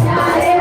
भैया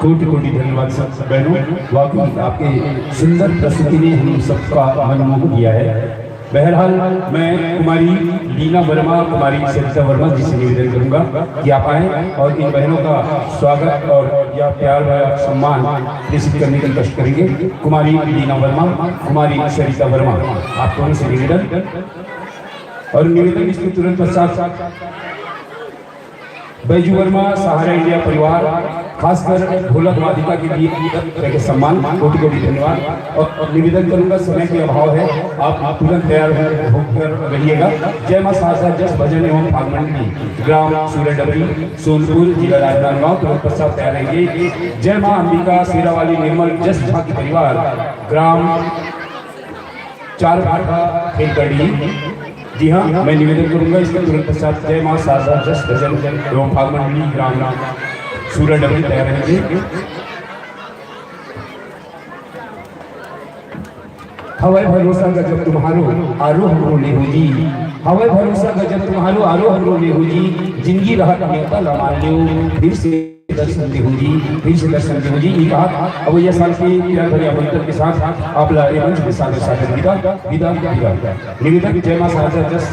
कोटि कोटि धन्यवाद सब बहनों, वाकई आपके सुंदर प्रस्तुति ने हम सबका मन मोह किया है। बहरहाल मैं कुमारी लीना वर्मा, कुमारी सरिता वर्मा जी से निवेदन करूंगा कि आप आएँ और इन बहनों का स्वागत और यह प्यार व सम्मान प्रेषित करने का कष्ट करेंगे। कुमारी लीना वर्मा, कुमारी सरिता वर्मा, आप दोनों से निवेदन। और निवेदन इसके तुरंत पश्चात बैजू वर्मा सहारा इंडिया परिवार, खासकर ढोलक वादिका के लिए सम्मान, कोटि कोटि धन्यवाद। और निवेदन करूंगा, समय के अभाव है, आप तुरंत तैयार होकर रहिएगा। जय मां शारदा जस भजन एवं फागमंडी, ग्राम सूरडबरी, सोनपुर, जिला राजनांदगांव, तुरंत पश्चात तैयार रहेंगे। जय मां अंबिका शेरावाली निर्मल जस झाकी परिवार, ग्राम चारभाठा खेलकड़ी। जी हाँ, मैं निवेदन करूंगा इसके तुरंत पश्चात जय मां शारदा जस भजन एवं फागमंडी, ग्राम सूरडबरी तैयार रहेंगे। हवाई भरोसा गजब तुम्हारो आरो हमरो ले हो जी, हवाई भरोसा गजब तुम्हारो आरो हमरो ले हो जी, जिंदगी रहत नेता लमान लियो, फिर से दर्शन दे हो जी, फिर से दर्शन दे हो जी। ये कहा अब यह साल के प्यार भरे आमंत्रण के साथ आप मंच में सादर सादर विदा विदा विदा। निवेदक जय मां शारदा जस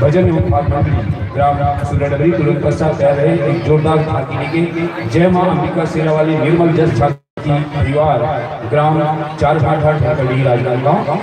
भजन एवं फागमंडी, ग्राम सूरडबरी, तुरंत पश्चात तैयार रहे एक जोरदार झांकी लेके। जय मां अंबिका शेरावाली निर्मल जस झाकी परिवार, ग्राम चारभाठा खेलकड़ी, राजनांदगांव।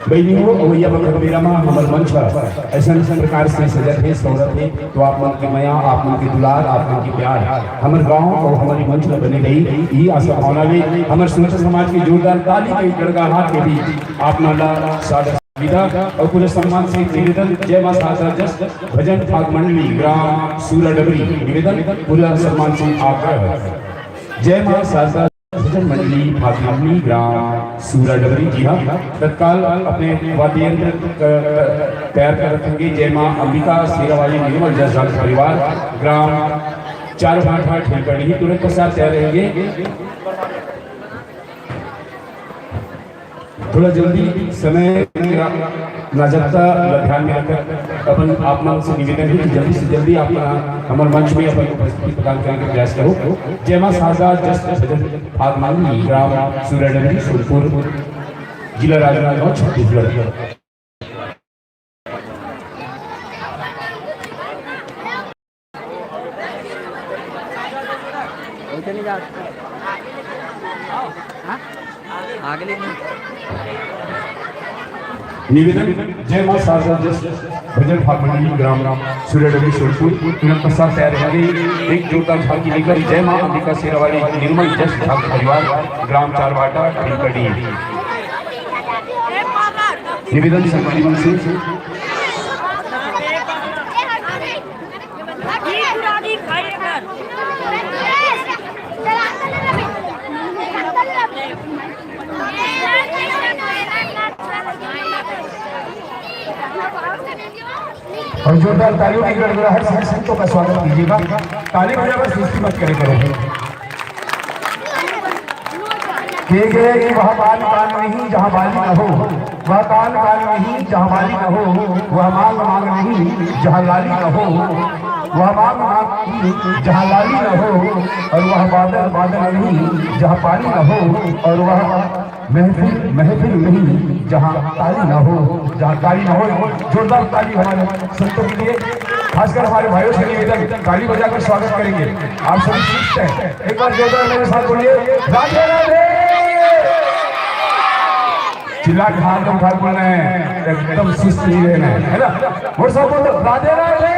बहनियों भैया मेरा माँ हमारे मंच पर ऐसा प्रकार से सजत है, शौरत है, तो आप मन की माया, आप मन के दुलार, आप मन की प्यार हमारे गांव और हमारी मंच पर बने रही, यही आशा भावना ले हमारे सुनकर समाज की जोरदार ताली के गड़गड़ाहट के भी आप नाला सादर विदा और पूरे सम्मान से निवेदन। जय मां शारदा जस भजन फागमंडी, ग्राम सूरडबरी, निवेदन पूरा सम्मान से आग्रह। जय मां शारदा भजन मंडली फागमंडी, ग्राम सूरडबरी। जी हाँ, तत्काल अपने वाद्य यंत्र तैयार कर रखेंगे। जय मां अंबिका शेरावाली निर्मल जस झाकी परिवार, ग्राम चारभाठा खेलकड़ी, तुरंत पश्चात तैयार रहेंगे। थोड़ा जल्दी समय नाजकता ध्यान में रखकर अपन आप मन से निवेदन है कि जल्दी से जल्दी आप हमारे मंच में अपन उपस्थिति प्रदान करने का प्रयास करो। जय मां शारदा जस भजन फागमंडी, ग्राम सूरडबरी, सोनपुर, जिला राजनांदगांव, छत्तीसगढ़। निवेदन जय मां शारदा जस भजन फागमंडी, ग्राम सूरडबरी, सोनपुर, तुरंत पश्चात तैयार रहेंगे एक जोरदार झांकी लेकर। जय मां अंबिका शेरावाली निर्मल जस झाकी परिवार, ग्राम चारभाठा खेलकड़ी, निवेदन सम्मान से और जोरदार तालियों की गड़गड़ाहट से संतों का स्वागत कीजिएगा। ताली बजाकर सृष्टि मत करे करो कि वह काल काल नहीं जहाँ बाली न हो, वह काल काल नहीं जहाँ बाली न हो, वह मांग मांग नहीं जहाँ लाली न हो, वह मांग मांग जहाँ लाली न हो, और वह बादल बादल नहीं जहाँ पानी न हो, और वह महफिल महफिल नहीं जहाँ ताली न हो, जहाँ ताली न हो। जोरदार ताली हमारे संतों के लिए, खासकर हमारे भाइयों से निवेदन ताली बजाकर स्वागत करेंगे। आप सभी शिष्ट हैं, एक बार जोरदार मेरे साथ बोलिए राधे राधे। चिल्ला के हाथ उठा बोलना है, एकदम शिष्ट नहीं रहना है ना। और सब बोलो राधे राधे।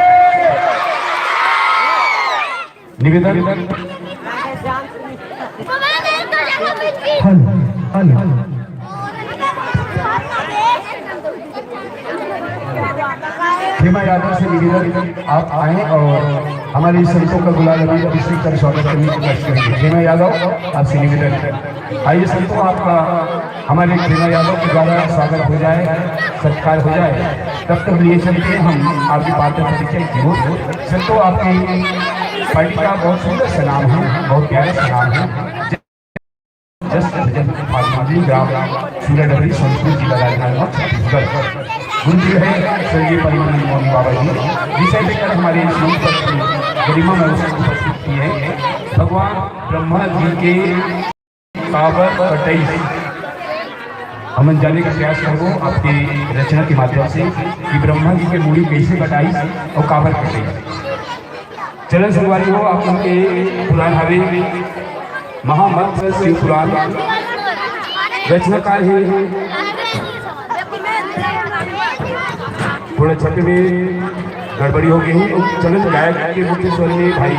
निवेदन हेमा यादव से निवेदन आप आए और हमारी संतों का गुलाल अभी अभिषेक कर स्वागत करने की कोशिश करेंगे। हेमा यादव आपसे निवेदन, आइए संतों आपका हमारे हेमा यादव के द्वारा स्वागत हो जाए, सत्कार हो जाए, तब तक लिए चलते हम आपकी बातें परिचय। संतों आपकी पार्टी का बहुत सुंदर सा नाम है, बहुत प्यारा सा नाम है, जस्ट भजन मंडली ग्राम सूर्यडबरी सोनपुर जिला राजनांदगांव छत्तीसगढ़। गुरुजी है स्वर्गीय परमानंद मोहन बाबा जी। विषय लेकर हमारे मंच पर गरिमा में उपस्थित किए हैं भगवान ब्रह्मा जी के काबर कटई। हम जानने का प्रयास करो आपके रचना के माध्यम से कि ब्रह्मा जी के मूड़ी कैसे कटाई और काबर कटई। चलन संगवारी हो आप उनके पुराण हवे महामंत्र शिव पुराण रचनाकार है। थोड़े छठे में गड़बड़ी हो गई है। चलन गायक के मुख्य स्वर में भाई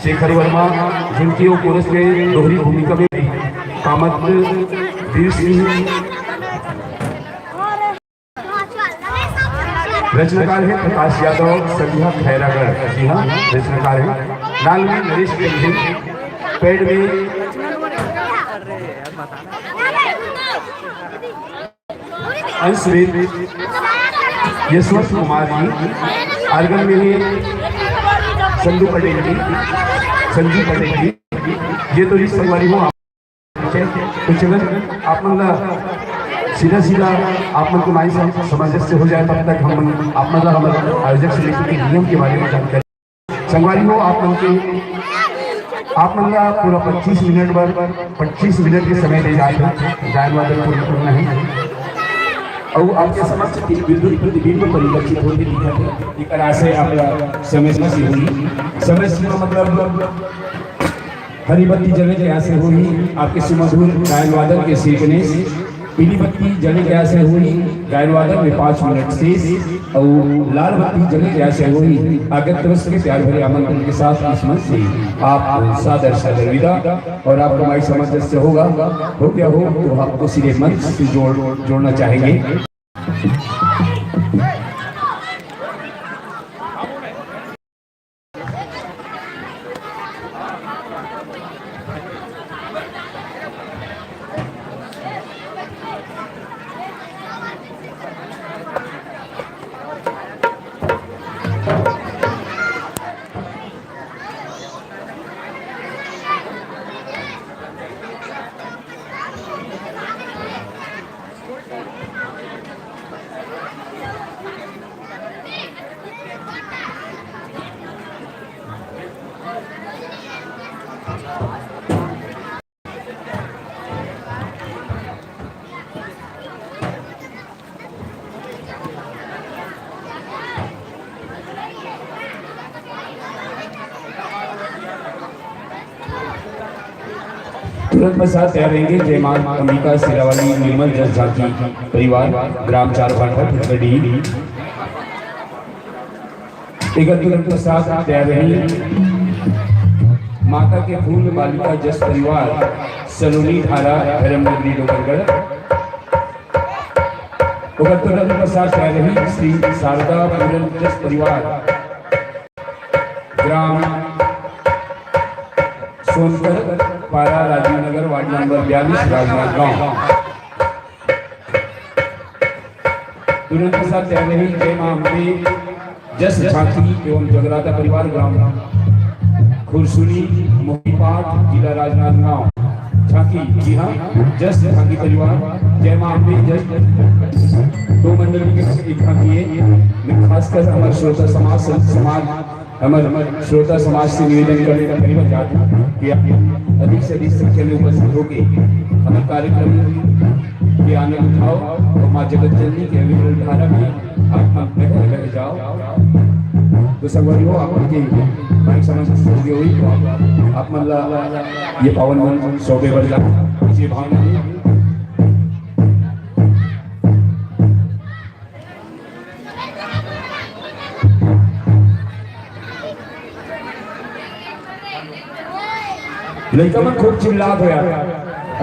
शेखर वर्मा, जिनकी वो कोरस में दोहरी भूमिका में कामत वीर सिंह। रचनाकार है प्रकाश यादव, संध्या खैरागढ़। जी हाँ, रचनाकार है। नाल में नरेश सिंह, पेड़ में अंशवेद यशवंत कुमार जी, आर्गन में है संजू पटेल जी, संजू पटेल जी। ये तो इस संगवारी हो तो चलन आप सीधा सीधा आप मन को माई सामंजस्य हो जाए, तब तक हम आप मतलब हमारे आयोजक समिति के नियम के बारे में जानकारी संगवारी हो। आप मन पूरा 25 मिनट के समय दे जाए गायन वादन पूर्ण करना है और आपके समक्ष विद्युत प्रतिबिंब परिलक्षित होने की तरह से आपका समय से हुई। समय सीमा मतलब हरी बत्ती जलने के ऐसे हुई आपके सुमधुर गायन वादन के सीखने। पीली बत्ती जलने के ऐसे हुई गायन वादन में 5 मिनट से और लाल बत्ती जलने के ऐसे हुई आगत वर्ष के प्यार भरे आमंत्रण के साथ इस मंच से आप सादर सादर विदा। और आपका माई सामंजस्य होगा हो क्या हो तो आपको सीधे मंच से जोड़ना चाहेंगे। तुरंत पश्चात तैयार रहेंगे जय मां अंबिका सिरावाली निर्मल जस झांकी परिवार ग्राम 4 भाटा फुटगढ़ी। तुरंत पश्चात तैयार रहेंगे माता के फूल बालिका जस परिवार सलोनी धारा धर्मनगरी डोंगरगढ़। तुरंत पश्चात तैयार रहेंगे श्री शारदा पूरन जस परिवार ग्राम सोनकर पारा राजीव नगर वार्ड नंबर 42 राजनांदगांव। तुरंत के साथ तैयार रही जय मां अंबे जस झांकी एवं जगराता परिवार ग्राम खुरसुनी मोहीपाट जिला राजनांदगांव। झांकी जी हाँ जस झांकी परिवार जय मां अंबे जस 2 मंडल की एक झांकी है। मैं खासकर हमारे श्रोता समाज हमारे श्रोता समाज से निवेदन करने का परिवार चाहता हूँ कि अधिक से अधिक संख्या में उपस्थित होकर हमें कार्यक्रम के आनंद उठाओ और माँ जगत जननी के विवरण धारा में आप लग जाओ। तो संगवारी हो आप उनकी माइक समझ हुई तो आप मतलब ये पावन मन सौबे बढ़ जाओ इसी भावना में। लड़का मन खूब चिल्लात हो यार,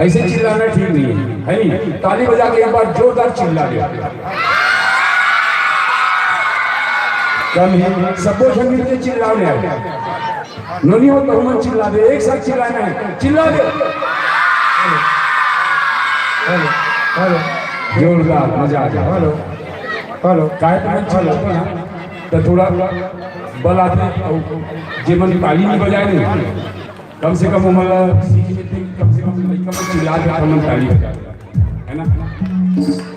ऐसे चिल्लाना ठीक नहीं है नहीं? ताली बजा के एक बार जोरदार चिल्ला दो। कम है सबको जमीन के चिल्लाने आए नोनी हो तो हम चिल्ला दे, एक साथ चिल्लाना है, चिल्ला दे जोरदार मजा आ जाए। हेलो हेलो काय तो अच्छा लगता है तो थोड़ा बल आते जीवन ताली नहीं बजाए नहीं कम से कम हमारा कम से कम चिल्ला के हम ताली बजा हेलो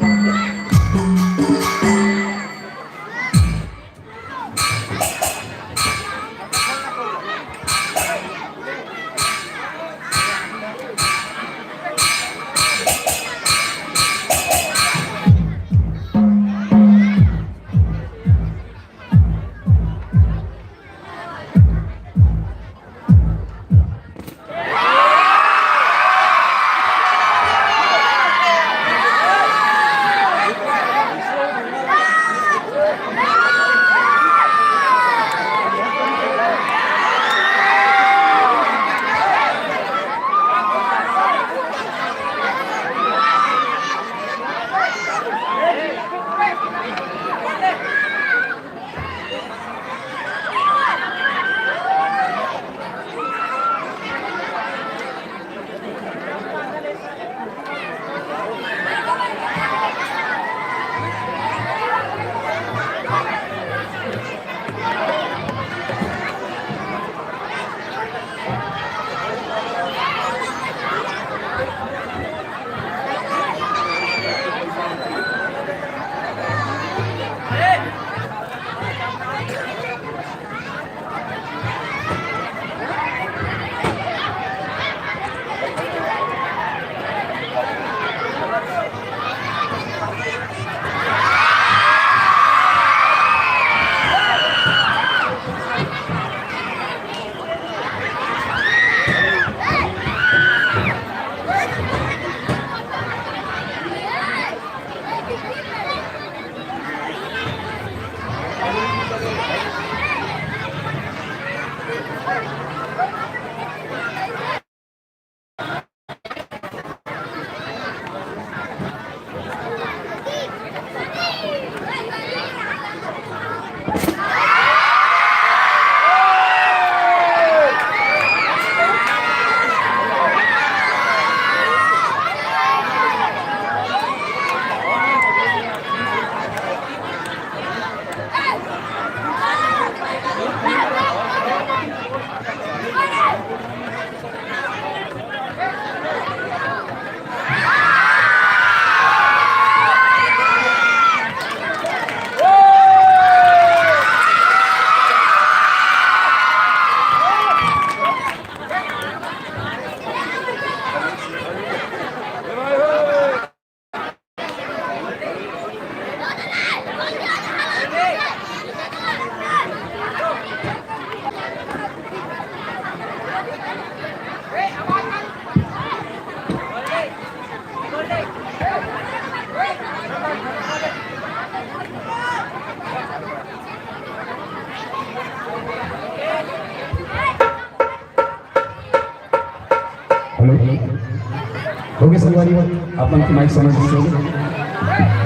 हो गया संगवारी आप मन की माइक समझ लीजिए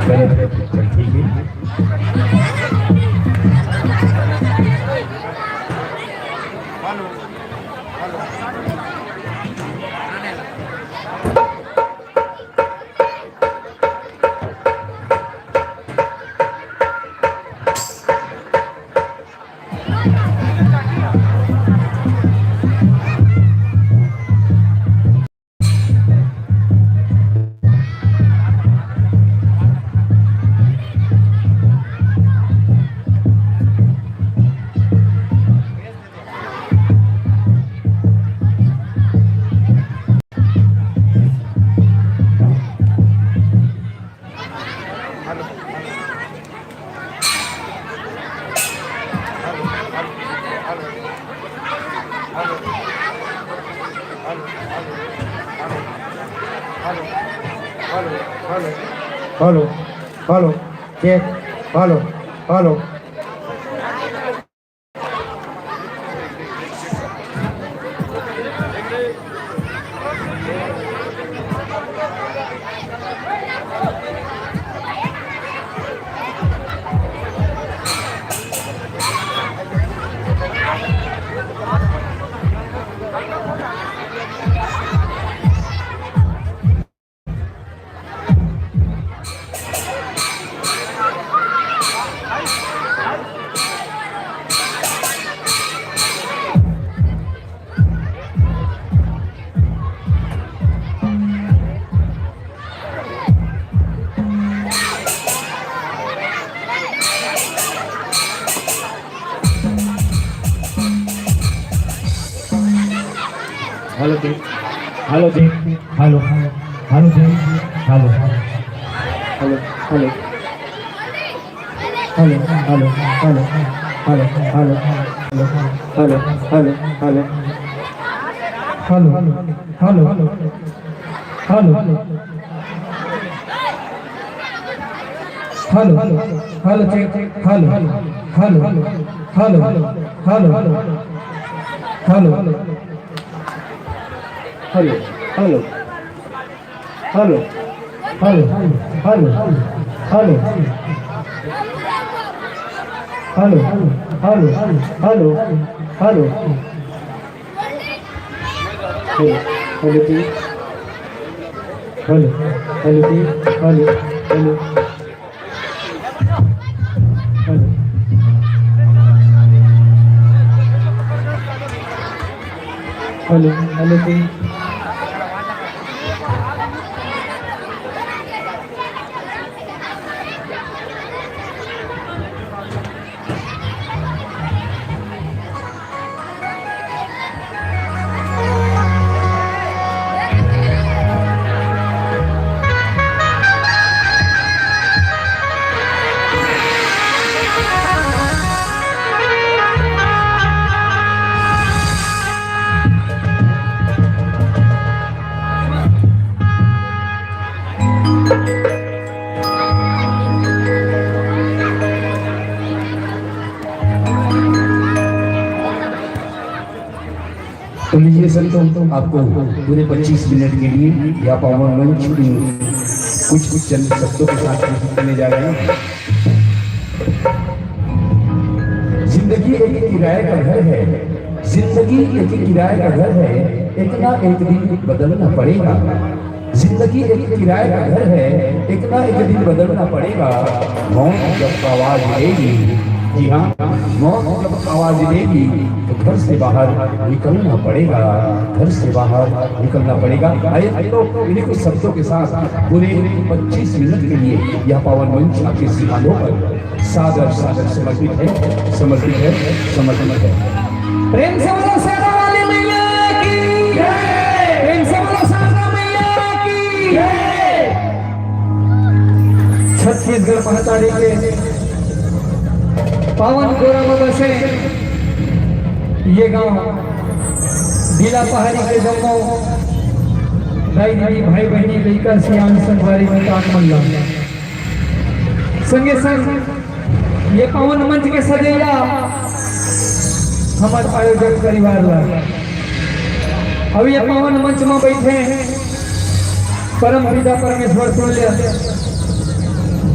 चल ठीक है हेलो चेक हेलो हेलो जी हेलो जी हेलो हेलो जी hello hello hello hello hello hello hello hello hello hello hello hello hello hello hello hello check hello hello hello hello hello hello hello hello hello hello hello hello hello hello hello hello जी hello hello जी hello hello hello hello hello जी तो लीजिए संतों, आपको पूरे 25 minute के लिए या पावन मंच कुछ चंद शब्दों के साथ प्रस्तुत करने जा रहे हैं। जिंदगी एक किराए का घर है, जिंदगी एक किराए का घर है, एक ना एक दिन बदलना पड़ेगा। जिंदगी एक किराए का घर है, एक ना एक दिन बदलना पड़ेगा। मौत जब आवाज देगी, जी हाँ, मौत जब आवाज देगी तो घर से बाहर निकलना पड़ेगा, घर से बाहर निकलना पड़ेगा। आइए तो इन्हीं कुछ शब्दों के साथ पूरे 25 मिनट के लिए यह पावन मंच आपके सिखानों पर सादर सादर समर्पित है, समर्पित है, समर्पित है। प्रेम से बोलो सारा वाली मैया की जय। प्रेम से बोलो सारा मैया की जय। छत्तीसगढ़ महतारी के पावन गोरम बसे ये गांव डीला पहाड़ी के जम्मू दाई दीदी भाई बहनी लड़का सियान संगवारी मकान मल्ला संगे संग ये पावन मंच के सजैया हमारे आयोजक परिवार ला अब ये पावन मंच में बैठे परम पिता परमेश्वर तुल्य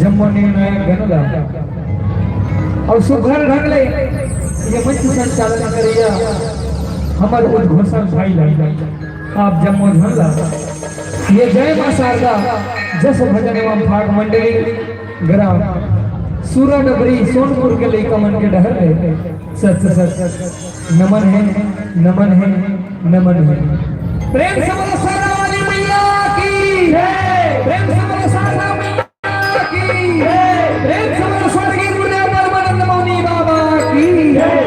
जम्मू निर्णायक गणला और सुघर ढंग ले ये मंच संचालन करिया हमारे उद्घोषण भाई ला आप जम्मू झंडा ये जय मां शारदा जस भजन एवं भाग मंडली ग्राम सूरडबरी सोनपुर के लिए कमन के डहर है। सच सच नमन है, नमन है, नमन है। प्रेम से बोलो सारा वाली मैया की जय। प्रेम से बोलो सारा मैया की जय। प्रेम से बोलो स्वर्गीय गुरुदेव परमानंद मौनी बाबा की जय।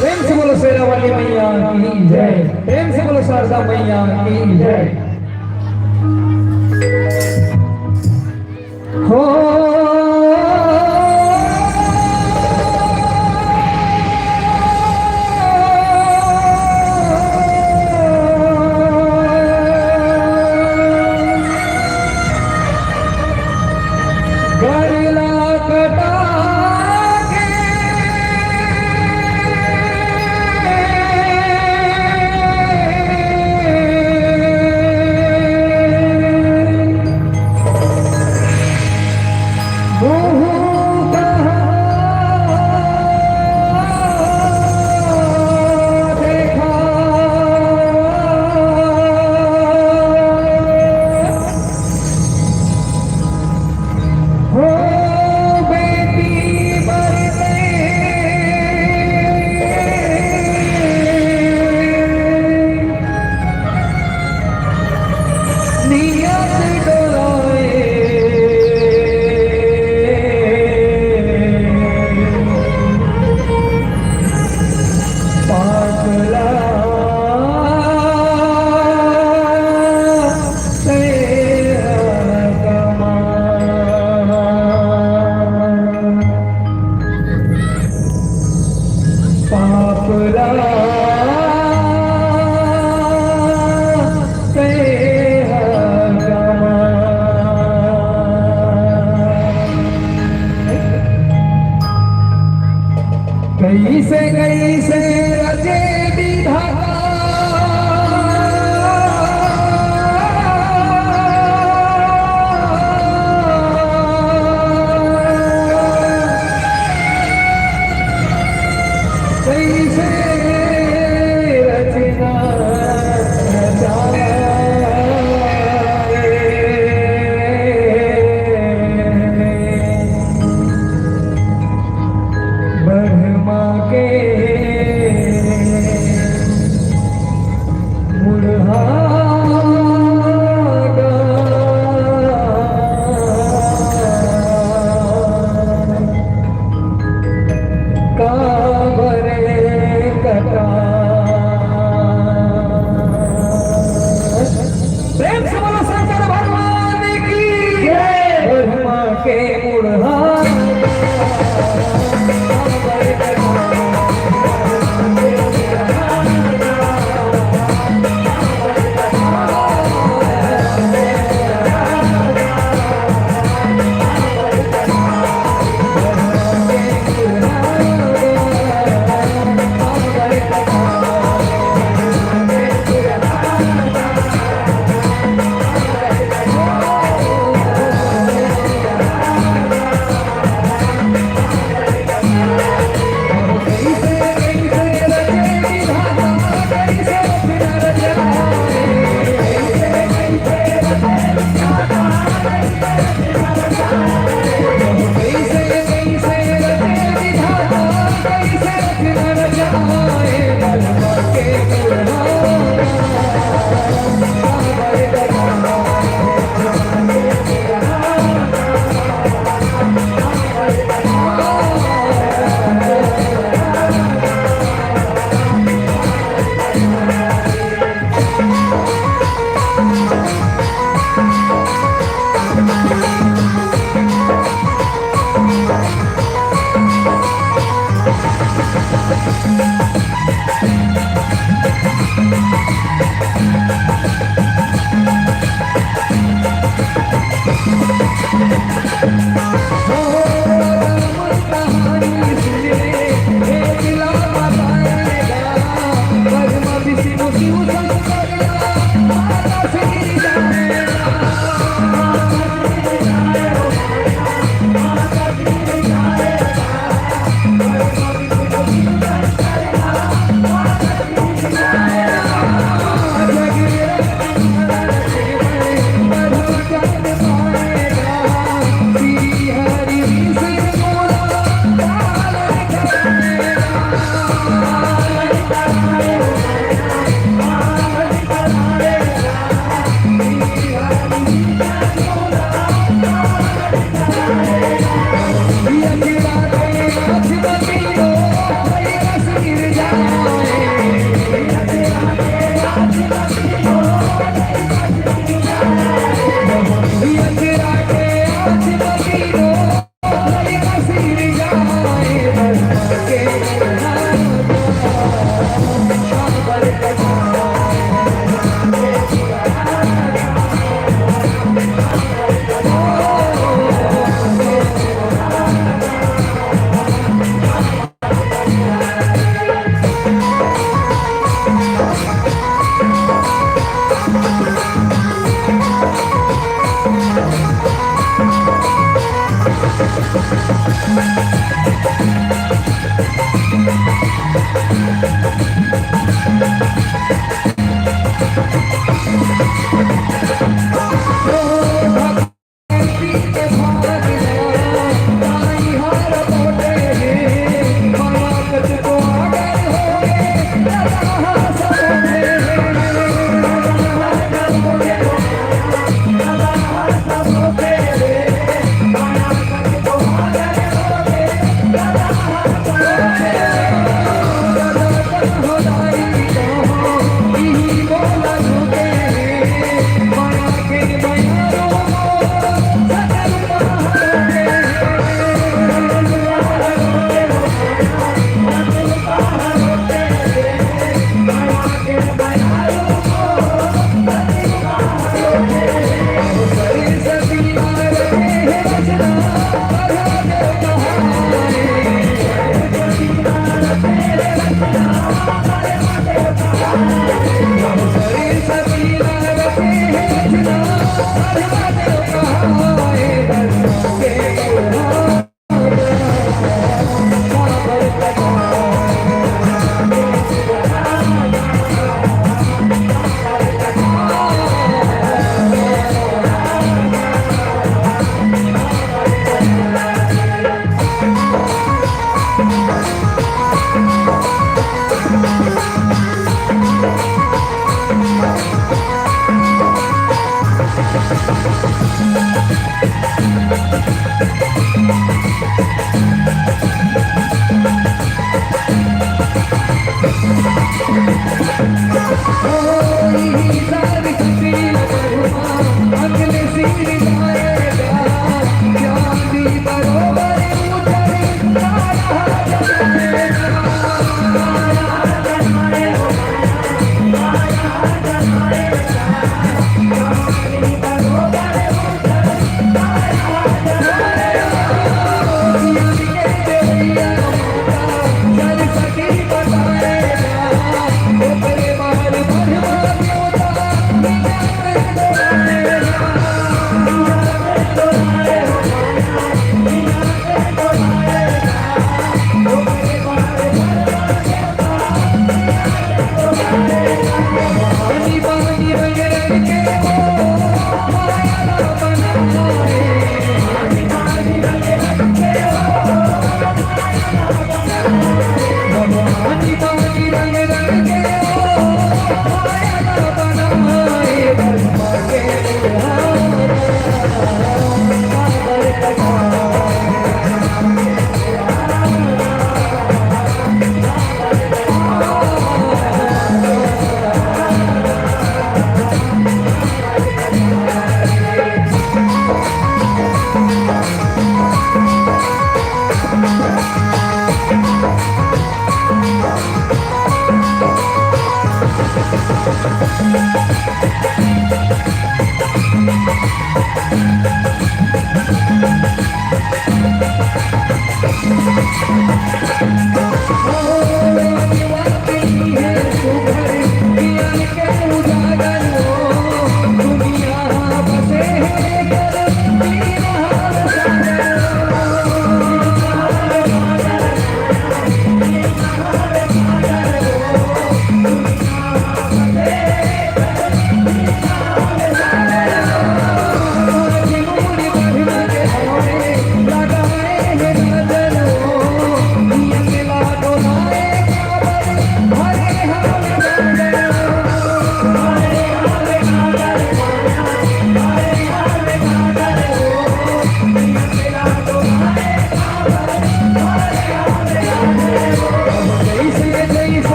प्रेम से बोलो शेरा वाली मैया की जय। प्रेम से बोलो शारदा मैया की जय। हो कैसे रचे विधाता कैसे रचना ब्रह्मा के Thank you.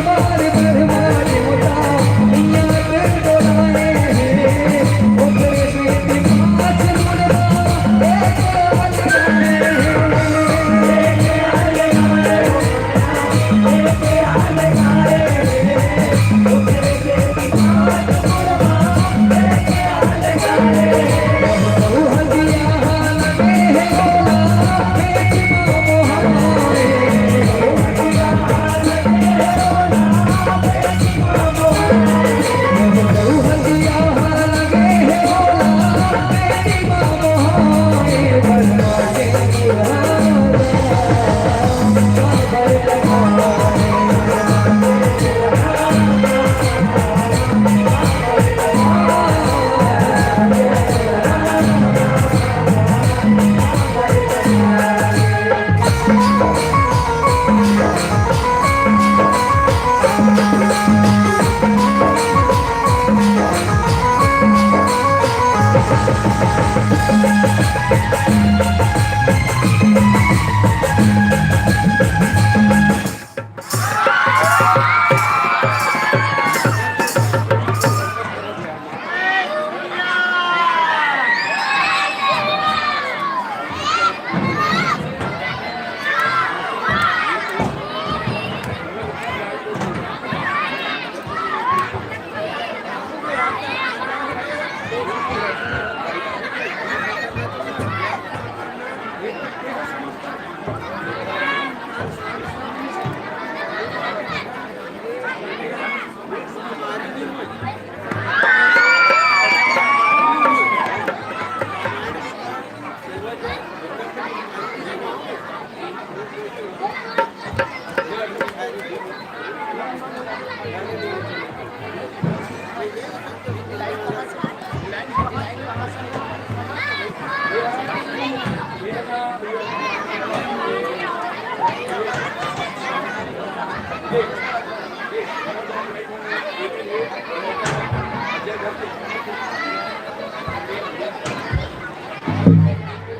Hare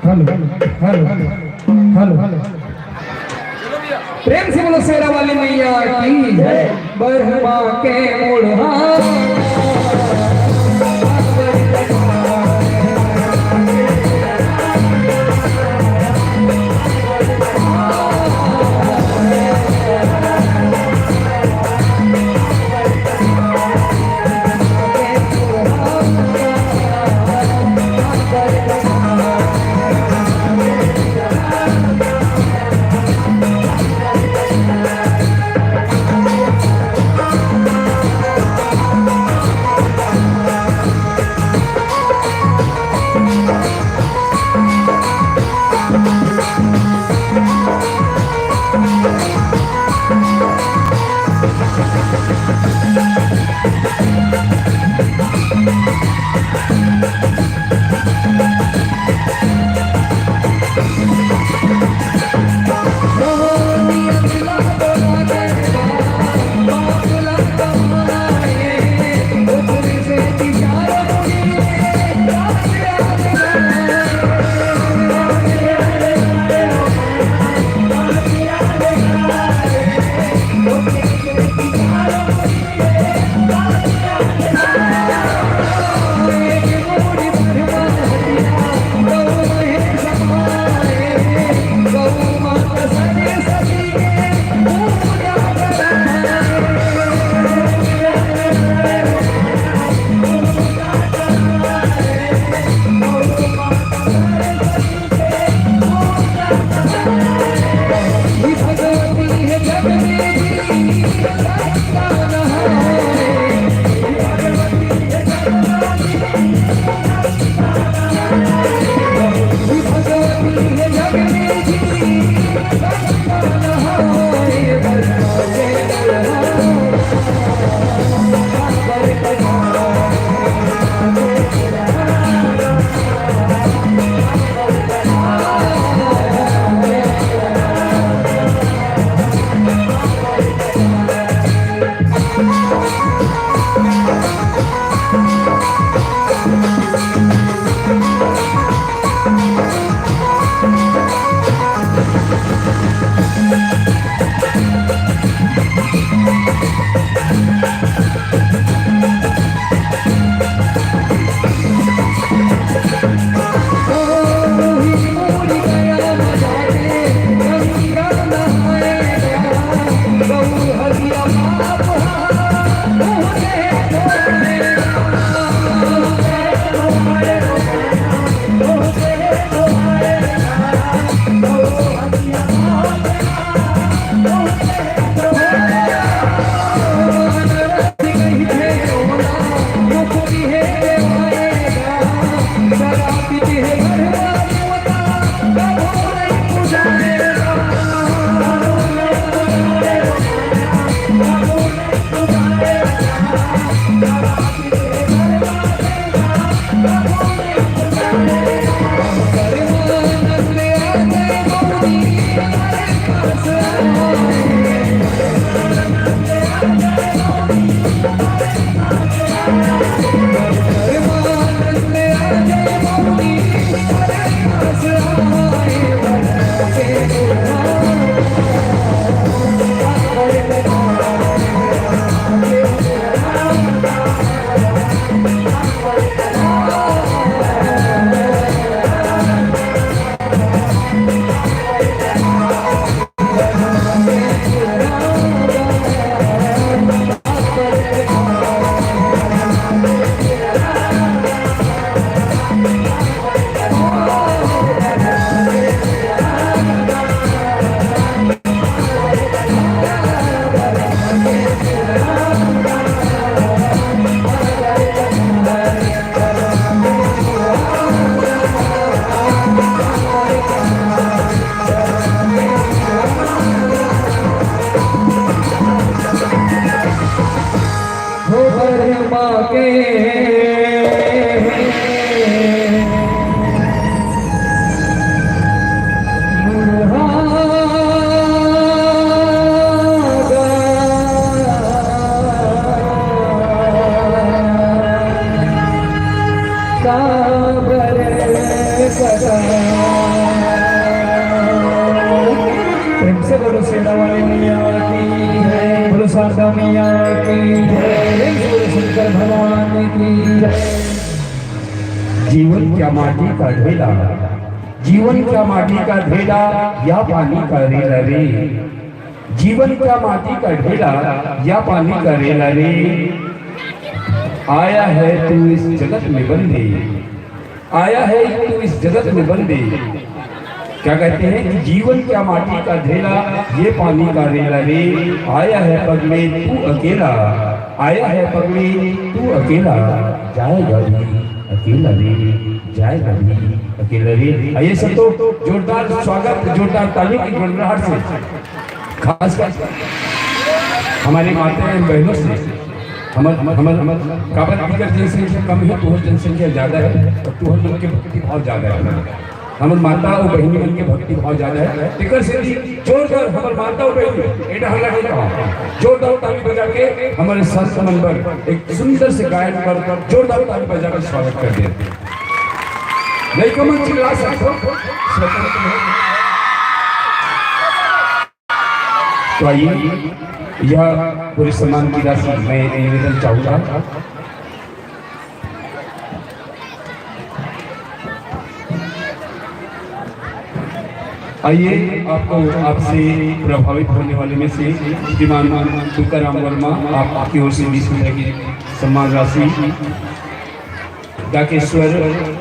hello hello hello प्रेम से बोलो शेरा वाली मैया की जय। बरहमा के मुढ़ा के प्रेम से बोलो सेना वाले मैया की जय, बोलो शारदा मैया की जय, प्रेम से बोलो शंकर भगवान की जय। जीवन क्या माटी का ढेला, जीवन क्या माटी का ढेला या पानी का रेला रे, जीवन क्या माटी का ढेला या पानी का रेला रे। आया है तू इस जगत में बंदे, आया है तू इस जगत में बंदे। क्या कहते हैं कि जीवन क्या माटी का ढेला ये पानी का रेला रे। आया है पग में तू अकेला, आया है पग में तू अकेला, जाएगा भी अकेला रे, जाएगा भी अकेला रे। आइए सब तो जोरदार स्वागत, जोरदार ताली की गड़गड़ाहट से, खास कर हमारे माताएं बहनों से। काबर की जनसंख्या कम है, तुहर जनसंख्या ज्यादा है और तुहर मन के भक्ति भाव ज्यादा है। हमर माता और बहनी मन के भक्ति भाव ज्यादा है। टिकर से जोरदार हमर माता और बहनी एडा हल्ला नहीं कहा, जोरदार ताली बजा के हमारे संत मंडल एक सुंदर से गायन कर जोरदार ताली बजा कर स्वागत कर दे। नहीं को मन चिल्ला सकते तो आइए यह पूरे सम्मान की राशि मैं निवेदन चाहूंगा। आइए आपको आपसे प्रभावित होने वाले में से श्रीमान तुकाराम वर्मा आपकी ओर से 20 रुपये की सम्मान राशि, डाकेश्वर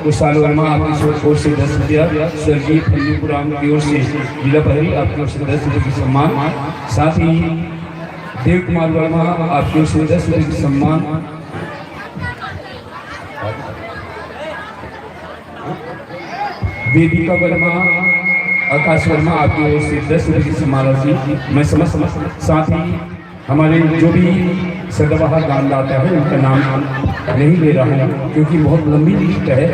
कुशाल वर्मा आपकी ओर से 10 रुपया, स्वर्गीय फल्लूपुराम की ओर से जिला प्रहरी आपकी ओर से 10 रुपये की सम्मान, साथ ही देव कुमार वर्मा आपकी ओर से 10 रुपये की सम्मान, वेदिका वर्मा आकाश वर्मा आपकी ओर से 10 रुपये की सम्मान राशि मैं समझ साथ ही हमारे जो भी सदाबहार दानदाता है उनका नाम नहीं ले रहा हूँ क्योंकि बहुत लंबी लिस्ट है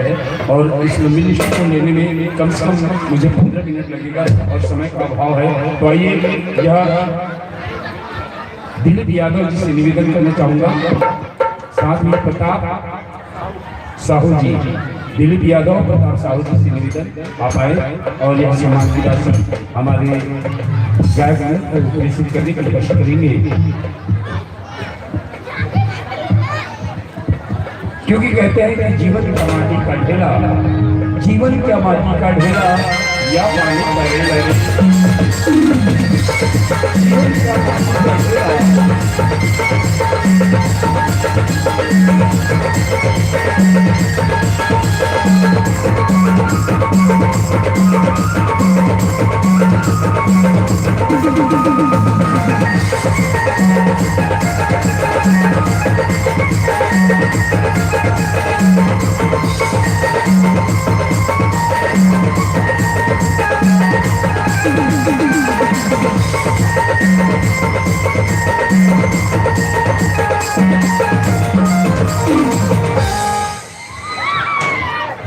और इस लंबी लिस्ट को लेने में कम से कम मुझे 15 मिनट लगेगा और समय का अभाव है। तो आइए यह दिलीप यादव जी से निवेदन करना चाहूँगा, साथ में प्रताप साहू जी, दिलीप यादव प्रताप साहू जी से निवेदन आप आए और यह सम्मान की राशि हमारे गायक को प्रेषित करने के लिए कोशिश करेंगे, क्योंकि कहते हैं कि जीवन का माटी का ढेला, जीवन का माटी का ढेला या पानी का रेला, जीवन का माटी का ढेला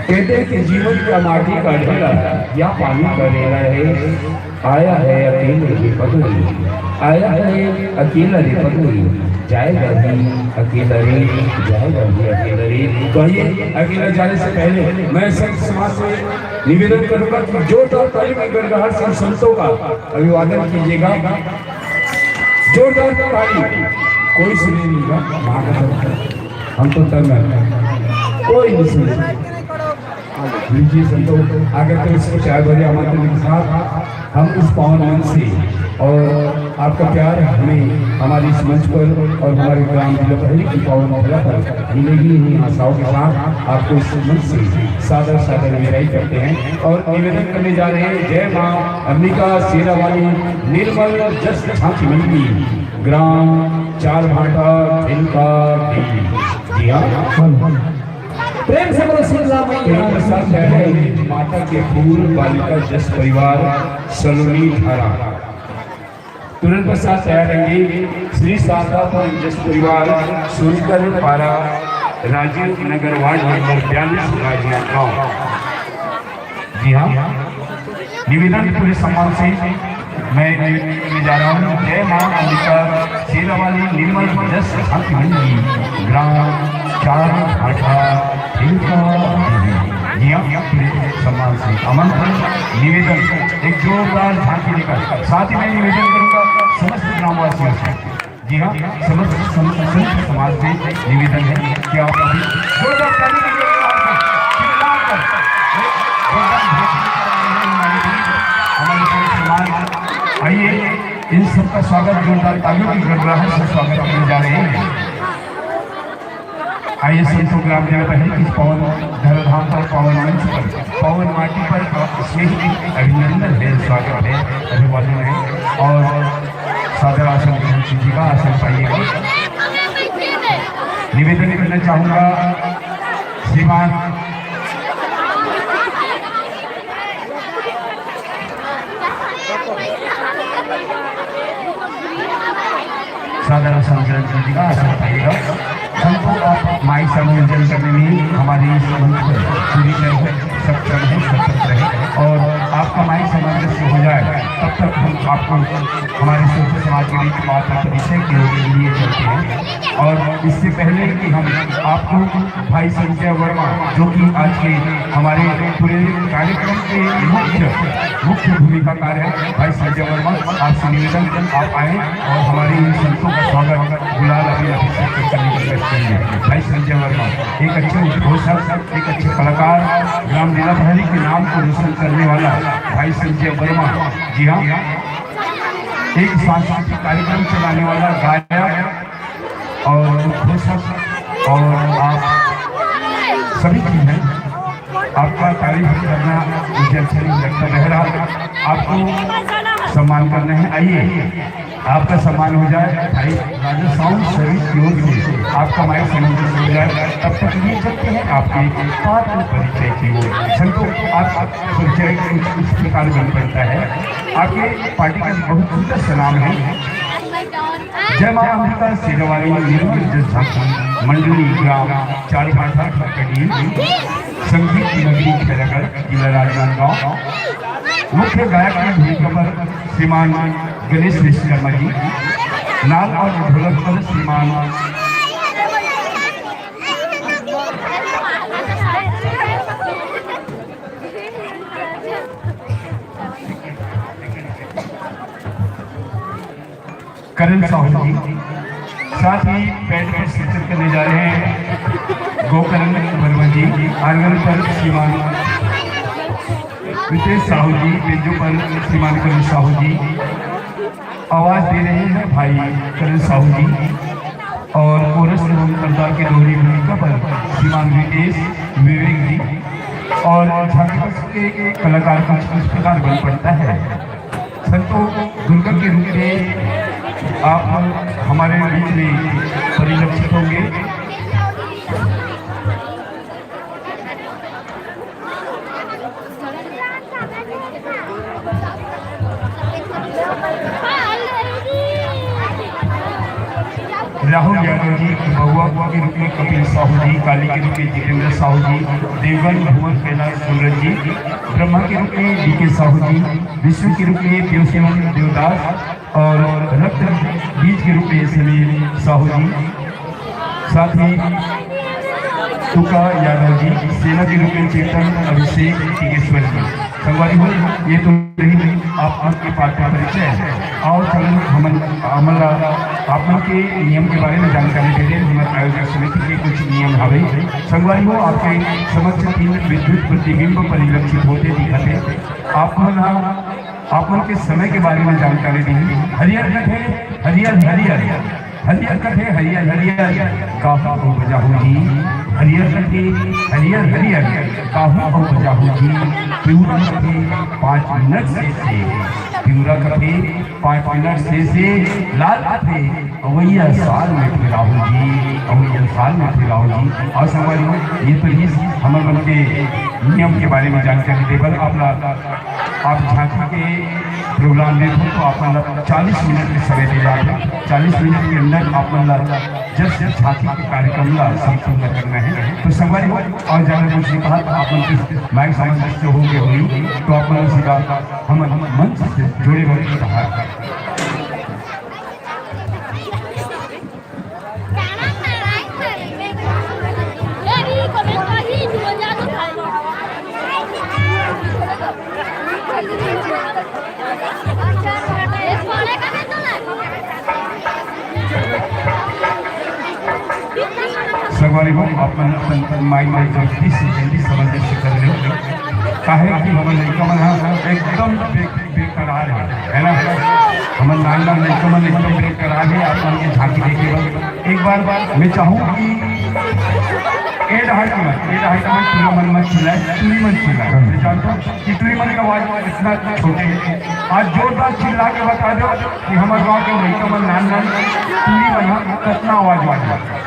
कहते हैं कि जीवन का माटी का ढेला या पानी का रेला है। आया है अकेले रे पगली, आया है अकेला रे पगली, जाएगा भी अकेला रे, जाएगा भी अकेला रे। तो आइए अकेला जाने से पहले मैं संत समाज से निवेदन करूंगा कि जोरदार ताली की गड़गड़ाहट से संतों का अभिवादन कीजिएगा। जोरदार ताली, कोई सुने नहीं, हम तो तंग हैं, कोई नहीं सुने। लीजिए संतों, आगे तो इसको 4 बजे आमंत्रण के साथ हम इस पावन मन से और आपका प्यार हमें हमारी इस मंच पर और हमारे ग्राम जिला प्रहरी की पावन मौका पर मिलेगी। इन्हीं आशाओं के साथ आपको इस मंच से सादर सादर विदाई करते हैं और निवेदन करने जा रहे हैं। जय माँ अंबिका शेरा वाली निर्मल जस झांकी मंडी, ग्राम चार भाटा इनका जी हाँ, प्रेम से बोलो सीता मैया प्रसाद है माता के फूल बालिका जस परिवार सलोनी धारा। तुरंत प्रसाद तैयार रहेंगे श्री शारदा जस परिवार सुनकर पारा राजीव नगर वार्ड नंबर 42 राजनांदगांव। जी हाँ, निवेदन पूरे सम्मान से मैं निवेदन जा रहा हूँ। जय मां अंबिका शेरावाली निर्मल जस शांति मंडी ग्राम 4 भाठा हिलका। जी हाँ, पूरे सम्मान से आमंत्रण निवेदन एक जोरदार झांकी लेकर। साथ ही मैं निवेदन करूँगा समस्त ग्रामवासियों से। जी हाँ, समस्त समाज से निवेदन है कि आप अभी जोरदार ताली के हमारे समाज आइए, इन सबका स्वागत जोरदार तालियों की गड़गड़ाहट से स्वागत करने जा रहे हैं। आइए संतों ग्राम देव पहले इस पवन धराधाम पर, पवन मंच पर, पवन माटी पर स्नेह अभिनंदन है, स्वागत है, अभिवादन है और सादर आसन ग्रहण कीजिएगा। आसन पाइएगा। निवेदन करना चाहूँगा श्रीमान सादर आसन ग्रहण कीजिएगा। आसन पाइएगा। हमको आप माइक संयोजन करने में हमारी पूरी तरह सक्षम है, सशक्त रहे और आपका माइक सामंजस्य हो जाए तब तक हम आपको हमारे संत समाज के बीच बात परिचय के लिए चलते हैं। और इससे पहले कि हम आपको भाई संजय वर्मा, जो कि आज के हमारे पूरे कार्यक्रम के मुख्य भूमिकाकार है, भाई संजय वर्मा, आपसे निवेदन आप आए और हमारे इन संतों का स्वागत गुलाल अभी अभिषेक करने की कोशिश करेंगे। भाई संजय वर्मा एक अच्छे उद्घोषक, एक अच्छे कलाकार, ग्राम लीला बहरी के नाम को रोशन करने वाला भाई संजय वर्मा। जी हाँ, एक सांस्कृतिक कार्यक्रम चलाने वाला गायक और उद्घोषक और आप सभी चीज हैं। आपका तारीफ करना मुझे अच्छा नहीं लगता। बहरहाल आपको सम्मान करना है। आइए, आपका सम्मान हो जाए। भाई राजा साउंड सर्विस की ओर से आपका माइक सम्मान हो जाए तब तक ये चलते हैं आपके पात्र परिचय की ओर। संतों, आप परिचय इस प्रकार बन पड़ता है। आपके पार्टी का बहुत सुंदर सा नाम है जय मां अंबिका शेरावाली निर्मल जस शांति मंडली ग्राम 4 भाठा कटी संगीत की नगरी खैरागढ़ जिला राजनांदगांव। मुख्य गायक की भूमिका पर श्रीमान गणेश विश्वकर्मा जी, नाल और ढोलक पर श्रीमान करण साहू जी, साथ ही पैड पर शिक्षण करने जा रहे हैं गोकरण वर्मा जी, आंगन पर श्रीमान विशेष साहू जी, बेंजो पर श्रीमान करण साहू जी, आवाज दे रहे हैं भाई करण साहू जी और कोरस एवं करतार के दोहरी भूमिका पर श्रीमान विदेश विवेक जी और झांकी के कलाकार का इस प्रकार बन पड़ता है। संतों, दुर्गा के रूप में आप हमारे बीच में परिलक्षित होंगे। राहुल यादव जी, बहुआ के रूप में कपिल साहू जी, काली के रूप में जितेंद्र साहू जी, देवगन भुवन कैलाश सूरज जी, ब्रह्मा के रूप में डीके साहू जी, विष्णु के रूप में प्योसिमन देवदास और रक्त बीज के रूप में समीर साहू जी, साथ ही तुका यादव जी, सेना के रूप में चेतन अभिषेक टिकेश्वर जी। संगवारी हो, ये तो नहीं आप आपके पाठ का परिचय है। और चलन अमल आप लोग के नियम के बारे में जानकारी दे रहे हैं। हमारे आयोजक समिति के कुछ नियम हवे संगवारी हो, आपके समक्ष 3 विद्युत प्रतिबिंब परिलक्षित होते दिखते। आप लोग के समय के बारे में जानकारी दी। हरियर कथे हरियर हरियर हरियर कथे हरियर हरियर काहू हो बजाहू जी, हरियर कथे हरियर हरियर काहू हो बजाहू जी। पिउरा कथे 5 मिनट से पिउरा कथे 5 मिनट से लाल कथे अवैया साल में फिराहू जी, अवैया साल में फिराहू जी। और समझ ये तो ही हमारे मन के नियम के बारे में जानकारी देवल आप झांकी के प्रोग्राम देखो तो आप 40 मिनट के समय दे जाए 40 मिनट के अंदर आप जस्ट झांकी के कार्यक्रम ला संपूर्ण करना है। तो संगवारी और ज़्यादा कुछ नहीं कहा आप माइक साइंस से हो गए हुई तो आप सीधा हम मंच से जुड़े हुए कहा सगवारी हो अपन माई जल्दी से समझ से कर ले काहे कि हम लड़का मन एकदम बेकरार है ना हम नाना लड़का मन एकदम बेकरार है। आप के झांकी देखे एक बार मैं चाहूँ कि एड हाइट में पूरा मन मत चिल्लाए टूरी मन चिल्लाए। मैं जानता हूँ कि टूरी मन का आवाज इतना छोटे है। आज जोरदार चिल्ला के बता दो कि हमारे गाँव के लड़का मन नान टूरी मन कितना आवाज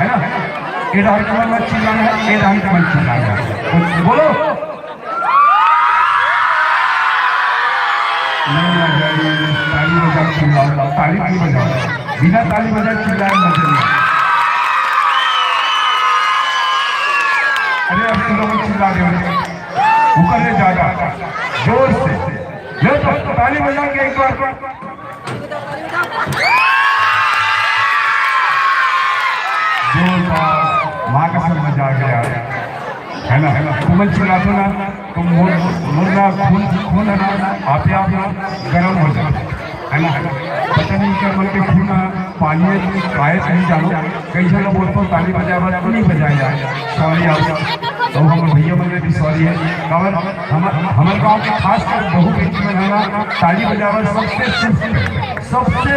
है ना। एड हाइट में मत चिल्लाना है, एड हाइट में चिल्लाना है। बोलो ताली बजाओ चिल्लाओ, ताली नहीं बजाओ, बिना ताली बजाए चिल्लाए मजे नहीं। अरे अब तुम लोग चिल्ला रहे हो ऊपर से ज्यादा जोर से लो तो ताली बजा के एक बार जोरदार माँ का सब मजा आ गया है ना। तुम चिल्ला दो ना तो मुर्गा खून है ना आप गर्म हो जाए है ना। पता नहीं क्या बोल के खून पानी कायद नहीं जानो कई जगह बोलते ताली बजाए नहीं बजाया जाए। सॉरी आप तो हम भैया बने भी सॉरी है। हमारे गाँव के खास कर बहु बेटी में ताली बजावर सबसे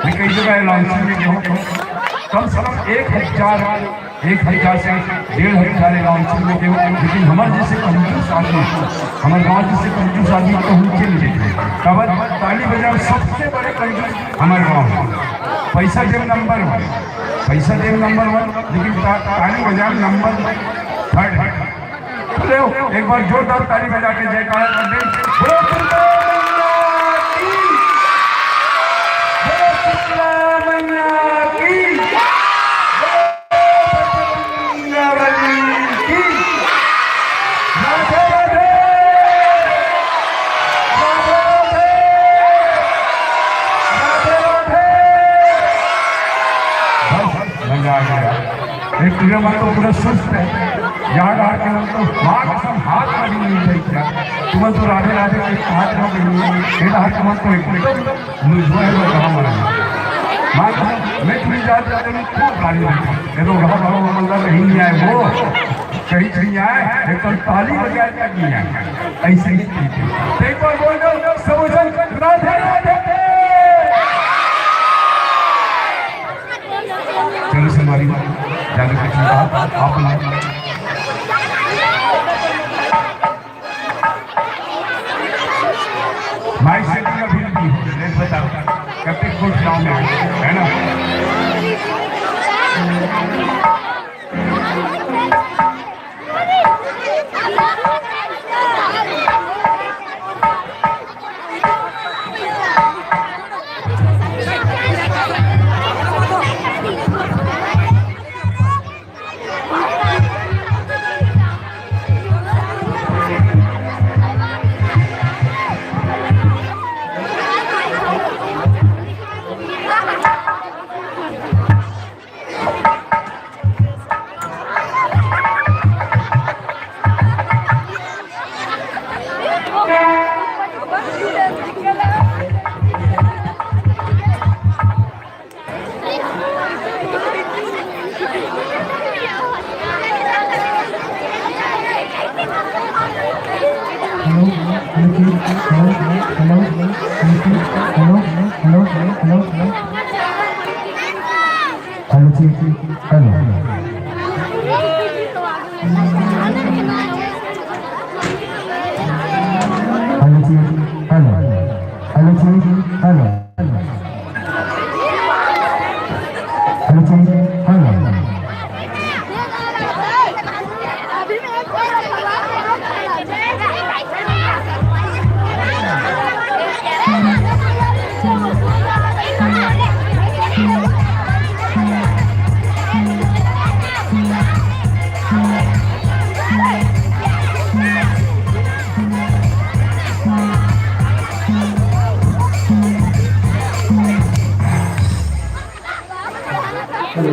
मैं कई जगह लॉन्चिंग में गया कम से कम 1,000 से 1,500 लॉन्चिंग में गए। लेकिन हमारे जैसे कंजूस आदमी हमारे गाँव जैसे कंजूस आदमी तो उनके नहीं देखे तब ताली बजावर सबसे बड़े कंजूस हमारे गाँव में। पैसा देव नंबर 1 लेकिन ताली बजाव नंबर 3 एक बार जोरदार ताली बजा के जयकारा कर दे। एक तुझे मन तो पूरा सुस्त है याद आ के मन तो हाथ में भी नहीं चाहिए तुम तो राधे राधे के हाथ में भी हाथ मन तो एकदम मुझे माँ मैं तुम्हें जाते में खूब गाली ये तो मतलब नहीं आए वो कहीं आए एक तो ताली बजाए तक नहीं आए ऐसे ही एक बार बोल दो समझन राधे राधे। चलो संगवारी ज़्यादा कुछ आप माइक सेटिंग का बिल भी बताओ कब तक कोर्ट गाँव में है ना। हेलो,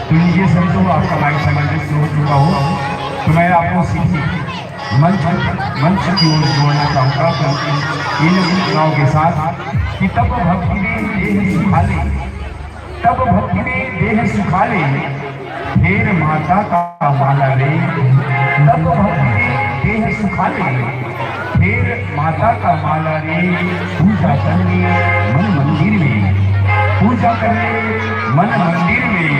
तो ये समझो आपका माइक सामंजस्य हो चुका हो, तो मैं आपको सीधी मंच की ओर जोड़ना चाहूँगा क्योंकि इन गीतों के साथ कि तब भक्ति में देह सुखा ले, तब भक्ति में देह सुखा ले, फिर माता का माला रे, तब भक्ति में देह सुखा ले, फिर माता का माला रे, पूजा करने मन मंदिर में, पूजा करने मन मंदिर में,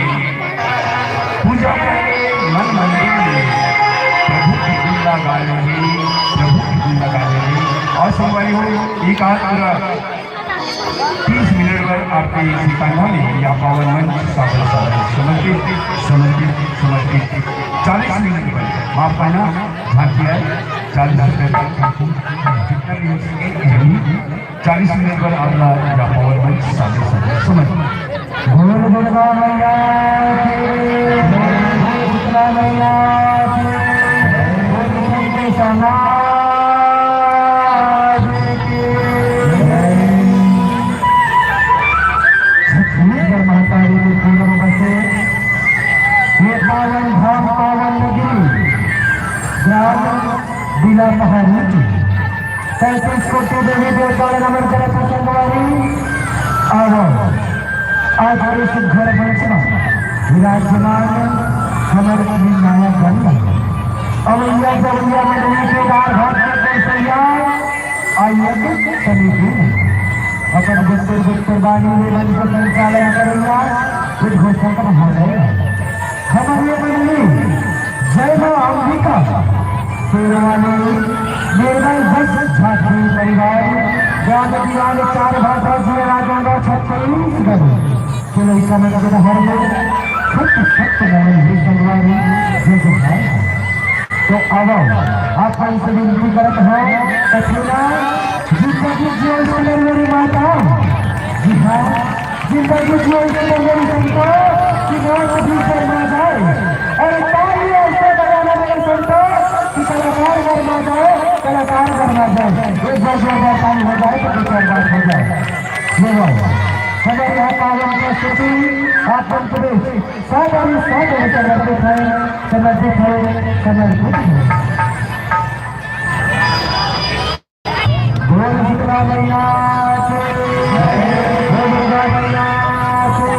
पूजा करने मन मंदिर में, प्रभु की गुंडा गाने में, प्रभु की गुंडा गाने में। और संगवारी हो एक आध पूरा 30 मिनट पर आपके सिखाना में या पावन मंच समर्पित 40 मिनट पर माफ करना झांकी है 40 मिनट पर आपका या पावन मंच समर्पित बोल दुर्गा मैया की, बोल शीतला मैया की, बोल शक्ति समाज की। छत्तीसगढ़ महाकाली के पूर्व बसे ये पावन धाम पावन नगरी ग्राम दिला पहाड़ी की 35 कोटि देवी देवता नमन करत संगवारी और आज इस घर मंचना विराजमान हमारे नायक बन अवैया जवैया मंडली के दार घाट के कौशल्या आइए समिति अपन गुप्तर बाणी में मंच का संचालन करेगा कुछ घोषणा महोदय हमारी मंडली जय मां अंबिका शेरवानी निर्मल भक्त झांकी परिवार ग्राम दिवाल 4 भाषा से राजगंगा 36 चलो इस समय के हर में सत्य ही संगवारी जैसे है तो अब आप हमसे विनती करत हो कथीना जिंदगी जियो से मेरी माता जी हाँ जिंदगी जियो से मेरी संतो कि मैं अभी शर्मा जाए और ताली ऐसे बजाना मेरे संतो कि कलाकार शर्मा जाए कलाकार शर्मा जाए एक बार जो ताली हो जाए तो कुछ और बात हो जाए हमारे यहाँ पावन की स्तुति आप प्रवेश समर्पित है बोल शीतला मैया की, बोल दुर्गा मैया की,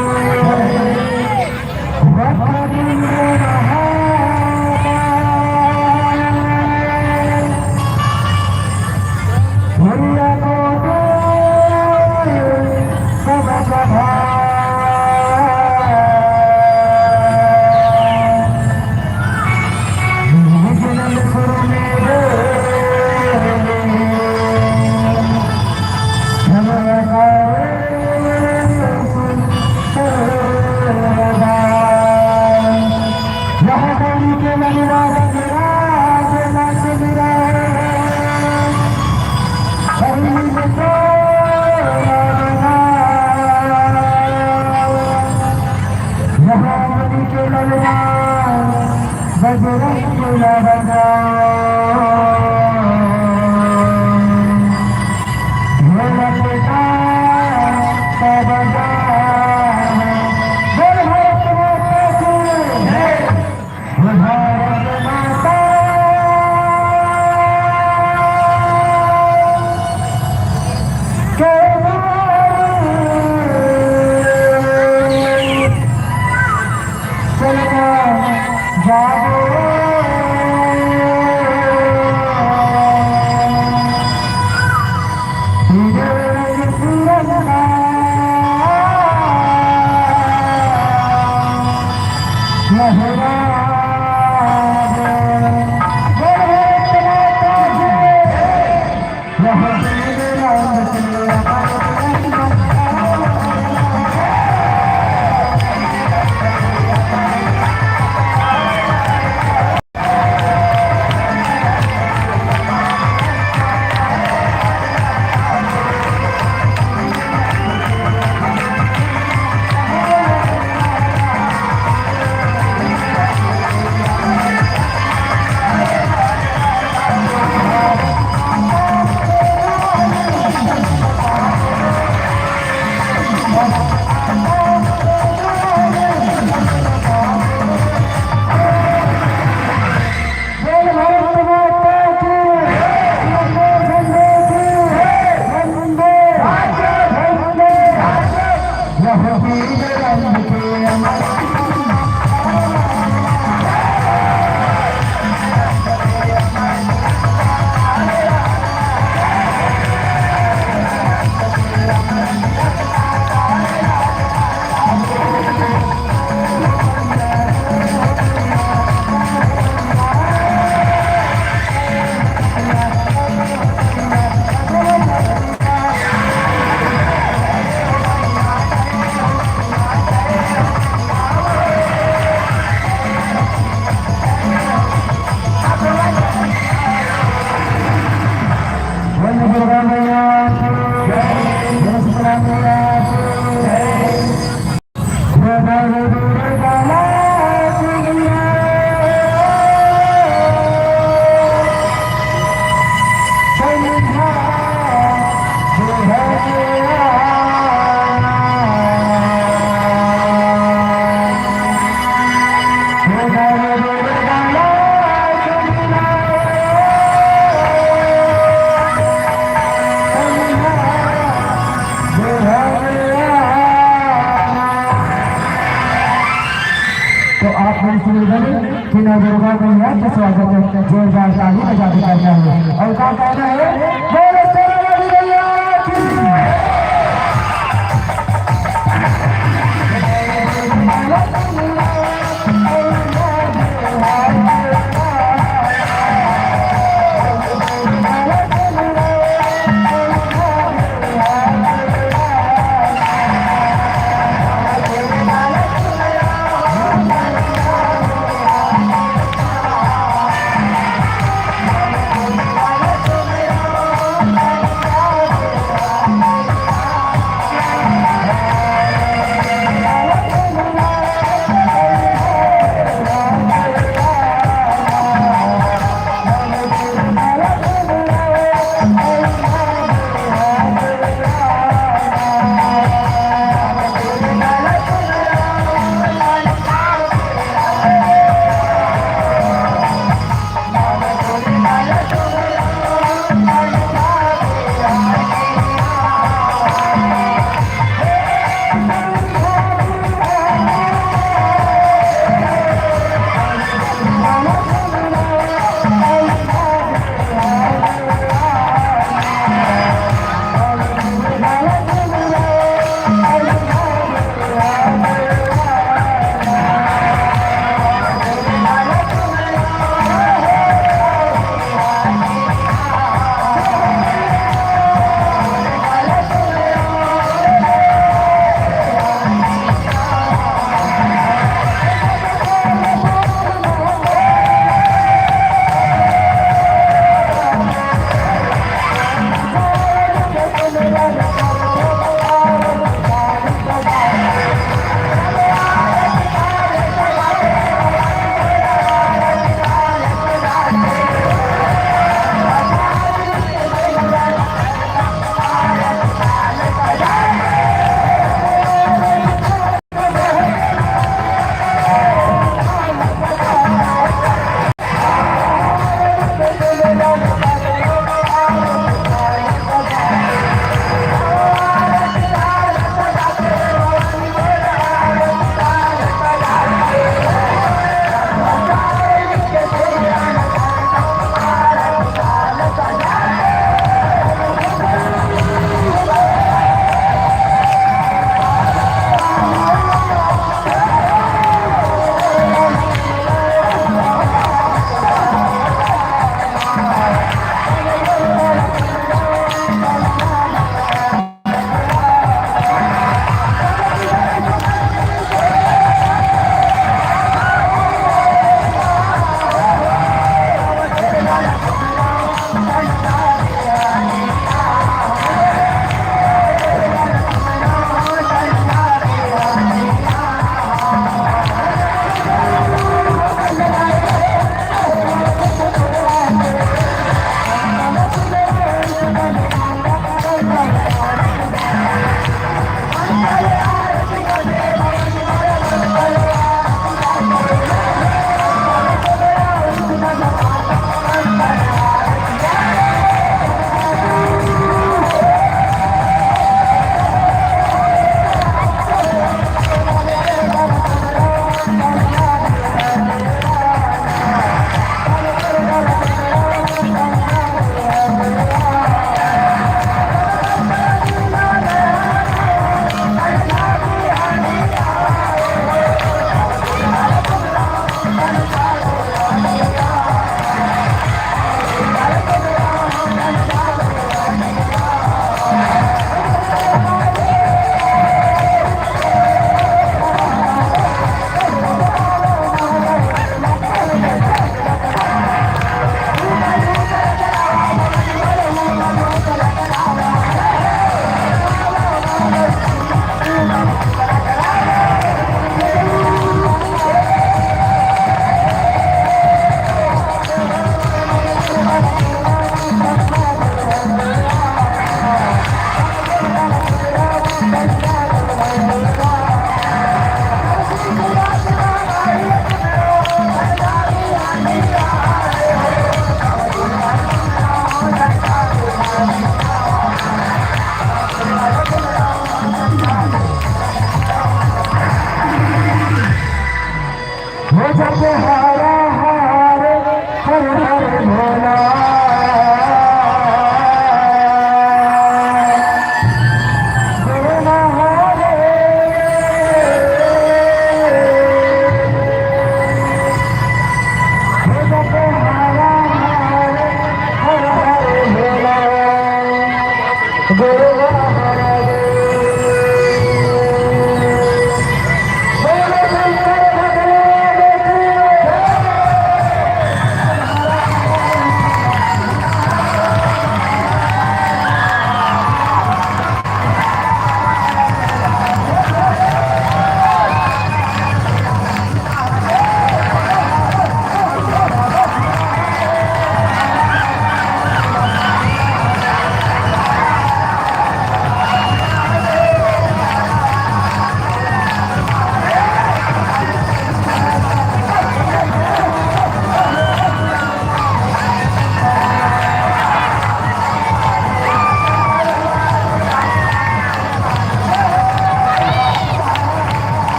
तो आप मेरी सुनिधन बिना दुर्गा मैया के स्वागत है जोरदार ताली बजा के करना है और क्या कहना है बोलो तेरा वाली मैया की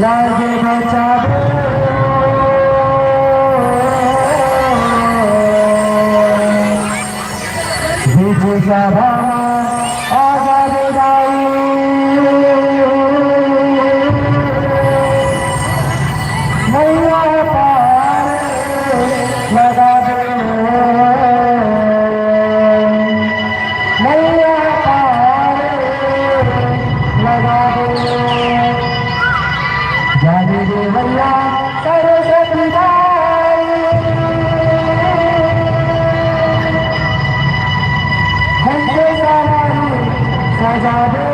लागे बचावे विभु सभा आजाद गाई नैया पार लगा दे नैया पार लगा दे जाने दे भैया सरस्वती हमसे सवारी सजा दे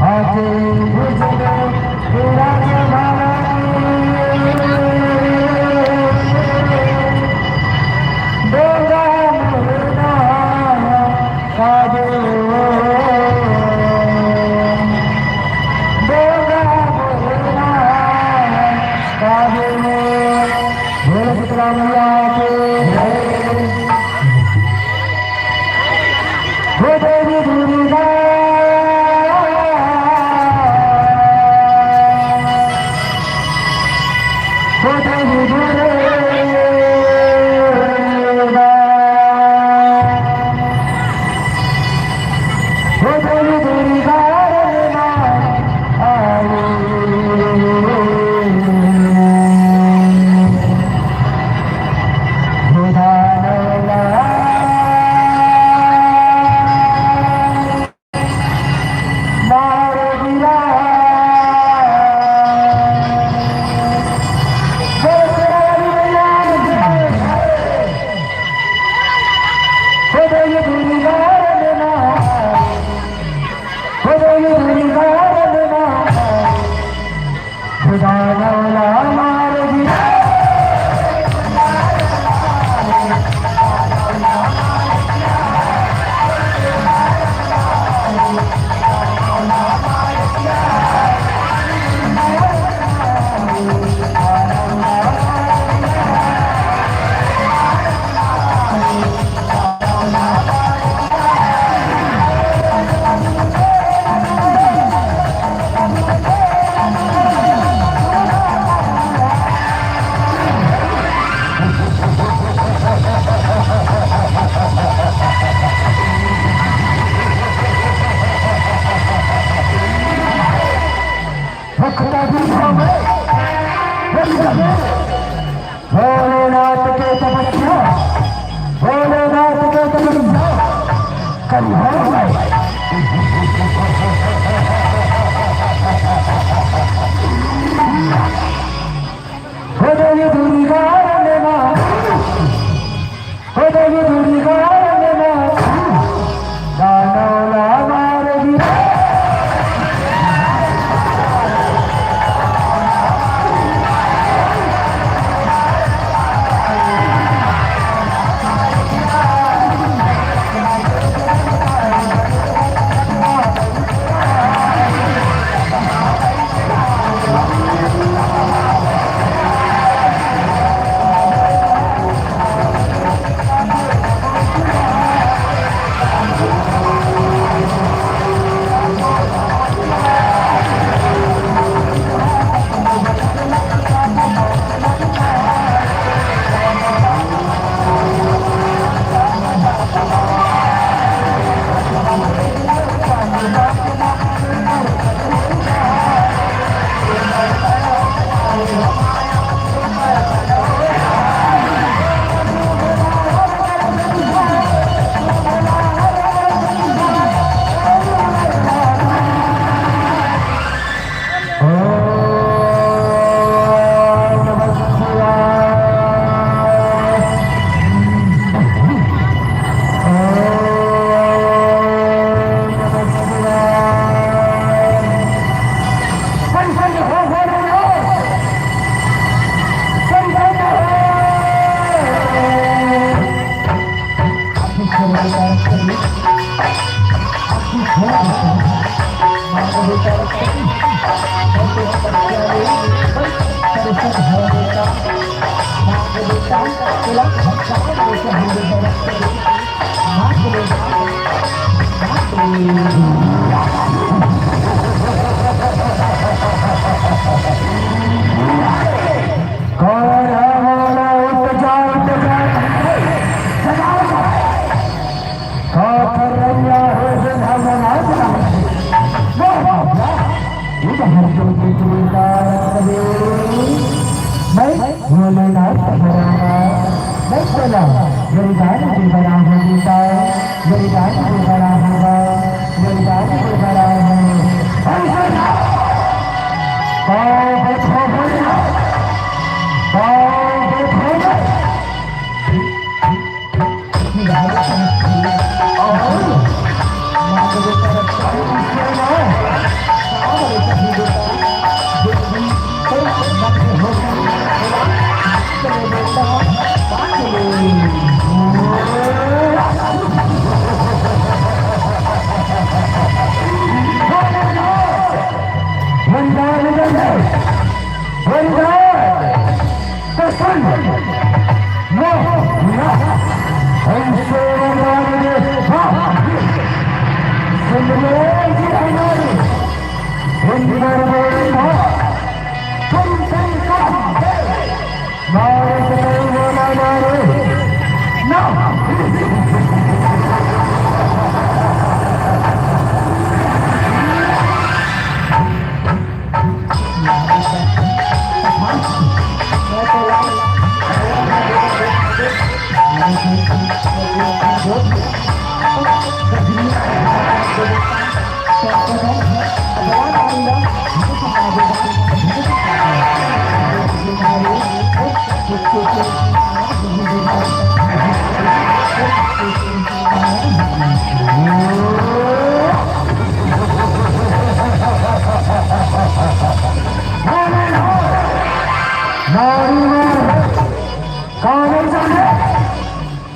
आके मुझे पूरा जमाना दोगा मुर्दा कादे दोगा मुर्दा कादे भोले पुत्रा मैया के हो देवी दुर्गा हो देवी दुर्गा हो देवी दुर्गा भोलेनाथ के तपस्या भोलेनाथ के तपस्या कल हो गए हो देवी दुर्गा लेना हो देवी दुर्गा लेना दानौला मार गिरा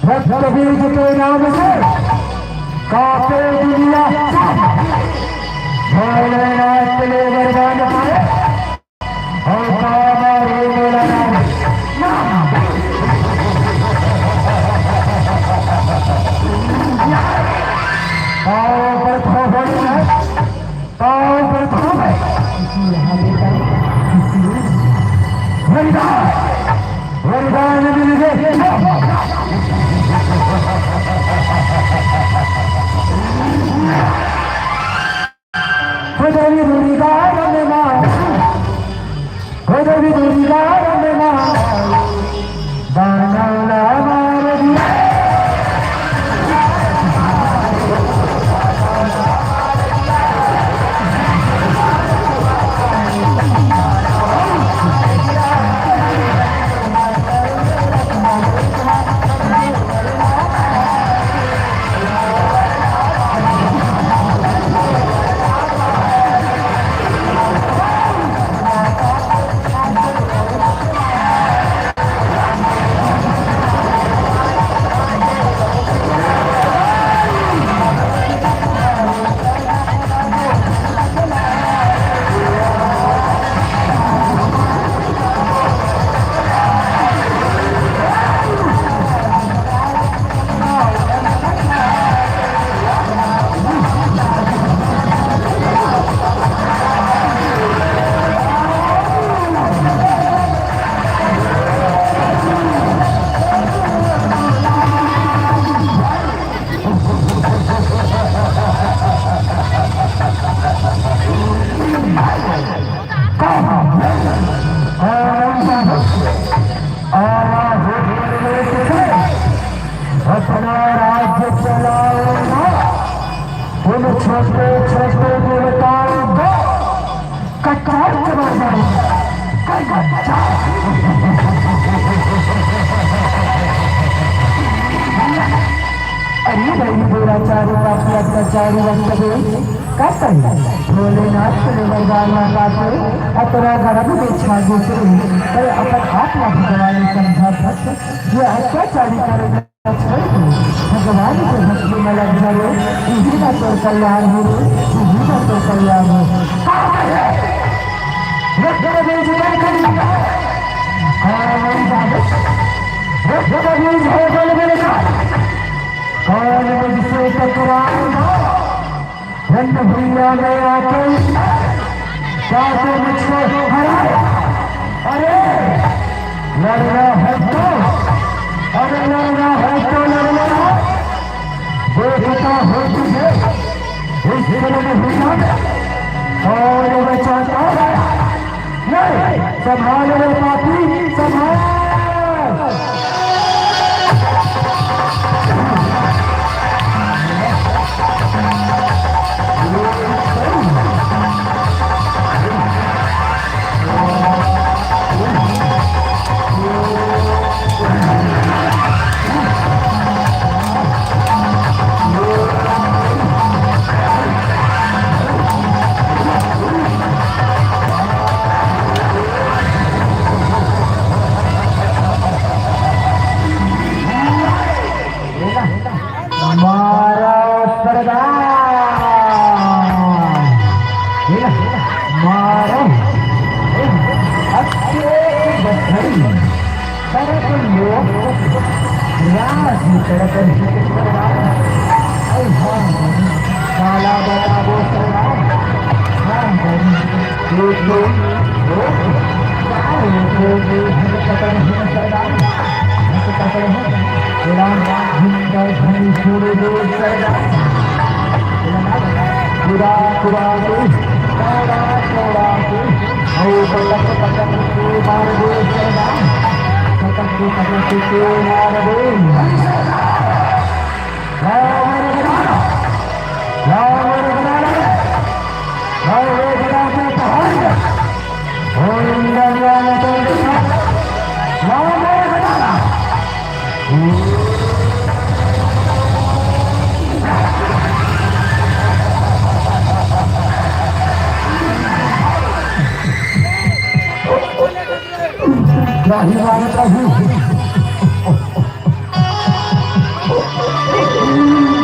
रक्तबीज के नाम से कापे दुनिया भोलेनाथ के लिए वरदान पाए और बाबा रे भोलेनाथ पाओ पर खो भोलेनाथ पाओ पर खो वरदान वरदान मिल गए Kodavi Durigara Mema Kodavi Durigara Mema Banala Maradi अपना राज्य चलाओ ना उन छोटे छोटे देवताओं को कटार के मार अरे भाई दुराचारी बाकी अत्याचारी वक्तव्य करता है भोलेनाथ के वरदान मांगाते अतरा गर्भ में छागे से अरे अपन आत्मा भगवान समझा भक्त जो अत्याचारी करेगा भगवान के भक्ति में लग जाओ इसी का तो कल्याण हो इसी का तो कल्याण हो कौन मुझसे टकराएगा रंग भैया में आके क्या तो मुझको हराए अरे लड़ना है तो अरे लड़ना है तो लड़ना देखता हो तुझे इस दिल में भैया और बचाता नहीं संभाल रे पापी संभाल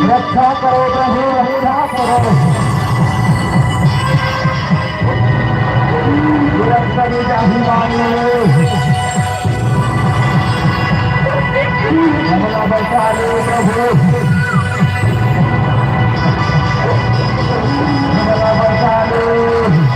रक्षा करो प्रभु रक्षा करो कभी जाहि मांगे बचा ले प्रभु बचा ले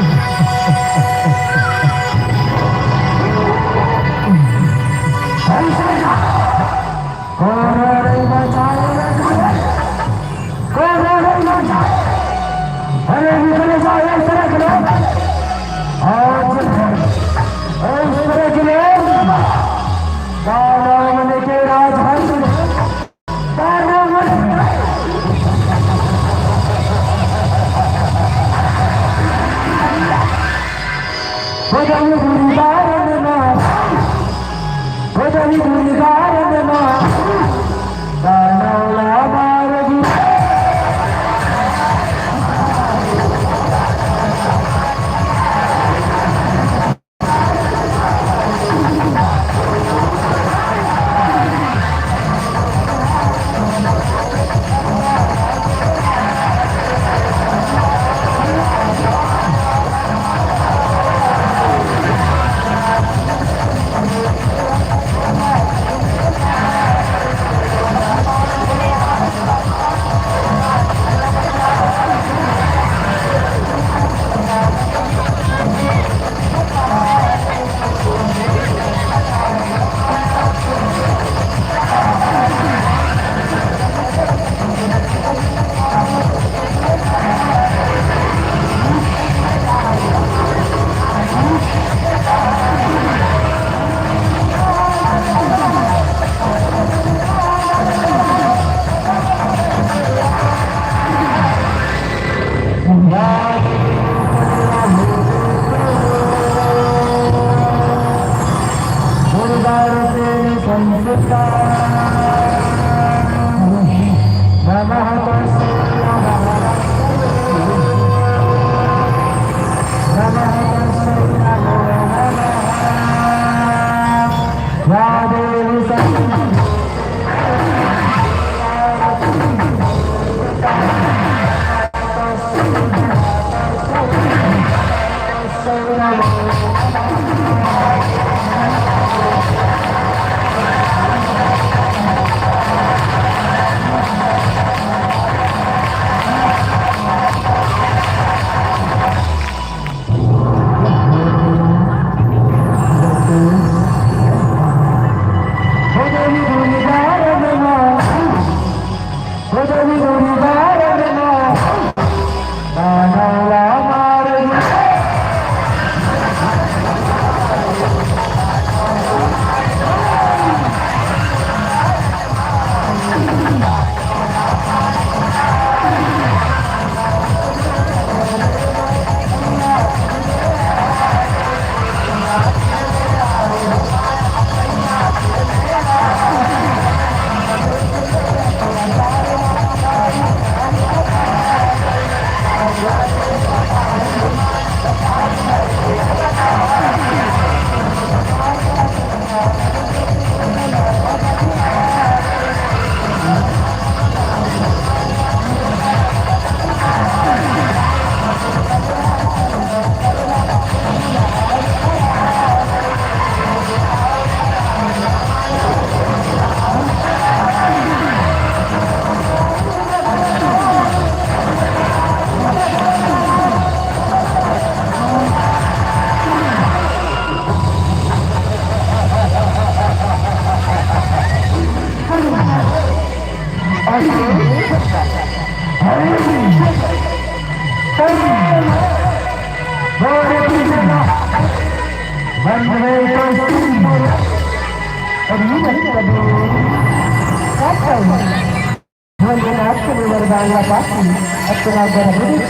अपना गर्भ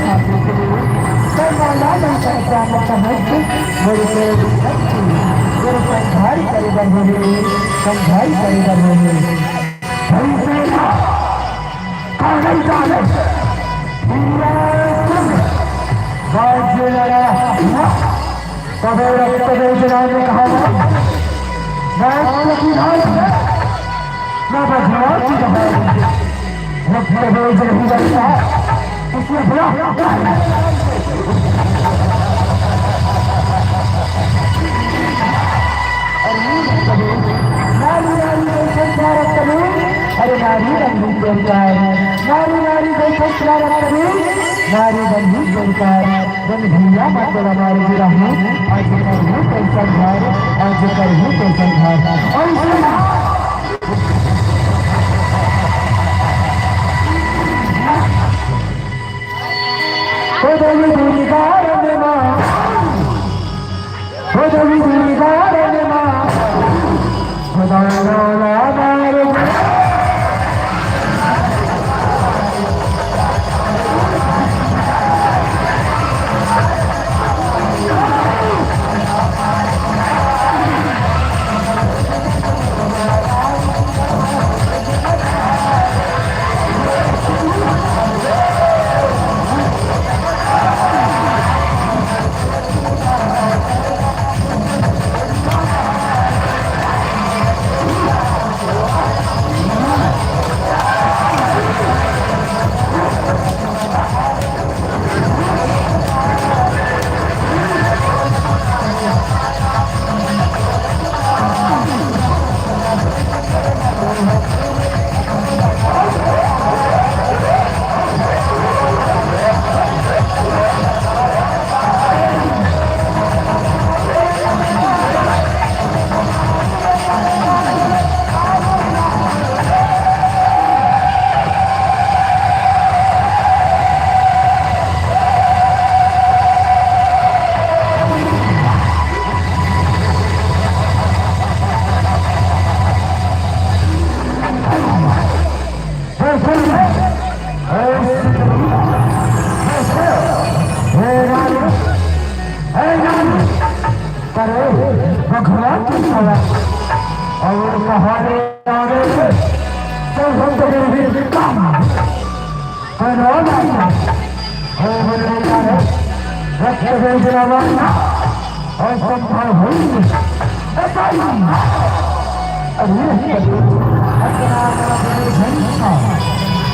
छापने के लिए मेरे संघारी करेगा बोले संघारी करेगा बोले कभी रक्त बेचना ने कहा मैं भगवान की रक्त बेच नहीं करता इसलिए बुला नारी नारी संसार कभी अरे नारी बंधु सरकार नारी नारी संसार कभी नारी बंधु सरकार बन भैया मतलब हमारे गिरा हूँ आज कर हूँ तो संघार आज कर हूँ तो संघार हो देवी दूरी गारन माँ हो देवी दूरी गारन माँ खुदा नौला मारे भगवान की सवा और कहानी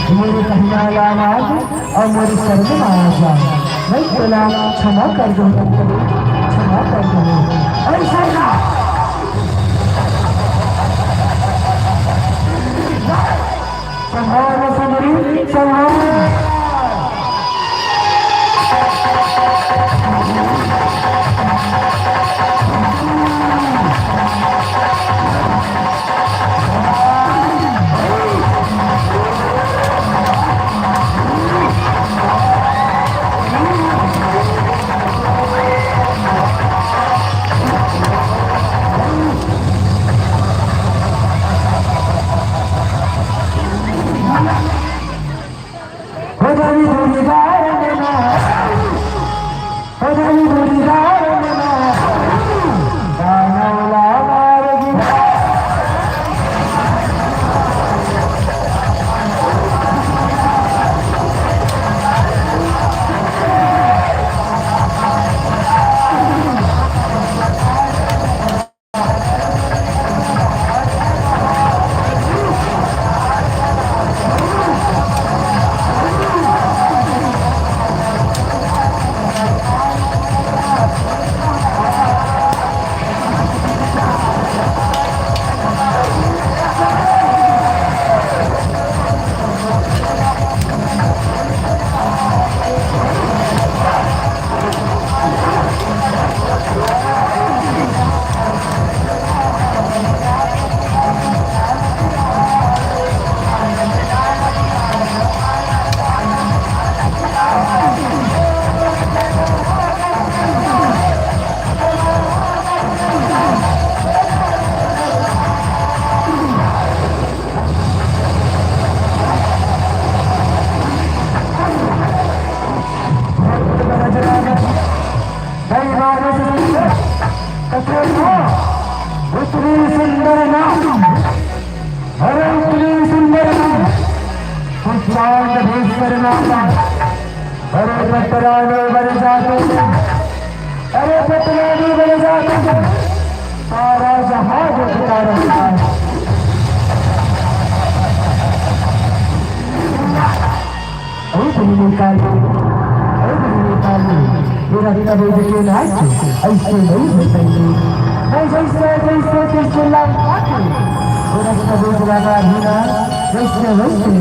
मेरे कहना आवाज और मेरी शर्म आवाज मैं बोला क्षमा कर दो क्षमा कर दो ऐसा ना संभाल सुंदरी संभाल उतनी सुंदर नाम, अरे उतनी सुंदर नाम, चांद भीष्मर नाम, अरे पतराने बन जाते, अरे पतराने बन जाते, सारा जहाज उठता रहता है। मेरा कभी देखिए नाच ऐसे नहीं बताइए, मैं जैसे जैसे जैसे लागे मेरा कभी बुलाना हिना वैसे वैसे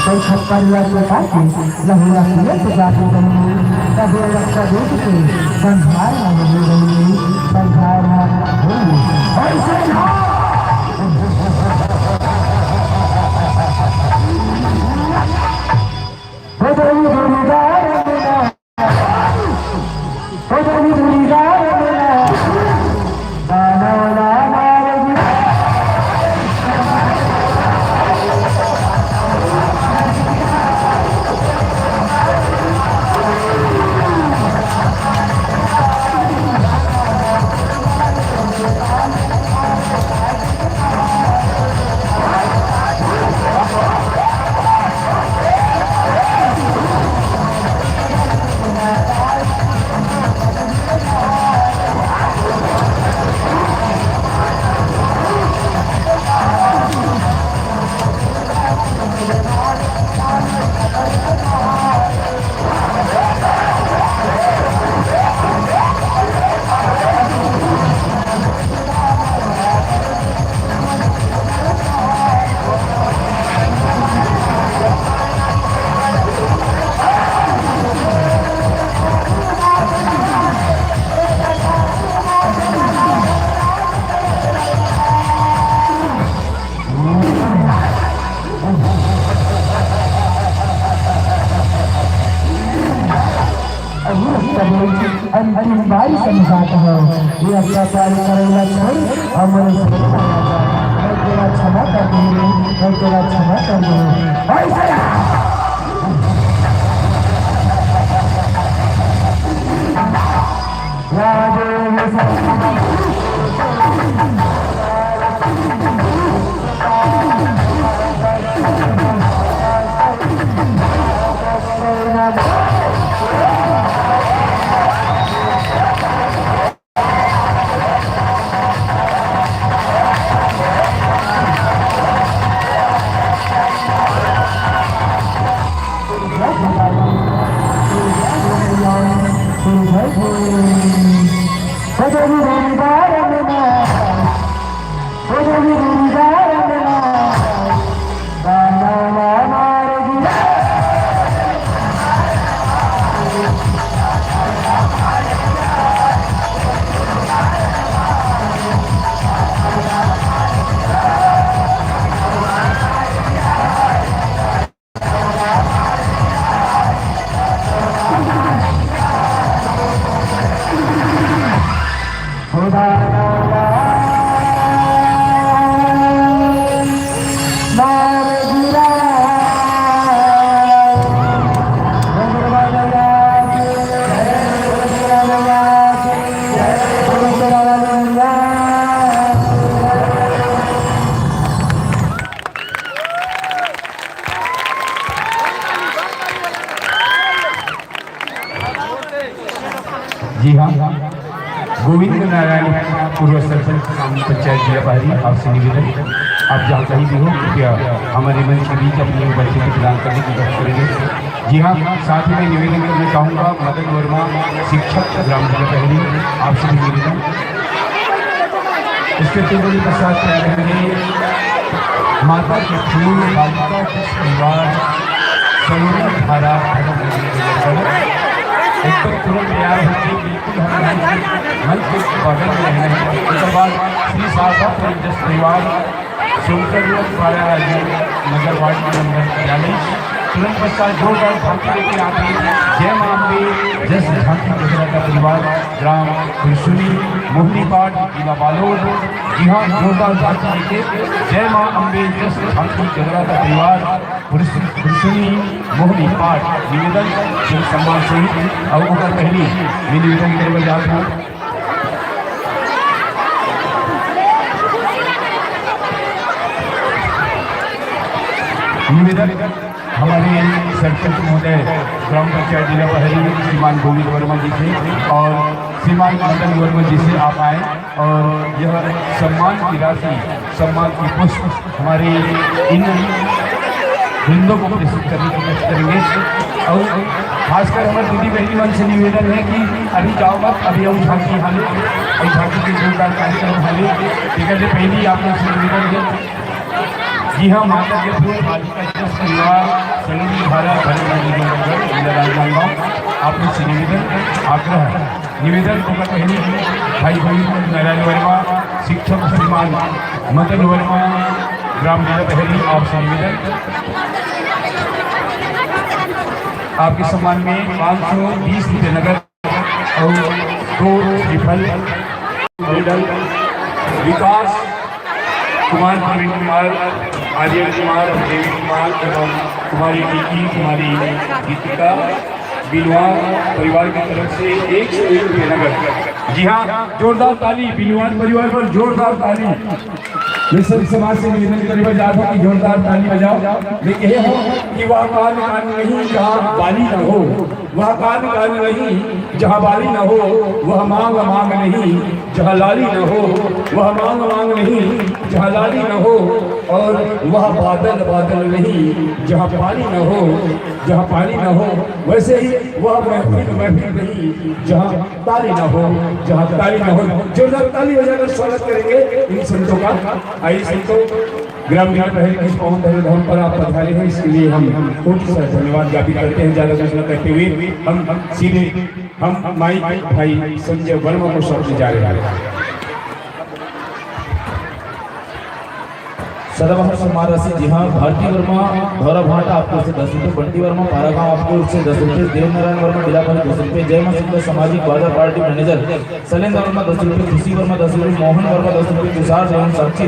कई खप्पर लाके काटे लहुआ किए तो जाते रही कभी रक्षा देख के संहार ना हो रही संहार ना हो ऐसे ना अंतिम बारी समझाता है ये अत्याचार करेगा छोड़ अमर मैं तेरा क्षमा कर दूंगी, मैं तेरा क्षमा कर दूंगी। जी हाँ, गोविंद नारायण पूर्व सरपंच पंचायत जिला बहरी, आपसे निवेदन आप जहाँ कहीं भी हो कृपया हमारे मंच के बीच अपने बच्चे को प्रदान करने की कोशिश करेंगे। जी हाँ, साथ ही मैं निवेदन करना चाहूँगा मदन वर्मा शिक्षक ग्राम जिला बहरी, आपसे भी निवेदन इसके तिरुवली प्रसाद रहेंगे माता के फूल बालिका के परिवार सरोवर धारा एकदम तुरंत तैयार होकर बिल्कुल हम मंच के बगल में रहना है। उसके बाद श्री शारदा परिवार सोनकर द्वारा नगर वार्ड नंबर 42 तुरंत पश्चात जोरदार झांकी लेके आते हैं जय मां अम्बे जस झांकी गुजरा का परिवार ग्राम कुरसुनी मोहनी पाठ जिला बालोद। जी हाँ, जोरदार झांकी लेके जय मां अम्बे जस झांकी गुजरा का परिवार कुरसुनी मोहनी पाठ निवेदन श्री सम्मान सहित अवगत पहली मैं निवेदन करने जाता हूँ। निवेदन हमारे सरपंच महोदय ग्राम पंचायत जिला पहली श्रीमान गोविंद वर्मा जी से और श्रीमान मदन वर्मा जी से आप आए और यह सम्मान की राशि, सम्मान की पुष्प हमारे इन हिंदुओं को प्रस्तुत करने की कोशिश करेंगे। और खासकर हमारे दीदी बहनी मन से निवेदन है कि अभी जाओ मत, अभी हम झांकी हाले और झांकी के जोरदार कार्यक्रम हाले ठीक है। पहली आप लोग से निवेदन है जी हाँ, माता के फूल बालिका ट्रस्ट परिवार सलोनी भारत राजनांदगांव आप लोग से निवेदन आग्रह निवेदन होगा पहले भाई नारायण वर्मा, शिक्षक श्रीमान मदन वर्मा, ग्राम जिला पहली आपसे निवेदन आपके सम्मान में 520 रुपये नगद और 2 विफल मेडल विकास कुमार, प्रवीण कुमार, आर्यन कुमार, देवी कुमार एवं कुमारी टीकी, कुमारी गीतिका बिलवान परिवार की तरफ से 101 रुपये नगद। जी हाँ, जोरदार ताली बिलवान परिवार पर, जोरदार ताली। मैं सभी समाज से निवेदन करने जाता हूँ कि जोरदार ताली बजाओ। लेकिन यह हो कि वह कान नहीं जहाँ बाली न हो, वह कान नहीं जहाँ बाली न हो, वह मांग नहीं जहाँ लाली न हो, वह मांग नहीं जहाँ लाली न हो, और वह बादल नहीं जहाँ पानी न हो, जहाँ पानी न हो, वैसे ही वह महफिल नहीं जहाँ ताली न हो, जहाँ ताली न हो। जोरदार ताली बजाकर स्वागत करेंगे इन संतों का। आइए संतों, ग्राम जिला पहल की पवन धर्म पर आप पधारे हैं, इसके लिए हम कोटि से धन्यवाद ज्ञापित करते हैं। ज़्यादा कुछ न कहते हुए हम सीधे माई भाई संजय वर्मा को सौंपने जा रहे हैं। सदाबहार सम्मान राशि जी हाँ, भारती वर्मा धौरा भाटा आपको से 10 रुपये, बंटी वर्मा पारागांव आपको से 10 रुपये, देवनारायण वर्मा जिलापति 10 रुपये, जय मां शुक्ला सामाजिक बाजार पार्टी मैनेजर शैलेंद्र वर्मा 10 रुपये, खुशी वर्मा 10 रुपये, मोहन वर्मा 10 रुपये, तुषार जैन साक्षी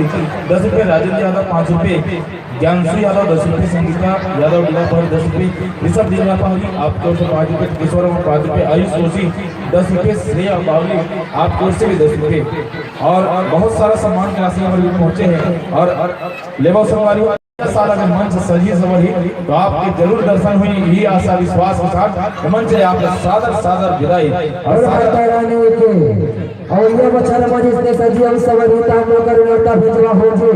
10 रुपये, राजेंद्र यादव 5 रुपये, ज्ञानश्री यादव 10 रुपये, संगीता यादव जिलापति 10 रुपये, ऋषभ जिलापति आपको से 5 रुपये, किशोर वर्मा 5 रुपये, आयुष जोशी 10 रुपये, श्रेया बावली आपको से भी 10 रुपये। और बहुत सारा सम्मान की राशि हमारे पहुंचे हैं। और लेबर सवारी सारा मंच सजी सवारी तो आपके जरूर दर्शन हुई, यही आशा विश्वास के साथ मंच है आपका सादर विदाई। और बताने के और ये बच्चा मजिस ने सजी हम सवरिता हम लोग करता भेजवा हो जी।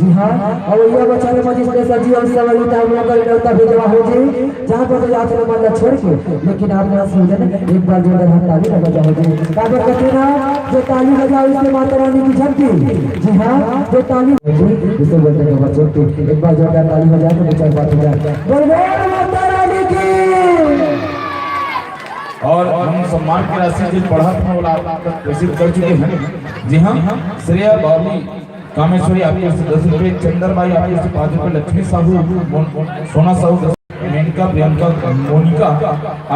जी हां, और ये बच्चा मजिस ने सजी हम सवरिता हम लोग करता भेजवा हो जी। जहां पर जाते माला छोड़ के, लेकिन आपने सुनते ना एक बार जोरदार ताली बजाओ जी। काबर कहते ना जो ताली बजाओ इससे माता रानी की झपकी। जी हां, जो ताली जिसे बोलते हैं बच्चों की एक बार जोरदार ताली बजा के विचार बात हो जाए। बोल माता रानी की। और हम सम्मान की राशि जो बढ़ाने वाला आप रिसीव कर चुके हैं। जी हाँ, श्रेया बावली कामेश्वरी आपके से 10 रुपये, चंदर भाई आपके से 5 रुपये, लक्ष्मी साहू सोना साहू 10, मेनका प्रियंका मोनिका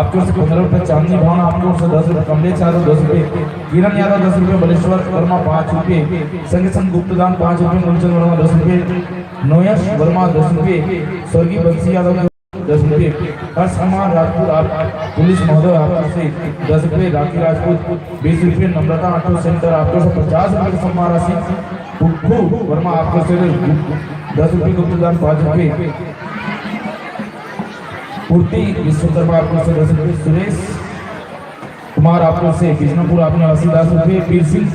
आपके से 15 रुपये, चांदनी भावना आपके से 10 रुपये, कमलेश यादव 10 रुपये, किरण यादव 10 रुपये, बलेश्वर वर्मा 5 रुपये, संगे संग गुप्तदान 5 रुपये, मूलचंद वर्मा 10 रुपये, नोयश वर्मा 10 रुपये, स्वर्गीय बंसी यादव 10 रुपये, हर्ष कुमार राजपूत आप पुलिस महोदय आपको से 10 रुपये, राखी राजपूत 20 रुपये, नम्रता ऑटो सेंटर आपको से 50 रुपये की सम्मान राशि, पुप्पू वर्मा आपको से 10 रुपये, गुप्तदान 5 रुपये, पूर्ति विश्वकर्मा आपको से 10 रुपये, सुरेश कुमार आपको से बिजनपुर आपने 80 रुपये, पीर सिंह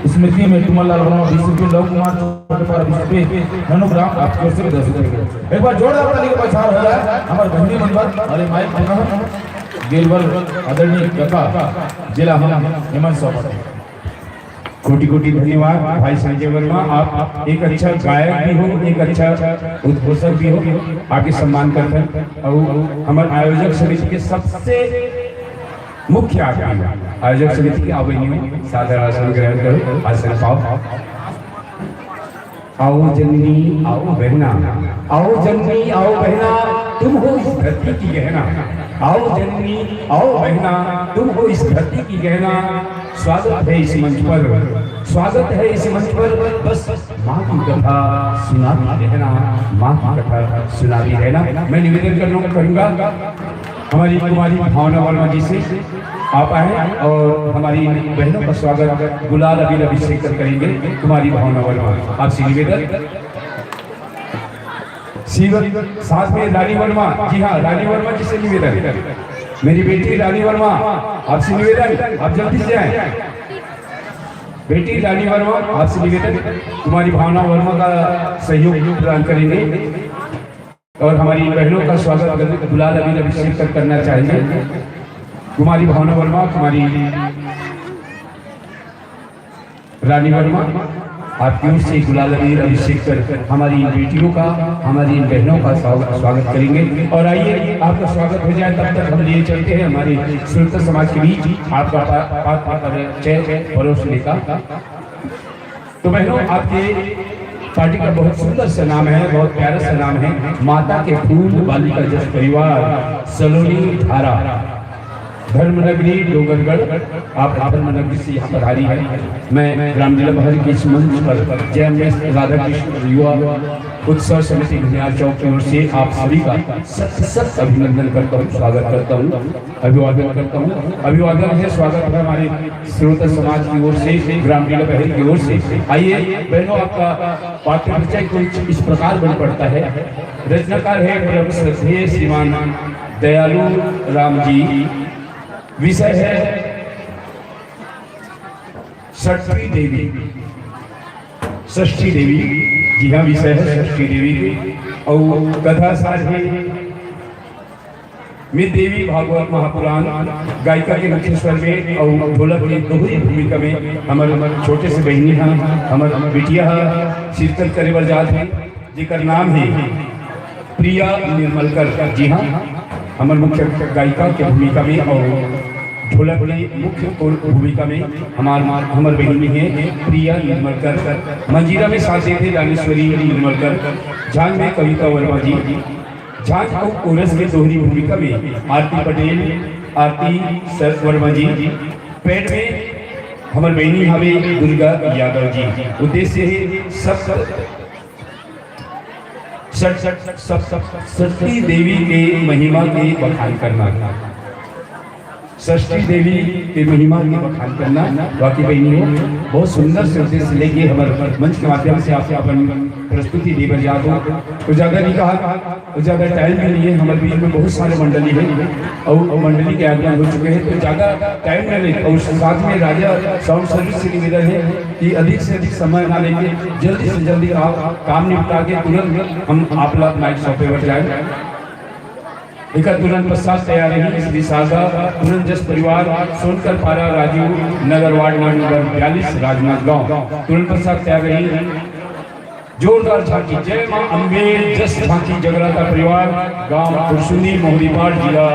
स्मृति में तुमलाल वर्मा 20 रुपये, लव कुमार 20 रुपये, ननुग्राम आपके से 10 रुपये। एक बार जोरदार ताली के पछाड़ हो जाए हमारे बंदी मंडल अरे माइक पुनः गेलवर आदरणीय कका जिला हम हेमंत सौपत। कोटि कोटि धन्यवाद भाई संजय वर्मा। आप एक अच्छा गायक भी हो, एक अच्छा उद्घोषक भी हो, आपके सम्मान करते हैं। और हमारे आयोजक समिति के सबसे मुख्य आयोजक समिति के आवैनियों सादर आसन ग्रहण करो, आसन पाओ। आओ जननी आओ बहना, आओ जननी आओ बहना, तुम हो इस धरती की गहना। आओ जननी आओ बहना, तुम हो इस धरती की गहना। स्वागत है इस मंच पर, स्वागत है इस मंच पर, बस माँ की कथा सुनाती रहना, माँ की कथा सुनाती रहना। मैं निवेदन करूंगा हमारी कुमारी भावना वर्मा जी से आप आए और हमारी बहनों का स्वागत गुलाल अबीर अभिषेक करेंगे। कुमारी भावना वर्मा आपसे निवेदन। शिव साथ में रानी वर्मा, जी हाँ रानी वर्मा जी से निवेदन, मेरी बेटी रानी वर्मा आपसे निवेदन आप जल्दी से आए। बेटी रानी वर्मा आपसे निवेदन कुमारी भावना वर्मा का सहयोग प्रदान करेंगे और हमारी बहनों का स्वागत गुलाल अबीर अभिषेक करना चाहेंगे। कुमारी भावना वर्मा, कुमारी रानी वर्मा आपकी ओर से गुलाल अबीर अभिषेक कर हमारी इन बेटियों का, हमारी इन बहनों का स्वागत करेंगे। और आइए आपका स्वागत हो जाए तब तक हम लिए चलते हैं हमारे श्रोता समाज के बीच आपका परिचय परोसने का। तो बहनों आपके पार्टी का बहुत सुंदर सा नाम है, बहुत प्यारा सा नाम है, माता के फूल बालिका जस परिवार सलोनी धारा धर्मनगरी डोंगरगढ़। आप धर्मनगरी से यहाँ पर आ रही है। मैं ग्राम जिला बहर के इस मंच पर जय राधा कृष्ण युवा उत्सव समिति घुनियार चौक की ओर से आप सभी का सत अभिनंदन करता हूँ, स्वागत करता हूँ, अभिवादन करता हूँ। अभिवादन है, स्वागत है हमारे श्रोता समाज की ओर से, ग्राम जिला बहर की ओर से। आइए बहनों आपका पाठ्य परिचय कुछ इस प्रकार बन पड़ता है। रचनाकार है परम श्रद्धेय श्रीमान दयालु राम जी। विषय है षष्ठी देवी, षष्ठी देवी, जी हाँ विषय है षष्ठी देवी की। और कथा सार है मित देवी भागवत महापुराण गायिका के मुख्य स्वर में और ढोलक की दोहरी भूमिका में हमारे छोटे से बहनी हैं, हमारे बिटिया शीर्षक करे बजात है जिकर नाम है प्रिया निर्मलकर। जी हाँ हमारे मुख्य गायिका की भूमिका में और ढोलक की मुख्य भूमिका में हमारे बहनी है प्रिया निर्मलकर। मंजीरा में साथ देते रामेश्वरी निर्मलकर, झांझ में कविता वर्मा जी, झांझ और कोरस में दोहरी भूमिका में आरती पटेल, आरती वर्मा जी, पेट में हमारे बहनी हमें दुर्गा यादव जी। उद्देश्य है षष्ठी देवी के महिमा के बखान करना, षष्ठी देवी के महिमा की बखान करना। बाकी बहनियों बहुत सुंदर से उद्देश्य लेके हमारे मंच के माध्यम से आपसे अपन प्रस्तुति दी बजा दो। तो ज़्यादा नहीं कहा, तो ज़्यादा टाइम भी नहीं है, हमारे बीच में बहुत सारे मंडली है और मंडली के आगमन हो चुके हैं, तो ज़्यादा टाइम न ले। और साथ में राजा साउंड सर्विस से निवेदन है कि अधिक से अधिक समय ना लेके जल्दी से जल्दी आप काम निपटा के तुरंत हम आप लोग माइक सौंपे पर जाए। एक तुरंत पश्चात तैयार है श्री सागा तुरंत जस परिवार सोनकर पारा राजीव नगर वार्ड नंबर 42 राजनाथ गांव। तुरंत पश्चात तैयार रही जोरदार झांकी जय मां अम्बे जस झांकी जगराता परिवार गांव कुरसुनी मोहरीपाड़ जिला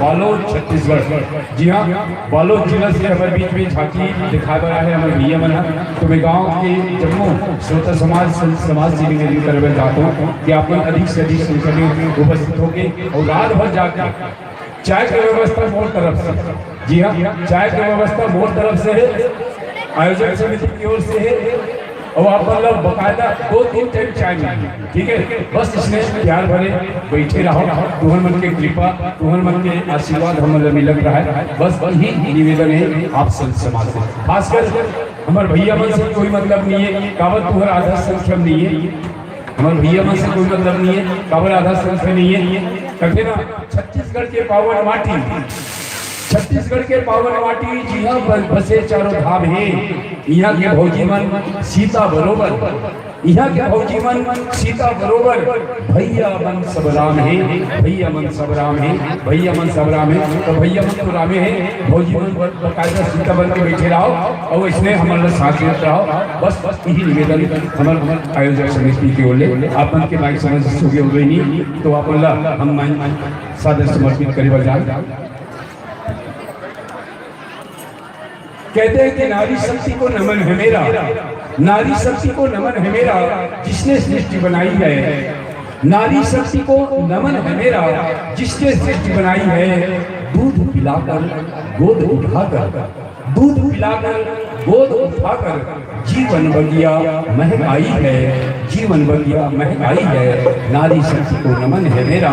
बालोद छत्तीसगढ़। जी हाँ बालोद जिला से हमारे बीच में झांकी दिखा रहा है हमारे भैया मना। तो मैं गांव के जम्मू श्रोता समाज से निवेदन करना चाहता हूँ कि आप लोग अधिक से अधिक संख्या में उपस्थित होके और रात भर जाकर चाय की व्यवस्था मोर तरफ से, जी हाँ चाय की व्यवस्था मोर तरफ से है, आयोजक समिति की ओर से है और आप मतलब बकायदा 2-3 टाइम चाय मिलेगी। ठीक है, बस इसमें प्यार भरे बैठे रहो, तुहर मन के कृपा तुहर मन के आशीर्वाद हमारे मिलत रहा है। बस यही निवेदन है आप संत समाज से, खासकर हमारे भैया मन से कोई मतलब नहीं है, कावत तुहर आधा संख्या नहीं है, हमारे भैया मन से कोई मतलब नहीं है, कावत आधा संख्या नहीं है। कहते ना छत्तीसगढ़ के पावन माटी, छत्तीसगढ़ के पावन माटी, जी हाँ बसे चारों धाम है। यहाँ के भौजी मन सीता बरोबर, यहाँ के भौजी मन सीता बरोबर, भैया मन सब राम है, भैया मन सब राम है, भैया मन सब राम है। तो भैया मन तो रामे है, भौजी मन बकायदा सीता बन के बैठे रहो और इसमें हमारे साथ में रहो। बस यही निवेदन हमारे आयोजक समिति की ओर ले आप मन के माइक समझ हो गई नहीं तो आप हम सादर समर्पित करे बजाय कहते हैं कि नारी शक्ति को नमन है मेरा, नारी शक्ति को नमन है मेरा जिसने सृष्टि बनाई है, नारी शक्ति को नमन है मेरा जिसने सृष्टि बनाई है। दूध पिलाकर गोद उठाकर, दूध पिलाकर गोद उठाकर जीवन बगिया महक आई है, जीवन बगिया महक आई है। नारी शक्ति को नमन है मेरा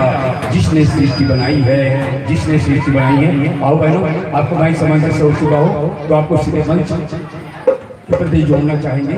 जिसने सृष्टि बनाई है, जिसने सृष्टि बनाई है। आओ बहनों आपको भाई समझ से हो चुका हो तो आपको सीधे मंच के प्रति जोड़ना चाहेंगे।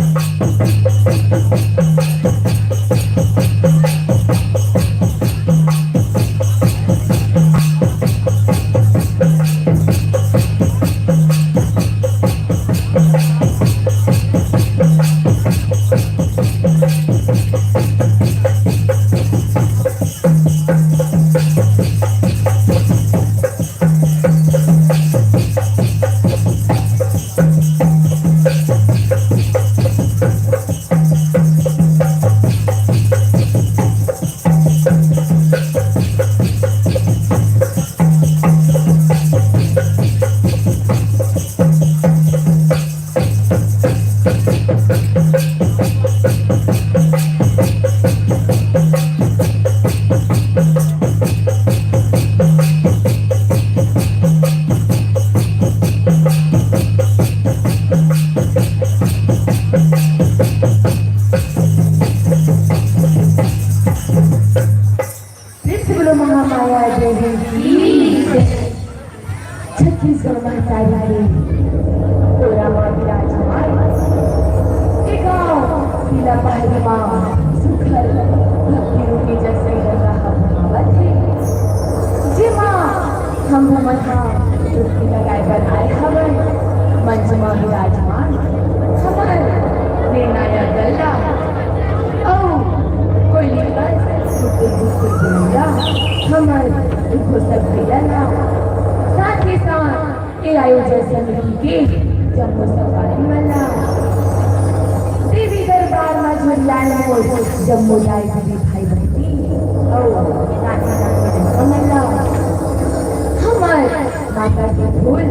ही महतारी तोरा माँ विराजमान के गाँव पीला पहली माँ सुखल भक्ति रूपी जैसे लगा भावत है जे माँ हम मथा रुपी लगाए बनाए हवन मंच माँ विराजमान हमार निर्णायक गल्ला औ कोई निकल सुकुल बुकुल बुलंदा हमार दुखो सब मिलना साथ ही साथ ये आयोजन समिति के जम्मू सफारी वाला देवी दरबार में झुलाने को जम्मू जाए देवी भाई बहनी और नाना नाना मल्ला हमार माता के फूल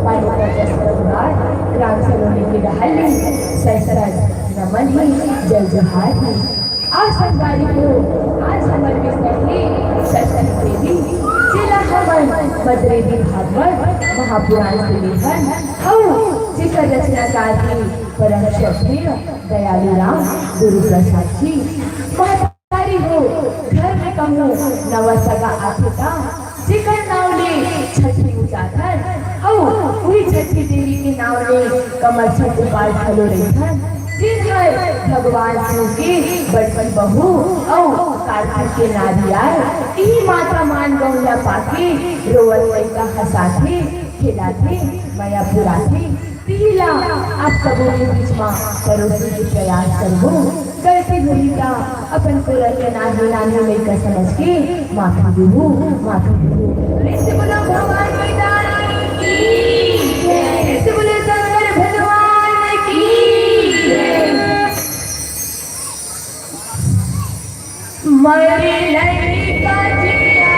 पानी का जसरदार ग्राम सलोनी की डहली ससरत नमन ही जल जहार ही आज संगारी को आज हमारे विस्तारी शस्त्र देवी जिला हवन मद्रेवी भागवत महापुराण से लेखन और जिसका रचनाकार थे परम क्षत्रिय दयालु राम गुरु प्रसाद जी महतारी हो घर में कहूँ नवसगा आठिका जिकर नाव ले छठी उजागर और वही छठी देवी के नाव ले कमर छठ उपाय खलो रही जिधर भगवान शिव के बड़पन बहू और कार्तिक के नारियार यही माता मान गौला पाके रोवल वही का हंसाते खिलाते माया पुराते पीला आप सबों के बीच माँ परोसने के प्रयास करो गलती हुई का अपन पूरा के नानी नानी मिलकर समझ के माफी दूँ ऐसे बोलो भगवान मैदान की ऐसे बोले शंकर भगवान की मरे लड़का जिया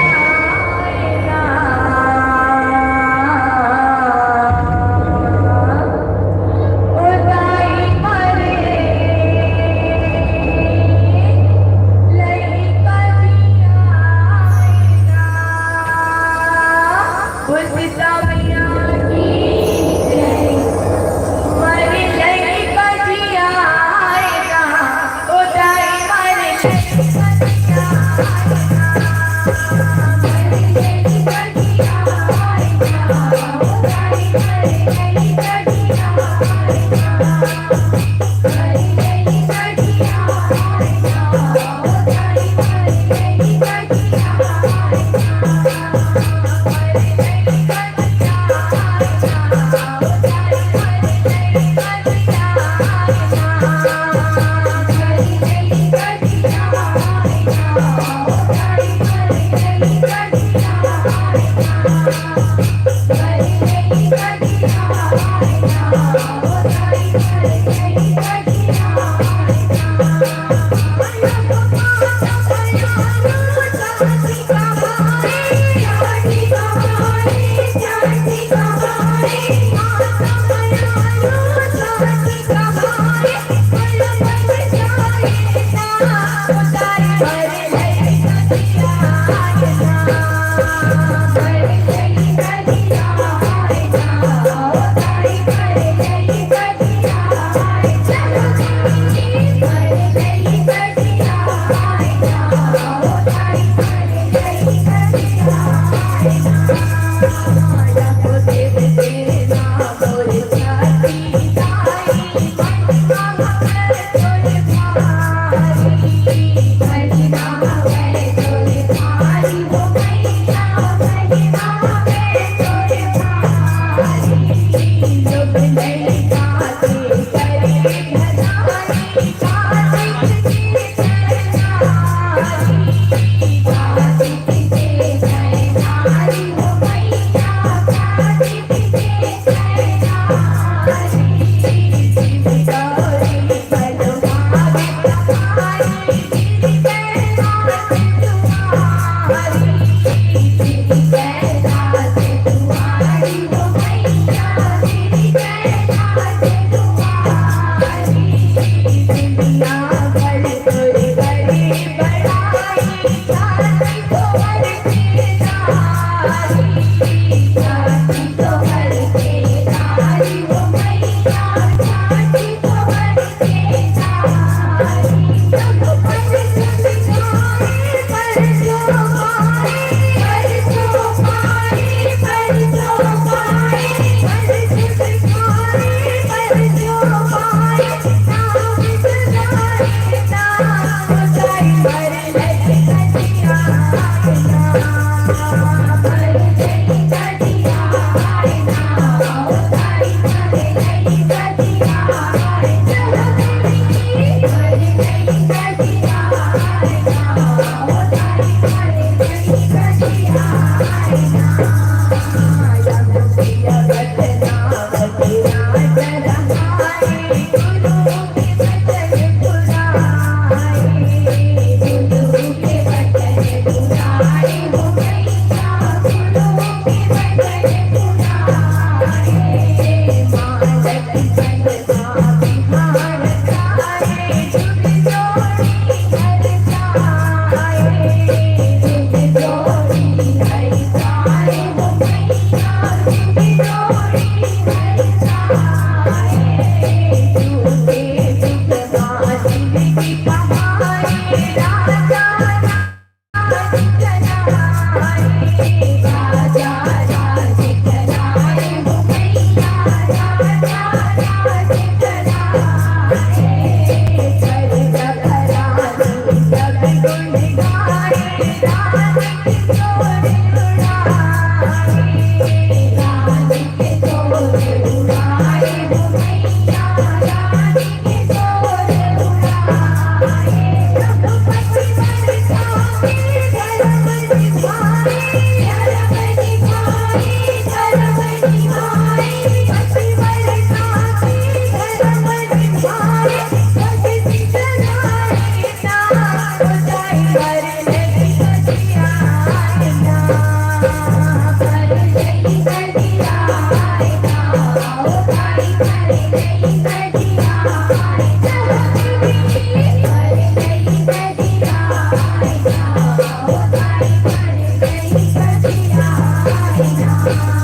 Yeah.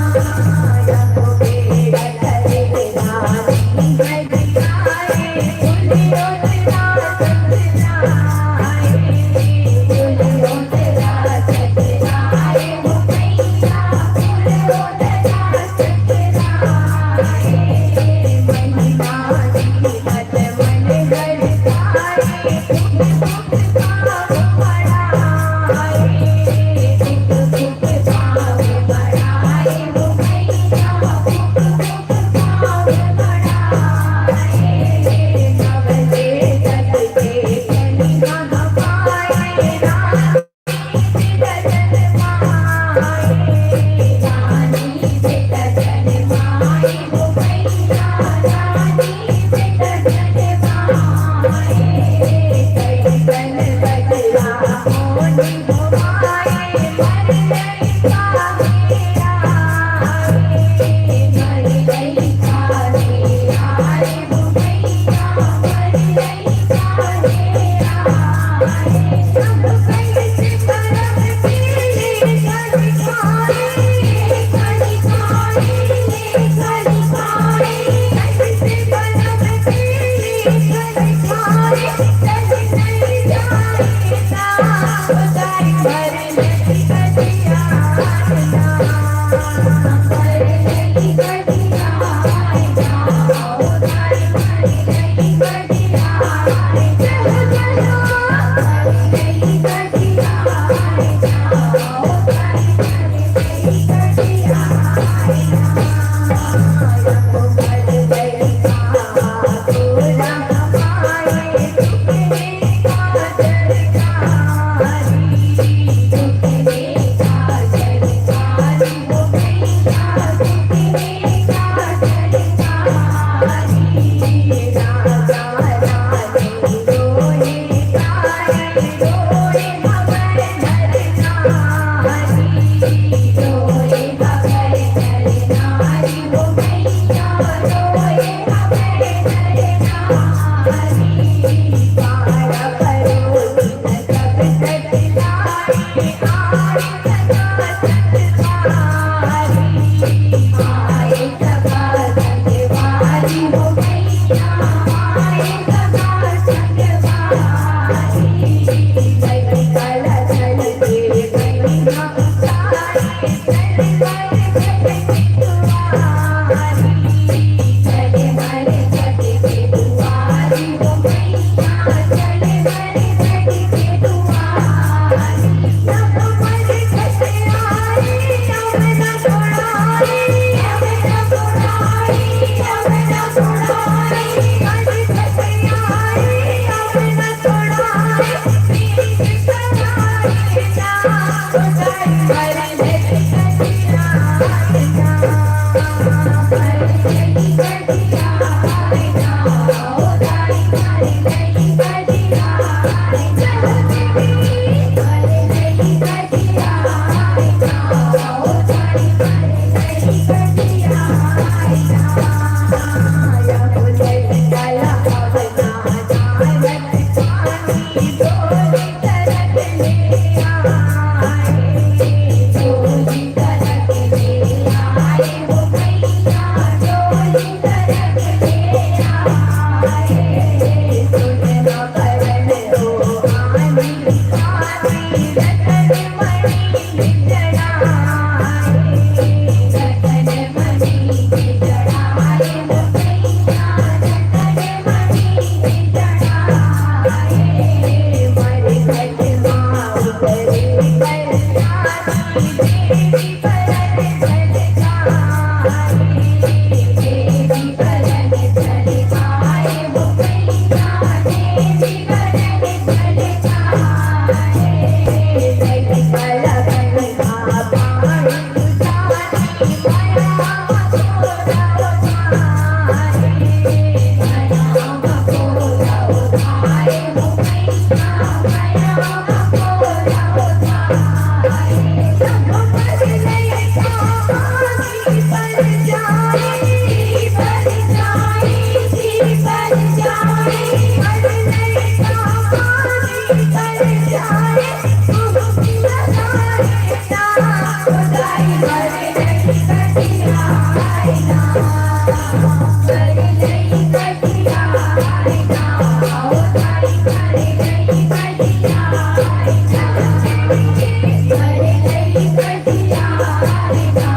Bye.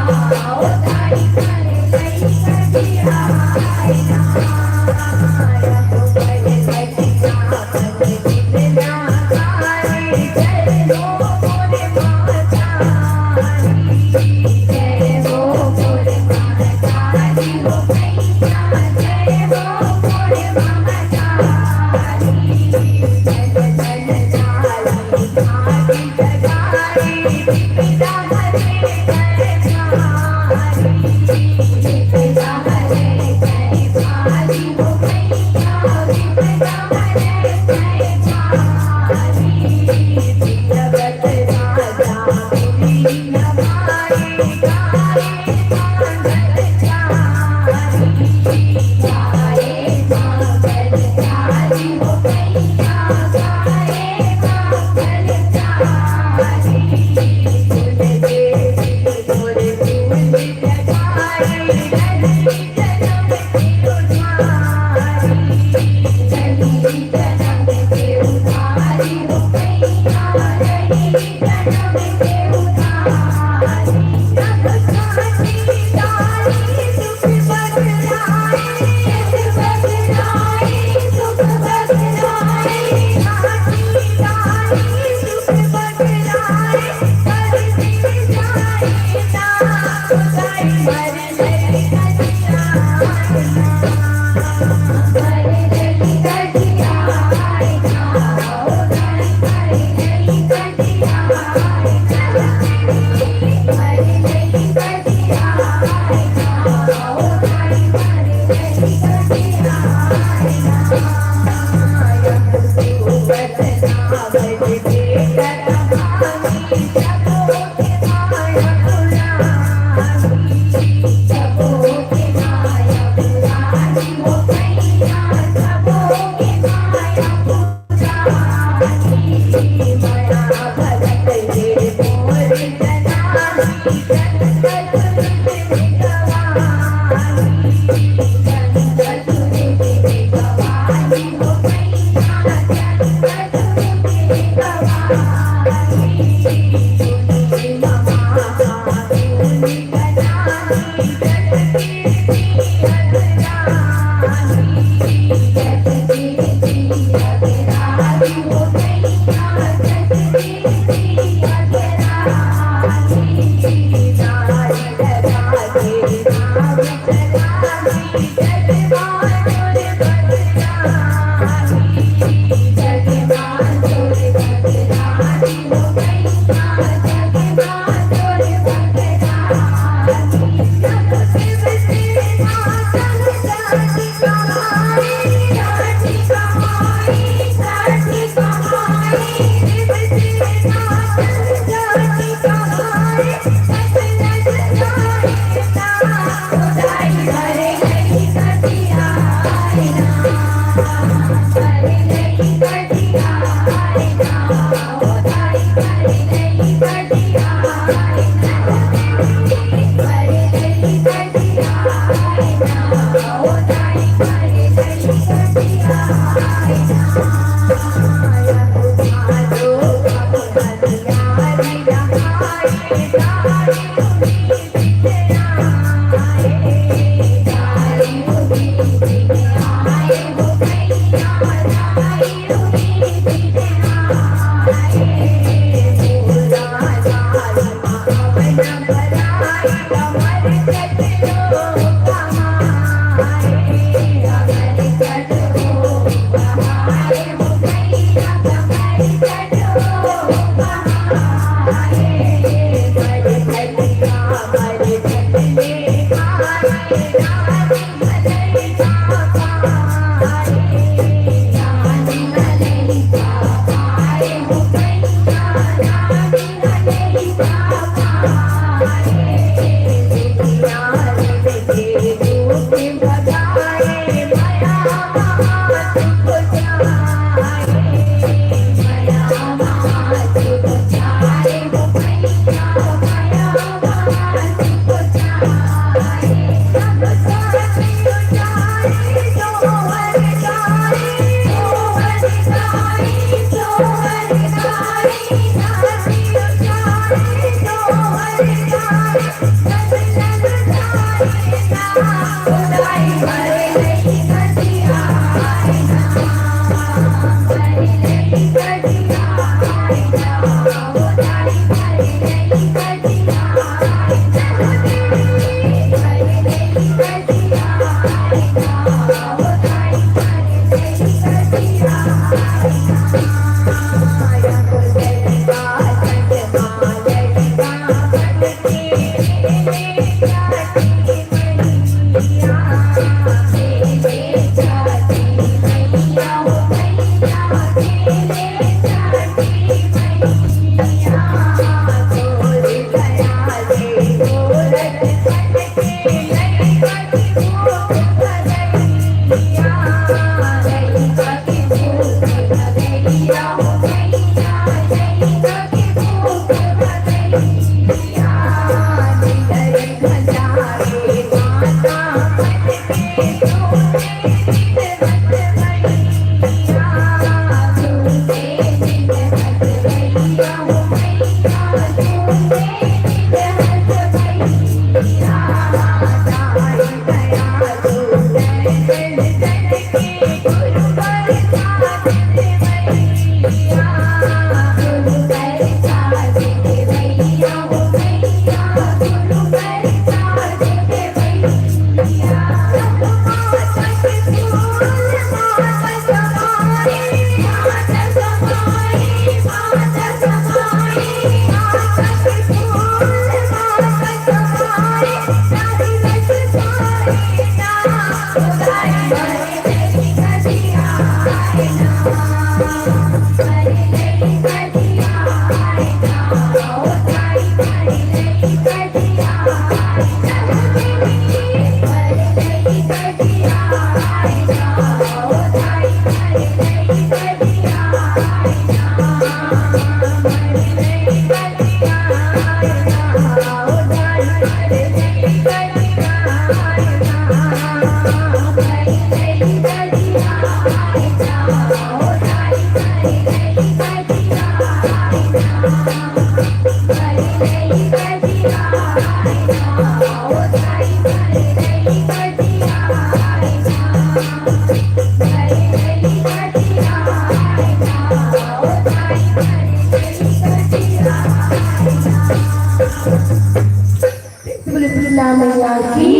मैया की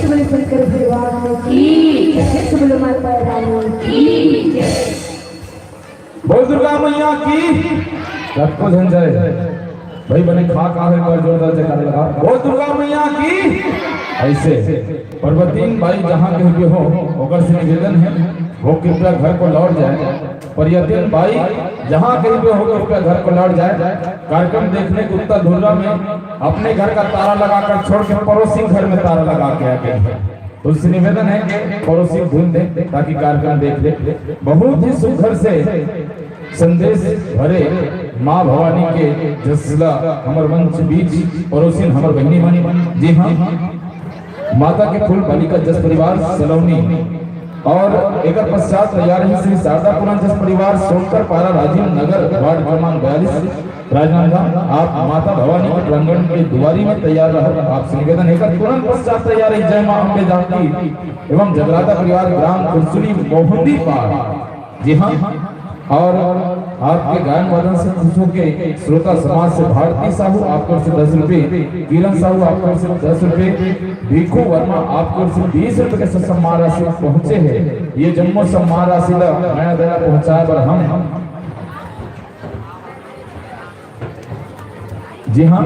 सबले शंकर भगवान की सबले माता रानी की बोल दुर्गा मैया की सबको झंझाए भाई बने खा है और जोरदार से कर लगा बोल दुर्गा मैया की। ऐसे पर्वतीन भाई जहाँ कहीं भी हो होकर से निवेदन है वो कृपया घर को लौट जाए। पर्यटन भाई जहाँ कहीं भी हो कृपया घर को लौट जाए। कार्यक्रम देखने के उत्तर धुर्रा में अपने घर का ताला लगाकर छोड़ के पड़ोसी घर में ताला लगा के आ गए। उससे निवेदन है कि पड़ोसी ढूंढ दे ताकि कार्यक्रम देख ले। बहुत ही सुखर से संदेश भरे माँ भवानी के जसला हमर मंच बीच पड़ोसी हमर बहनी बनी। जी हाँ, माता के फूल बालिका जस परिवार सलोनी और एक पश्चात तैयार है श्री शारदा पुराण जस परिवार सोनकर पारा राजीव नगर वार्ड क्रमांक 42 राजनांदगांव। आप माता भवानी के प्रांगण के दुआरी में तैयार रहो। आपसे निवेदन है तुरंत पश्चात तैयार है जय मां अम्बे जानकी एवं जगराता परिवार ग्राम कुरसुली मोहंदी पार। जी हाँ, और आपके गायन वादन से खुश होकर श्रोता समाज से भारती साहू आपको से 10 रुपए, किरण साहू आपको से 10 रुपए, भिखू वर्मा आपको से 20 रुपए के सम्मान राशि पहुंचे हैं। ये जम्मू सम्मान राशि नया दया पहुंचाए पर हम जी हाँ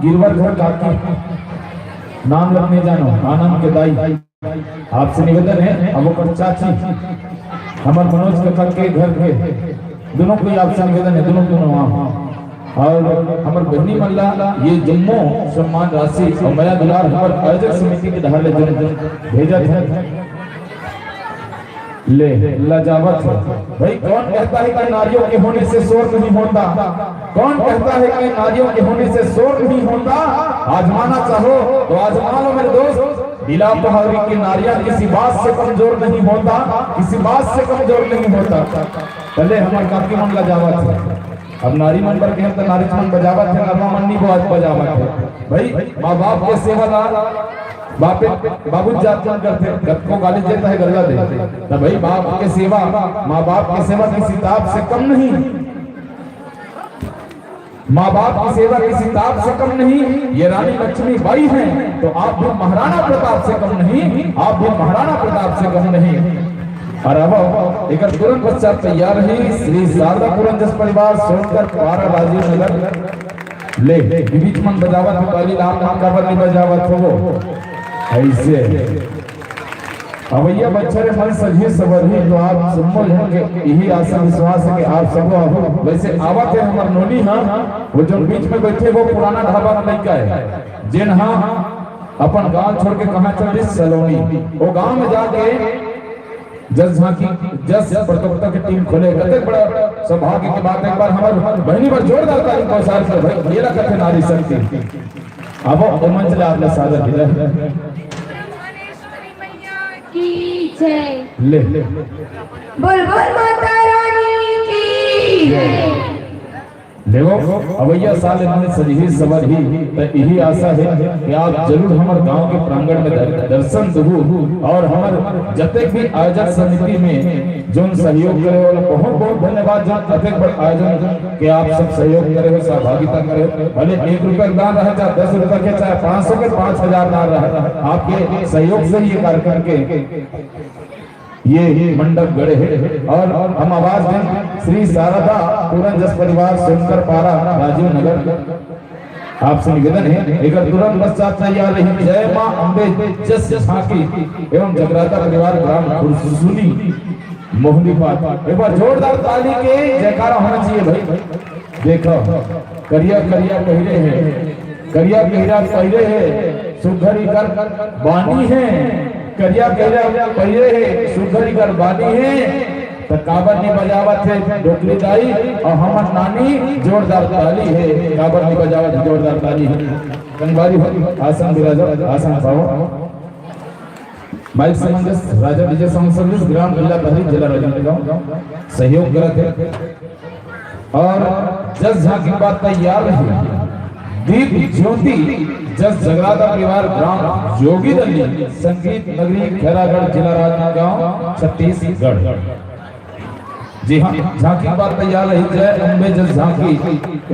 गिरवर घर काकी नाम रखने जानो आनंद के दाई। आपसे निवेदन है अब वो चाची हमार मनोज कक्का के घर के दोनों को आपसे निवेदन है दोनों वहाँ और हमार बहनी मल्ला ये जम्मू सम्मान राशि और मया दुलार हमार आयोजक समिति के ढाले भेजा था ले लजावत है। भाई कौन कहता है कि नारियों के होने से शोर नहीं होता? कौन कहता है कि नारियों के होने से शोर नहीं होता? आजमाना चाहो तो आजमा लो मेरे दोस्त। बिला पहाड़ी की नारियां किसी बात से कमजोर नहीं होता, किसी बात से कमजोर नहीं होता। पहले हमारे काफी मन लजावत है। अब नारी मन पर कहते नारी मन बजावत है, नरमा मन्नी को आज बजावत है। भाई माँ बाप के सेवादार बापे बाबू जातन करते गप को गाली देता है गल्ला देते तो भाई बाप के सेवा माँ बाप की सेवा किसी ताप से कम नहीं। माँ बाप की सेवा किसी ताप से कम नहीं। ये रानी लक्ष्मी बाई हैं तो आप भी महाराणा प्रताप से कम नहीं, आप भी महाराणा प्रताप से कम नहीं। और अब एक तुरंत बच्चा तैयार है श्री शारदा पुराण जस परिवार सोनकर पारा राजीव नगर ले बीच मन बजावत पहली नाम नाम का बनी बजावत हो ऐसे अवैया बच्चे मन सजी सवरही तो आप सम्मल होंगे यही आशा विश्वास है कि आप सब हो। वैसे आवत है हमार नोनी हाँ वो जो बीच में बैठे वो पुराना ढाबा का लड़का है जिन हाँ अपन गांव छोड़ के कहाँ चल रही सलोनी। वो गांव में जाके जस झांकी जस प्रतियोगिता की टीम खोले कते बड़ा सौभाग्य की बात। एक बार हमारे बहनी पर जोरदार ताली पहुंचा से भाई ये रखते नारी शक्ति। अब वो मंच ले आपने सादर किया की जय ले बोल बोल माता रानी की जय। देखो अवैया साल मन सजी सवर ही तो यही आशा है कि आप जरूर हमारे गांव के प्रांगण में दर्शन दू और हमारे जते भी आयोजक समिति में जो सहयोग करे वाला बहुत बहुत धन्यवाद। जो जते बड़ आयोजन के आप सब सहयोग करे हो सहभागिता करे भले 1 रुपया दान रहे चाहे 10 रुपया के चाहे 500 के 5000 दान रहे आपके सहयोग से ही ये कार्यक्रम के ये मंडप गड़े हैं। और हम आवाज दें श्री शारदा पुराण जस परिवार सोनकर पारा राजीव नगर आपसे निवेदन है एक तुरंत पश्चात तैयार रही जय मां अम्बे जस झांकी एवं जगराता परिवार ग्राम खुरसुनी मोहनी पाठ। एक बार जोरदार ताली के जयकारा होना चाहिए भाई। देखो करिया करिया पहिरे हैं, करिया करिया पहिरे है सुघरी कर बानी है, करिया करिया पहिरे है सुघरी कर बानी है। तो काबर नहीं बजावत है डोकली दाई और हमर नानी जोरदार ताली है, काबर नहीं बजावत जोरदार ताली है। कंगवारी आसन विराजो आसन पाओ। माइक समंजस राजा विजय साउंड सर्विस ग्राम जिला बहरी जिला राजनांदगांव सहयोग करते हैं। और जस झांकी बात तैयार रही दीप ज्योति जस जगराता परिवार ग्राम जोगी दली संगीत नगरी खैरागढ़ जिला राजनांदगांव छत्तीसगढ़। जी हाँ झांकी बात तैयार रही जय अम्बे जस झांकी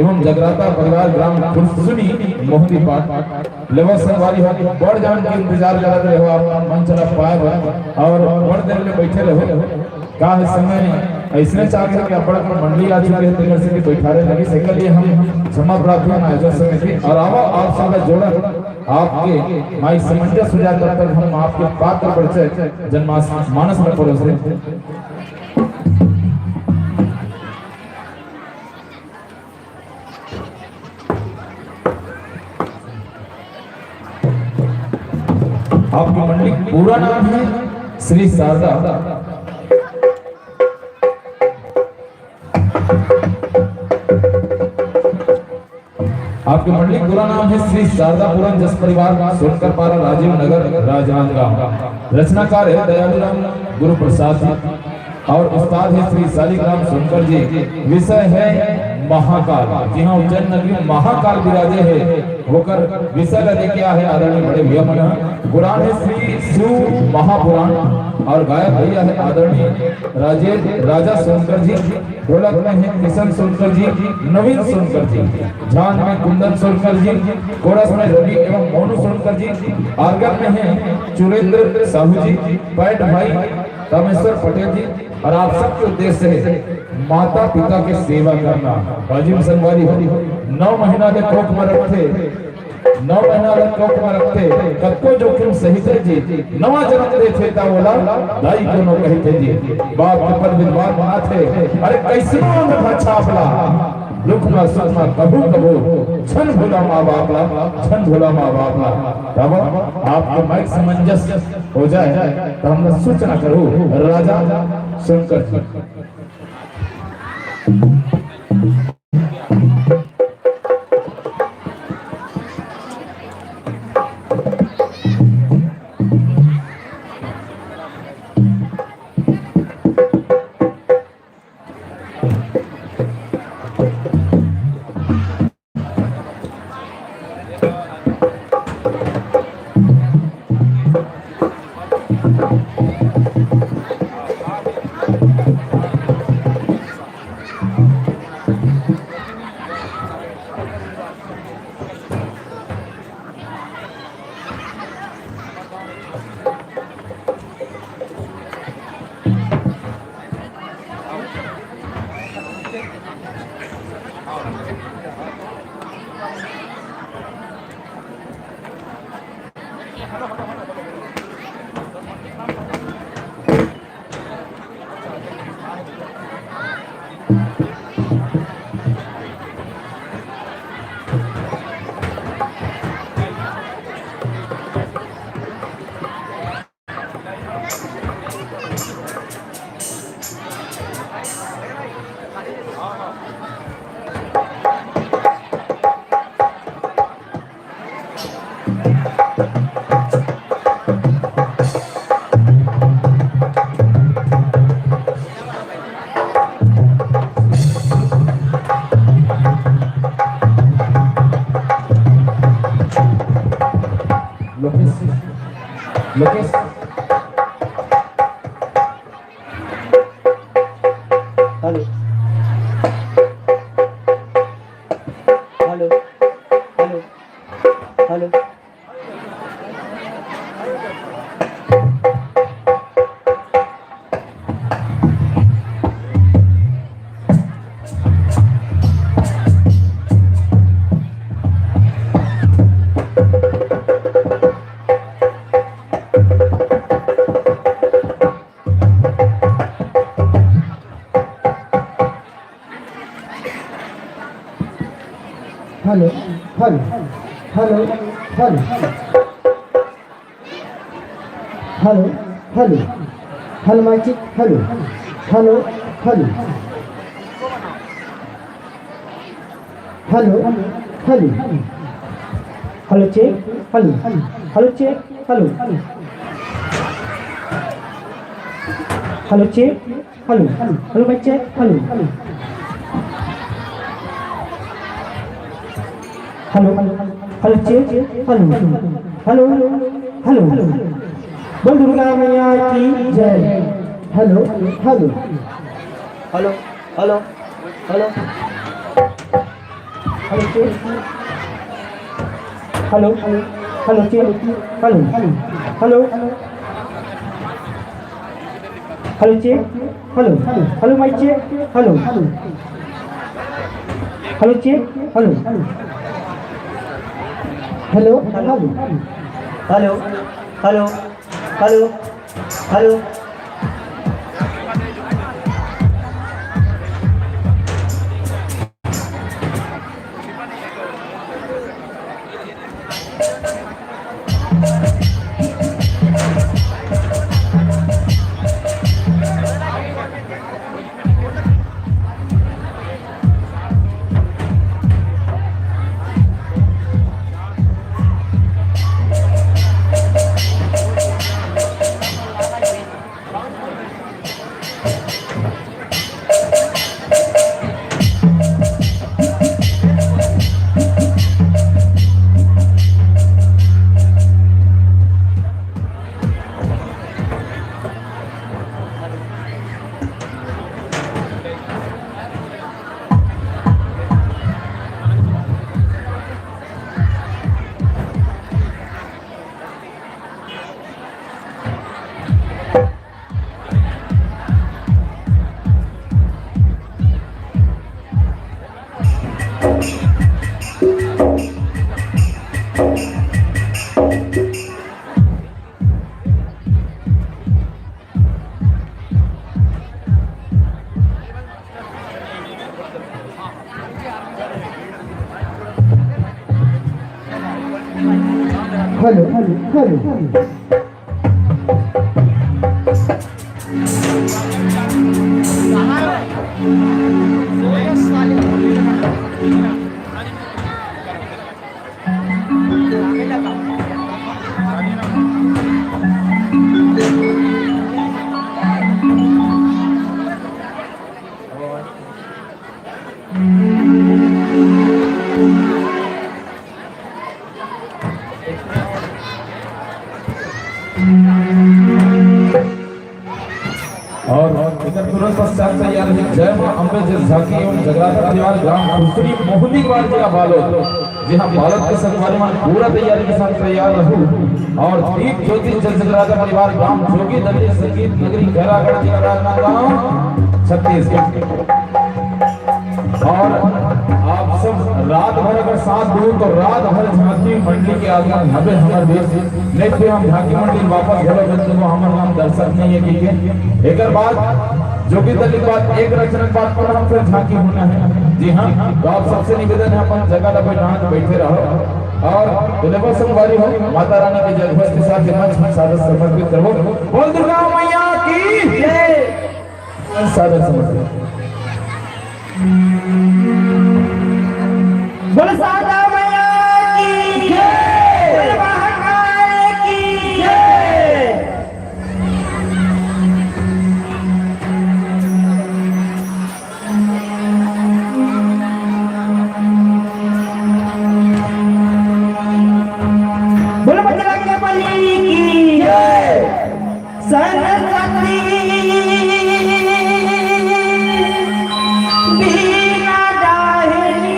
एवं जगराता परिवार ग्राम खुरसुनी मोहनी पाठ। लेवल संगवारी हो बड़ जान के इंतजार करते रहो, आप मन चला पाए हो और बड़ देर में बैठे रहो। का इस समय ऐसने चाहते हैं कि बड़ मंडली आ चुके हैं तेरे से कि बैठा रहे लगी से के लिए हम क्षमा प्रार्थना आयोजन समिति और आवा आप सबका जोड़ा आपके माई समंजस हो जाए तब तक हम आपके पात्र परिचय जनमानस में परोस रहे। आपकी मंडली पूरा नाम है श्री शारदा आपकी मंडली पूरा नाम है श्री शारदा पुरम जस परिवार सोनकर पारा राजीव नगर राजनांदगांव। रचनाकार है दयालु राम गुरु प्रसाद जी और उस्ताद है श्री शालिग्राम सोनकर जी। विषय है महाकाल। जी हाँ उज्जैन नगरी महाकाल विराजे है होकर विषय लेके आए हैं आदरणीय बड़े भैया मन। पुराण है श्री शिव महापुराण और गायक भैया है आदरणीय राजा सोनकर जी। ढोलक में है किशन सोनकर जी, नवीन सोनकर जी, झान में कुंदन सोनकर जी, कोरस में रवि एवं मोनू सोनकर जी, आर्गन में है चुरेंद्र साहू जी, पैट भाई रामेश्वर पटेल जी। और आप सबके उद्देश्य है माता पिता की सेवा करना। बाजिम संगवारी 9 महीना के कोख में रखते 9 महीना के कोख में रखते कतको जोखिम सही थे जी नवा जन्म दे थे ता बोला दाई को नो कही थे जी बाप के पर विद्वान बना थे। अरे कैसे अंगूठा छापला दुखना सुखना कबू कबू छन भूला माँ बापला छन भूला माँ बापला। तब आपको माइक समंजस हो जाए तो हम सूचना करो राजा सुनकर Lokesh hello hello hello hello hello hello hello hello hello hello hello mic check hello hello hello hello hello hello check hello hello check hello hello check hello hello mic check hello hello hello check hello hello hello बोल दुर्गा मैया की जय hello hello hello hello hello hello check hello hello check hello hello hello check hello hello mic check hello hello check hello hello hello hello hello hello hello hello hello और इधर तुरंत पश्चात तैयार है जय मां अम्बे जय झांकी एवं जगराता परिवार ग्राम कुसरी मोहनी वार जिला बालोद जी हाँ बालोद के संगवारी मान पूरा तैयारी के साथ तैयार रहूं और दीप ज्योति जल जगराता परिवार ग्राम जोगी दलित संगीत नगरी खैरागढ़ जिला राजनांदगांव छत्तीसगढ़। और आप सब रात भर अगर साथ दूं तो रात भर झांकी मंडली के आगे हमें हमार देश नहीं फिर हम झांकी मंडली वापस घर बच्चों को हमारे नाम दर्शक नहीं है ठीक एक बाद जो कि दलित बात एक रचना बात पर हम फिर झांकी होना है जी हाँ तो आप सबसे निवेदन है अपन जगह पर बैठे रहो और दुल्हा संगवारी हो माता रानी के जयघोष के साथ मंच सादर समर्पित करो बोल दुर्गा मैया की जय सादर समर्पित बोल सादा मैया की जय बोल महाकाल की जय बोल बजरंग बली की जय सरस्वती बीना दाहिनी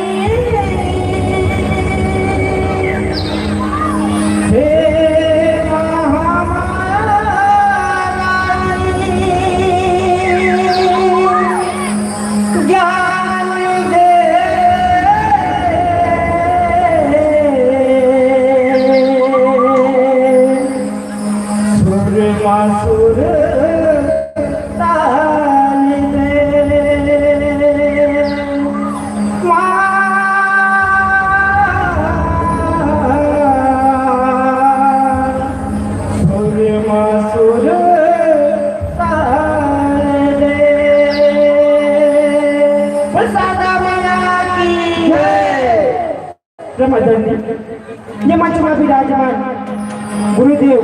परम आदरणीय ये मंच में विराजमान गुरुदेव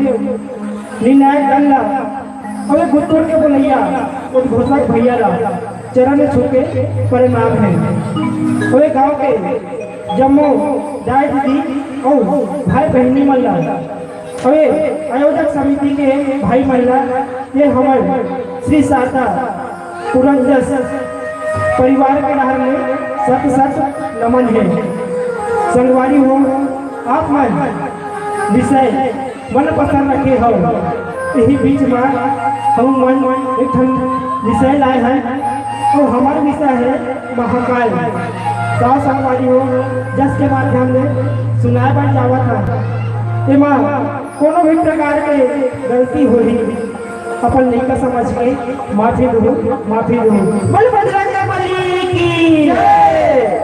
निर्णायक गल्ला और गुत्तोड़ के बोलैया और घोषक भैया ला चरण छूके परिणाम है और गांव के जम्मू दाई दीदी और भाई बहनी मल्ला और आयोजक समिति के भाई मल्ला ये हमारे श्री शारदा पुरंदर परिवार के नाम में सत सत नमन है। संगवारी हो आप मन विषय मन पसंद रखे हो यही बीच में हम मन एक विषय लाए हैं और हमारा विषय है महाकाल। गाँव संगवारी हो जस के माध्यम से सुनाए बन जावा था एमा कोनो भी प्रकार के गलती हो ही अपन नहीं का समझ के माफी दो बोल बजरंग बली की जय।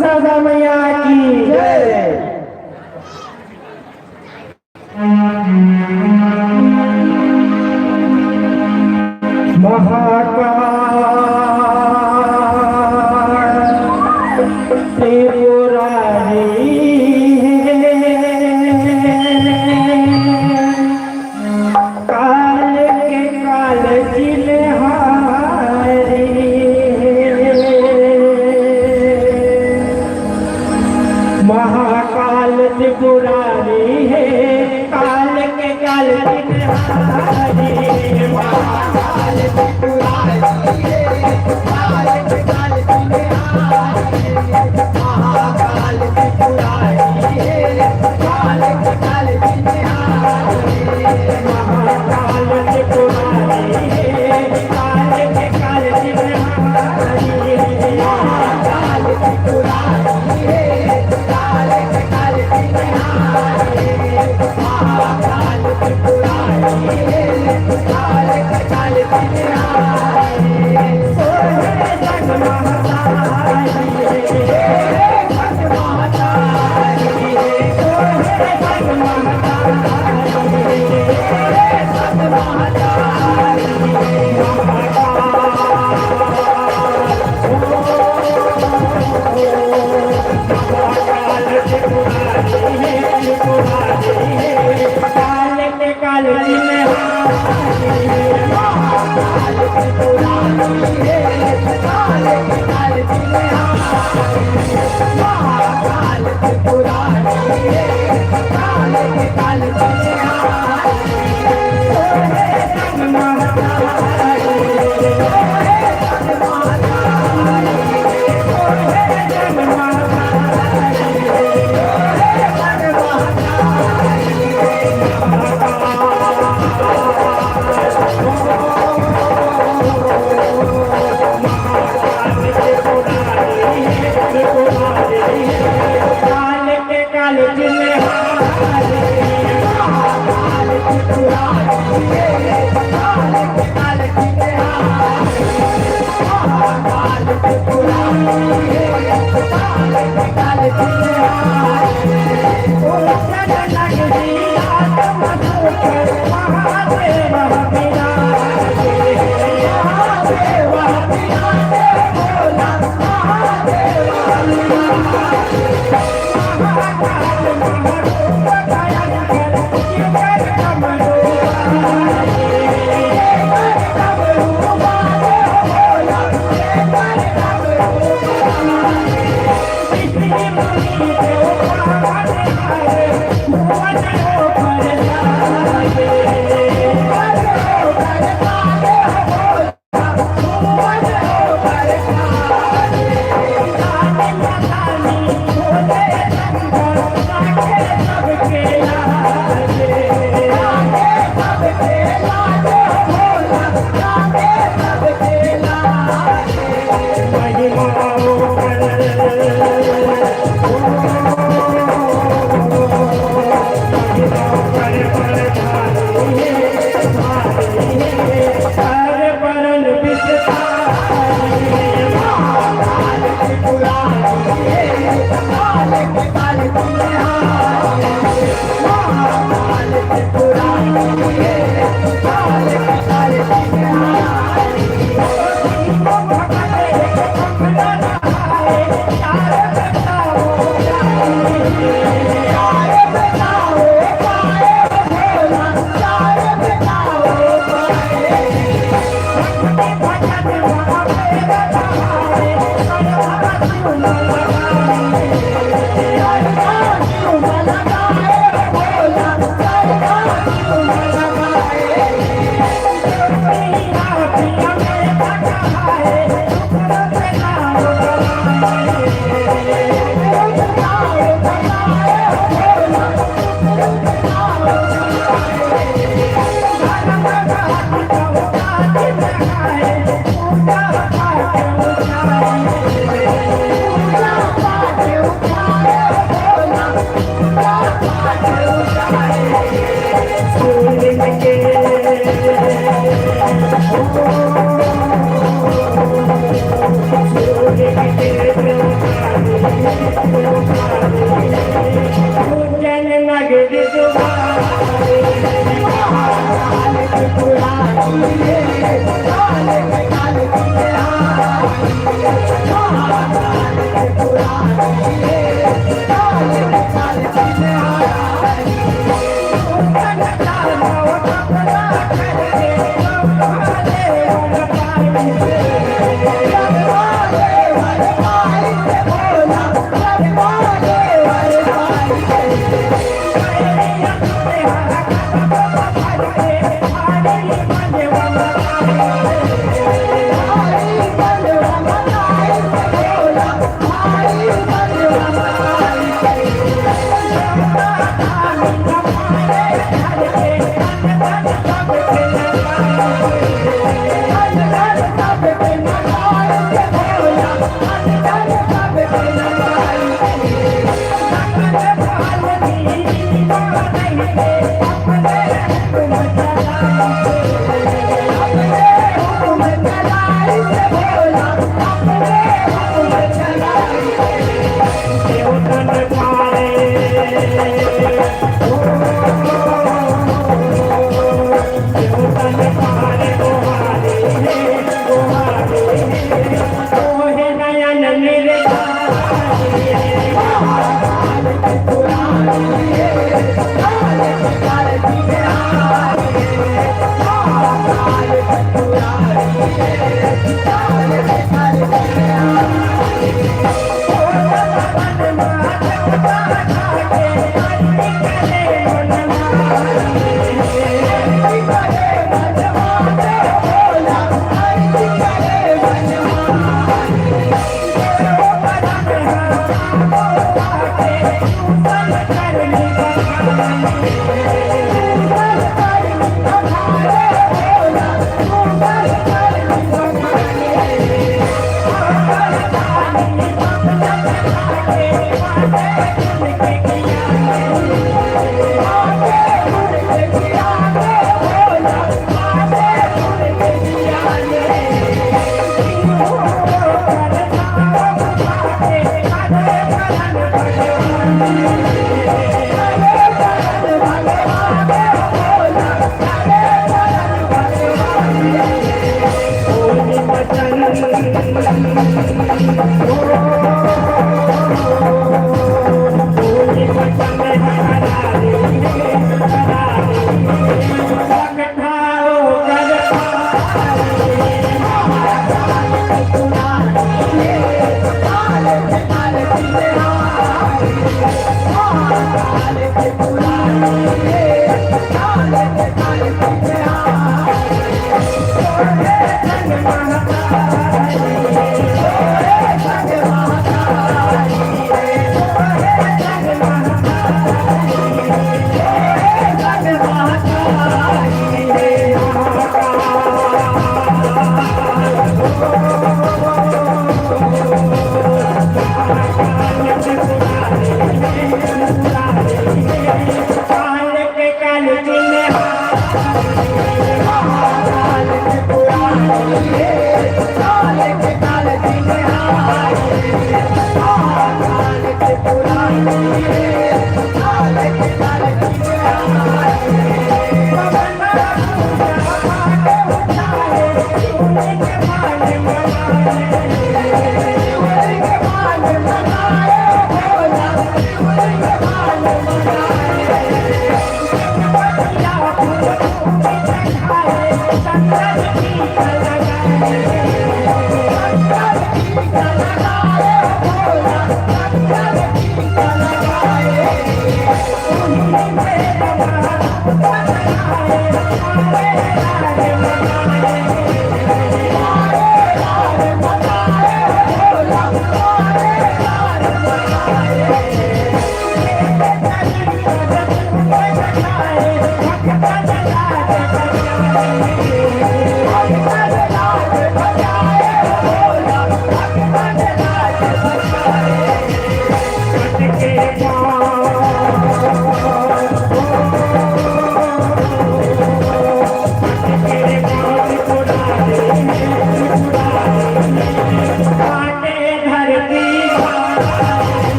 शारदा मैया की जय। महाकाल त्रिपुरारी Hey!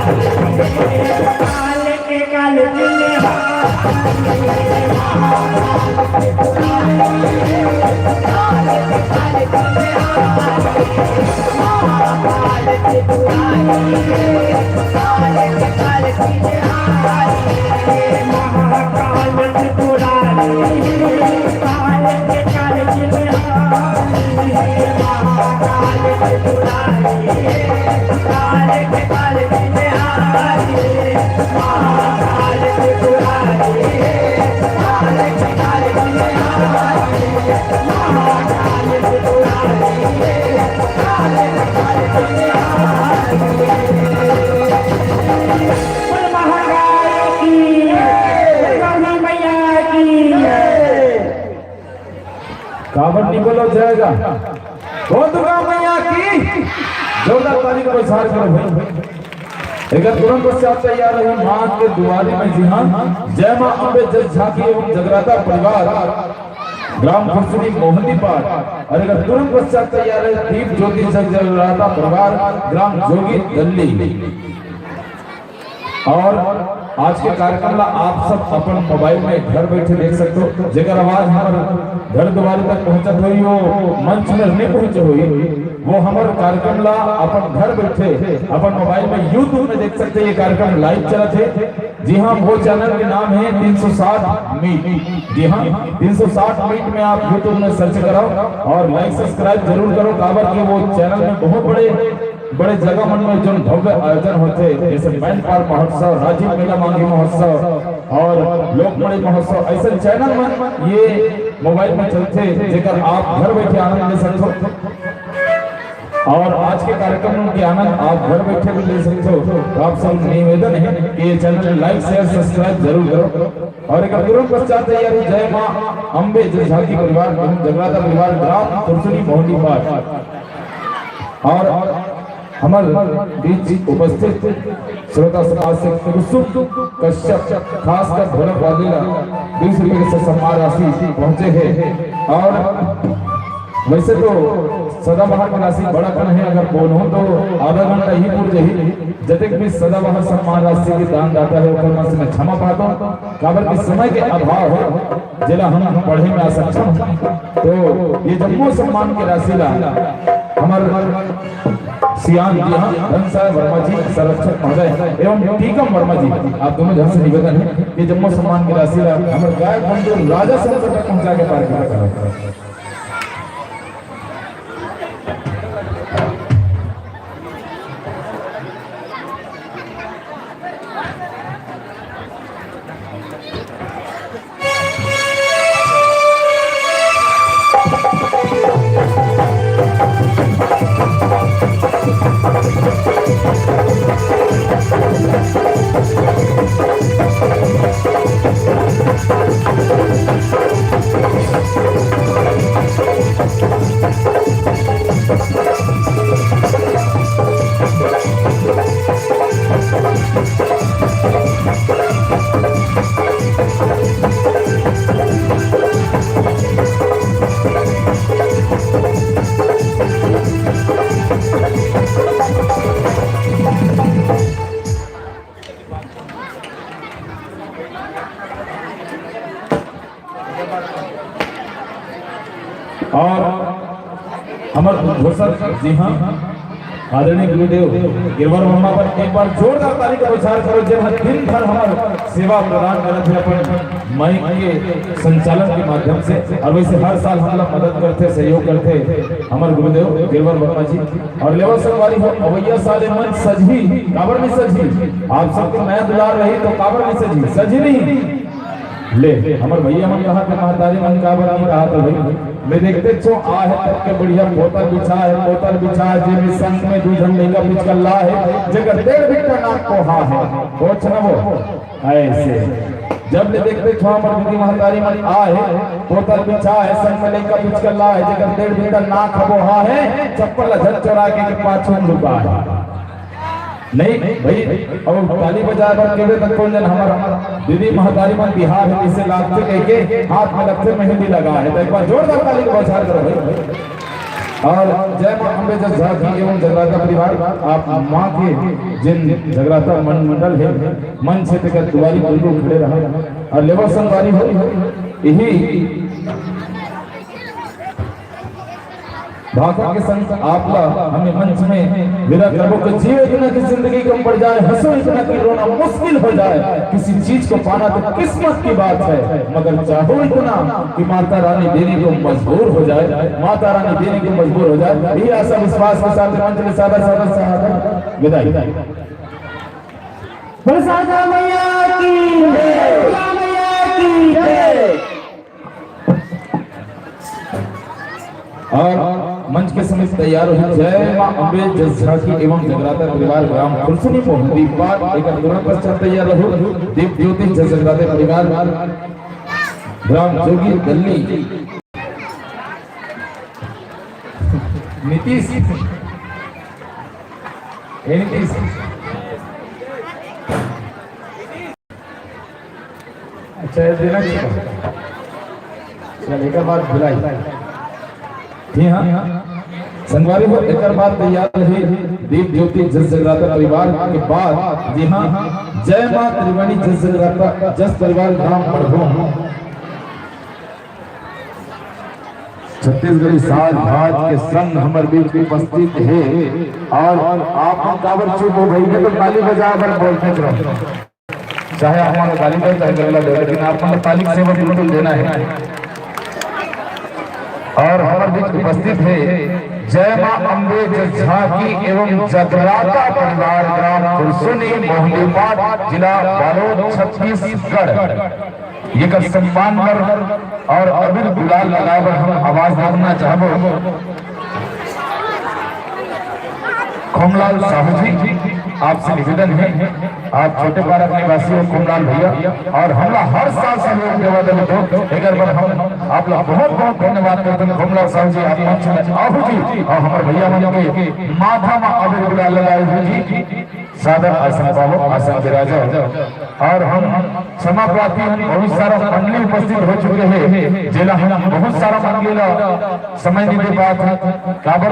काल के काल कावड़ निकलो जाएगा बहुत दुर्गा मैया की जोरदार ताली का प्रसार करो भाई। अगर तुरंत पश्चात तैयार रही मां के दुआरे में। जी हाँ, जय मां अम्बे जस झांकी एवं जगराता परिवार ग्राम फुरसुनी मोहनी पाठ। और अगर तुरंत पश्चात तैयार है दीप ज्योति जगराता परिवार ग्राम जोगी दल्ली। और आज के कार्यक्रम ला आप सब अपन मोबाइल में घर बैठे देख सकते हो। जेकर आवाज हमारे घर द्वार तक पहुंचत हुई हो, मंच में नहीं पहुंचे हुई, वो हमारे कार्यक्रम ला अपन घर बैठे अपन मोबाइल में यूट्यूब में देख सकते हैं। ये कार्यक्रम लाइव चला थे। जी हाँ, वो चैनल के नाम है 360 मीट। जी हाँ, 360 मीट में आप यूट्यूब में सर्च कराओ और लाइक सब्सक्राइब जरूर करो। काबर के वो चैनल में बहुत बड़े जगह मन में जो भव्य आयोजन होते, जैसे बैंड पार महोत्सव, राजीव मेला मांगी महोत्सव और लोकमणि महोत्सव, ऐसे चैनल में ये मोबाइल में चलते जेकर आप घर बैठे आनंद ले सकते हो। और आज के कार्यक्रम के आनंद आप घर बैठे भी ले सकते हो। तो आप सब निवेदन है कि ये चैनल लाइक शेयर सब्सक्राइब जरूर करो। और एक तुरंत पश्चात तैयारी जय मां अम्बे जस झांकी परिवार जगराता परिवार ग्राम फुरसुनी मोहनी पाठ। और हमारे बीच उपस्थित श्रोता समाज से कुसुम कश्यप खासकर ढोलक वादिला 20 रुपए के सम्मान राशि पहुंचे हैं। और वैसे तो सदाबहार की राशि बड़ा कन है, अगर बोलो तो आधा घंटा ही पूर्व ही जतक भी सदाबहार सम्मान राशि के दान दाता है ओकर से मैं क्षमा पाता हूं। काबर के समय के अभाव हो जिला हम पढ़े में असक्षम, तो ये जम्मू सम्मान की राशि ला हमारे सियान जी हाँ धनसाय वर्मा जी संरक्षक महोदय एवं टीकम वर्मा जी, आप दोनों जन से निवेदन है कि जम्मू सम्मान की राशि हमारे गायक बंधु राजा संसद तक पहुंचा के कार्यक्रम करें। और हमारे घोषक जी हाँ आदरणीय गुरुदेव गिरवर वर्मा पर एक बार जोरदार ताली का विचार करो। जब दिन भर हमारे सेवा प्रदान करते हैं अपन माइक के संचालन के माध्यम से, और वैसे हर साल हम लोग मदद करते सहयोग करते हमारे गुरुदेव गिरवर वर्मा जी। और लेवल संगवारी हो अवैया साले मन सजी काबर में सजी, आप सबको नया दुलार रही तो काबर में सजी नहीं ले हमारे भैया मन कहा कि महतारी मन काबर नहीं कहा था भाई मैं देखते छो आ है तब के बढ़िया बोतल बिछा है जे में संग में दू झंडे का बीच कल्ला है जगह डेढ़ बिट्टा नाक को हा है पूछ ना वो ऐसे जब ले देखते छो हमारे दीदी महतारी मन आ है बोतल बिछा है संग में लेका बीच कल्ला है जगह डेढ़ बिट्टा नाक वो हा है चप्पल झट चढ़ा के पाछू रुका है नहीं भाई। और ताली बजा पर केवे तक कौन जन हमारा दीदी महतारी मन बिहार है इसे लागते कह के हाथ में लगते मेहंदी लगा है, तो एक बार जोरदार ताली का बजा करो भाई। और जय मां अम्बे जगराता एवं जगराता परिवार, आप मां के जिन जगराता मंडल है मन से तक दुआरी बिल्कुल खड़े रहा और लेबर संगवारी हो यही भाषा के संग आपला हमें मंच में विदा करबो कि जियो इतना की जिंदगी कम पड़ जाए, हंसो इतना कि रोना मुश्किल हो जाए, किसी चीज को पाना तो किस्मत की बात है, मगर चाहो इतना कि माता रानी देने को मजबूर हो जाए, माता रानी देने को मजबूर हो जाए। यही आशा विश्वास के साथ मंच में सादा विदाई। बरसाता मैया की जय, दुर्गा मैया की जय। और मंच के समित तैयार हो जय मां अम्बे जगराता एवं जगराता परिवार ग्राम कुलसुनी मोहंदी पार एक तुरंत पश्चात तैयार रहो दीप ज्योति जगराता परिवार ग्राम जोगी गल्ली नीतीश अच्छा देना चल एक बार बुलाई जी हाँ संगवारी हो एक बार तैयार रहे दीप ज्योति जगराता परिवार के बाद जी हाँ जय मां त्रिवेणी जगराता जस परिवार ग्राम मड़भूम छत्तीसगढ़ी साज भाज के संग हमारे बीच उपस्थित है और आप काबर चुप हो गई तो ताली बजा कर बोलते रहो, चाहे हमारा ताली बजा चाहे गला दो, लेकिन आपको ताली सेवा बिल्कुल देना है। और हमारे बीच उपस्थित है जय मां अम्बे जगराता एवं जगराता परिवार ग्राम कुलसुनी मोहंदी पाट जिला बालोद छत्तीसगढ़ ये का सम्मान और अबीर गुलाल लगाकर हम आवाज देना चाहबो। खोमलाल साहू जी आपसे निवेदन है, आप छोटे पारक निवासी हो खोमलाल भैया, और हमला हर साल सहयोग देवा दो एक बार हम आप लोग बहुत बहुत धन्यवाद करते हैं। खोमलाल साहू जी आप मंच में आहू जी और हमारे भैया मन के माथा में अबीर गुलाल लगाए हुए जी सादर आसन पावो आसन विराजा। और हम क्षमा प्रार्थी बहुत सारा मंडली उपस्थित हो चुके हैं, जिला हम बहुत सारा मंडली समय नहीं दे पाते काबर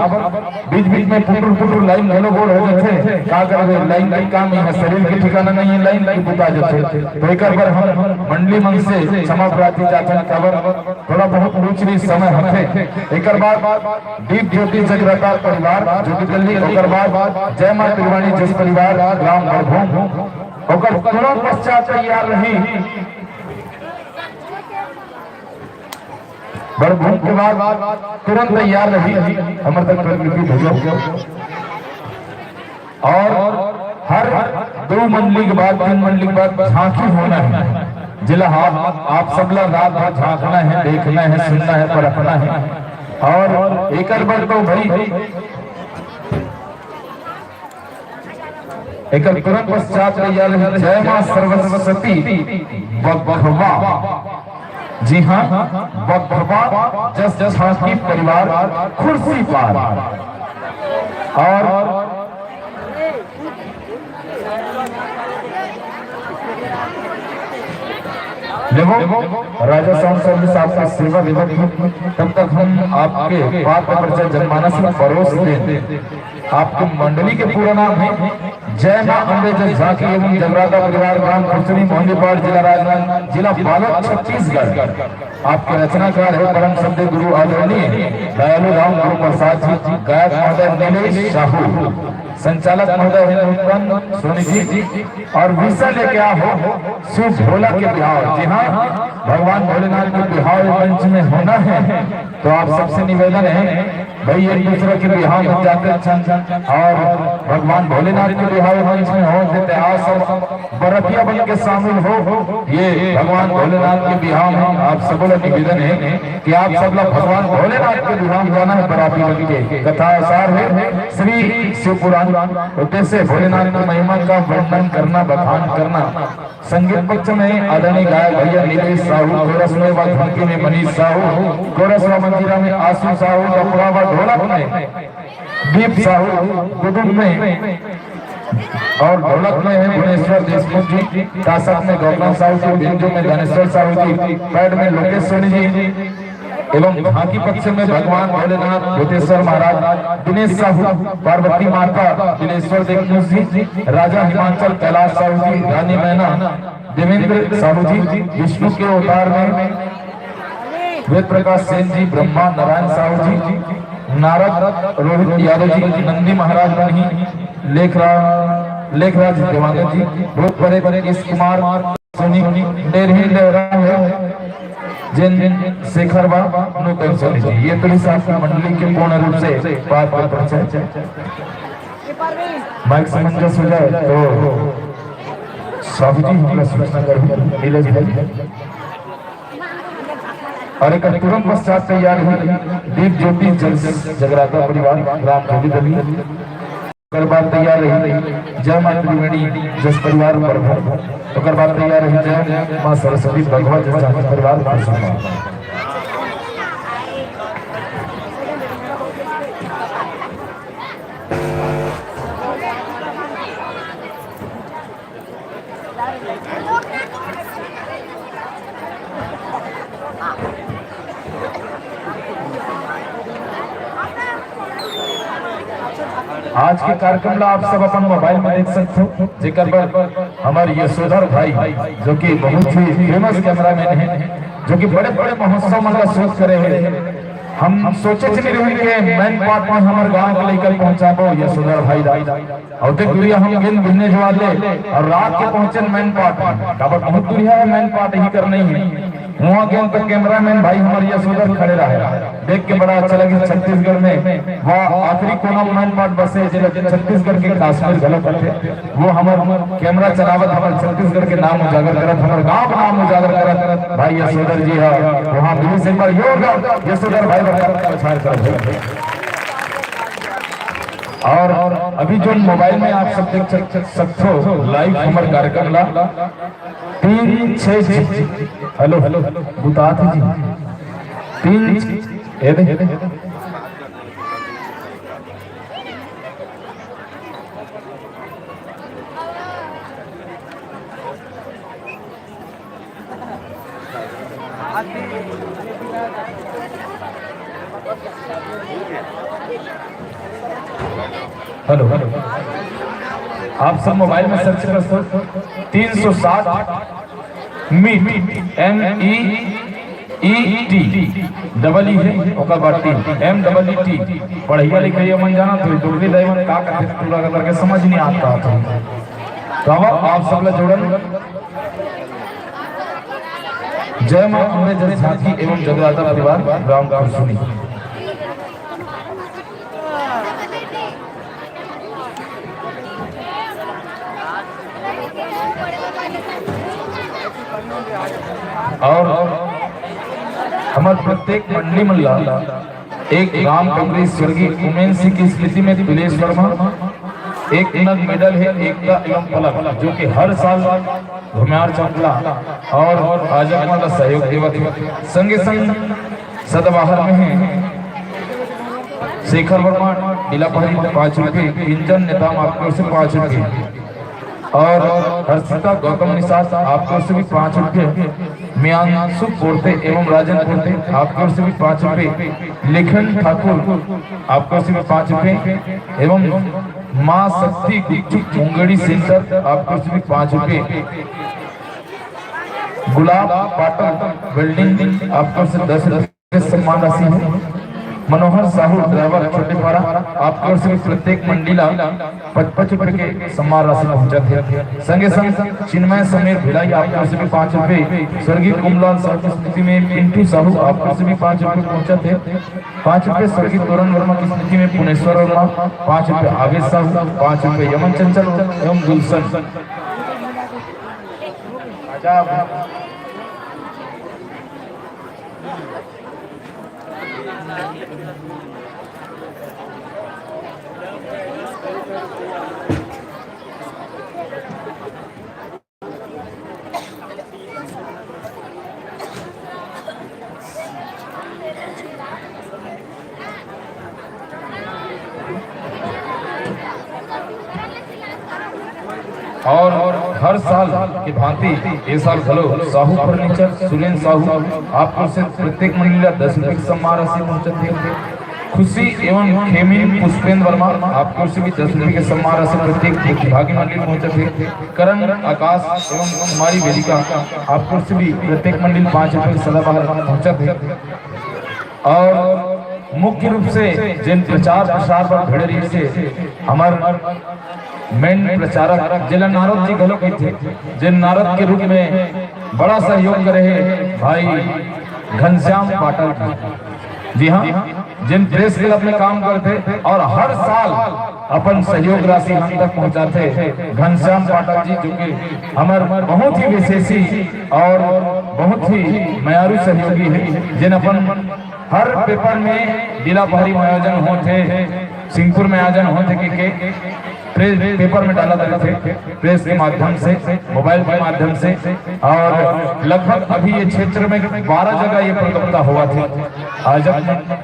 बीच बीच में पुटुर लाइन हेलो बोल हो जाते का करबे, लाइन का काम है, शरीर के ठिकाना नहीं है, लाइन की बुता जाते। तो एक बार हम मंडली मन से क्षमा प्रार्थी चाहते हैं काबर थोड़ा बहुत रुचि समय हथे। एक बार दीप ज्योति जगराता परिवार ज्योति गल्ली, ओकर बाद जय मां त्रिवेणी जस परिवार ग्राम मड़भूम, ओकर तुरंत पश्चात तैयार रही मड़भूम के बाद तुरंत तैयार रही हमारे तक भेजो। और हर 2 मंडली के बाद 3 मंडली के बाद झांकी होना है, जिला आप सब लोग रात भर झांकना है, देखना है, सुनना है, परखना है। और एक बार तो भाई एक तुरंत पश्चात तैयार है जय मां सरस्वती बगभवा, जी हाँ बगभवा जस झांकी परिवार कुर्सी पार। और देखो राजा साउंड सर्विस आपका सेवा विभाग, तब तक हम आपके बात परिचय जनमानस में परोस दें। आपके मंडली के पूरा नाम है जय मां अम्बे जगराता एवं जगराता परिवार ग्राम कुलसुनी मोहंदी पाट जिला राजनांदगांव जिला बालोद छत्तीसगढ़। आपके रचनाकार है परम श्रद्धेय गुरु आदरणीय दयालु राम गुरु प्रसाद जी, गायक महोदय नीलेश साहू, संचालक महोदय है उत्पन्न सोनी जी, और विषय लेके हो शिव भोला के बिहार। जी हाँ भगवान भोलेनाथ के बिहार मंच में होना है, तो आप सबसे निवेदन है भाई एक दूसरे के बिहार में जाते और भगवान भोलेनाथ के बिहार मंच में हो देते आप सब बरतिया बन के शामिल हो। ये भगवान भोलेनाथ के बिहार में आप सब लोग निवेदन है कि आप सब लोग भगवान भोलेनाथ के बिहार में जाना है बराती बन के। कथा सार है श्री शिव पुराण, उद्देश्य भोलेनाथ की महिमा का वर्णन करना, बखान करना। संगीत पक्ष में आदरणीय गायक भैया नीलेश साहू, कोरस में व धमकी में मनीष साहू, कोरस व मंजीरा में आशु साहू, कपड़ा व ढोलक में दीप साहू, कुदुम में और ढोलक में है भुवनेश्वर देशमुख जी, ताशक में गौतम साहू जी, बिंजू में धनेश्वर साहू जी, पैड में लोकेश सोनी जी, एवं झांकी पक्ष में भगवान भोलेनाथ भूतेश्वर महाराज, दिनेश साहू, पार्वती माता दिनेश्वर देवमुख जी, राजा हिमाचल कैलाश साहू जी, रानी मैना देवेंद्र साहू जी, विष्णु के अवतार में वेद प्रकाश सेन जी, ब्रह्मा नारायण साहू जी, नारद रोहित यादव जी, नंदी महाराज बनी, लेखराज देवानंद जी, बहुत बड़े बड़े इस कुमार सोनी डेरही लहरा जैन शेखर नूतन सोनी जी, ये तो शासन मंडली के पूर्ण रूप से पार परिचय। माइक समंजस हो जाए तो साहू जी हमें सूचना करें, नीलेश भाई। और एक तुरंत पश्चात तैयार हुई दीप ज्योति जगराता परिवार राम जोगी दली, बाद तैयार रही जय मां त्रिवेणी जस परिवार पर, बाद तैयार रही जय मां सरस्वती भगवत जस परिवार पर। आज के कार्यक्रम ला आप सब अपन मोबाइल में देख सकते हो, जेकर पर हमारे यशोधर भाई जो कि बहुत ही फेमस कैमरामैन है, जो कि बड़े बड़े महोत्सव में का शूट करे हैं। हम सोचे थे कि मेन पार्ट में हमारे गांव को लेकर पहुंचाबो यशोधर भाई और देख दुनिया हम गेंद भिन्ने जवा ले और रात के पहुंचे मेन पार्ट में, काबर बहुत दुनिया है मेन पार्ट ही कर नहीं है। वहाँ गेंद पर कैमरामैन भाई हमारे यशोधर खड़े रहे, देख के बड़ा अच्छा लगे। छत्तीसगढ़ में वह आखिरी कोना मेन पार्ट बसे छत्तीसगढ़ के काश्मीर गलत थे, वो हमारे कैमरा चलावत हमारे छत्तीसगढ़ के नाम उजागर करत, हमारे गांव का नाम उजागर करत भाई यशोधर जी है। वहाँ मिली से पर यशोधर भाई और अभी जो मोबाइल में आप सब देख सकते हो लाइव हमारे कार्यक्रम ला 3-6 हेलो बुता जी 3 हेलो आप सब मोबाइल में सर्च कर सकते 360 मीट MEET डबल ई है ओकर बाद टी MEET पढ़िया लिखिए मन जाना तो दुर्गी दैवन का कहते पूरा करके समझ नहीं आता था। तो आप सब लोग जोड़न जय मां अम्बे जन झांकी एवं जगराता परिवार राम राम सुनी। और हमारे प्रत्येक मंडली मल्ला एक राम कमरी स्वर्गीय उमेन सिंह की स्मृति में दिलेश वर्मा एक नग मेडल है एकता एवं पलक, जो कि हर साल घुमियार चंपला और आजमा का सहयोग देवत संगे संग सदबाहर में है शेखर वर्मा नीलापहरी 5 रुपये, इंजन नेताम आपको से 5 रुपये और हर्षिता गौतम निषाद आपको से भी 5 रुपये, मियांशु पोर्ते एवं राजन पोर्ते आपको से भी 5 रुपये, लेखन ठाकुर आपको से भी 5 रुपये एवं मां शक्ति गुपचुप मुंगड़ी सेंटर आपको से भी 5 रुपये, गुलाब पाटल वेल्डिंग आपको से 10 रुपये सम्मान राशि है, मनोहर साहू ड्राइवर छोटे पारा आपकी ओर से प्रत्येक मंडीला 55 रुपये के सम्मान राशि पहुंचा थे। संगे संग चिन्मय समीर भिलाई आपकी ओर से भी 5 रुपये, स्वर्गीय कुमलाल साहू की स्मृति में पिंटू साहू आपकी ओर से भी 5 रुपये पहुंचा थे। 5 रुपये स्वर्गीय तोरण वर्मा की स्मृति में पुनेश्वर वर्मा, 5 रुपये आवेश साहू, 5 रुपये यमन चंचल एवं गुलशन। और हर साल की भांति इस साल चलो साहू फर्नीचर सुरेंद्र साहू आपको से प्रत्येक मंडली 10 रुपये की सम्मान राशि पहुंचती है। खुशी एवं खेमी पुष्पेंद्र वर्मा आपको से भी 10 रुपये के सम्मान राशि प्रत्येक प्रतिभागी मंडली में पहुंचते थे। करण आकाश एवं कुमारी वेदिका आपको से भी प्रत्येक मंडली 5 रुपये सदाबहार पहुंचते। और मुख्य रूप से जिन प्रचार प्रसार पर भिड़ रही से हमारे मेन प्रचारक जिला नारद जी गलो के थे, जिन नारद के रूप में बड़ा सहयोग कर रहे भाई घनश्याम पाठक जी। हाँ, जिन प्रेस क्लब में काम करते और हर साल अपन सहयोग राशि हम तक पहुंचाते घनश्याम पाठक जी, जो कि हमारे बहुत ही विशेषी और बहुत ही मयारू सहयोगी है। जिन अपन हर पेपर में जिला बाहरी आयोजन होते, सिंहपुर में आयोजन होते के प्रेस पेपर में डाला जाते थे, प्रेस के माध्यम से, मोबाइल के माध्यम से। और लगभग अभी ये क्षेत्र में 12 जगह ये प्रतियोगिता हुआ थी। आज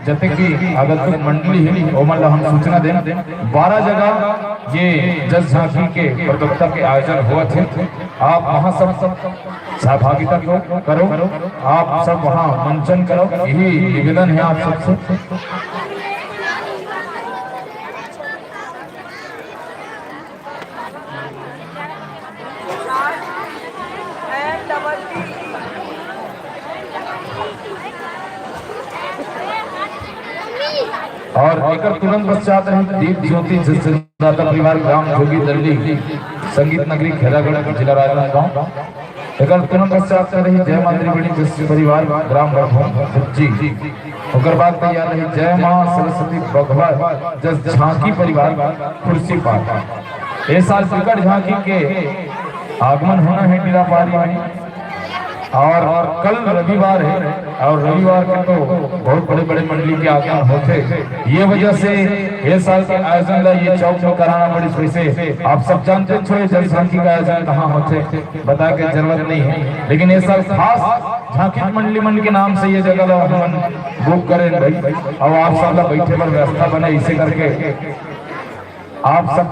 जब की अगर मंडली है ओमल हम सूचना देना 12 जगह ये जस झांकी के प्रतियोगिता के आयोजन हुआ थे। आप वहाँ सब सहभागिता करो, आप सब वहाँ मंचन करो, यही निवेदन है आप सबसे। और एक तुरंत पश्चात दीप ज्योति दाता परिवार ग्राम जोगी दल्ली संगीत नगरी खेलागढ़ जिला राजनांदगांव। एक तुरंत पश्चात कर रही जय मां त्रिवेणी जस परिवार ग्राम जी। ओकर बाद तैयार रही जय मां सरस्वती भगवा जस झांकी परिवार कुर्सी पाट। इस साल टिकट झांकी के आगमन होना है टीला पारी में, और कल रविवार है और रविवार के तो बहुत बड़े बड़े मंडली के आगमन होते। ये वजह से ये साल के आयोजन ला ये चौक में कराना पड़ी। वैसे आप सब जानते हो जल झांकी का आयोजन कहाँ होते, बता के जरूरत नहीं है, लेकिन ये साल खास झांकी मंडली मंडली के नाम से ये जगह हम बुक करें भाई। और आप सब बैठे पर व्यवस्था बने, इसे करके आप सब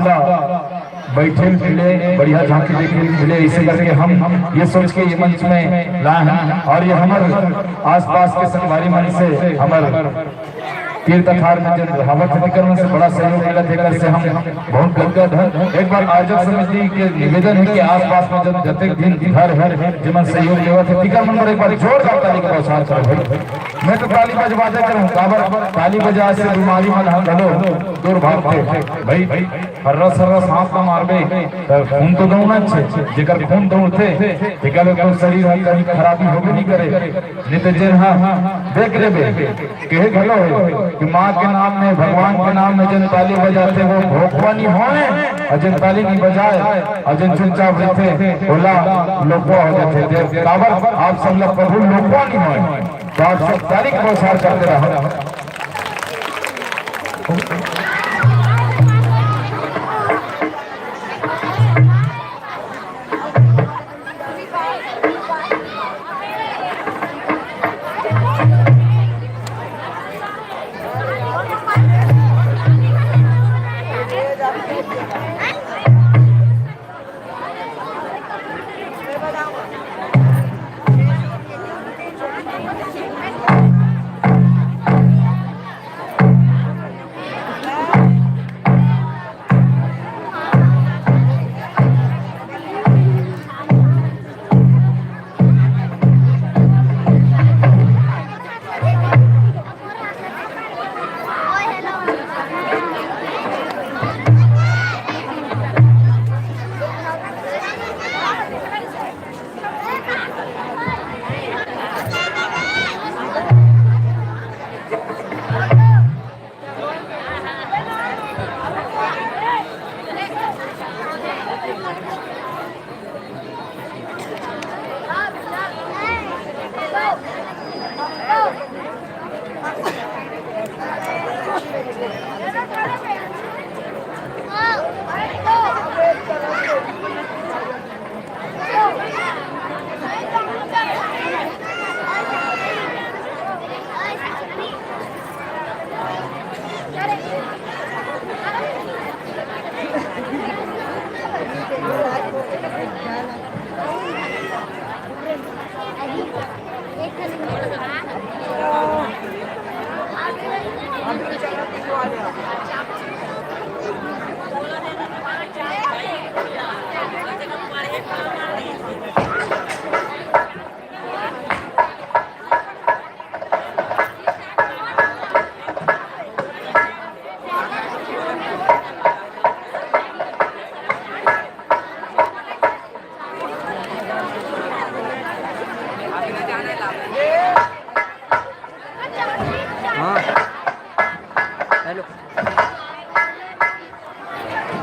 बैठे मिले, बढ़िया झांकी देखने मिले, इसे करके हम ये सोच के ये मंच में लाए हैं। और ये हमारे आसपास के संगवारी मंच से हमारे तीर्थ अखाड़ में जब हवा प्रतिक्रमण से बड़ा सहयोग मिला देकर से हम बहुत गदगद हैं। एक बार आयोजक समिति के निवेदन है कि आसपास में जब जते दिन घर जिमन सहयोग लेवा थे तिक्रमण पर एक बार जोरदार ताली का बौछार करो भाई। मैं तो ताली बजवाते करूं, काबर ताली बजा से बीमारी में हम चलो दूर भागते भाई। हर्रस हाथ में मारबे खून तो दौड़ना छे, जेकर खून दौड़ते तेकर तो शरीर है कहीं खराबी होबे नहीं करे। नहीं तो जे हां देख लेबे कहे घलो है कि माँ के नाम में भगवान के नाम में जन ताली बजाते वो भोगवानी होए, और जन ताली नहीं बजाए और जन चुपचाप रहते बोला लोगो हो जाते। काबर आप सब लोग प्रभु लोगवानी होए, तो आप सब ताली को प्रसार करते रहो।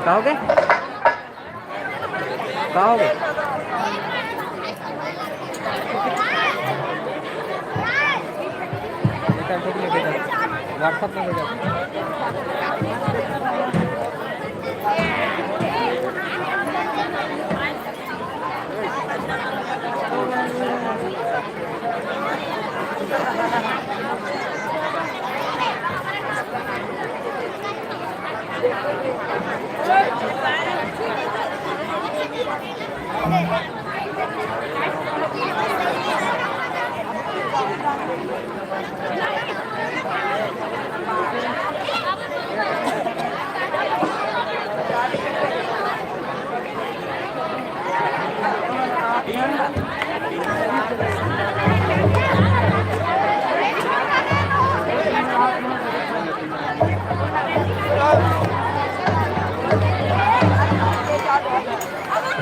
कहोगे कहोगे व्हाट्सएप में भेजा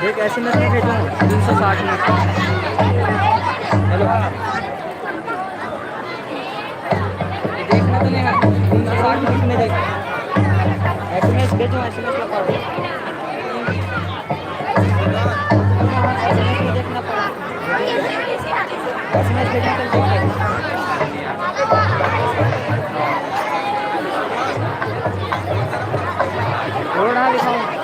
एक SMS में भेजा हूँ 360 में हेलो ये देखना तो नहीं है 360 मिनट में देख SMS भेजो SMS का पढ़ो SMS में देखना पड़ा SMS भेजना तो देख और ना लिखाऊँ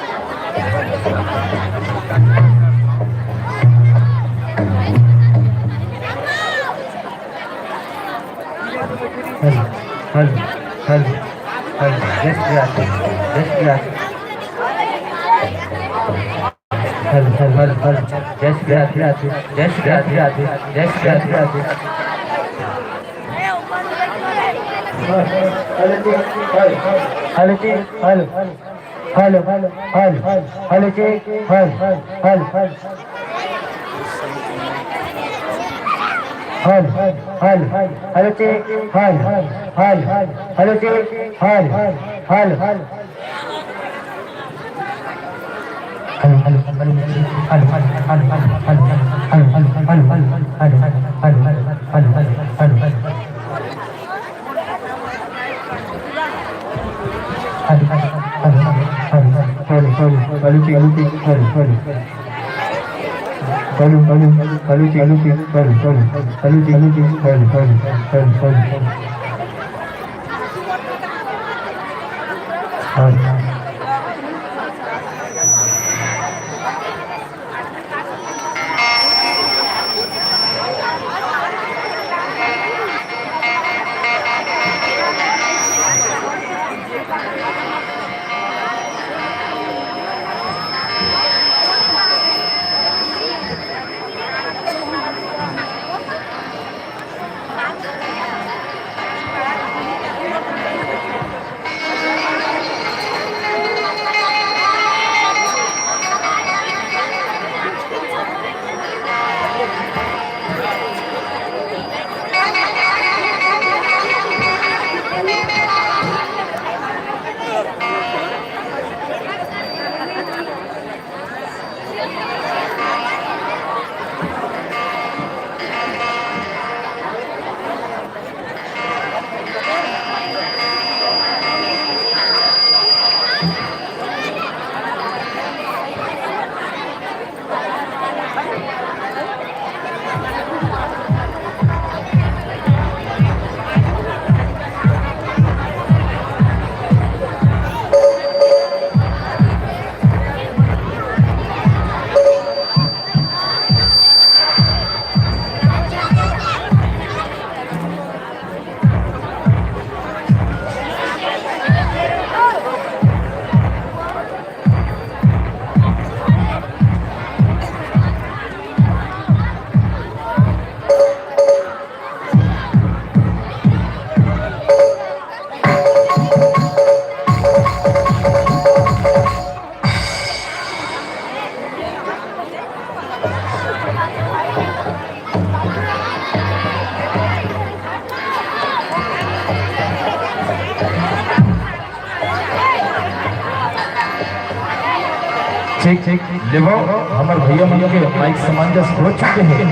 ठीक ठीक देखो हमारे भैया मन के माइक सामंजस्य हो चुके हैं।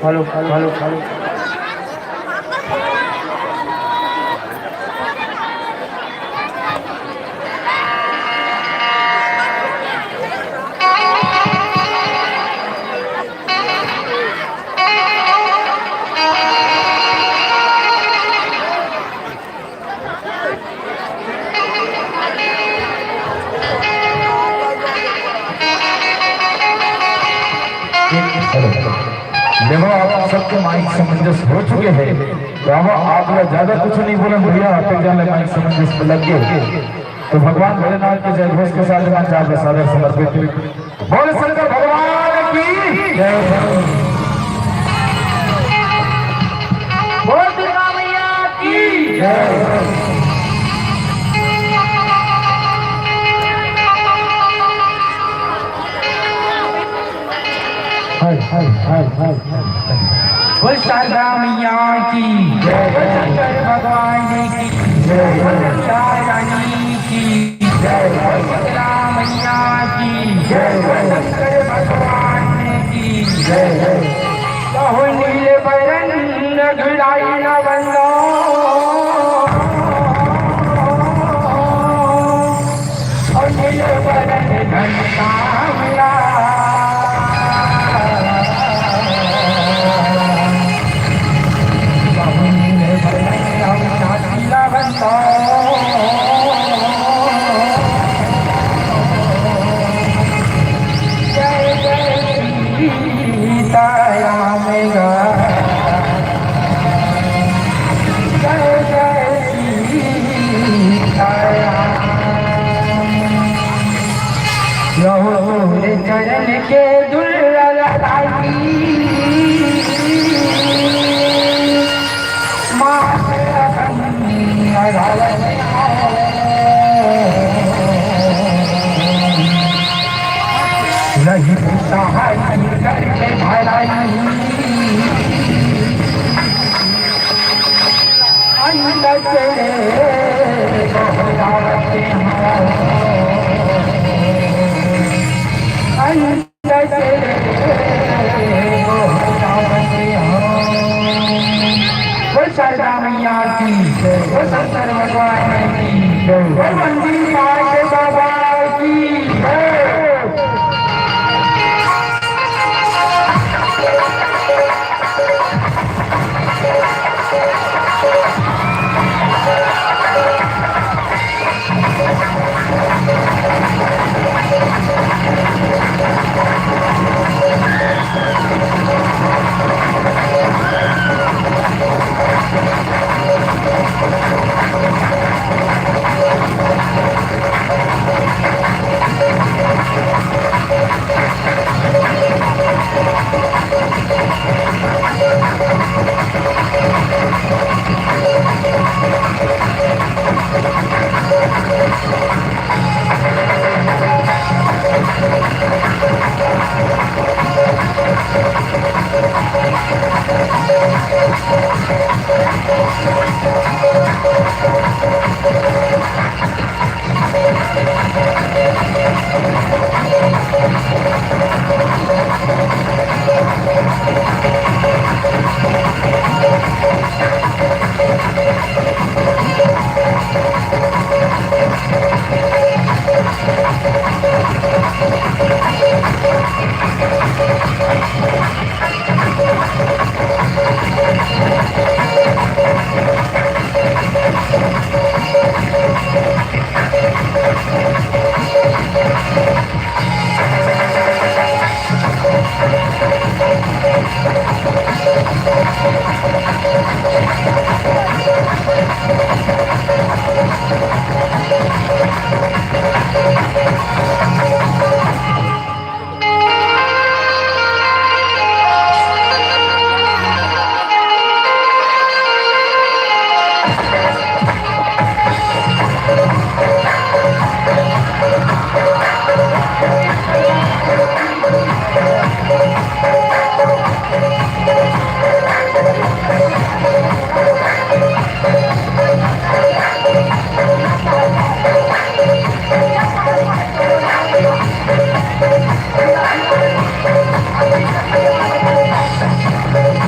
हेलो हेलो हेलो देखो आप सबके माइक समंजस हो चुके हैं, तो अब आप लोग ज्यादा कुछ नहीं बोले भैया, फिर जाने माइक समंजस में लग गए। तो भगवान भोलेनाथ के जय घोष के साथ मंच आप सादर समर्पित। बोल शंकर भगवान की जय। बोल दुर्गा मैया की जय। बोल शारदा मैया की जय, बोल शंकर भगवान की जय, बोल रानी की जय, बोल शीतला मैया की जय, बोल शंकर भगवान की जय। हो नील बरन घुड़ाई न बंदो, और नील बरन घंटा मिला, जय जय सीताराम जय जय सीताराम। लहुर चरण के दुर्लभाई नहीं सहाय करके भलाई अंदर से बहुराते हैं, अंदर से बहुराते हैं। वो शारदा मैया की जय, वो शंकर भगवान की जय, वो मंदिर माँ बाबा की जय। Thank you.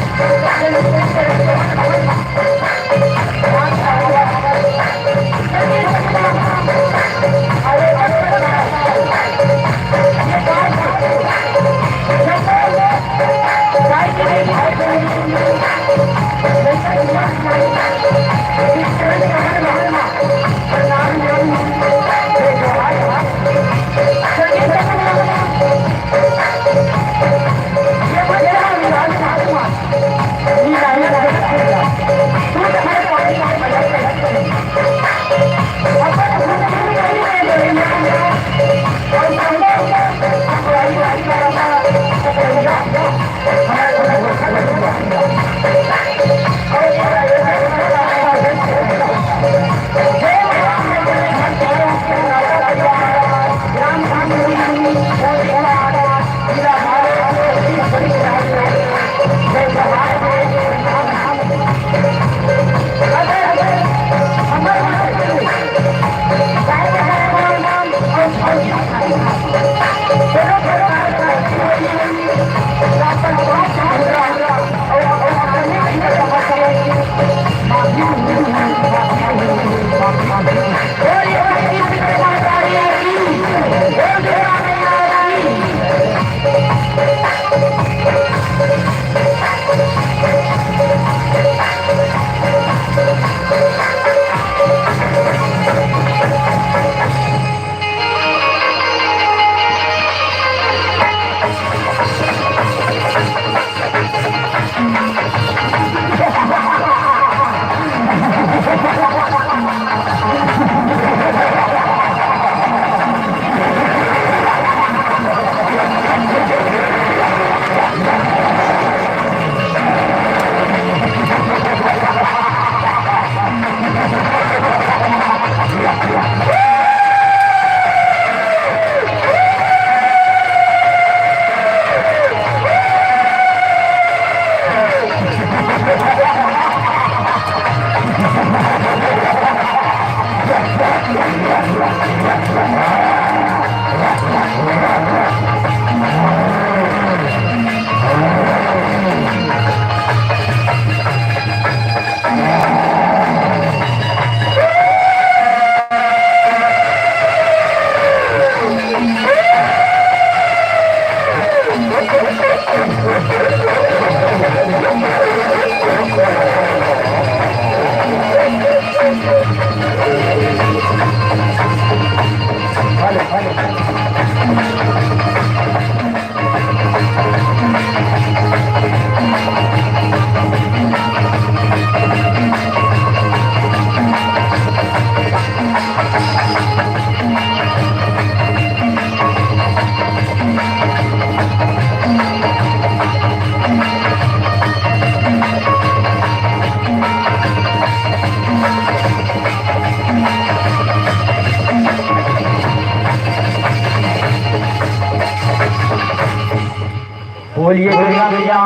बोलिए दुर्गा मैया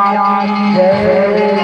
की जय।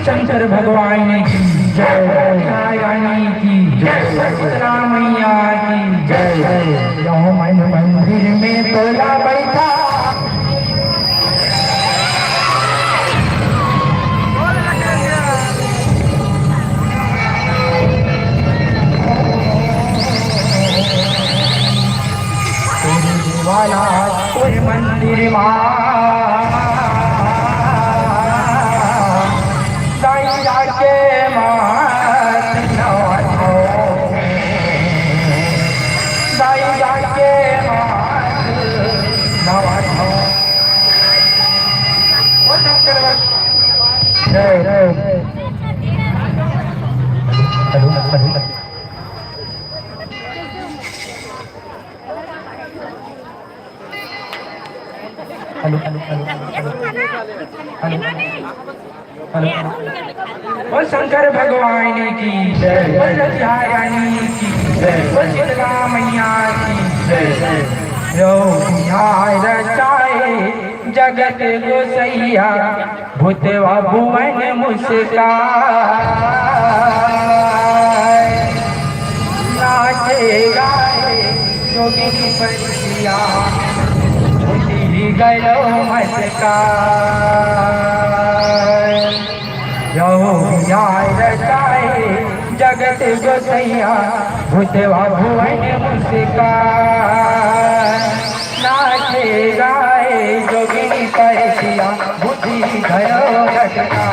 शंकर भगवान की जय, नारायणी की जय, रामैया की जय। यो मन मंदिर में तोला बैठा वाला कोई मंदिर जाके मात नवाओ, जाके मात नवाओ। जय जय वो शंकर भगवान की जय, वो सत्यारानी की जय, वो शीतला मैया की जय। जो रचाए जगत गोसैया भूतवा भुवन मुस्काए, नाचे गाए जोगिनी बलिया गयो मस्का। जो रचाए जगत गोसैया भूतवा भुवन मुस्का, नाचे गाए जोगिनी पैसिया बुद्धि गयो घटका।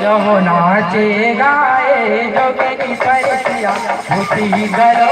जो नाचे गाए जोगिनी परसिया मुठी गलो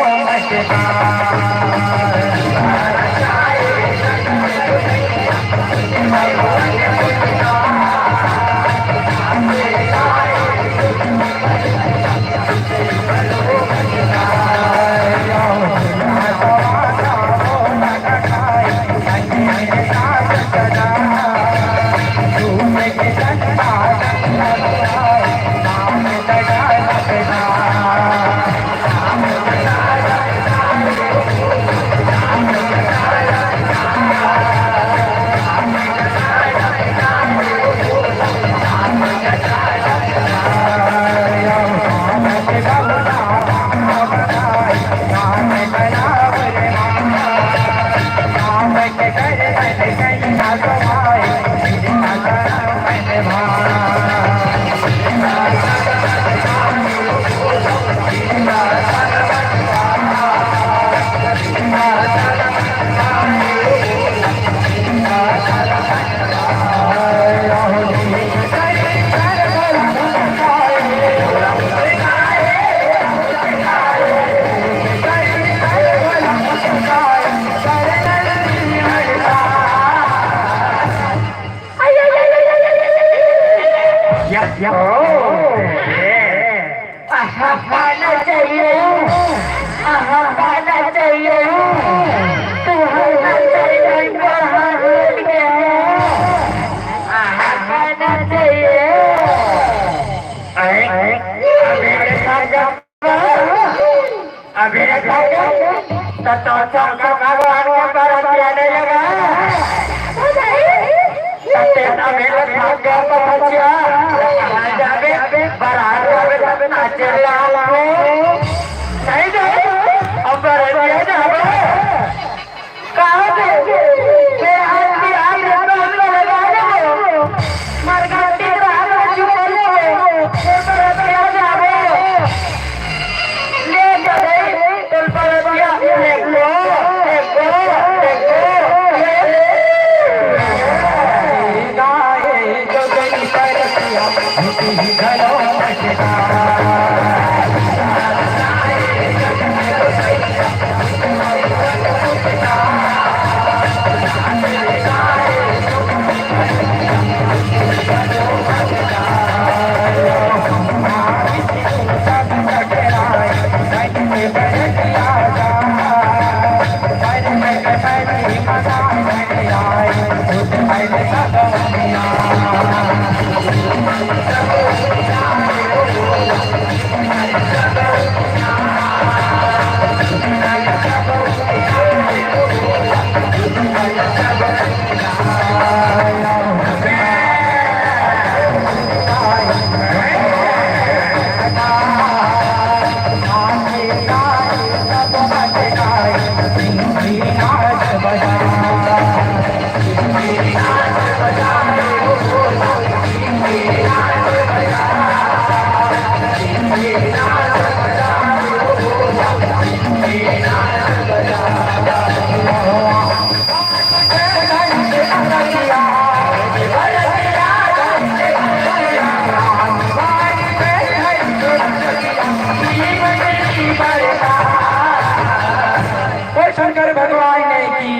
शंकर भगवान की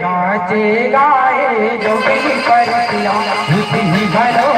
नाचे गाए जोगी परसिया मुठी गलो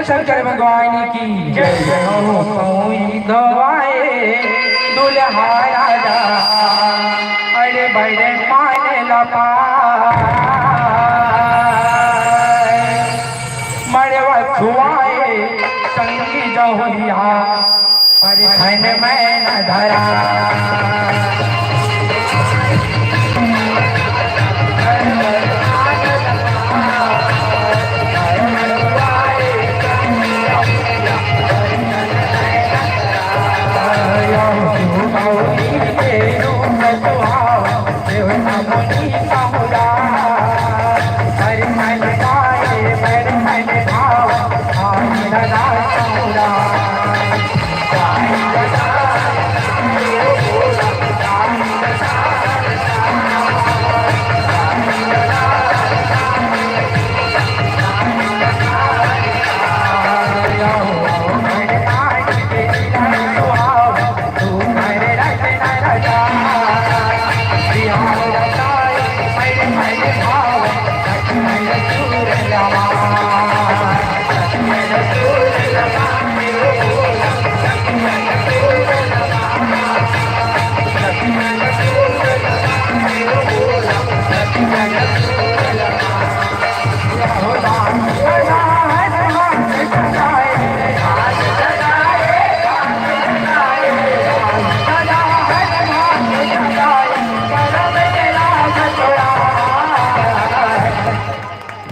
शंकर भगवान की जय हो कोई दवाए दुल्हा राजा अरे बड़े माने लपा मरवा छुआए संगी जहुरिया अरे खन में न धरा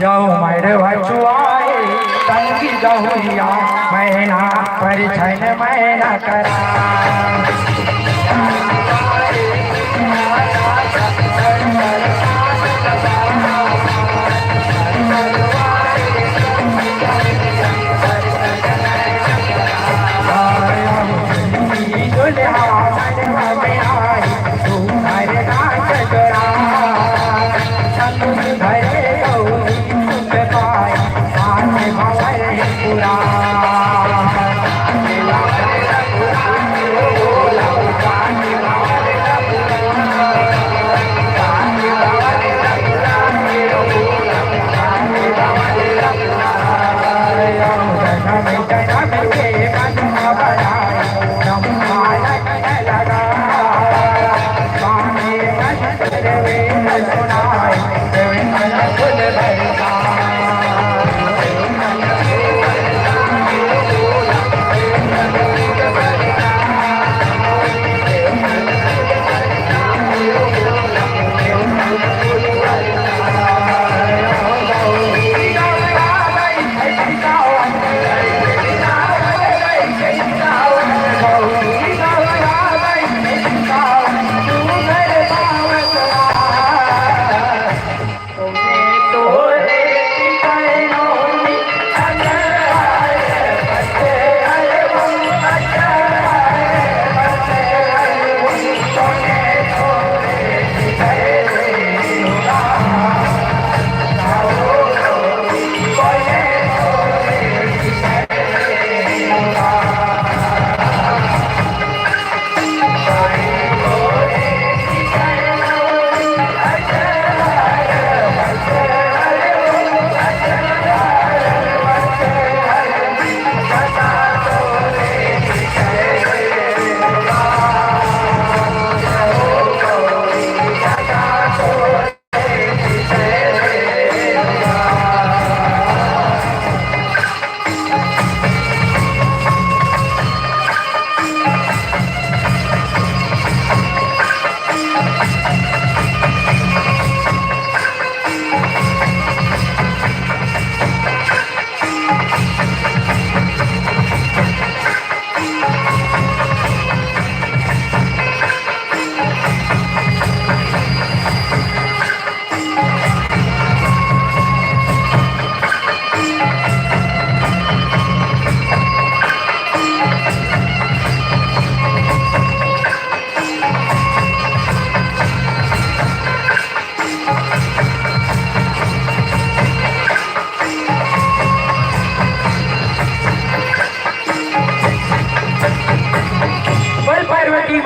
जाओ मेरे भचुआए तंगी जहुरिया मैना परिछन मैना करा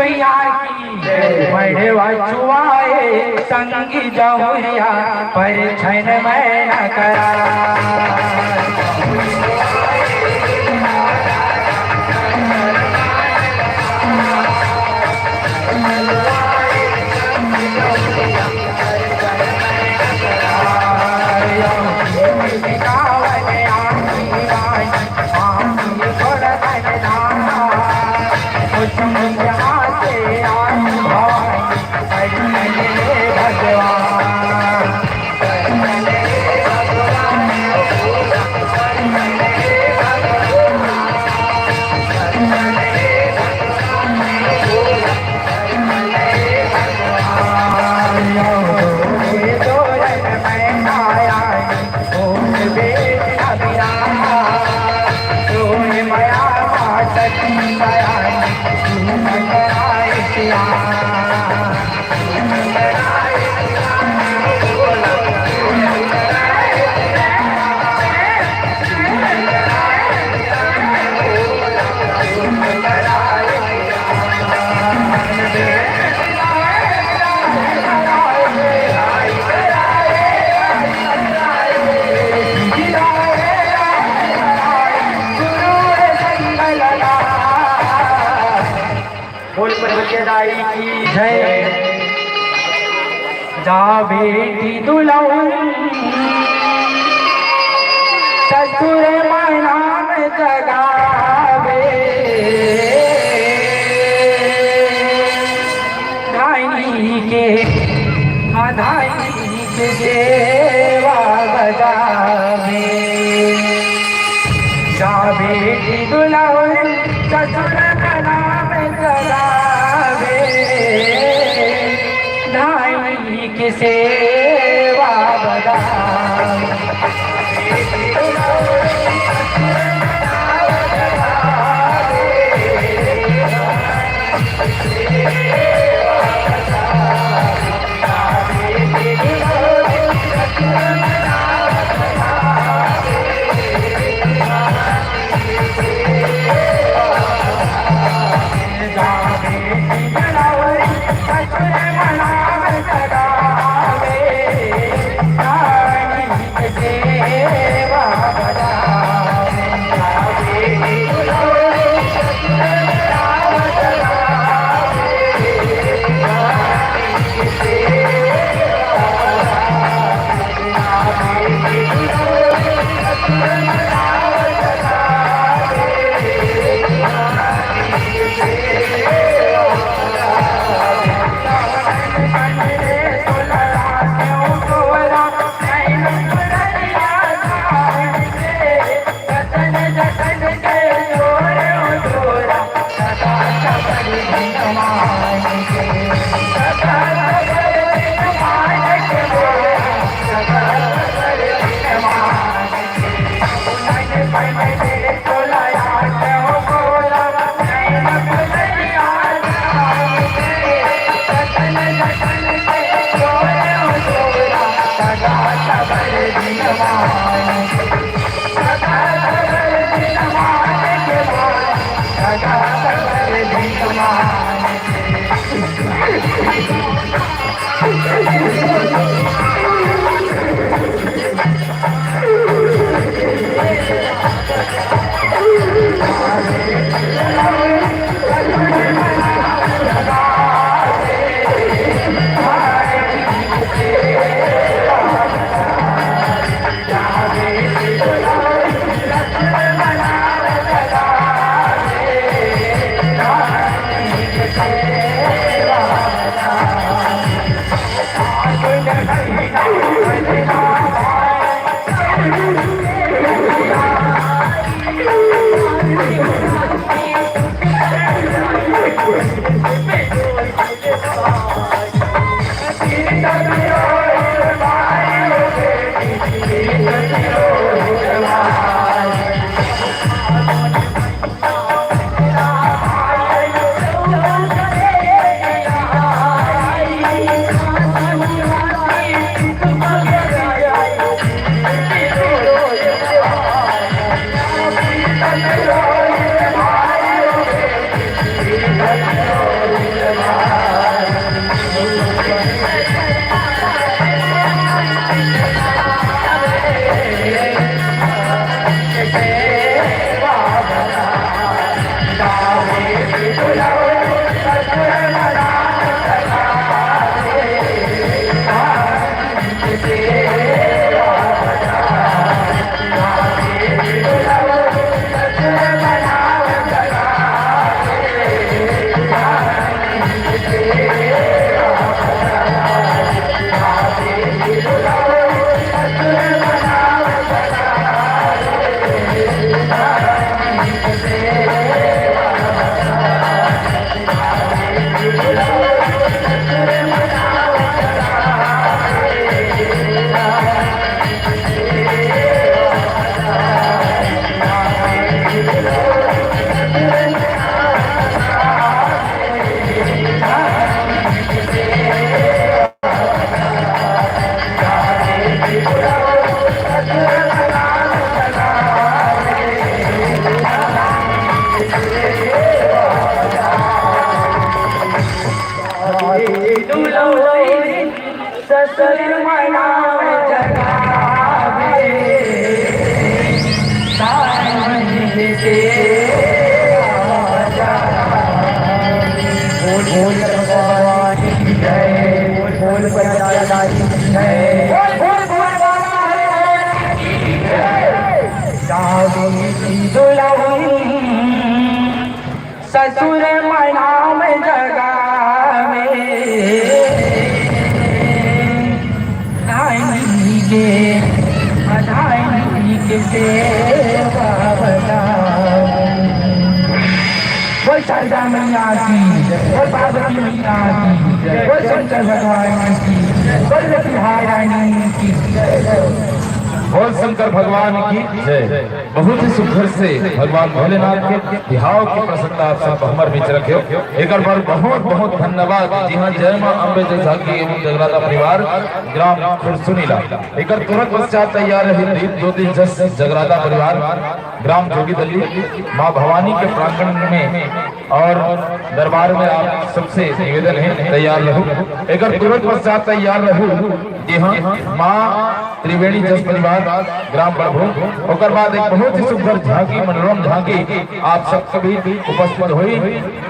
मैया की बड़े वचुआए संगी जमुरिया पर छन मैं न करा की जय जा बेटी दुल्हन ससुर मनाम जगावे धाई के सेवा बजावे जा बेटी दुल्हन ससुर मनाम जगावे धाई के सेवा बजावे ससुर मनाव जगावे सावन से बोल भवानी जय बोल बजाई जय ससुर मनाव जगावे बधाई के सेवा बोल शारदा मैया की बोल पार्वती मैया की बोल शंकर भगवान की बोल लक्ष्मी की बोल शंकर भगवान की जय। बहुत ही सुखर से भगवान भोलेनाथ के बिहाव की प्रसन्नता आप सब हमर बीच रखे एक बार बहुत बहुत धन्यवाद। जी हाँ, जय मां अम्बे जय झांकी एवं जगराता परिवार ग्राम खुरसुनीला एक तुरंत पश्चात तैयार है 2 दिन जस जगराता परिवार ग्राम जोगी दल्ली माँ भवानी के प्रांगण में और दरबार में आप सबसे निवेदन है तैयार रहो एक तुरंत पश्चात तैयार रहो। जी हाँ, माँ त्रिवेणी जस परिवार ग्राम प्रभु और बाद एक बहुत ही सुंदर झांकी मनोरम झांकी आप सब सभी उपस्थित हुई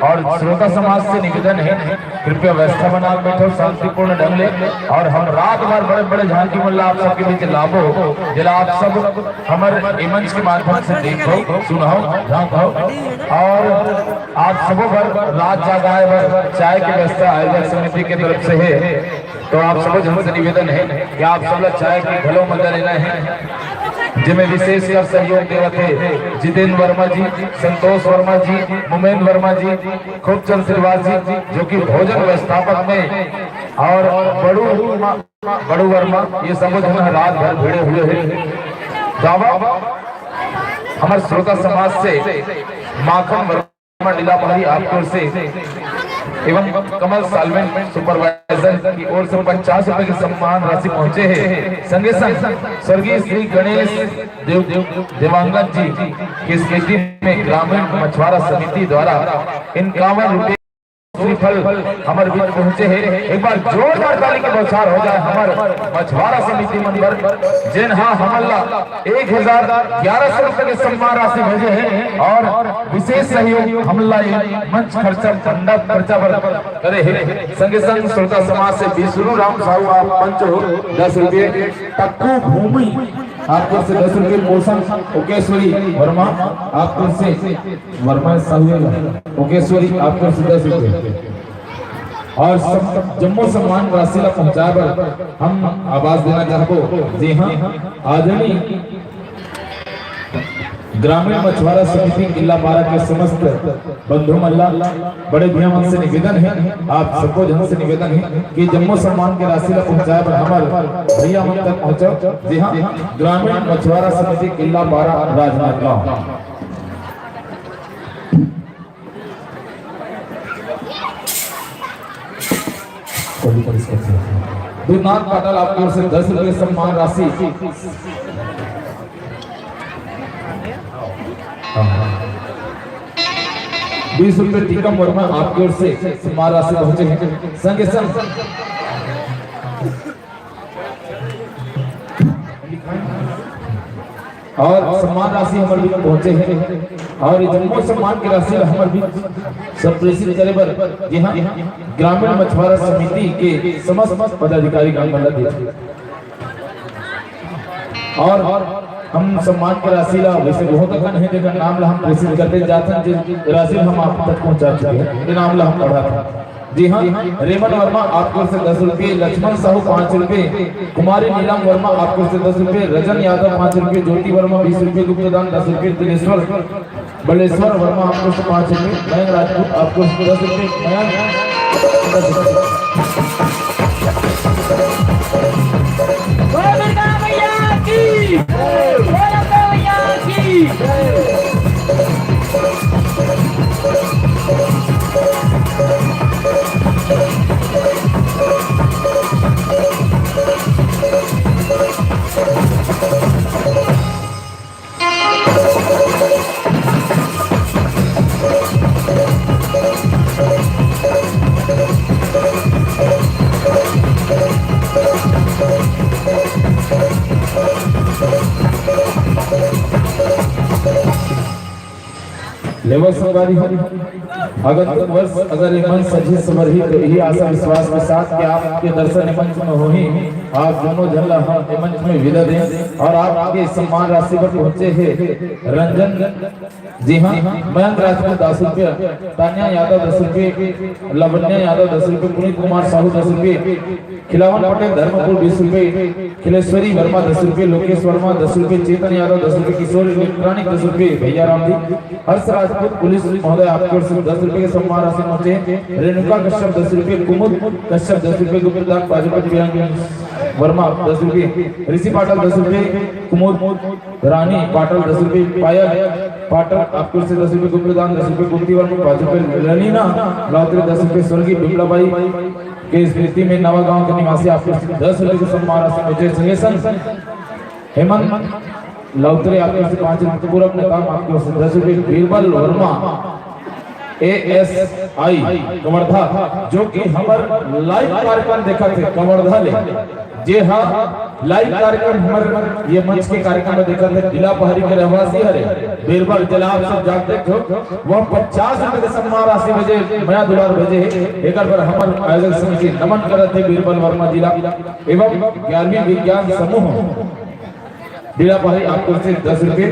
और श्रोता समाज से निवेदन है कृपया व्यवस्था बना बैठो शांतिपूर्ण ढंग से और हम रात भर बड़े बड़े झांकी मल्ला आप सबके बीच लाभो जिला आप सब हमारे मंच के माध्यम से देखो सुनाओ झांको और आप सबों पर रात जागाए भर चाय की व्यवस्था आयोजक समिति की तरफ से है तो आप सब जन से निवेदन है कि आप सब लोग चाय की घलो मजा लेना है जिसमें विशेषकर सहयोग देवत है जितेंद्र वर्मा जी, संतोष वर्मा जी, मुमेंद्र वर्मा जी, खूबचंद श्रीवास जी जो कि भोजन व्यवस्थापक में और बड़ू वर्मा ये सब जन रात भर भिड़े हुए हैं। दावा हमारे श्रोता समाज से माखन वर्मा लीला भाई आपको से एवं कमल सालवेन सुपरवाइजर की ओर से 50 रुपए की सम्मान राशि पहुंचे हैं। संगे संग स्वर्गीय श्री गणेश देवांगन जी की स्मृति में ग्रामीण मछुआरा समिति द्वारा 51 रुपए श्रीफल हमारे बीच पहुंचे हैं। एक बार जोरदार ताली की बौछार हो जाए हमारे मछुआरा समिति मंबर जिन हाँ हमला 1111 रुपए के सम्मान राशि भेजे हैं और विशेष सहयोग हमला मंच खर्चा मंडप खर्चा करे हैं। संगे संग श्रोता समाज से विष्णु राम साहू आप पंच हो 10 रुपये, टक्कू भूमि आपको से 10 रुपये, पोषण ओकेश्वरी वर्मा आपको से वर्मा साहू ओकेश्वरी आपको से 10 रुपये और जम्मू सम्मान राशि ला पहुंचाए पर हम आवाज देना चाहबो। जी हाँ, आदरणीय ग्रामीण मछुआरा समिति किला पारा के समस्त बंधु मल्ला बड़े ध्यान से निवेदन है आप सबको जन से निवेदन है कि जम्मू सम्मान के राशि ला पहुंचाए पर हमारे भैया हम तक पहुंचो। जी हाँ, ग्रामीण मछुआरा समिति किला पारा राजनांदगांव दुनाथ पाटल आपकी ओर से 10 रुपये सम्मान राशि 20 रुपये टीकम वर्मा आपकी ओर से सम्मान राशि पहुंचे हैं। संगे संग और सम्मान राशि हमारे बीच पहुंचे हैं और जम्मू सम्मान की राशि हमारे बीच सब प्रेषित करे पर जी हाँ, ग्रामीण मछुआरा समिति के समस्त पदाधिकारी का और हम सम्मान की राशि ला वैसे बहुत अकन है जगह नाम ला हम प्रेषित करते जाते हैं जिस राशि हम आप तक पहुंचा चुके हैं नाम ला हम पढ़ा था। जी हाँ, रेमन वर्मा आपको से 10 रुपये, लक्ष्मण साहू 5 रुपये, कुमारी नीलम वर्मा आपको से 10 रुपये, रजन यादव 5 रुपये, ज्योति वर्मा 20 रुपये, गुप्तदान 10 रुपये, दिनेश्वर बलेश्वर वर्मा आपको से 5 रुपये, मयंक राजपूत आपको से 10 रुपये, एवं संगारी हरि अगत वर्ष अगर ये मन सजी समरही तो यही आशा विश्वास के साथ कि आपके दर्शन मंच में हो ही आप दोनों झल्ला हम ये मंच में विदा दें और आपके सम्मान राशि पर पहुंचे हैं रंजन जी हाँ मयंक राजपूत 10 रुपया, तान्या यादव 10 रुपये, लवन्या यादव 10 रुपये, पुनीत कुमार साहू 10 रुपये, खिलावन पटेल धर्मपुर 20 रुपये, खिलेश्वरी वर्मा 10 रुपये, लोकेश वर्मा 10 रुपये, चेतन यादव 10 रुपये, किशोर इलेक्ट्रॉनिक 10 रुपये, भैया राम जी, हर्ष राजपूत पुलिस महोदय आपकी ओर से 10 रुपये के सम्मान राशि पहुंचे, रेणुका कश्यप 10 रुपये, कुमुद कश्यप 10 रुपये, गुप्तदान पाजपत वर्मा 10 रुपये, ऋषि पाटल 10 रुपये, कुमुद रानी पाटल 10 रुपये, पायल पाटल आपको से 10 रुपये, गुप्तदान 10 रुपये, गुप्ती वर्मा 5 रुपये, रनीना लाउत्री 10 रुपये, स्वर्गीय बिमलाबाई के स्मृति में नवा गांव के निवासी आपको 10 रुपये के सम्मान राशि पहुंचे, संगेसन हेमंत लाउत्री आपको से 5 रुपये, पूरा अपने काम आपको से 10 रुपये, बीरबल वर्मा ASI कवर्धा जो कि हमार लाइव कार्यक्रम देखा थे कवर्धा ले जे हाँ लाइव कार्यक्रम हमार ये मंच के कार्यक्रम में देखा थे जिला पहाड़ी के रहवासी हरे बीरबल जलाब सब जाग देखो वह 50 रुपए के सम्मान राशि भेजे मया दुलार भेजे एक बार हमार आयोजक समिति नमन करत थे बीरबल वर्मा जिला एवं 11वीं विज्ञान समूह जिला पहाड़ी आपको से 10 रुपये,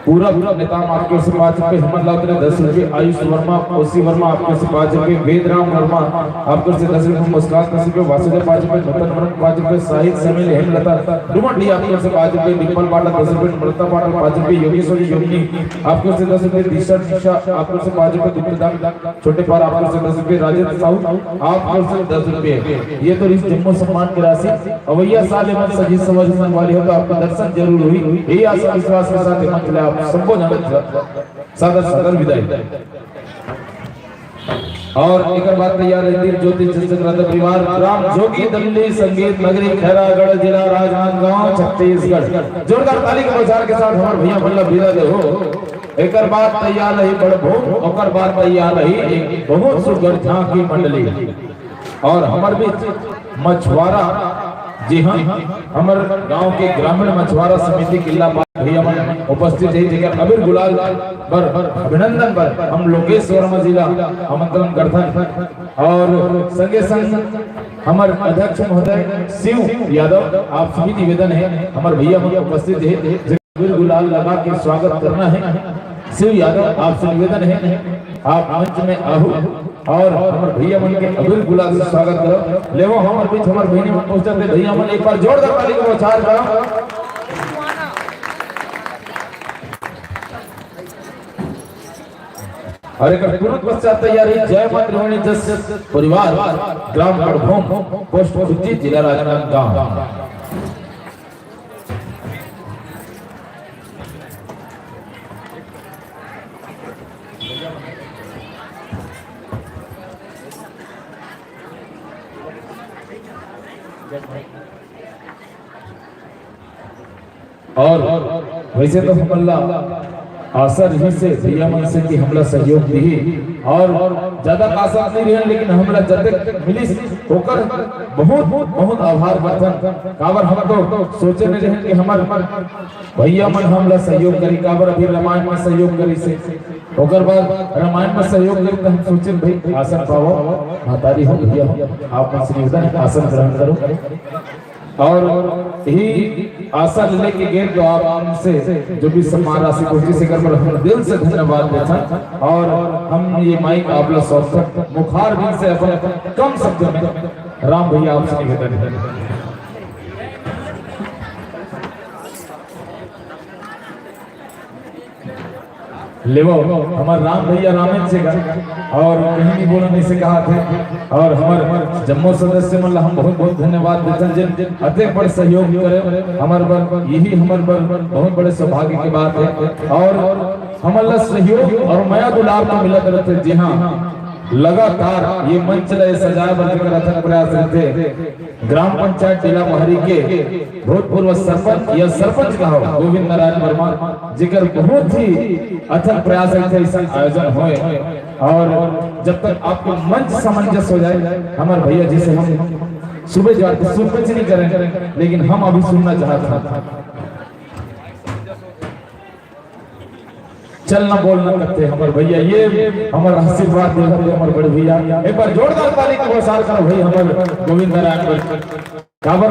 पूरा नेता आपके से 5 रुपये, हिम्मत लाउत्री 10 रुपये, आयुष वर्मा ओसी वर्मा आपके से 5 रुपये, वेदराम वर्मा आपके से 10 रुपये, मुस्कान 10 रुपये, वासुदेव 5 रुपये, नूतन वर्मा 5 रुपये, साहित्य समील हेमलता डुमंडी आपके से 5 रुपये, डिम्पल पाटल 10 रुपये, मृता पाटल 5 रुपये, योगेश्वरी योगिनी आपके से 10 रुपये, दिशा निशा आपके से 5 रुपये, गुप्तदान छोटे पार आपके से 10 रुपये, राजेंद्र साहू आपके से 10 रुपये। ये तो इस जम्मू सम्मान की राशि अवैया साल में सजी सवारी वाली हो तो आपका दर्शन जरूर हुई, यही आशा विश्वास के साथ मंच ले आप सबको सादर विदाई और एक बात तैयार है ज्योति चंद्र परिवार ग्राम जोगी दल्ली संगीत नगरी खैरागढ़ जिला राजनांदगांव छत्तीसगढ़ जोरदार ताली के बजाय के साथ हमारे भैया बल्लभ विदा दे हो एक बात तैयार रही बड़ भूम ओकर बात तैयार रही एक बहुत सुगर झांकी मंडली और हमार बीच मछुआरा जी हाँ हमारे गांव के ग्रामीण मछुआरा समिति किला भैया उपस्थित है जगह अबीर गुलाल पर अभिनंदन पर हम लोकेश वर्मा जिला आमंत्रण करते और संगे संग हमारे अध्यक्ष महोदय शिव यादव आप सभी निवेदन है हमारे भैया उपस्थित है अबीर गुलाल लगा के स्वागत करना है। शिव यादव आपसे निवेदन है आप मंच में आहू और हमारे भैया मन के अबीर गुलाल से स्वागत करो लेवो हमारे बीच हमारे बहनी मन पहुंचते भैया मन एक बार जोरदार ताली का उच्चार करो और एक तुरंत पश्चात तैयारी जय मातृवाणी जस परिवार ग्राम कड़भोम पोस्ट खुज्जी जिला राजनांदगांव और वैसे तो हमला आशा रही से भैया मन से कि हमला सहयोग दी और ज्यादा आशा नहीं रही लेकिन हमला जब मिली होकर बहुत बहुत आभार वर्तन काबर हम तो सोचे नहीं रहे कि हमार भैया मन हमला सहयोग करी काबर अभी रामायण में सहयोग करी से होकर बाद रामायण में सहयोग करी तो हम सोचे भाई आसन पाओ मातारी हो भैया आप मन से निवेदन आसन ग्रहण करो और यही आशा लेके गए तो आप हमसे जो भी सम्मान राशि कोशिश से कर हम दिल से धन्यवाद देता और हम ये माइक आप लोग सौसठ मुखार दिन से अपन कम शब्दों में राम भैया आपसे निवेदन है लेवो हमारे राम भैया रामेन से और कहीं नहीं बोलने से कहा थे और हमारे जम्मू सदस्य मतलब हम बहुत बहुत धन्यवाद देते हैं जिन अधिक बड़े सहयोग करे हमारे पर यही हमारे पर बहुत बड़े सौभाग्य की बात है और हमारा सहयोग और मया दुलार को मिला करते जी हाँ लगातार ये मंच ले सजाए बन अथक प्रयास रहते ग्राम पंचायत जिला महरी के भूतपूर्व सरपंच या सरपंच कहो गोविंद नारायण वर्मा जिकर बहुत ही अथक प्रयास रहते इस आयोजन होए और जब तक आपको मंच सामंजस्य हो जाए हमारे भैया जी से हम सुबह जाते सुन कुछ नहीं करें लेकिन हम अभी सुनना चाहते हैं चलना बोलना करते हमारे भैया, ये हमारा आशीर्वाद देते हमारे बड़े भैया। एक बार जोरदार ताली का बरसात करो भाई हमारे गोविंद नारायण काबर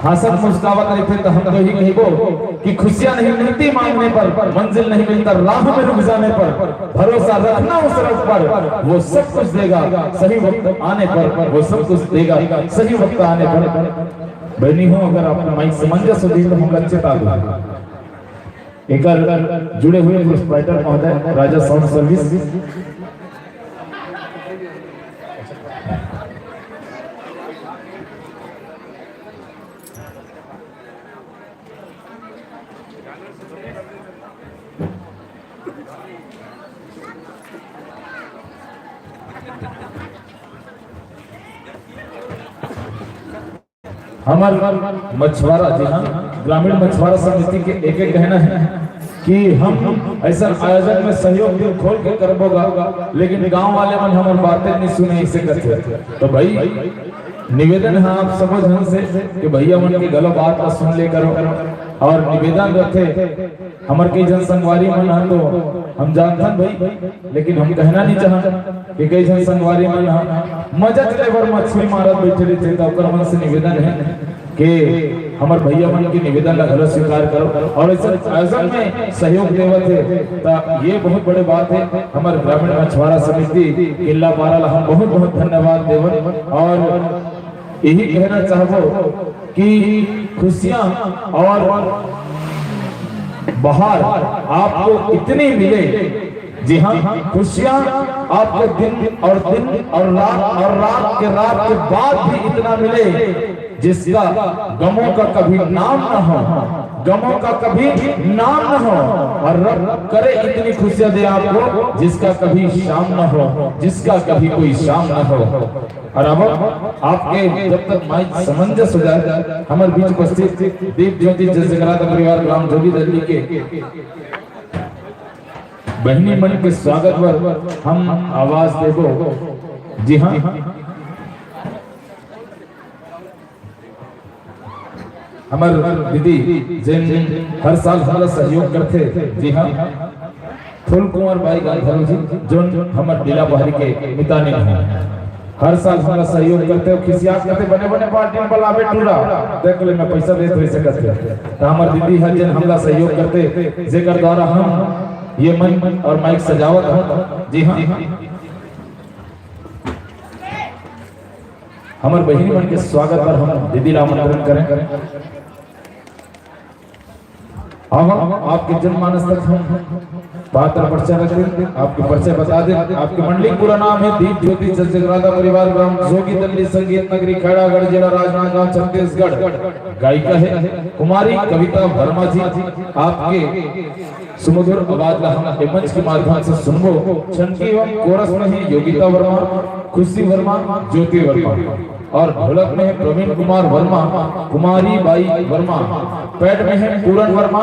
हंसत मुस्कावत रहते तो हम तो ही कहिबो कि खुशियां नहीं मिलती मांगने पर, मंजिल नहीं मिलता राह में रुक जाने पर, भरोसा रखना उस रब पर, वो सब कुछ देगा सही वक्त आने पर, वो सब कुछ देगा सही वक्त आने पर। बहनी हो अगर आपने माइक समंजस हो दी तो हम अच्छे ताल एक जुड़े हुए प्रोस्पाइटर महोदय राजा साउंड सर्विस। हमारे मछुआरा जी हाँ ग्रामीण मछुआरा समिति के एक कहना है कि हम ऐसा आयोजन में सहयोग दिल खोल के करबोगा, लेकिन गांव वाले मन हमारी बातें नहीं सुने इसे करते। तो भाई निवेदन है आप समझ से कि भैया मन की गलत बात का सुन ले करो, और निवेदन रखे हमारे कई जन संगवारी मन है तो हम जानते भाई, लेकिन हम कहना नहीं चाहते कि कई जन संगवारी मन मजा चले पर मछली मारत बैठे रहते, तो मन से निवेदन है कि हमारे भैया मन की निवेदन ला गलत स्वीकार करो और इस आयोजन में सहयोग देवत है, तो ये बहुत बड़ी बात है। हमारे ग्रामीण मछुआरा समिति किला पारा ला हम बहुत बहुत धन्यवाद देवत, और यही कहना चाहबो कि खुशियां और बाहर आपको इतनी मिले, जी हाँ खुशियां आपको दिन और रात के बाद भी इतना मिले जिसका गमों का कभी नाम न हो, गमों का कभी नाम न हो, और रब करे इतनी खुशियां दे आपको जिसका कभी शाम न हो, जिसका कभी कोई शाम न हो। और अब आपके जब तक माइक समंजस हो जाए हमारे बीच उपस्थित दीप ज्योति जगराता परिवार ग्राम जोगी दल्ली के बहनी मन के स्वागत पर हम आवाज देबो। जी हाँ हमारे दीदी जिन हर साल हमारा सहयोग करते, जी हाँ फूल कुंवर बाई गांधी जी जो हमारे दिला बहारी के मितानी हैं, हर साल हमारा सहयोग करते हो, खिसियात करते बने बने पार्टी में बलावे टूरा देख ले मैं पैसा देते वैसे करते, तो हमारे दीदी हर जन हमला सहयोग करते जेकर द्वारा हम ये मन और माइक सजावट हो। जी हाँ हमारे बहिनी मन के स्वागत पर हम दीदी ला आमंत्रण करें। अब आपके जनमानस तक हम पात्र परिचय रख दें, आपके परिचय बता दें। आपकी मंडली पूरा नाम है दीप ज्योति जगराता परिवार ग्राम जोगी दल्ली संगीत नगरी खैरागढ़ जिला राजनांदगांव छत्तीसगढ़। गायिका है कुमारी कविता वर्मा जी। आपके सुमधुर आवाज ला हम मंच के माध्यम से सुनबो। चंकी एवं कोरस में है योगिता वर्मा, खुशी वर्मा, ज्योति वर्मा, और ढोलक में है प्रवीण कुमार वर्मा, कुमारी बाई वर्मा, पैड में है पूरन वर्मा,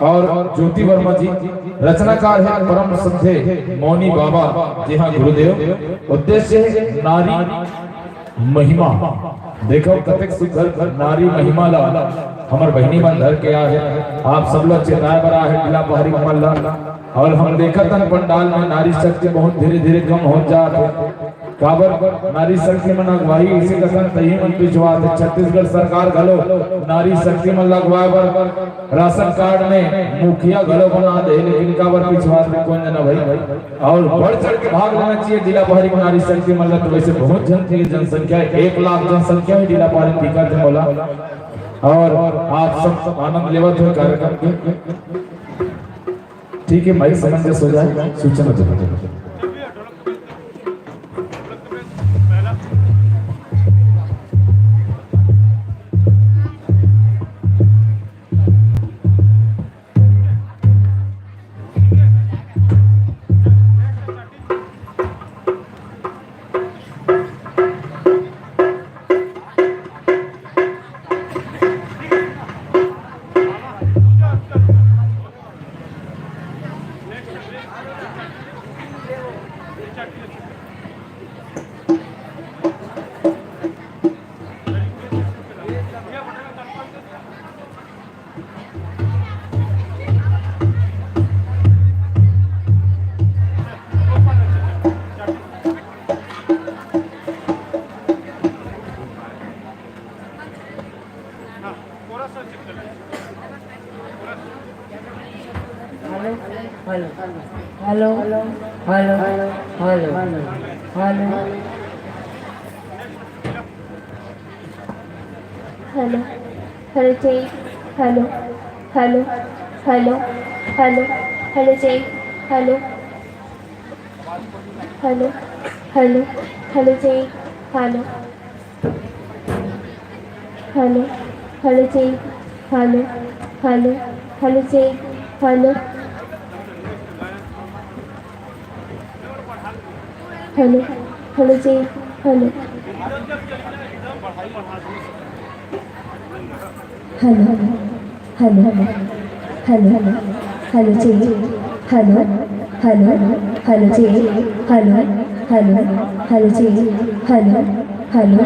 और ज्योति वर्मा जी रचनाकार है परम श्रद्धेय मौनी बाबा। जी हाँ गुरुदेव। उद्देश्य है नारी महिमा। देखो कतक सुंदर नारी महिमा ला हमार बहनी मन धर के आ है। आप सब लोग चेताए बरा है दिला पहरी मल्ला, और हम देखत हन पंडाल में नारी शक्ति बहुत धीरे धीरे कम हो जात है। काबर नारी शक्ति मन अगवाई इसी कसन तही मन पिछवात है। छत्तीसगढ़ सरकार घलो नारी शक्ति मन लगवाए बर राशन कार्ड में मुखिया घलो बना दे, लेकिन काबर पिछवात में कौन जना भाई। और बढ़ चढ़ के भाग लेना चाहिए जिला पहाड़ी में नारी शक्ति मन। तो वैसे बहुत जनसंख्या 1 लाख जनसंख्या है जिला पहाड़ी टीका थे बोला, और आप सब आनंद लेवत हो कार्यक्रम के। ठीक है भाई समंजस हो जाए सूचना दे। Hello hello hello hello hello hello hello जय hello hello hello hello hello जय हेलो हेलो हेलो हेलो जय हेलो हेलो हेलो जय हेलो हेलो हेलो जय हेलो हेलो हेलो जय hello hello hello hello hello जय हेलो हेलो हेलो जय hello hello hello जय hello hello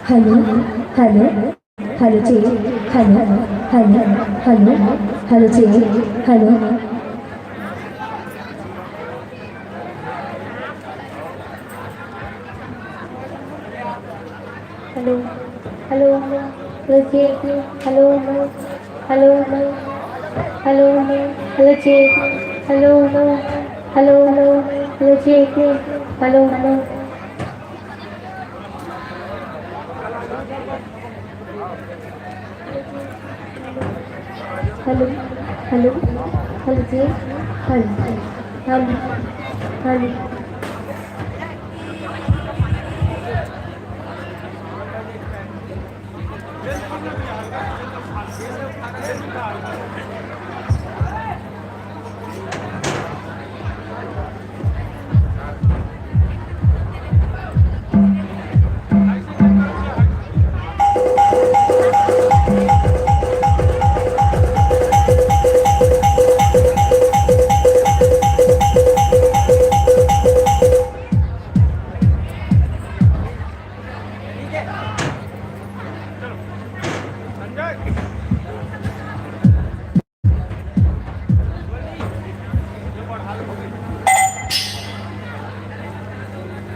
hello hello hello जय hello hello hello hello जय hello hello hello hello जी hello hello hello hello जी hello hello hello जी hello hello hello hello जी hello hello hello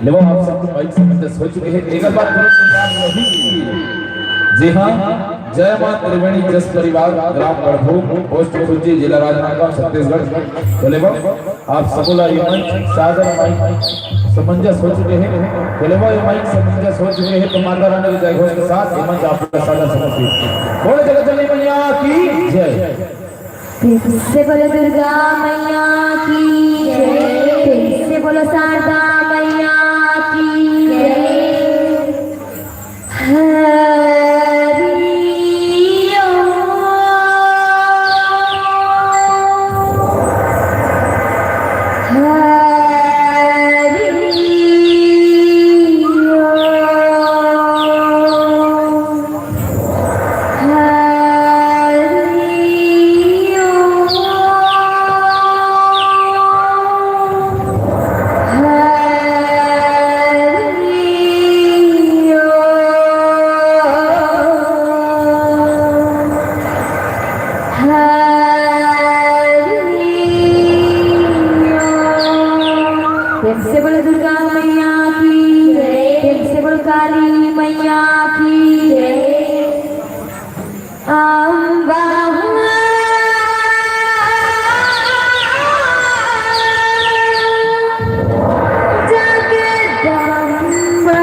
लेवो आप सबको माइक से मंजस हो चुके हैं एक बार तुरंत इंतजार नहीं जी हाँ जय मां त्रिवेणी जस परिवार ग्राम गढ़भू पोस्ट खुर्जी जिला राजनांदगांव छत्तीसगढ़ तो लेवो आप सबोला ये माइक सादर माइक समंजस हो चुके हैं तो लेवो ये माइक समंजस हो चुके हैं तो माता रानी के जय घोष के साथ ये मंच आपका सादर समर्पित बोले जगत जननी मैया की जय फिर से बोलो दुर्गा मैया की जय फिर से बोलो शारदा मैया की जय हरि ओम हरि फिर से बोलो दुर्गा मैया की जय फिर से बोलो काली मैया की जय अम्बा जगदम्बा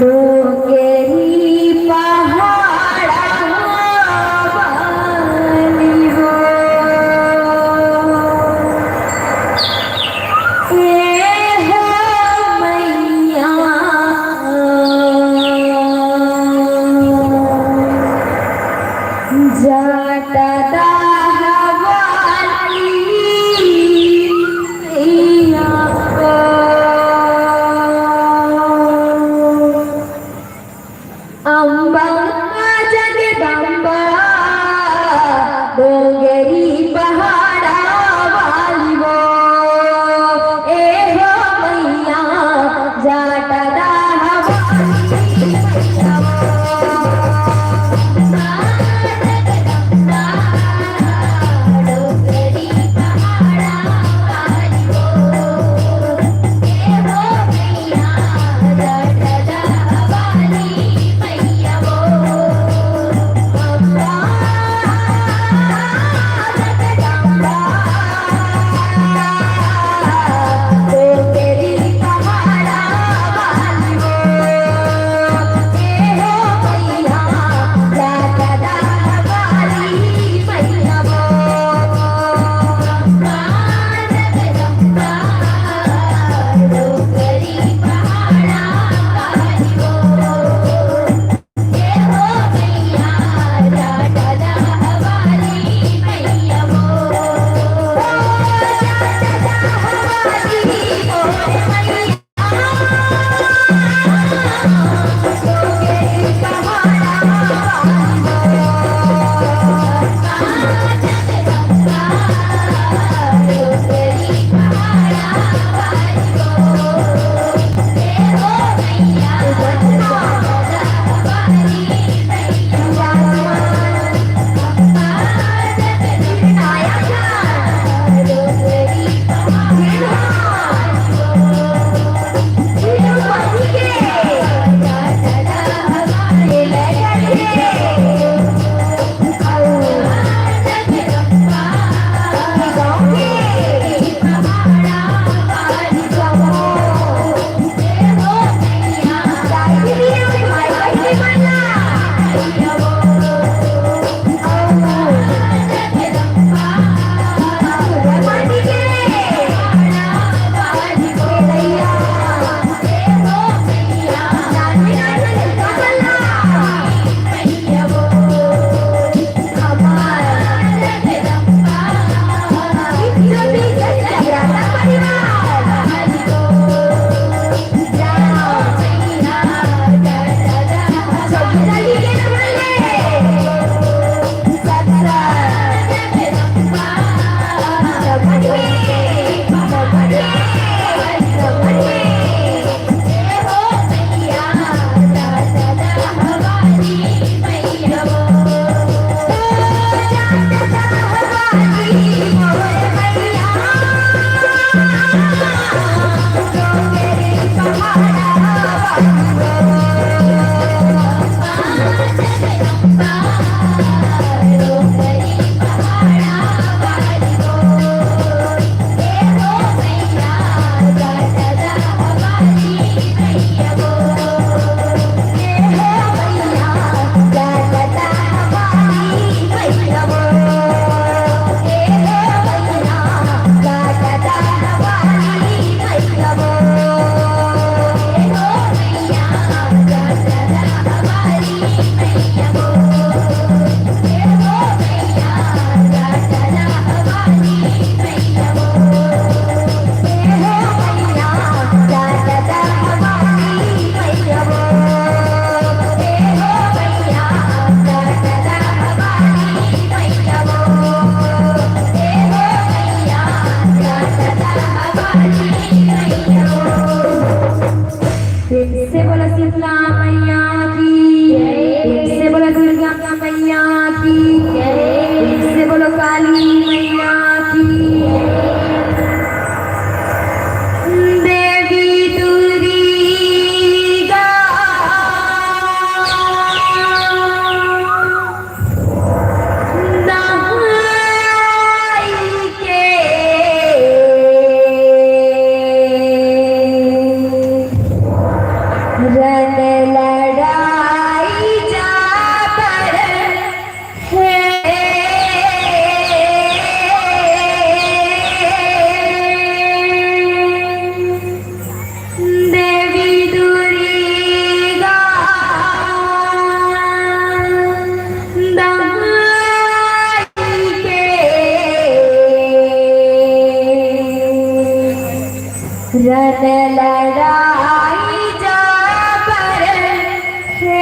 डोंगेरी पहाड़ वाली हो ए हो मैया जाटदा हवाली मैया को मैया की, से बोलो दुर्गा मैया की, से बोलो काली मैया की। देवी दुर्गा दहाई के रन लड़ाई जा पर है। देवी दुर्गा दहाई के रन लड़ाई जा पर है।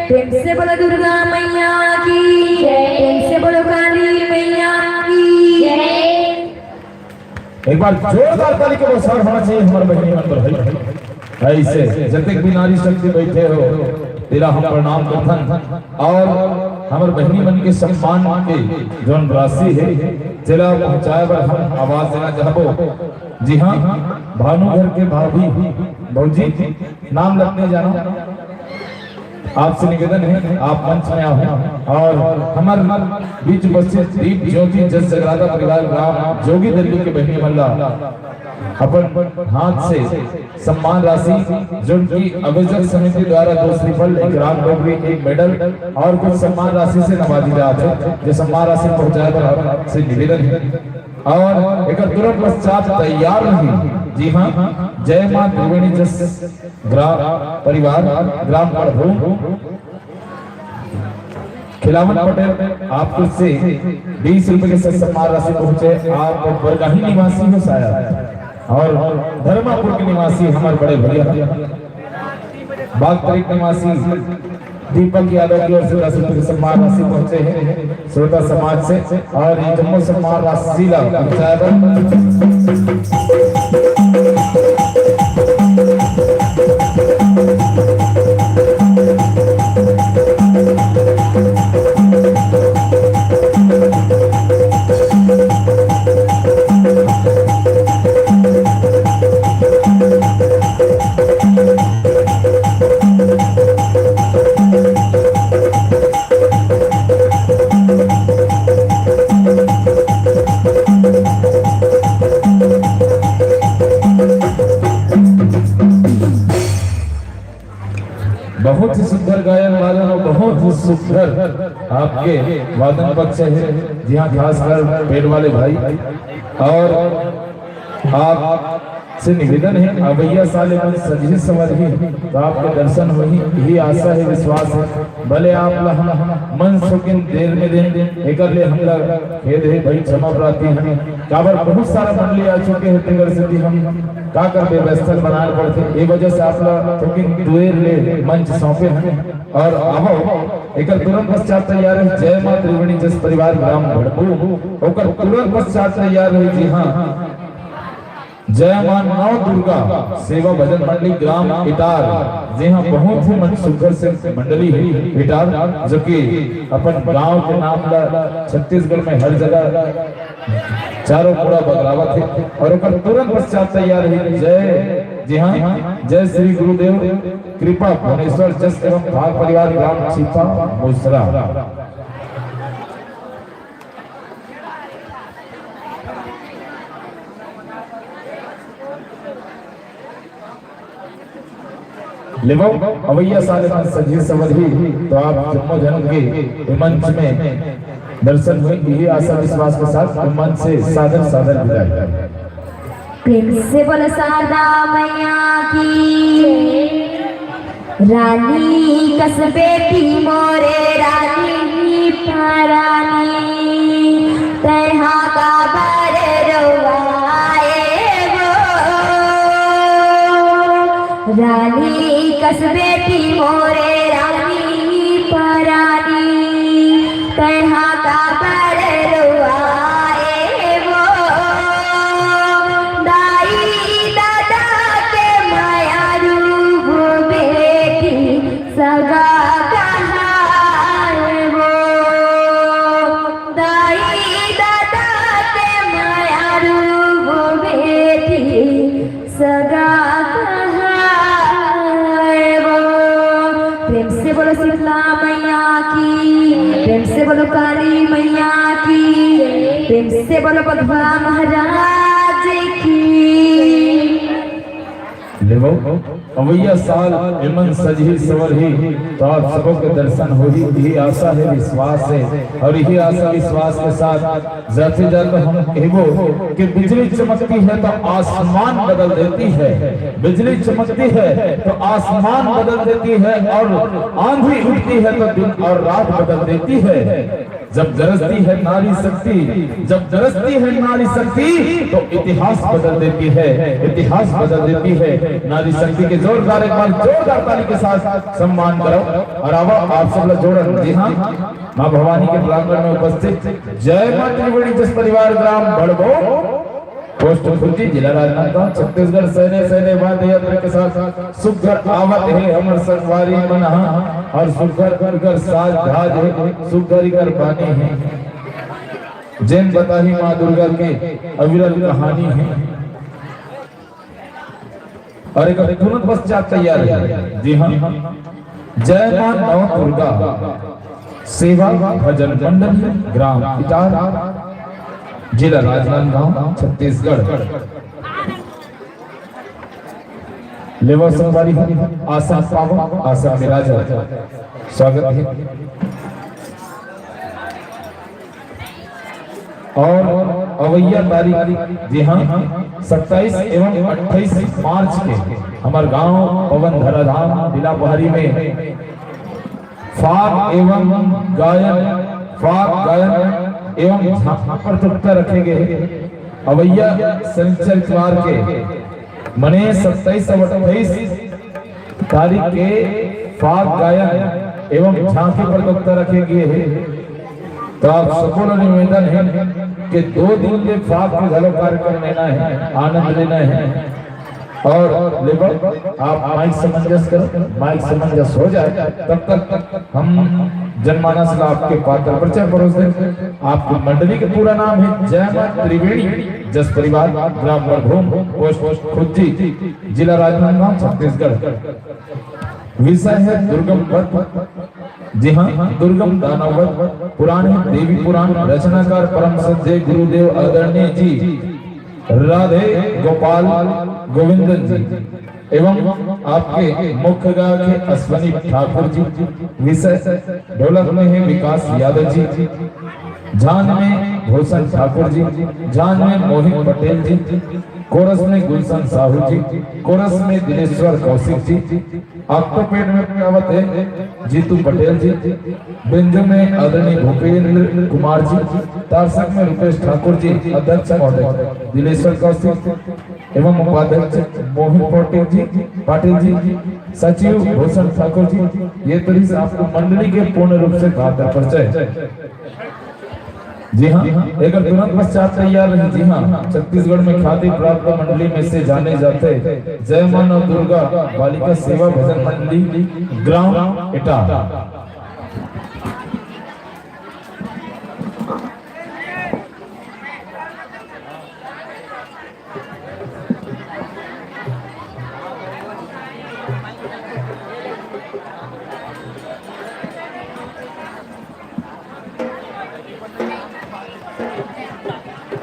प्रेम से बोलो दुर्गा मैया की जय, प्रेम से बोलो काली मैया की जय। एक बार जोरदार ताली के बरसात होना चाहिए हमारे बहनी मंदिर भाई ऐसे जब तक भी नारी शक्ति बैठे हो तेरा हम प्रणाम करथन और हमारे बहनी मन के सम्मान के जोन राशि है चला पहुंचाए पर हम आवाज देना चाहबो। जी हाँ, भानुघर के भाभी भौजी नाम लगने जाना, आपसे निवेदन है आप मंच में आओ और हमारे बीच उपस्थित दीप ज्योति जस जगराता परिवार ग्राम जोगी दिल्ली के बहनी मल्ला अपन हाथ से सम्मान राशि जो की आयोजक समिति द्वारा 2 श्रीफल, 1 राम डोगरी, 1 मेडल और कुछ सम्मान राशि से नवाजी जाते जो सम्मान राशि पहुंचाए पर आपसे निवेदन है और एक तुरंत पश्चात तैयार रही। जी हाँ, जय मां त्रिवेणी जस ग्राम परिवार ग्राम पड़भू खिलावन पटेल आपको से 20 रुपए के साथ सम्मान राशि पहुंचे। आप बरगाही निवासी हो शायद और धर्मापुर के निवासी हमारे बड़े भैया बागतरीक निवासी दीपक यादव की ओर से 10 रुपए के सम्मान राशि पहुंचे हैं श्रोता समाज से। और ये जम्मू सम्मान राशि बहुत ही सुंदर गायन वादन और बहुत ही सुंदर आपके वादन पक्ष है। जी हाँ, खासकर पेड़ वाले भाई और आप से निवेदन है अवैया साले मन सजी समझी तो आपके दर्शन वही यही आशा है विश्वास है। भले आप मन सुकिन देर में दिन एक हमला खेद है भाई क्षमा प्रार्थी है। काबर बहुत सारा मंडली आ चुके हैं तिगर से हम का कर व्यवस्था बनाना पड़ते ये वजह से आप सुकिन दुएर ले मंच सौंपे हैं। और अब एक तुरंत पश्चात तैयार है जय मां त्रिवेणी जस परिवार ग्राम भड़पू ओकर तुरंत पश्चात तैयार है। जी हाँ, जय मां नौ दुर्गा सेवा भजन मंडली ग्राम इटार। जी हाँ, बहुत ही मन सुंदर से मंडली है इटार जो कि अपन गांव के नाम का छत्तीसगढ़ में हर जगह चारों पूरा बगरावत है। और तुरंत पश्चात तैयार है जय जी हाँ जय श्री गुरुदेव कृपा भुवनेश्वर जस एवं भाग परिवार ग्राम छिपा मोसरा। लेवो अवैया साले में सजी समझी तो आप जम्मू जन्म के मंच में दर्शन हुए यही आशा विश्वास के साथ मंच से सादर सादर विदाई। प्रेम से बोलो शारदा मैया की रानी कसबे की मोरे रानी परानी तैहा का बर रोवाए वो रानी कसबे की मोरे रानी परानी तैहा का बर रोवाए वो दाई दादा के माया रूप बेटी सगा कहाए वो दाई दादा के माया रूप बेटी सगा बोलो शीतला मैया की प्रेम से बोलो काली मैया की प्रेम से बोलो बघवा महाराज की। लेवो अवैया साल इमन सजी सवरही तो आप सबों के दर्शन हो यही आशा है विश्वास है। और यही आशा विश्वास के साथ जाते जाते हम कहबो कि बिजली चमकती है तो आसमान बदल देती है। बिजली चमकती है तो आसमान बदल देती है और आंधी उठती है तो दिन और रात बदल देती है। जब दरसती है नारी शक्ति जब दरसती है नारी शक्ति तो इतिहास बदल देती है। इतिहास बदल देती है नारी शक्ति के जोरदार एक बार जोरदार ताली के साथ सम्मान करो। और अब आप सब लोग जोड़न। जी हाँ, मां भवानी के प्रांगण में उपस्थित जय मां त्रिवेणी जस परिवार ग्राम भड़बो पोस्ट खुर्जी जिला राजनांदगांव छत्तीसगढ़ सैन्य सैन्य वाद्य यंत्र के साथ सुघर आवत है हमर संगवारी मना और सुघर कर साज धाज है सुघर कर बानी है जैन बताही मां दुर्गा के अविरल कहानी है। और एक तुरंत पश्चात तैयार है। जी हाँ, जय मां नौ दुर्गा सेवा भजन मंडल ग्राम इटार जिला राजनांदगांव छत्तीसगढ़। लेवा संगवारी आशा पावन आशा मिराजा स्वागत है। और अवैया तारीख जी हाँ 27 एवं 28 मार्च के हमारे गांव पवन धराधाम जिला बहरी में फाग गायन एवं झांकी प्रतियोगिता रखे गए। अवैया शनिचर इतवार के मने 27 और 28 तारीख के फाग गायन एवं झांकी प्रतियोगिता रखे गए हैं। तो आप सबको निवेदन है कि 2 दिन के फाग के घरों कार्यक्रम लेना है, आनंद लेना है। और लेबर आप माइक समंजस करो, माइक समंजस हो जाए तब तक हम जनमानस का आपके पात्र परिचय परोस दें। आपकी मंडली का पूरा नाम है जय मां त्रिवेणी जस परिवार, ग्राम बरभूम, पोस्ट खुज्जी, जिला राजनांदगांव, छत्तीसगढ़। विषय है दुर्गम वध। जी हाँ, दुर्गम दानव वध पुराण है देवी पुराण। रचनाकार परम सज्जय गुरुदेव आदरणीय जी राधे गोपाल गोविंदन जी एवं आपके मुख्य गायक है अश्वनी ठाकुर जी। विषय ढोलक में है विकास यादव जी, झांझ में भूषण ठाकुर जी, झांझ में मोहित पटेल जी, कोरस में गुलशन साहू जी, कोरस में दिलेश्वर कौशिक जी, ऑक्टोपेड में प्रवत है जीतू पटेल जी, बिंजू में आदरणीय भूपेंद्र कुमार जी, तारसक में रुपेश ठाकुर जी, अध्यक्ष महोदय दिलेश्वर कौशिक एवं उपाध्यक्ष मोहित पाटिल जी, सचिव भूषण ठाकुर जी। ये तरीके से आपको मंडली के पूर्ण रूप से खातर परिचय। जी हाँ, एक तुरंत पश्चात तैयार रही। जी हाँ, छत्तीसगढ़ में ख्याति प्राप्त मंडली में से जाने जाते जय मां दुर्गा बालिका सेवा भजन मंडली ग्राम इटा।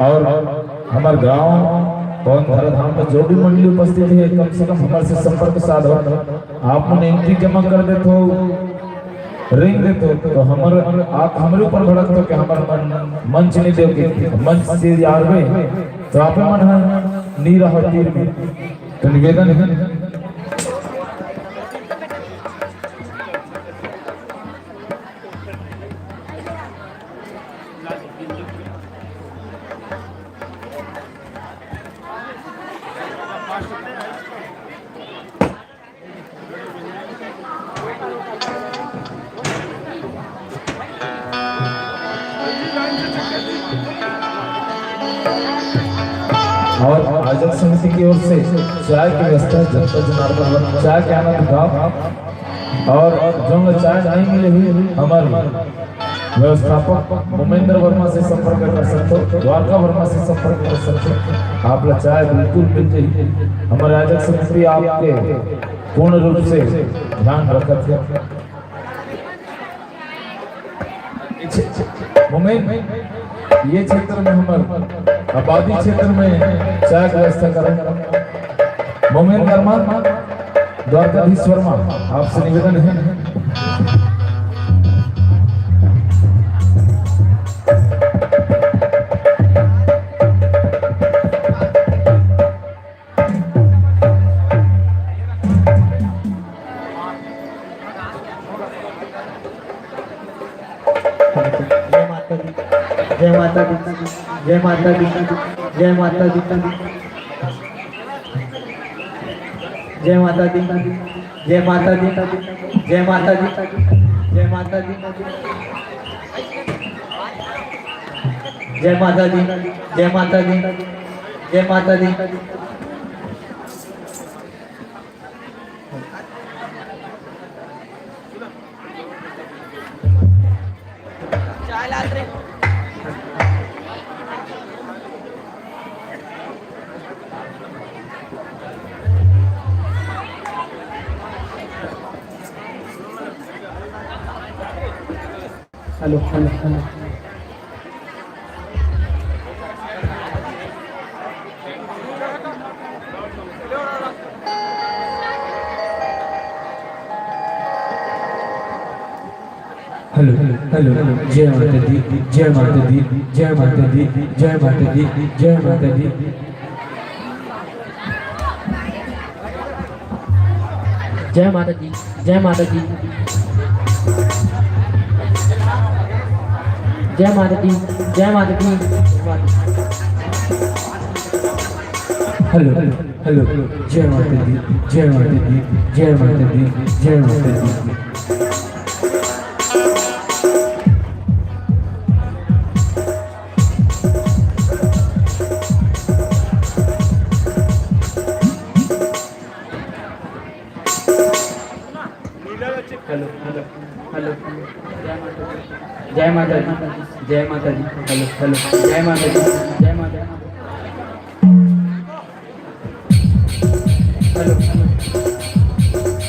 और हमारे गांव पवन धराधाम में जो भी मंडली उपस्थित है कम से कम हमारे से संपर्क साधो। आप मन एंट्री जमा कर देते हो, रिंग देते हो तो आप हमारे ऊपर भड़क तो कि हमारे मंच नहीं दोगे, मंच से यार में तो आप मन नहीं रहो तीर में। तो निवेदन है और आयोजक समिति की ओर से चाय की व्यवस्था जनता जनार्दन चाय के आनंद उठाओ। और जो चाय नहीं मिले हुई हमारे व्यवस्थापक भूमेंद्र वर्मा से संपर्क कर सकते हो, द्वारका वर्मा से संपर्क कर सकते हो। आप लोग चाय बिल्कुल मिल जाएगी। हमारे आयोजक समिति आपके पूर्ण रूप से ध्यान रखते हैं। ये क्षेत्र में हमारे आबादी क्षेत्र में चाय की व्यवस्था करें। मोमेन वर्मा, द्वारकाधीश वर्मा, आपसे निवेदन है। जय माता दी, जय माता दी, जय माता दी, जय माता दी, जय माता दी, जय माता दी, जय माता दी, जय माता दी, जय माता दी, जय माता दी। Hello hello hello hello hello जय माता दी जय माता दी जय माता दी जय माता दी जय माता दी जय माता दी जय माता दी जय माता दी जय माता दी हेलो हेलो जय माता दी जय माता दी जय माता दी जय माता दी हेलो हेलो हेलो जय माता दी जय माता दी हेलो हेलो जय माता दी जय माता दी हेलो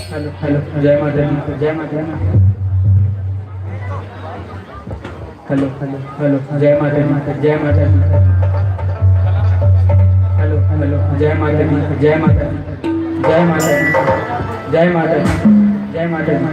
हेलो हेलो जय माता दी जय माता दी हेलो हेलो हेलो जय माता दी जय माता दी हेलो हेलो जय माता दी जय माता दी जय माता दी जय माता दी जय माता दी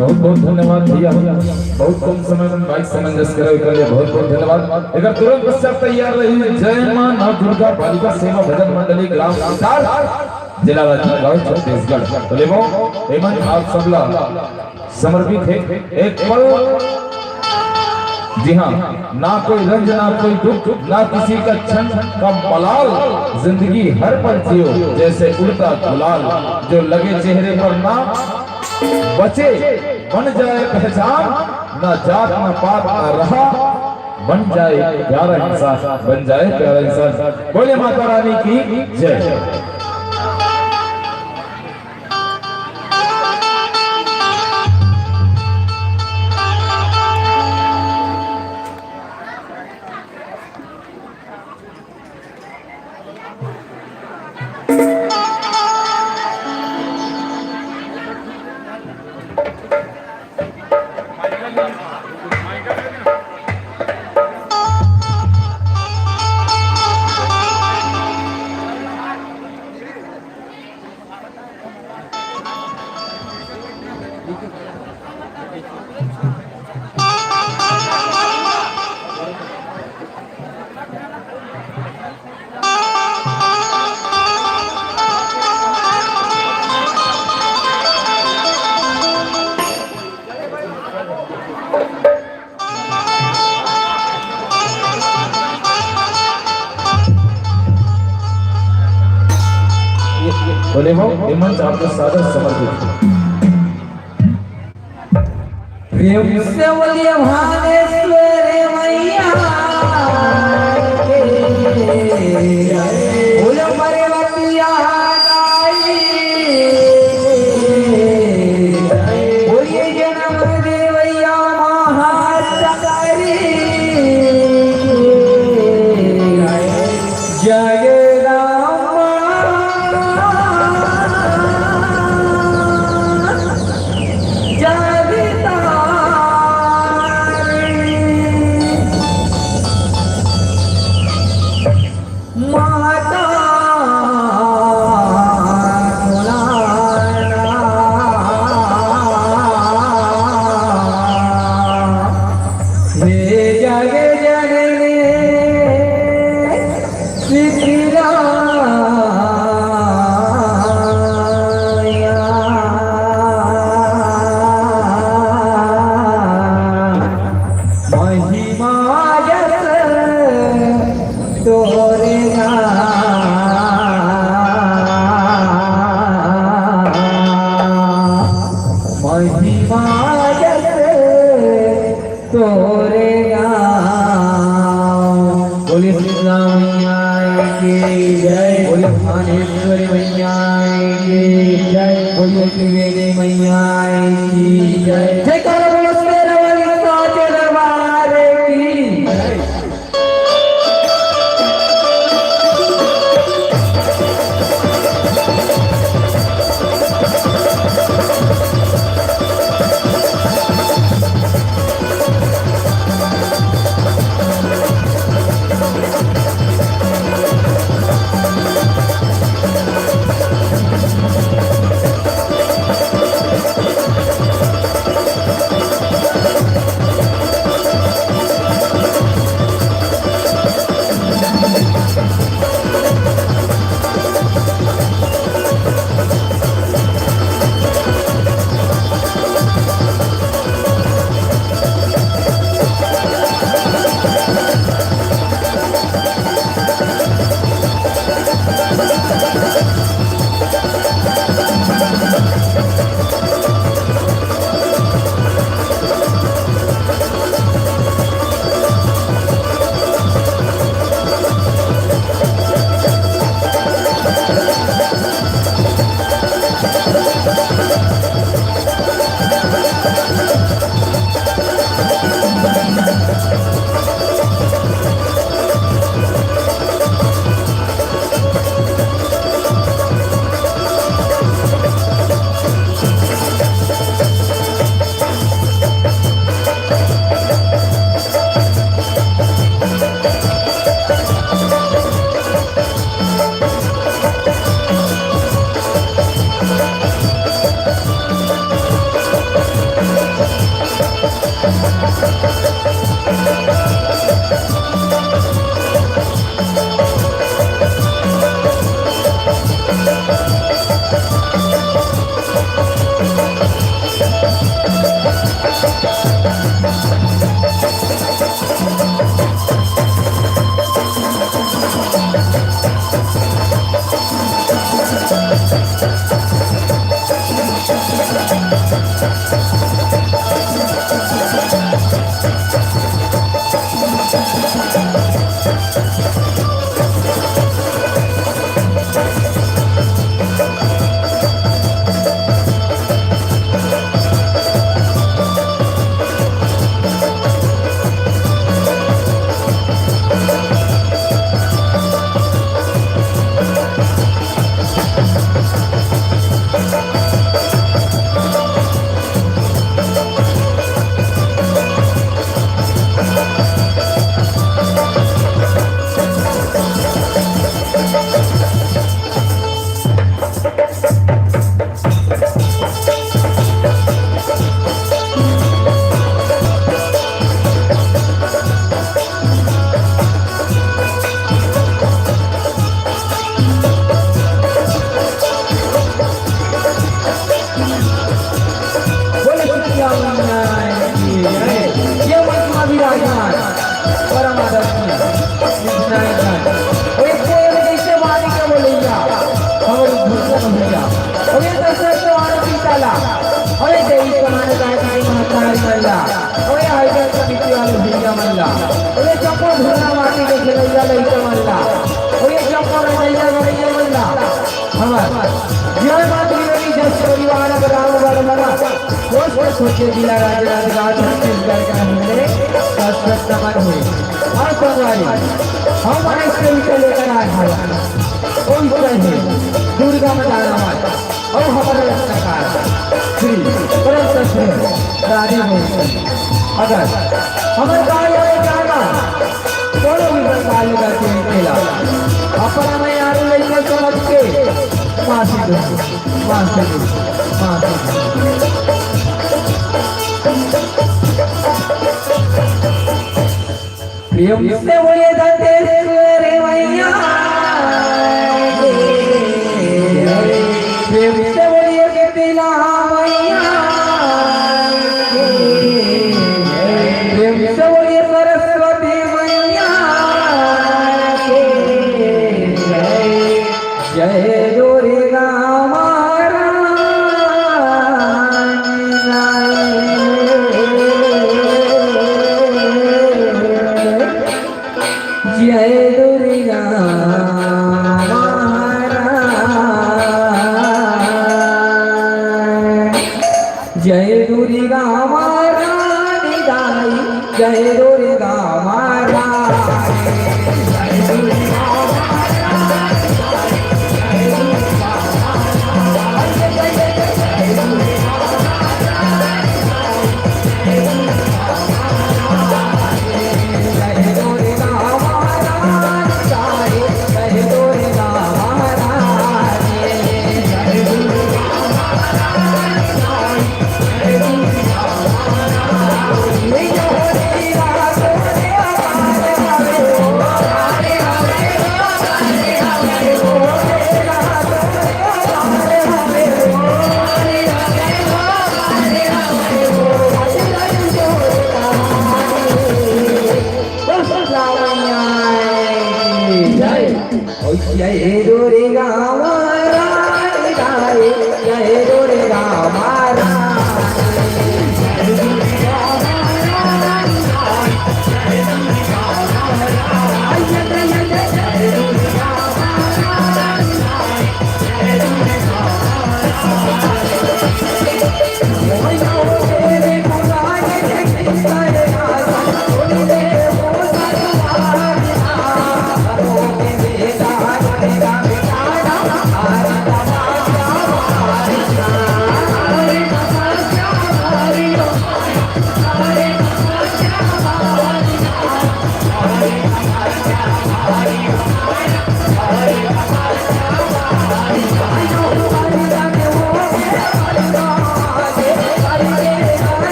बहुत बहुत धन्यवाद भैया बहुत कम समय में बाइक सामंजस्य करे के लिए बहुत बहुत धन्यवाद। अगर तुरंत पश्चात तैयार रही जय मां नव दुर्गा बालिका सेवा भजन मंडली ग्राम विशाल जिला राजनांदगांव छत्तीसगढ़। तो लेवो हेमंत आप सबला समर्पित है एक पल। जी हाँ, ना कोई रंज ना कोई दुख ना किसी का क्षण का मलाल, जिंदगी हर पल जियो जैसे उड़ता गुलाल, जो लगे चेहरे पर ना बचे बन जाए पहचान, ना जात ना पात ना रहा बन जाए प्यारा इंसान, बन जाए प्यारा इंसान। बोले माता रानी की जय। बोले वो हेमंत आपको सादर समर्पित। प्रेम से बोलिए भानेश्वरी मैया के बोलो परवतिया गाई बोलिए जन्म देवैया महातारी जय भुवनेश्वरी मैया की जय। बोलिए त्रिवेणी मैया की जय। जय करो बोलो शेरावाली साचे दरबार की जय। सोचे जिला राजनांदगांव छत्तीसगढ़ का हमने शाश्वत नमन हुए और संगवारी हम इसके विषय लेकर आए हैं कोई है दुर्गा मदान और हमारे रत्नकार श्री परम कृष्ण राधे मोहन अगर हमारे गाय और जाना दोनों भी बंगाल करते हैं पहला अपना मैं यार लेकर समझ के मासी प्रियम से बोलिए दंतेश्वर मैया प्रियम से बोलिए कपिला मैया प्रियम से बोलिए सरस्वती मैया जय दुर्गा जय दुर्गा महारानी जय दुर्गा महारानी जय दुर्गा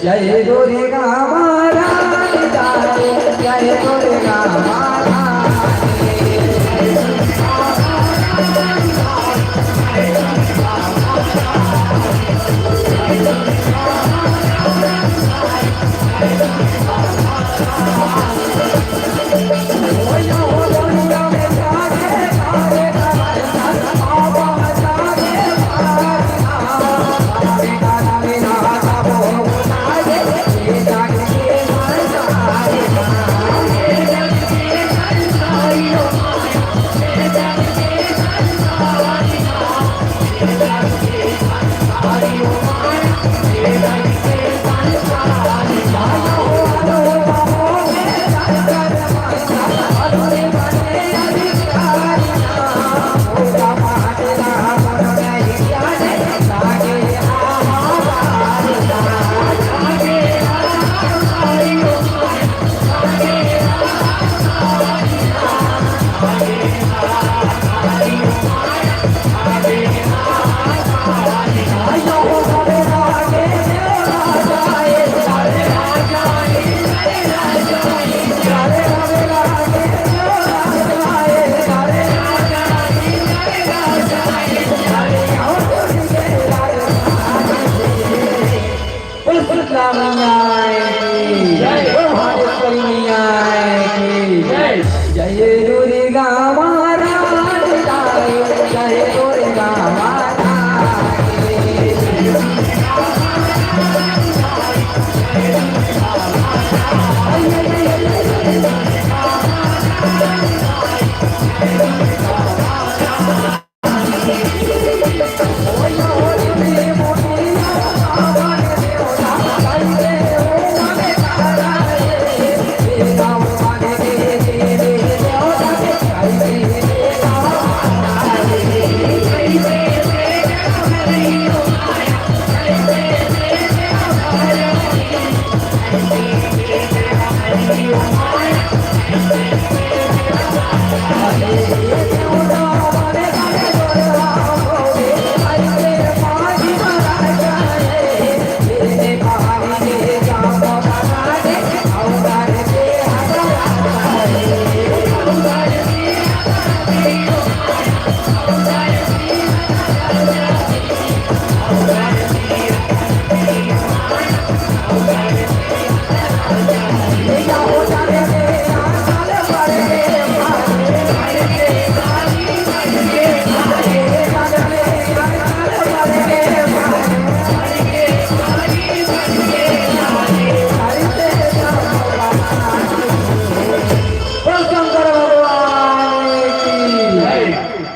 जय दुर्गा महारानी जय दुर्गा जय दुर्गा महारानी जय दुर्गा Hare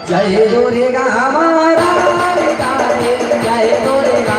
जय दुर्गा हमारा जय दुर्गा हमारा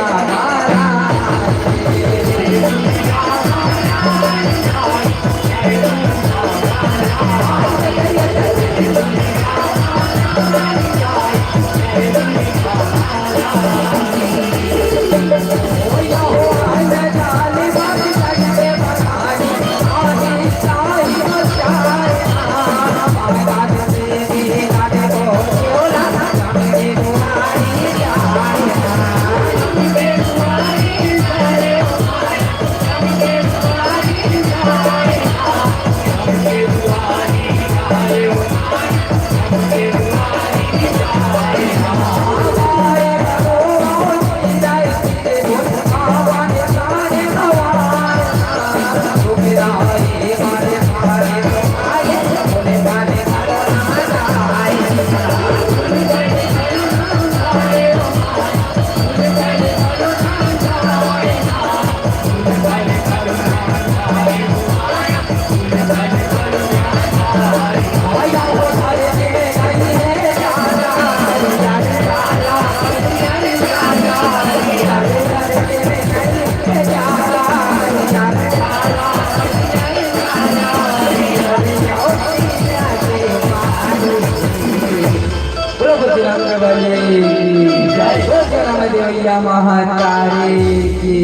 देवैया महातारी की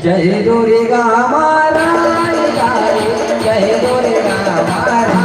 जय दुर्गा हमारा जय दुर्गा हमारा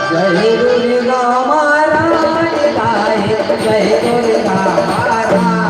जय दुर्गा महाराज जय दुर्गा महाराज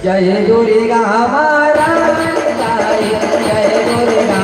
जय दुर्गा महारानी जय दुर्गा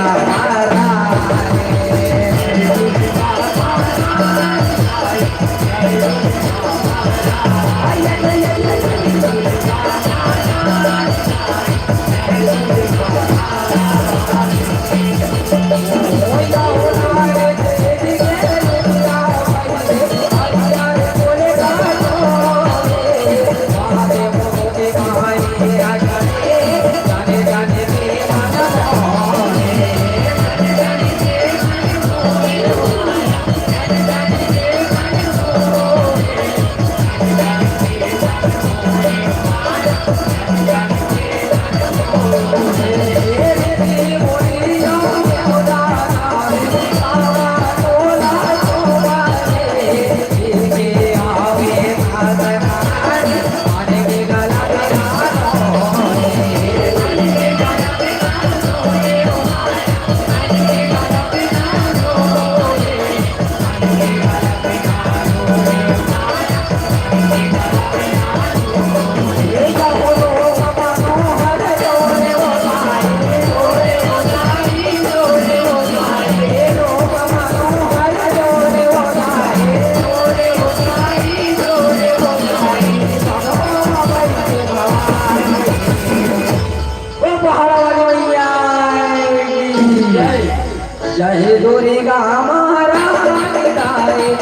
जय दुर्गा महारानी जय दुर्गा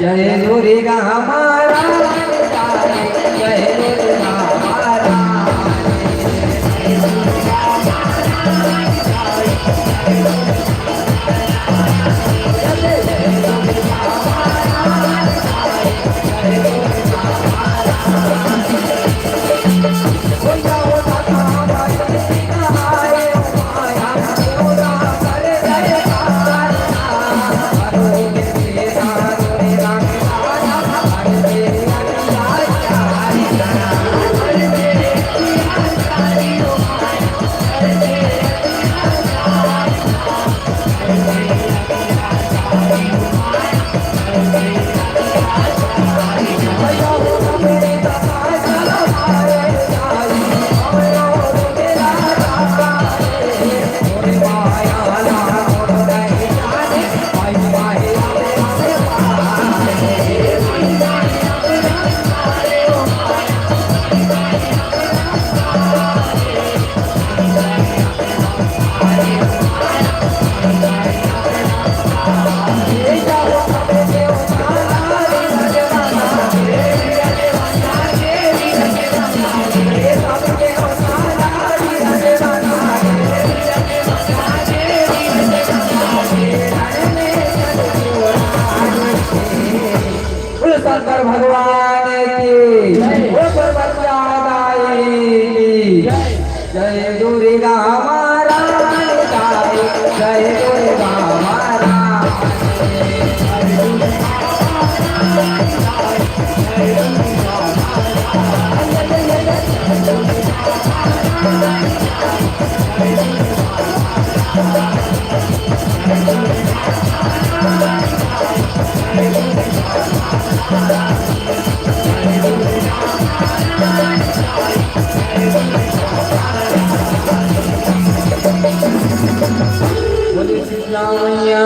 जय दुर्गा महारानी जय दुर्गा शंकर भगवान की जय दुर्गा महारानी जय दुर्गा महारानी बोले शीतला मैया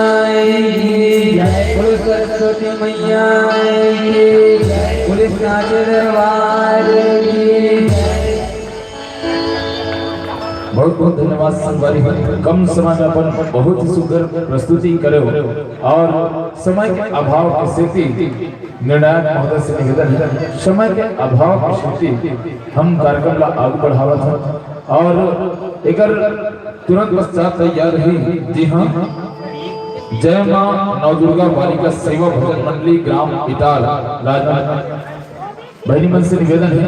की जय, बोले सरस्वती मैया की जय, बोले साचे दरबार की जय। बहुत बहुत धन्यवाद संगवारी। कम समय में अपन बहुत ही सुंदर प्रस्तुति करे और समय के अभाव की स्थिति निर्णायक महोदय से निवेदन है, समय के अभाव की स्थिति हम कार्यक्रम का आगे बढ़ावा था और एक तुरंत पश्चात तैयार हुई। जी हाँ, जय मां नवदुर्गा बालिका सेवा भजन मंडली ग्राम इटाल राजनांदगांव बहनी मन से निवेदन है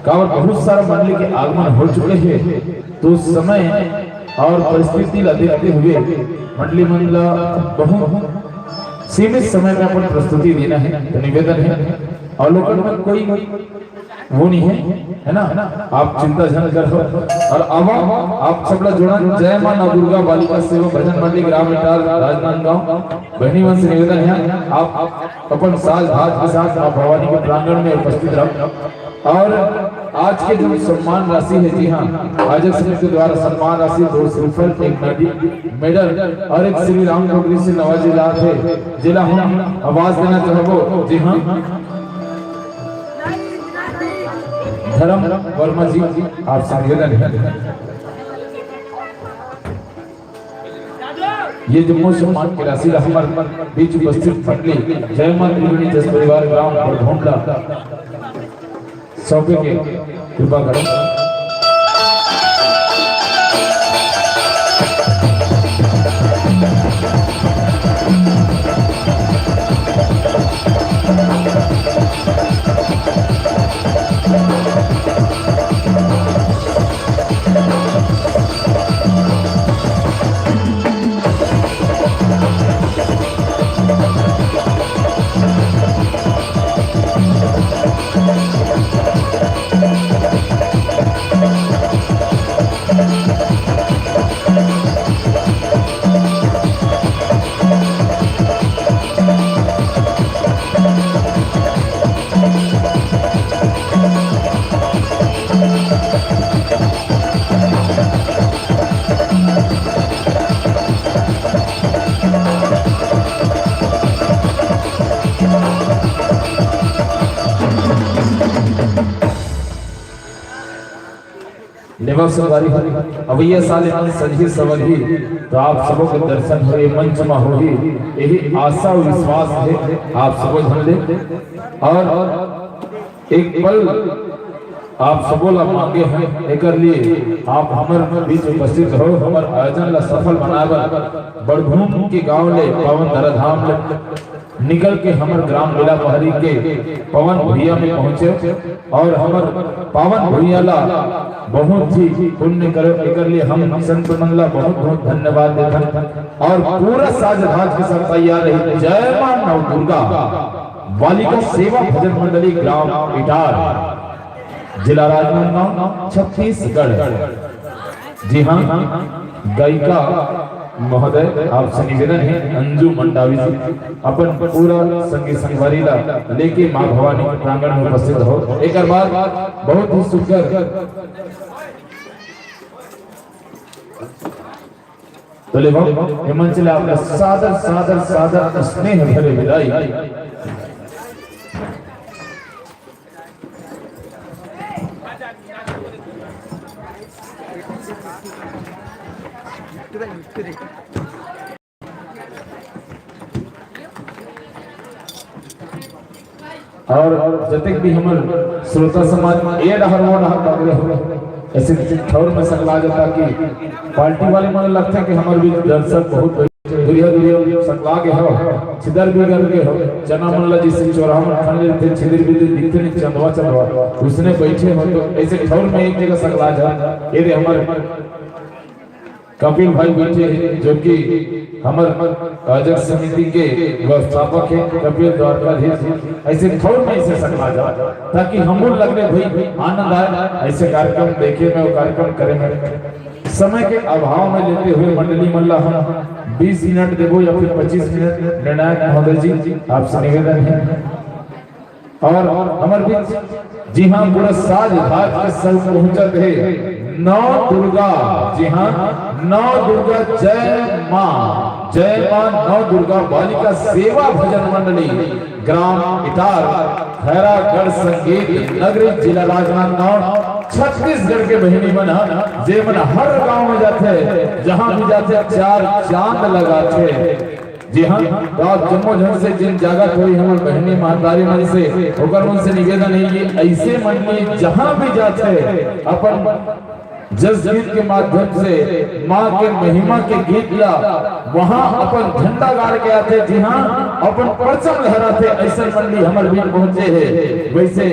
कावड़ बहुत सारा मंडली के आगमन हो चुके हैं, तो समय और परिस्थिति ला देखते हुए मंडली मंडला बहुत सीमित समय में अपन प्रस्तुति देना है, तो निवेदन है अवलोकन में कोई वो नहीं है ना, आप चिंता जन करो। और अब आप सब लोग जुड़ा जय मां नवदुर्गा बालिका सेवा भजन मंडली ग्राम इटाल राजनांदगांव बहनी मन से निवेदन है आप अपन साज भाज के साथ मां भवानी के प्रांगण में उपस्थित रहो। और आज के जो सम्मान राशि है, जी हाँ, आयोजक समिति द्वारा सम्मान राशि 2 श्रीफल, एक मेडल और एक श्री राम नौकरी से नवाजी लाभ है। जिला हम आवाज देना चाहबो। जी हाँ, धर्म वर्मा जी आपसे निवेदन है ये जम्मू सम्मान की राशि हमारे बीच उपस्थित मंडली जय मां त्रिवेणी जस परिवार ग्राम बड़भोंडा सौंपे के कृपा करो। सवारी अवैया साले मन सजी सवरी, तो आप सबों के दर्शन हुए मंच में होगी, यही आशा और विश्वास है आप सबों धन ले। और एक पल आप सबों ला मांगे हैं, एक लिए आप हमारे बीच उपस्थित हो, हमारे आयोजन ला सफल बनाकर बड़भूम के गांव ले पवन धराधाम ले निकल के हमारे ग्राम बेला पहरी के पवन भैया में पहुंचे और हमारे पावन भैया ला बहुत ही पुण्य करो। एक लिए हम संत मंगला बहुत बहुत धन्यवाद देते हैं और पूरा साज भाज के साथ तैयार रही। जय मां नवदुर्गा बालिका सेवा भजन मंडली ग्राम इटाल जिला राजनांदगांव छत्तीसगढ़। जी हाँ, गायिका महोदय आपसे निवेदन है अंजू मंडावी जी अपन पूरा संगीत संगवारी ला लेके मां भवानी के प्रांगण में उपस्थित हो। एक बार बहुत ही सुंदर तो ले मंच ले आपका सादर सादर सादर स्नेह भरे विदाई। और जतक भी हमर श्रोता समाज में ये डहर वो डहर पकड़े हो ऐसे ठौर में सकला जाता कि पार्टी वाले मन लगता है कि हमारे भी दर्शक बहुत दुरिया दुरिया सकला के हो छिदर भी कर के हो जना मन ला जिस चौराहा में खन लेते छिदर भी दिखते नहीं चंदवा चंदवा उसने बैठे हो तो ऐसे ठौर में एक जगह सकला जा। ये रे हमारे कपिल भाई बैठे हैं जो कि हमारे आयोजक समिति के व्यवस्थापक है कपिल द्वारकाधीश, ऐसे थोड़ में इसे सकला जाए ताकि हम लगने भाई आनंद आए, ऐसे कार्यक्रम देखे में वो कार्यक्रम करे में समय के अभाव में लेते हुए मंडली मल्ला हम 20 मिनट देवो या फिर 25 मिनट निर्णायक महोदय जी आपसे निवेदन है। और हमारे बीच जी हाँ पूरा साज भाग के संग पहुंचत है नौ दुर्गा, जी हाँ नौ दुर्गा जय मां नौ दुर्गा बालिका सेवा भजन मंडली ग्राम इटार खैरागढ़ संगीत नगरी जिला राजनांदगांव छत्तीसगढ़ के बहनी मना जे मन हर गांव में जाते जहां भी जाते 4 चांद लगाते। जी हाँ तो आप जम्मो झट से जिन जागत हुई हमारे बहनी महतारी मन से होकर उनसे निवेदन है कि ऐसे मंडली जहां भी जाते अपन जस गीत के माध्यम से माँ के महिमा के गीत ला वहाँ अपन झंडा गाड़ के आते, जी हाँ अपन परचम लहराते, ऐसे मंडली हमारे बीच पहुंचे है। वैसे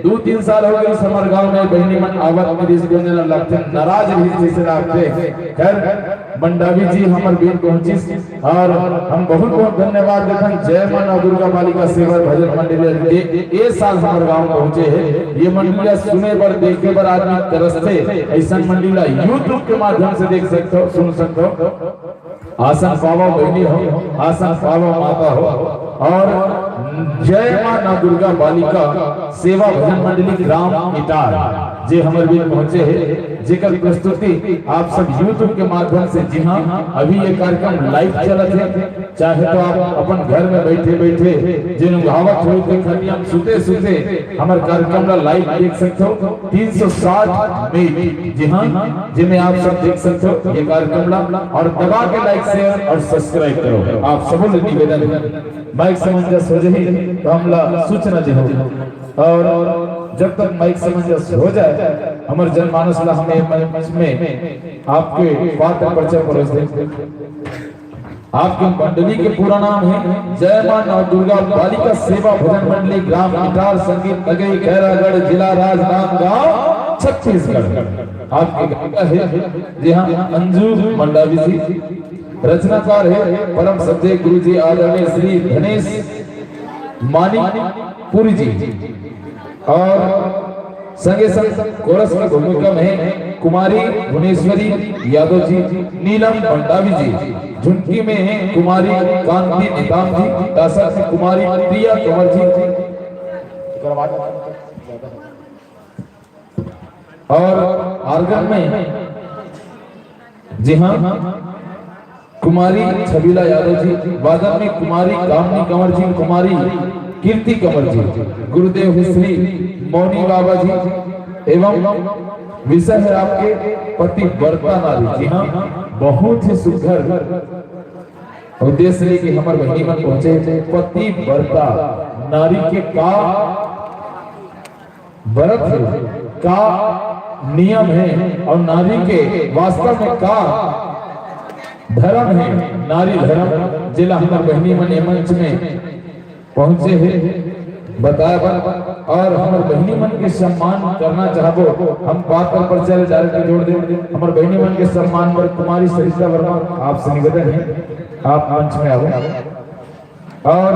2-3 साल हो गए हमारे गांव में बहनी मन आवत में दिस गुंजन लगते नाराज भी से लगते। खैर मंडावी जी हमारे बीच पहुंची और हम बहुत बहुत धन्यवाद देते हैं। जय मां दुर्गा बालिका सेवा भजन मंडली ये साल हमारे गांव पहुंचे है। ये मंडली सुने पर देखे पर आदमी तरसते, ऐसा मंडली यूट्यूब के माध्यम से देख सकते हो, सुन सकते हो। आसन पावा बहनी हो, आसन पावा माता हो। और जय मां दुर्गा बालिका सेवा भजन मंडली ग्राम इटार जे हमारे बीच पहुंचे है, जेकर प्रस्तुति आप सब यूट्यूब के माध्यम से, जी हाँ अभी ये कार्यक्रम लाइव चलत है। चाहे तो आप अपन घर में बैठे बैठे जिन गावत हो के खनियम सुते सुते हमारे कार्यक्रम ला लाइव देख सकते हो। 360 में, जी हाँ जिन्हें आप सब देख सकते हो ये कार्यक्रम ला। और दबा के लाइक शेयर और सब्सक्राइब करो। आप सबों से निवेदन है माइक समंजस हो जाए तो हमला सूचना दे और जब तक माइक समंजस हो जाए हमारे जनमानस ला हमें में आपके पात्र परिचय परोस दे। आपके मंडली के पूरा नाम है जय मां दुर्गा बालिका सेवा भजन मंडली ग्राम इटार संगीत नगरी खैरागढ़ जिला राजनांदगांव छत्तीसगढ़। आपके गायिका है जी हाँ अंजू मंडावी जी, रचनाकार है परम सज्जय गुरु जी आदरणीय श्री धनेश मानिकपुरी जी। और संगे संग कोरस की भूमिका में है कुमारी भुवनेश्वरी यादव जी, नीलम मंडावी जी, झुनकी में है कुमारी कांति निताम जी, दासर में कुमारी प्रिया कंवर जी। और आर्गन में जी हाँ कुमारी छबीला यादव जी, वादन में कुमारी कामनी कंवर जी, कुमारी कीर्ति कंवर जी, गुरुदेव श्री मौनी बाबा जी। एवं विषय है आपके पति वर्ता नारी। जी हाँ बहुत ही सुघर उद्देश्य लेके हमारे बहनी मन पहुंचे थे। पति वर्ता नारी के का व्रत है, का नियम है और नारी के वास्तव में का धर्म है, नारी धर्म जिला हमारे बहनी मन मंच में पहुंचे हैं बताया। और हमारे बहनी मन के सम्मान करना चाहबो हम बात पर चले डायरेक्ट जोड़ दे। हमारे बहनी मन के सम्मान पर कुमारी सरिता वर्मा आपसे निवेदन है आप मंच में आओ। और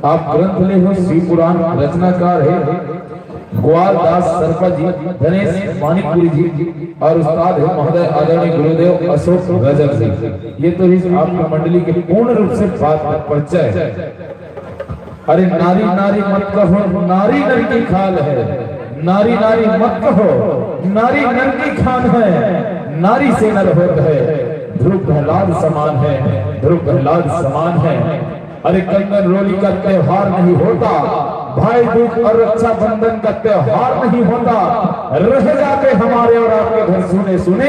आप ग्रंथ ले हो शिव पुराण, रचनाकार है ग्वाल दास सरपा जी, धनेश मानिकपुरी जी और उस्ताद है महोदय आदरणीय गुरुदेव अशोक रजक जी। ये तो ही आपकी मंडली के पूर्ण रूप से बात परिचय। अरे नारी नारी मत कहो, नारी नर की खाल है, नारी नारी मत कहो, नारी नर की खान है, नारी से नर होता है, ध्रुव प्रहलाद समान है, ध्रुव प्रहलाद समान है। अरे कंगन रोली का त्योहार नहीं होता, भाई दूज और रक्षा बंधन का त्योहार नहीं होता, रह जाते हमारे और आपके घर सुने सुने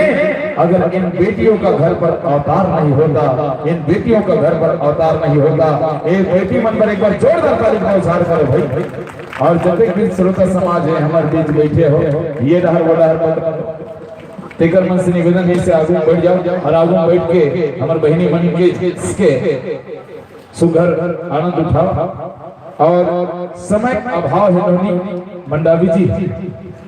अगर इन बेटियों का घर पर अवतार नहीं होता, इन बेटियों का घर पर अवतार नहीं होता। एक बेटी मन पर एक बार जोरदार ताली का उछाल करो भाई। और जब भी श्रोता समाज है हमारे बीच बैठे हो, ये डहर वो डहर तेकर मन से निवेदन है से आगे बढ़ जाओ और आगे बैठ के हमारे बहनी मन के सुघर आनंद उठाओ। और समय अभाव है Noni Mandavi ji,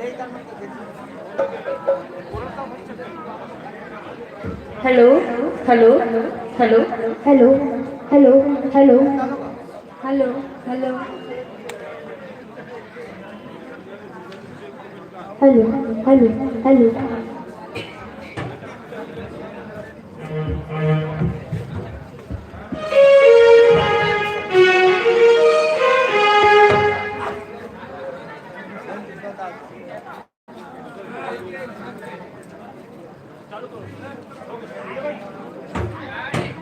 hello hello hello hello hello hello hello hello hello hello hello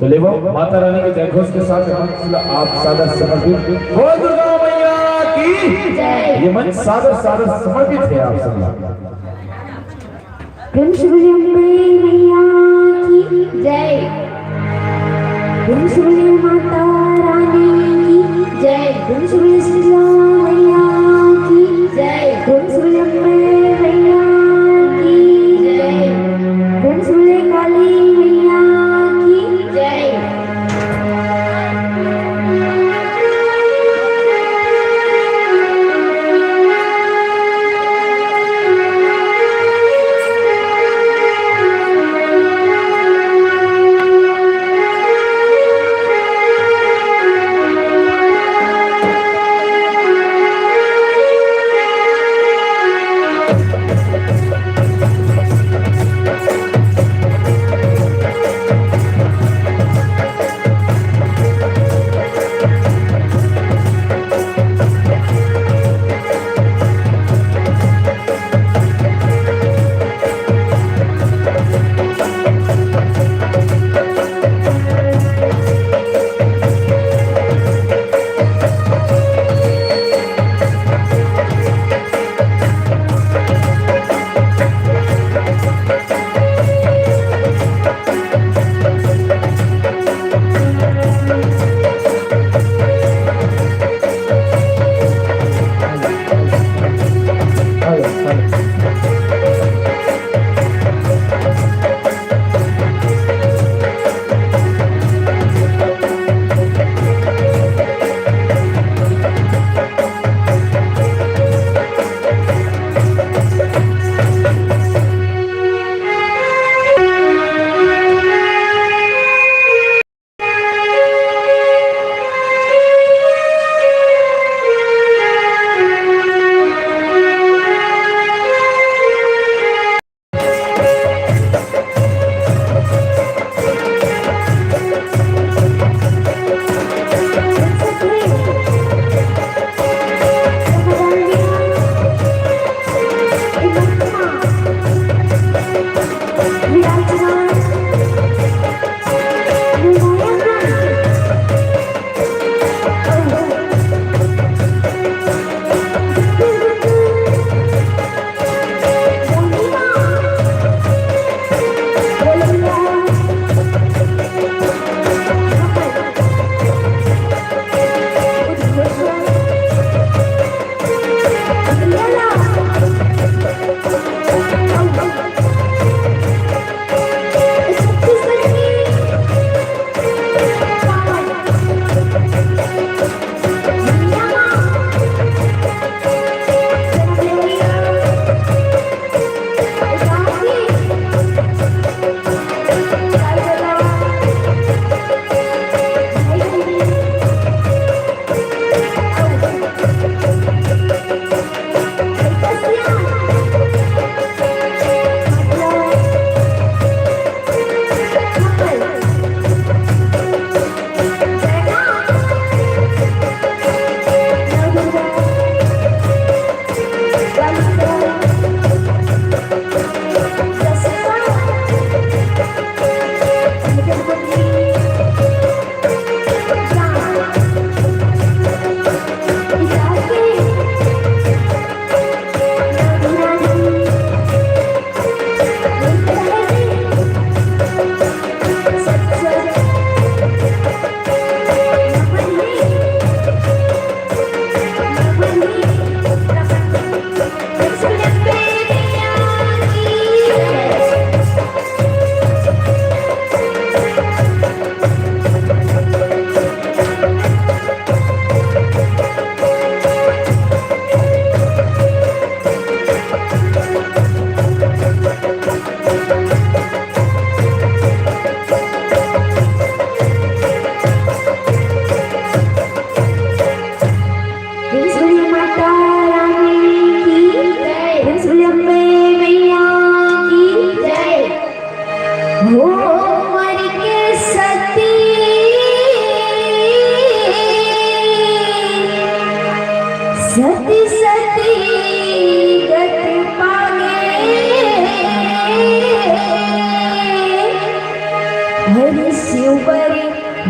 तो ले वो माता रानी के जयघोष के साथ आप सादर समर्पित हो दुर्गा मैया की ये मंच सादर सादर समर्पित है आप सब प्रेम से बोलिए अम्बे मैया की जय प्रेम से बोलिए माता रानी की जय प्रेम से बोलिए शीला मैया की जय प्रेम से बोलिए अम्बे मैया की जय प्रेम से बोलिए काली मैया की जय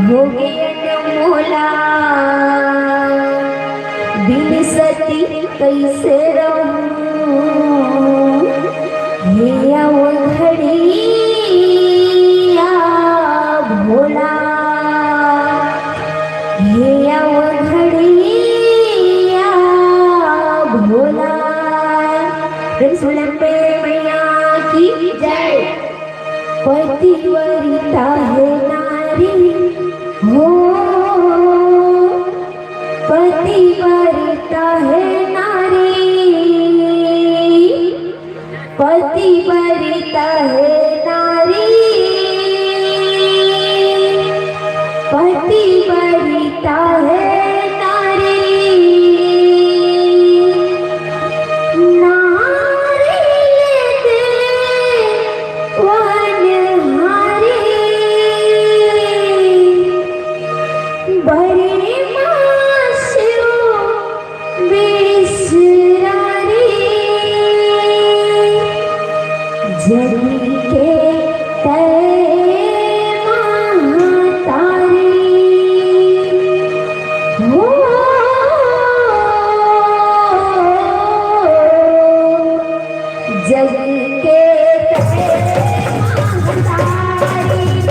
हो गए मोला बिन सती कैसे रहूं हे अवघड़िया भोला हे अवघड़िया भोला पे मैया की जय पतिवरिता है नारी हो पतिवरिता है नारी पतिवरिता है नारी पतिवरिता है नारी नारी दे वनहारी बड़े मासो बिसरारी जगी के महातारी हो जग के नारी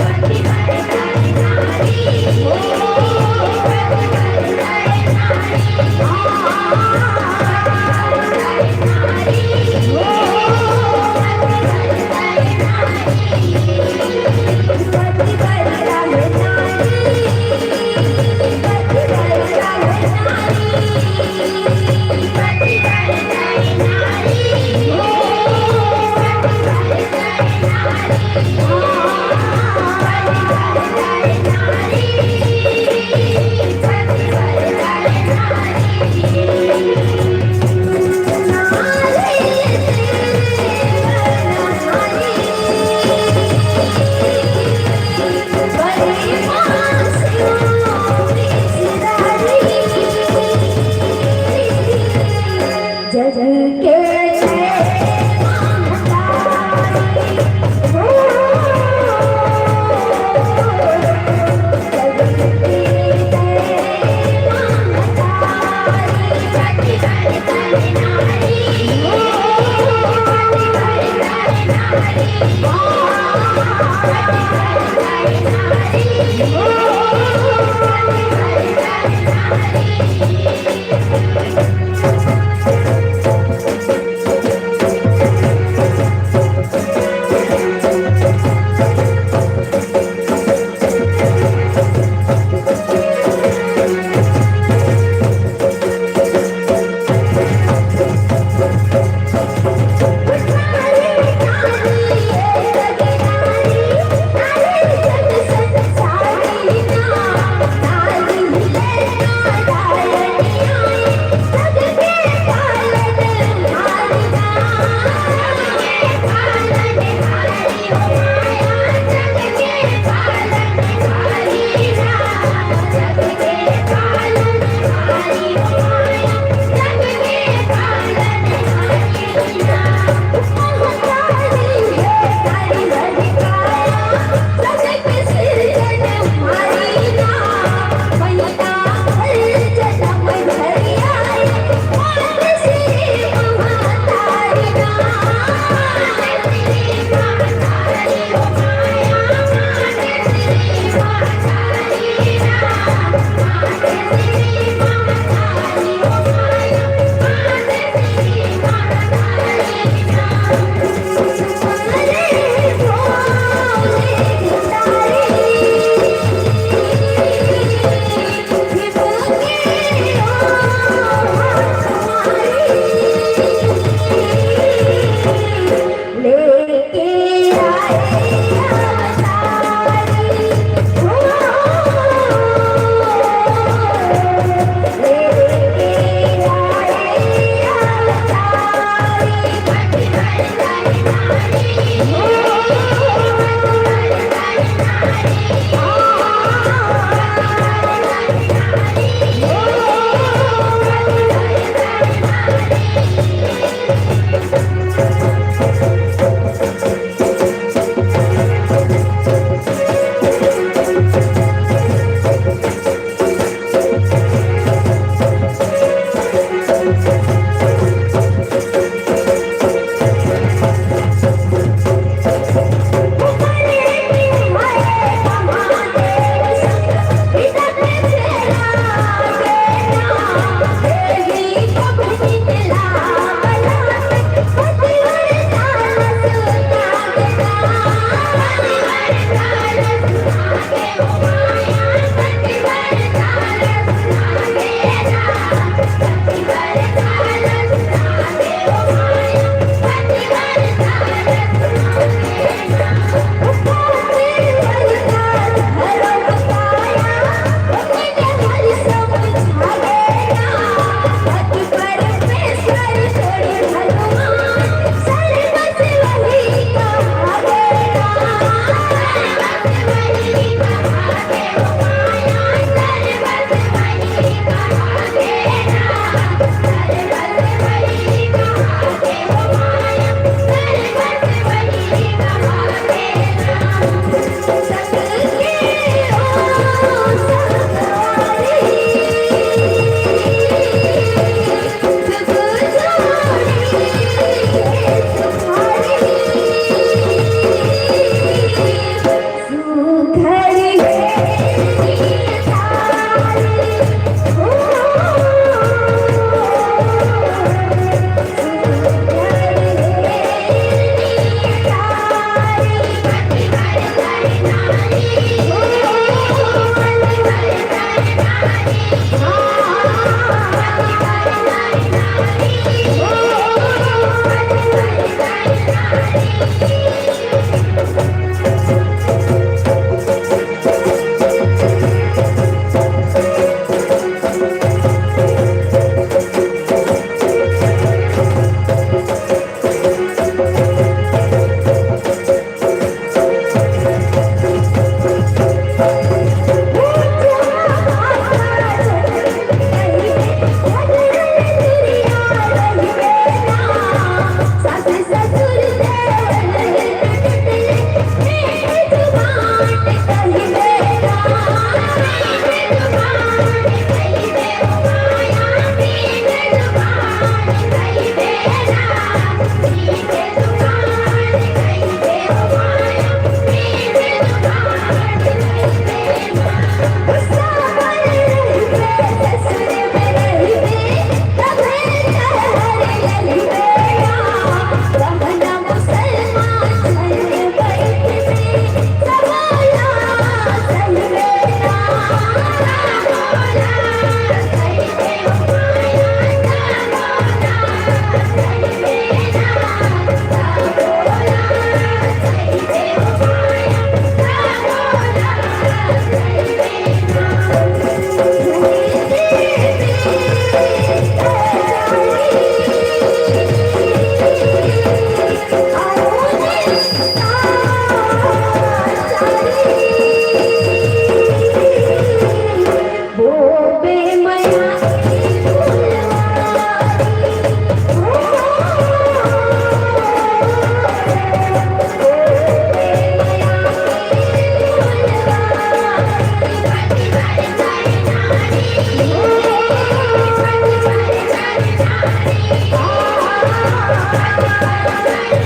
Oh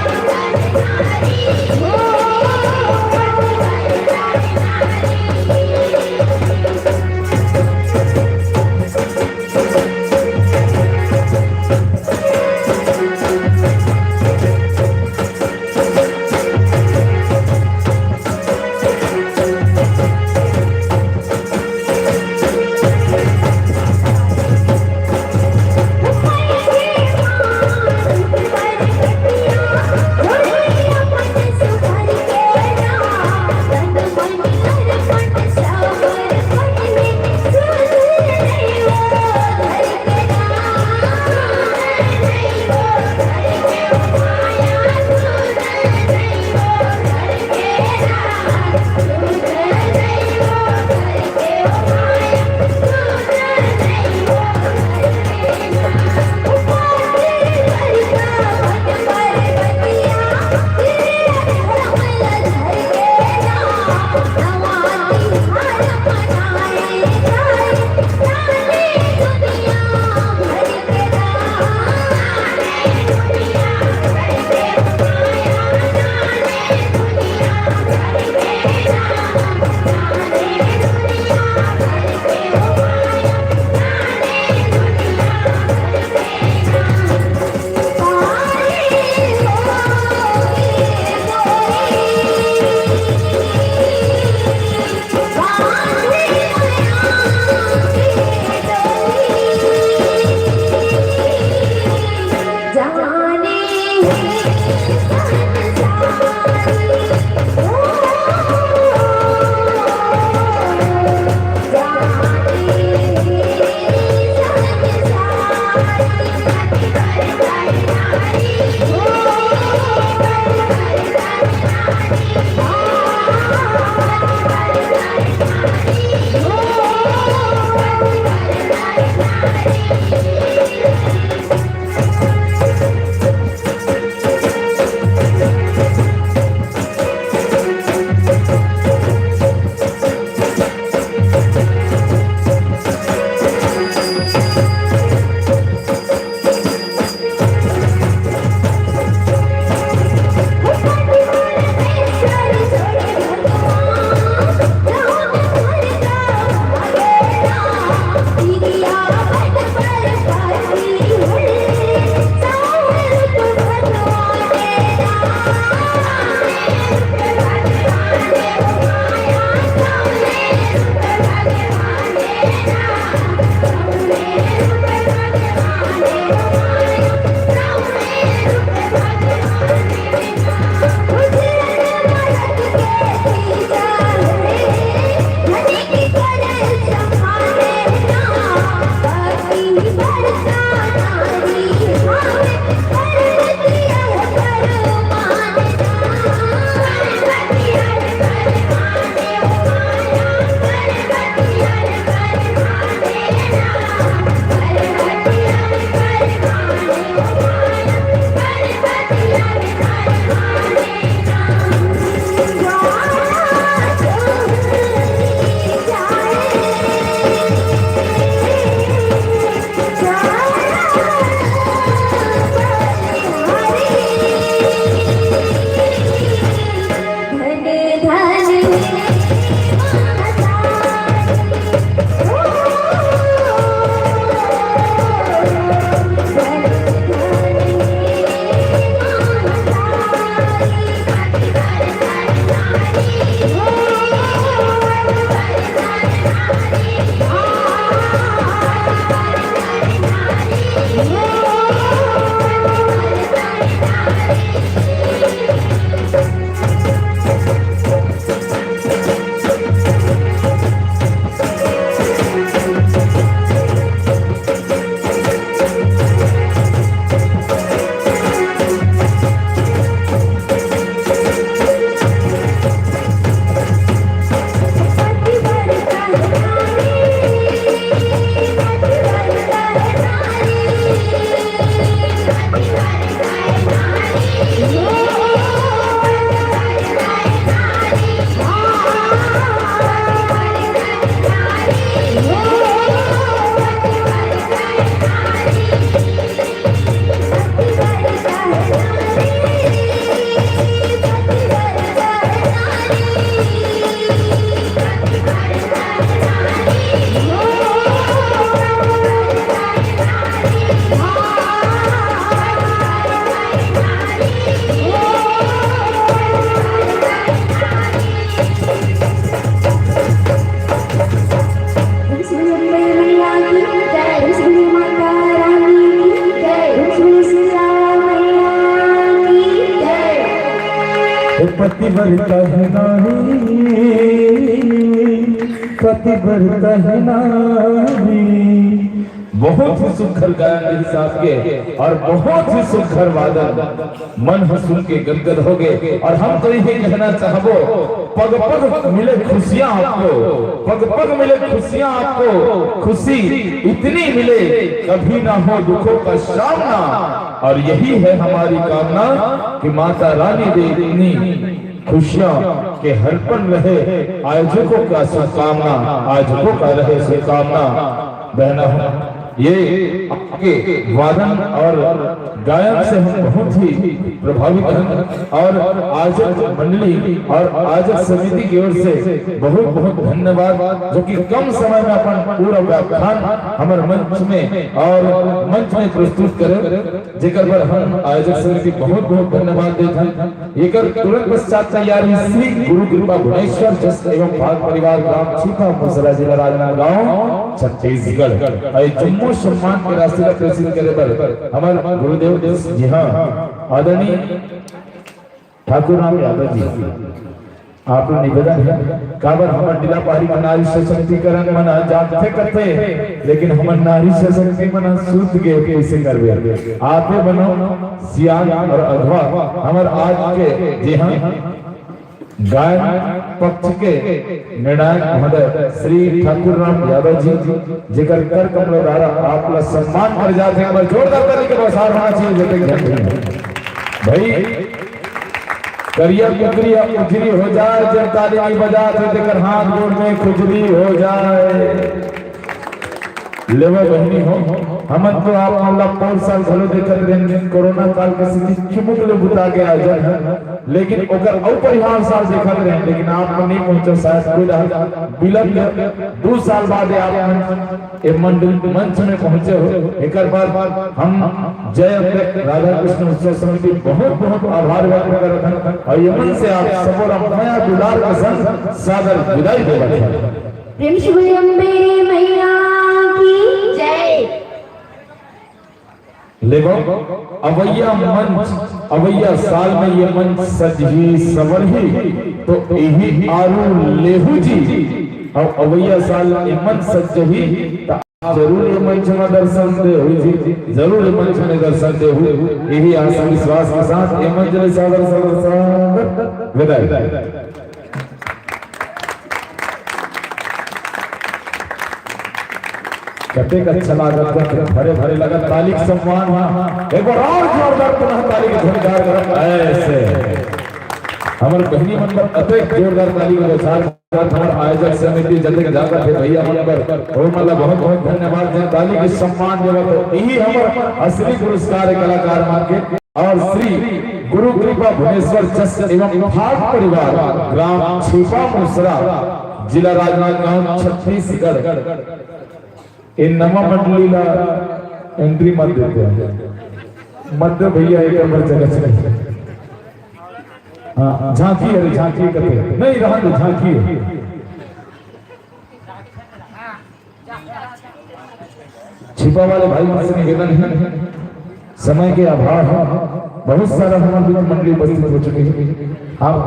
Hãy subscribe cho kênh Ghiền Mì Gõ để không bỏ lỡ पतिव्रता है नारी, पतिव्रता है नारी। बहुत ही सुखर गायन मेरे साथ के और बहुत ही सुखर वादन, मन सुन के गदगद हो गए। और हम तो यही कहना चाहबो, पग पग मिले खुशियां आपको, पग पग मिले खुशियां आपको, खुशी इतनी मिले कभी ना हो दुखों का सामना। और यही है हमारी कामना कि माता रानी दे इतनी खुशियां के हर पल रहे आयोजकों का शुभकामना, आयोजकों का रहे शुभकामना। बहना ये आपके वादन और गायन से हम बहुत ही प्रभावित हैं और आयोजक मंडली और आयोजक समिति की ओर से बहुत बहुत धन्यवाद, जो कि कम समय में अपन पूरा व्याख्यान हमारे मंच में और मंच में प्रस्तुत करें, जेकर पर हम आयोजक समिति बहुत बहुत धन्यवाद देते हैं। एकर तुरंत पश्चात तैयारी श्री गुरु कृपा भुवनेश्वर जस एवं भाग परिवार ग्राम छिपा मुसरा जिला राजनांदगांव छत्तीसगढ़ जम्मू सम्मान के राशि का प्रेषित करे पर हमारे गुरुदेव जी हाँ आदरणीय ठाकुर राम यादव जी आप निवेदन है काबर हमारे जिला पहाड़ी का नारी सशक्तिकरण मना जानते करते, लेकिन हमारे नारी सशक्ति मना शुद्ध के कैसे करवे आप बनो सियान और अधवा। हमारे आज के जी हाँ गायन पक्ष के निर्णायक महोदय श्री ठाकुर राम यादव जी जेकर कर कमल द्वारा आप सम्मान कर जाते हैं, जोरदार तरीके से बसार होना चाहिए। भाई करिया कुकरिया उजरी हो जाए, जब ताली की बजाते देकर हाथ गोड़ में खुजली हो जाए। लेवा बहनी हो हमन तो आप अल्लाह 5 साल भलो देखत रहेंगे, कोरोना काल के स्थिति चुमुक ले बुता के आजन है, लेकिन ओकर अपरिहार साल देखत रहे, लेकिन आप नहीं पहुंचे शायद कोई विलंब 2 साल बाद आप ए मंडल मंच में पहुंचे हो। एकर बाद हम जय राधा कृष्ण उत्सव समिति बहुत बहुत आभार व्यक्त करत हैं और यमन से आप सबोरा माया दुलार के संग सादर विदाई देवत हैं। प्रेम से बोलिए अम्बे मैया की जय। लेगो अवैया मंच अवैया साल में ये मंच सजी सवरही तो यही आरू लेहू जी और अवैया साल ये मंच सजही जरूर ये मंच में दर्शन दे हुई जी, जरूर ये मंच में दर्शन दे हुई। यही आशा विश्वास के साथ ये मंच में सादर सादर विदाई। कटे का चला जाता भरे भरे लगा ताली का सम्मान एक बार और जोरदार पुनः ताली के ध्वनिकार कर ऐसे हमारे बहनी मन पर अत्यंत जोरदार ताली का बचार हमारे आयोजक समिति जते जाकर थे भैया मन पर और मतलब बहुत बहुत धन्यवाद दें। ताली के सम्मान देवा तो यही हमारा असली पुरस्कार कलाकार मान के और श्री गुरु कृपा भुवनेश्वर जस एवं भाग परिवार ग्राम छिपा मुसरा जिला राजनांदगांव छत्तीसगढ़ इन नवा मंडली ला एंट्री मत देते हैं, मत भैया एक नंबर जगह से हाँ झांकी है, झांकी करते नहीं रहा तो झांकी है। छिपा वाले भाई से निवेदन है, समय के अभाव है, बहुत सारा हमारी मंडली उपस्थित हो चुकी है। आप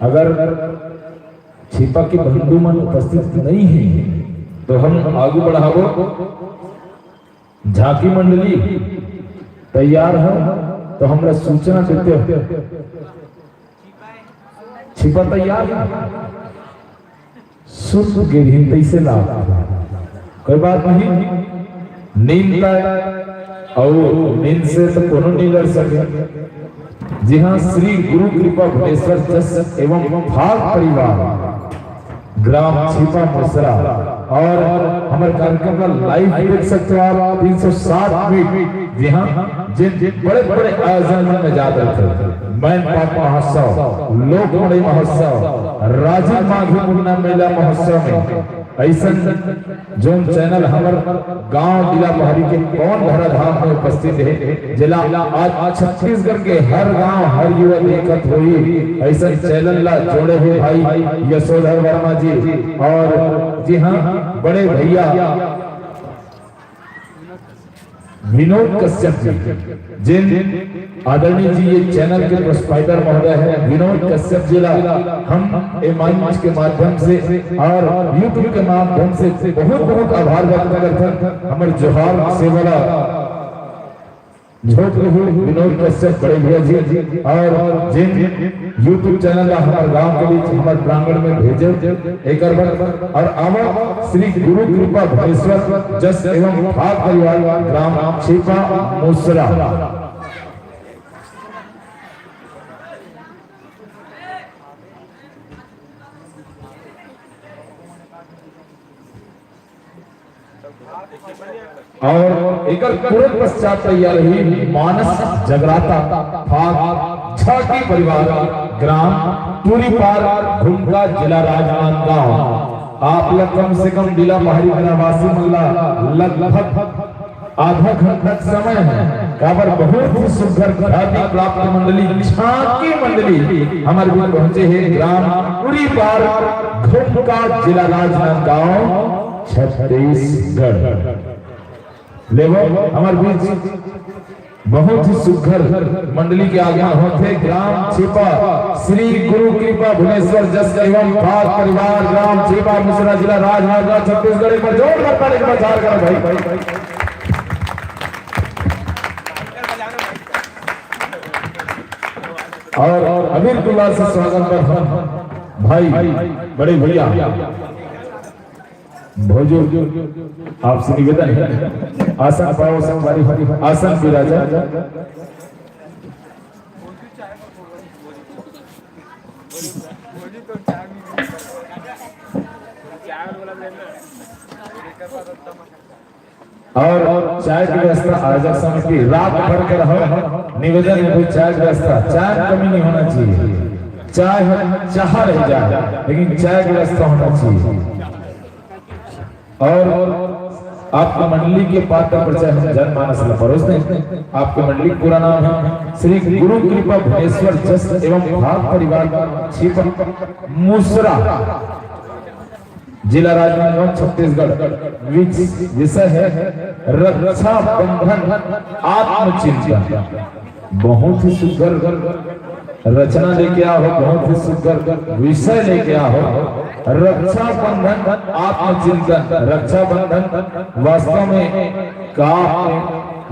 अगर छिपा के बंधु मन उपस्थित नहीं है तो हम आगे बढ़ावो। झांकी मंडली तैयार है तो हमरा सूचना देते हो। छिपा तैयार है सुन गिरहिन तैसे लाभ कोई बात नहीं। नींद का और नींद से तो कोनो नहीं लड़ सके। जी हाँ, श्री गुरु कृपा भुवनेश्वर जस एवं भाग परिवार ग्राम छिपा मुसरा और हमारे कार्यक्रम का लाइव देख सकते हो आप 360 मिनट। जी हाँ, जिन बड़े बड़े आयोजन में जाते थे, मैन पाट महोत्सव, लोकमणि महोत्सव, राजीव माघी मुन्ना मेला महोत्सव में ऐसा जोन चैनल हमार गांव जिला पहाड़ी के कौन भरा धाम में उपस्थित है, जिला आज छत्तीसगढ़ के हर गांव हर युवा देखत हुई ऐसा चैनल ला जोड़े हुए भाई यशोधर वर्मा जी और जी हाँ बड़े भैया विनोद कश्यप जी, जिन आदरणीय जी ये चैनल के प्रोस्पाइटर महोदय है विनोद कश्यप जी ला हम मंच के माध्यम से और यूट्यूब के माध्यम से बहुत बहुत आभार व्यक्त करते हैं। हमारे जोहार सेवला झोंक विनोद कश्यप बड़े भैया जी और जिन यूट्यूब चैनल हमारे गांव के बीच हमारे प्रांगण में भेजे एक और आवा श्री गुरु कृपा भुवनेश्वर जस एवं भाग परिवार ग्राम छिपा मुसरा। और एक तुरंत पश्चात तैयार हुई मानस जगराता भाग छठी परिवार ग्राम टूरी पार घुमका जिला राजनांदगांव। आप लोग कम से कम जिला पहाड़ी निवासी मल्ला लगभग आधा घंटा समय है काबर बहुत ही सुंदर ख्याति प्राप्त मंडली छाकी मंडली हमारे बीच पहुंचे हैं ग्राम टूरी पार घुमका जिला राजनांदगांव छत्तीसगढ़। लेवो हमारे बीच बहुत ही सुघर मंडली के आगे होते ग्राम छिपा श्री गुरु कृपा भुवनेश्वर जस एवं भाग परिवार ग्राम छिपा मुसरा जिला राजनांदगांव छत्तीसगढ़ पर जोर करता एक प्रचार करो भाई। और अमीर कुल्ला से स्वागत कर भाई बड़े भैया भोजो आपसे निवेदन है आसन पाओ संवारी आसन विराजा। और चाय की व्यवस्था आयोजक समिति रात भर कर हो निवेदन है चाय की व्यवस्था, चाय कमी नहीं होना चाहिए, चाह रह जाए लेकिन चाय की व्यवस्था होना चाहिए। और आपकी मंडली के पात्र परिचय हम जनमानस में परोस दें। आपके मंडली पूरा नाम है श्री गुरु कृपा भुवनेश्वर जस एवं भाग परिवार छिपा मुसरा जिला राजनांदगांव छत्तीसगढ़। विषय है रक्षा बंधन आत्मचिंतन। बहुत ही सुंदर रचना लेके आओ, बहुत ही सुंदर विषय लेके आओ। रक्षा बंधन आत्मचिंतन। रक्षा बंधन वास्तव में का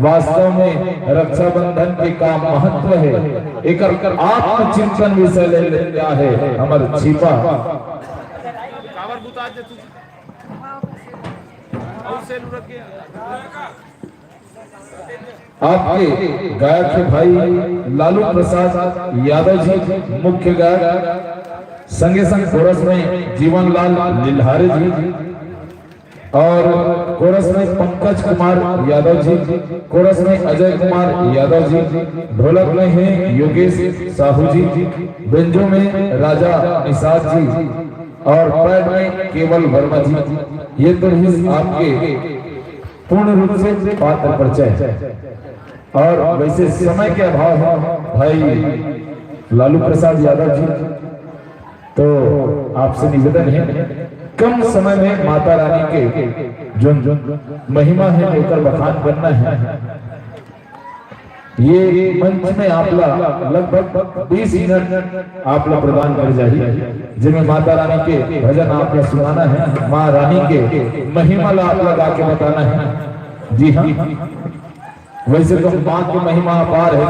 वास्तव में रक्षा बंधन के का महत्व है एक आत्मचिंतन विषय ले लिया है हमारे छिपा। आपके गायक के भाई लालू प्रसाद यादव जी मुख्य गायक, संगे संग कोरस में जीवन लाल लिल्हारे जी और कोरस में पंकज कुमार यादव जी, कोरस में अजय कुमार यादव जी, ढोलक में है योगेश साहू जी, बेंजो में राजा निषाद जी और पैड में केवल वर्मा जी। ये तो ही आपके पूर्ण रूप से पात्र परिचय। और वैसे समय के अभाव है भाई लालू प्रसाद यादव जी, तो आपसे निवेदन है कम समय में माता रानी के जो महिमा है लेकर बखान करना है। ये मंच में आप लगभग 20 मिनट आप लोग प्रदान कर जाइए जिनमें माता रानी के भजन आप लोग सुनाना है, माँ रानी के महिमा आप लोग आके बताना है। जी हाँ, वैसे तो माँ की महिमा अपार है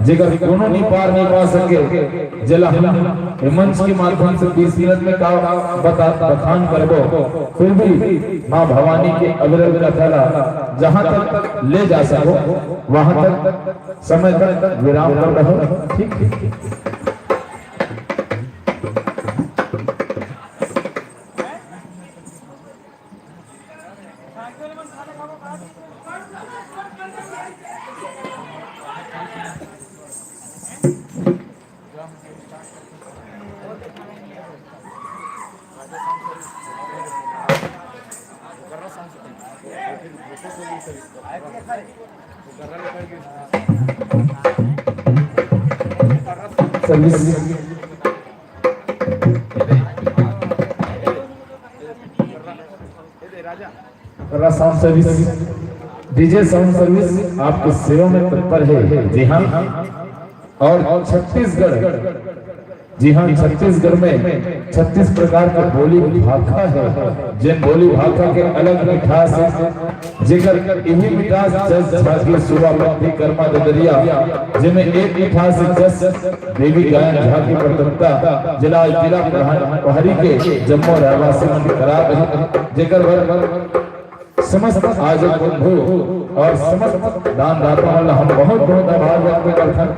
जेकर कोनो नहीं पार नहीं पा सके जला हम मंच के माध्यम से 20 मिनट में का बखान करबो फिर भी माँ भवानी के अविरल का थला जहाँ तक ले जा सको वहाँ तक समय तक विराम कर रहो। ठीक service sound service DJ sound service आपकी सेवा में तत्पर है। जी हाँ, और छत्तीसगढ़, जी हाँ, छत्तीसगढ़ में 36 प्रकार का बोली भाखा है। जिन बोली भाखा के अलग मिठास है, जेकर यही मिठास जस झांकी सुबह पत्ती कर्मा ददरिया, जिनमें एक मिठास जस देवी गायन झांकी प्रतंता जिला जिला पहाड़ी के जम्मू रहवासी मन करार, जेकर वर समस्त आयोजक बंधु और समस्त दान दाताओं हम बहुत बहुत आभार व्यक्त करते हैं।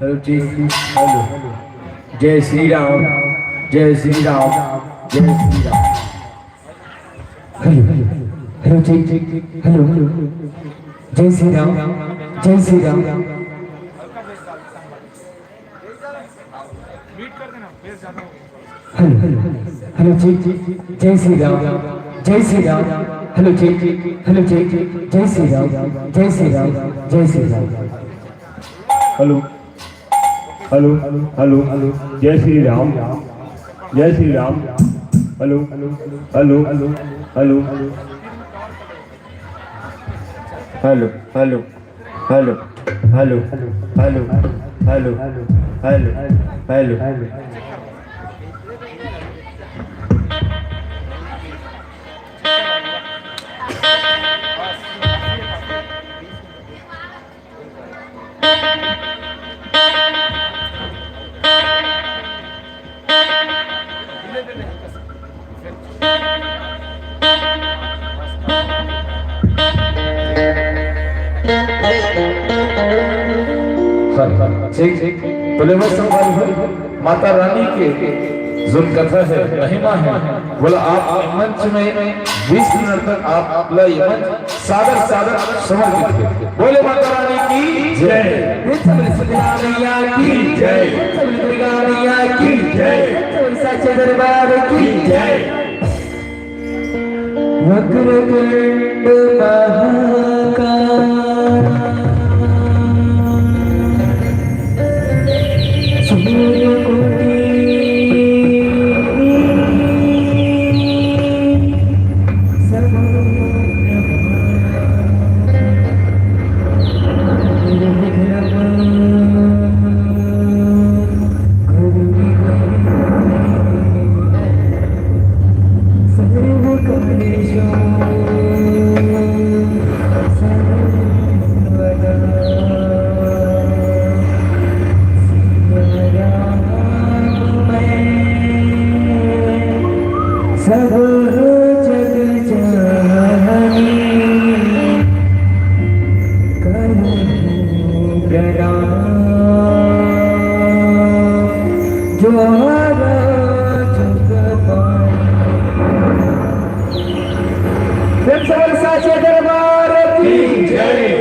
हेलो, जय श्री राम, जय श्री राम, जय Shri Ram. Hello hello hello, जय श्री राम, जय श्री राम। हेलो हेलो जय श्री राम, जय श्री राम। हेलो हेलो जय श्री राम, जय श्री राम, जय Shri Ram. Hello hello hello hello, जय श्री राम, जय Shri Ram. Hello hello hello hello hello hello hello hello hello hello hello hello hello. ठीक बोले माता रानी के जो कथा है महिमा है, बोला आप मंच में 20 मिनट तक आप अपना ये मंच सादर सादर समर्पित कीजिए। बोले माता रानी की जय, की जय, की जय, सच्चे दरबार की जय। वक्रतुंड महाकाय सब जग जानी करूं प्रणाम ज्वाला जग प्रेम से बोल साचे दरबार की जय।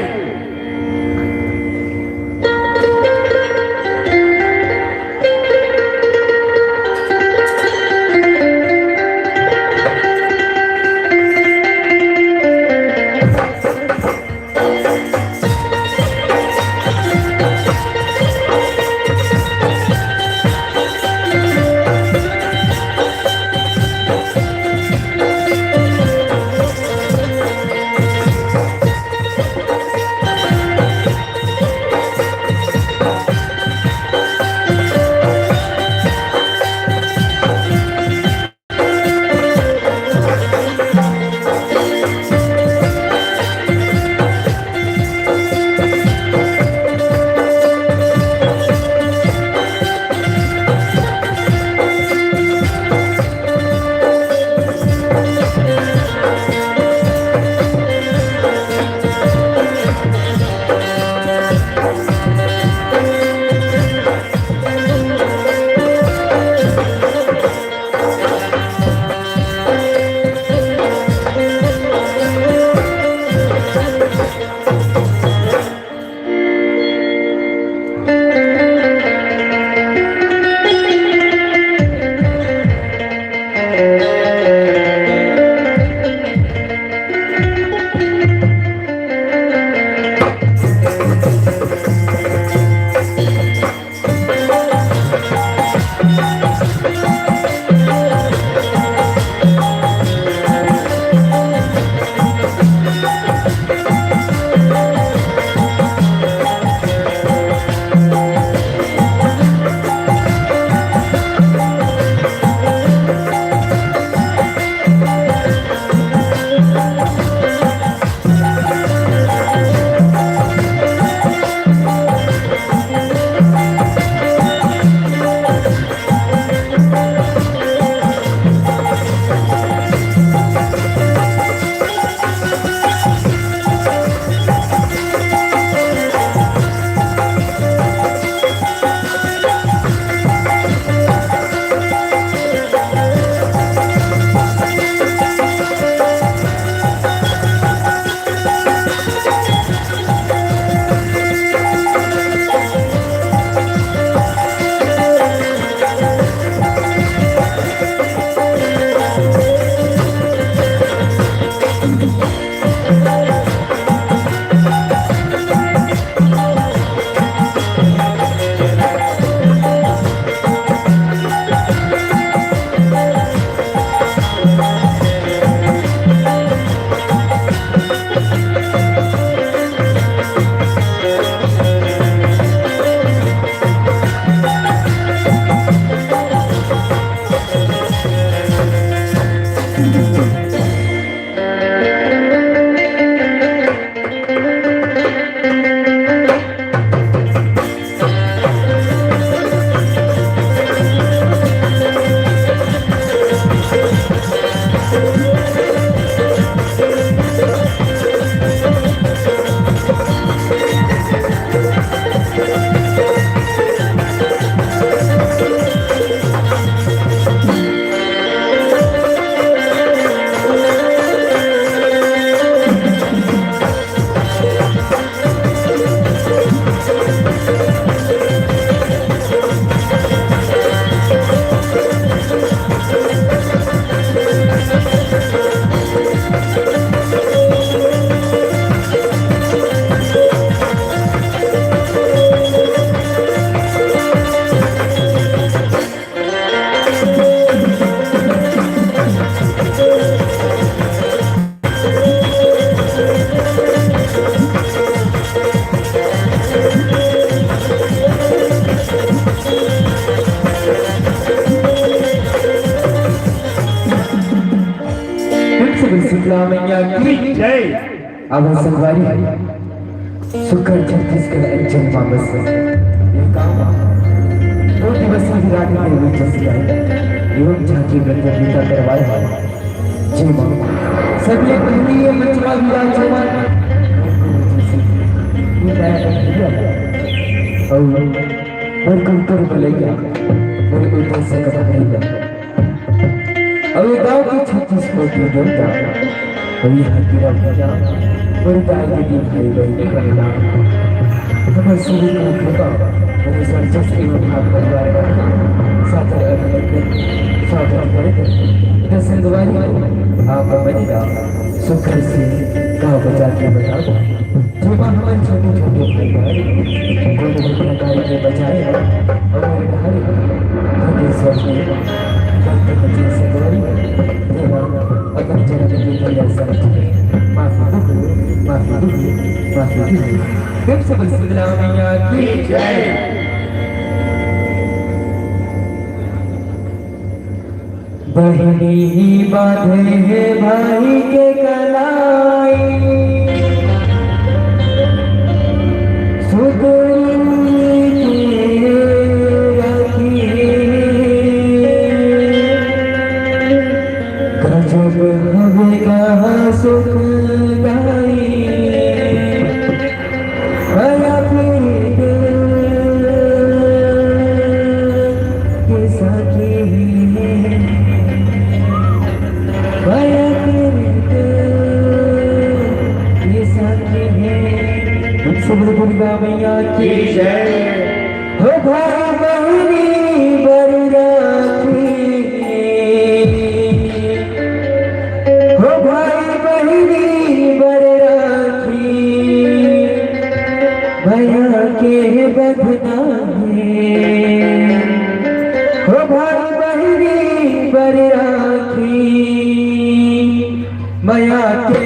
आवाज संगवारी सुकर छत्तीसगढ़ अंचल वापस दो दिवसीय विराट में हुई एवं झांकी गंजन गीता करवाया है। जय मां। सबले पहली ये मंच में विराजमान और बरकंतर भलैया और उद्देश्य का भलैया और गांव की 36 कोटी जनता और यहाँ की राजा और गाय के दिन भाई बहन करना हमारे सभी को कृपा और संजस एवं भाग परिवार का सादर करके दर्शन द्वारी आप बनेगा सुख से गाँव बचा के बता दो जो हमारे छोटे छोटे भाई को प्रकार के बचाए और हमारे घर स्वर में भक्त बच्चे से द्वारी अगर जन्म की दया समझे माफी दो कब से बसला मैया की जय। बहनी बांधे भाई के कलाई सुगुनी रखी गजब होगा सुख गाई भया फिर के साथी मैया की जय। हो भाई बहनी बरराखी हो भाई बहनी बरराखी भैया के बधना है हो भाई बहनी बरराखी मैया के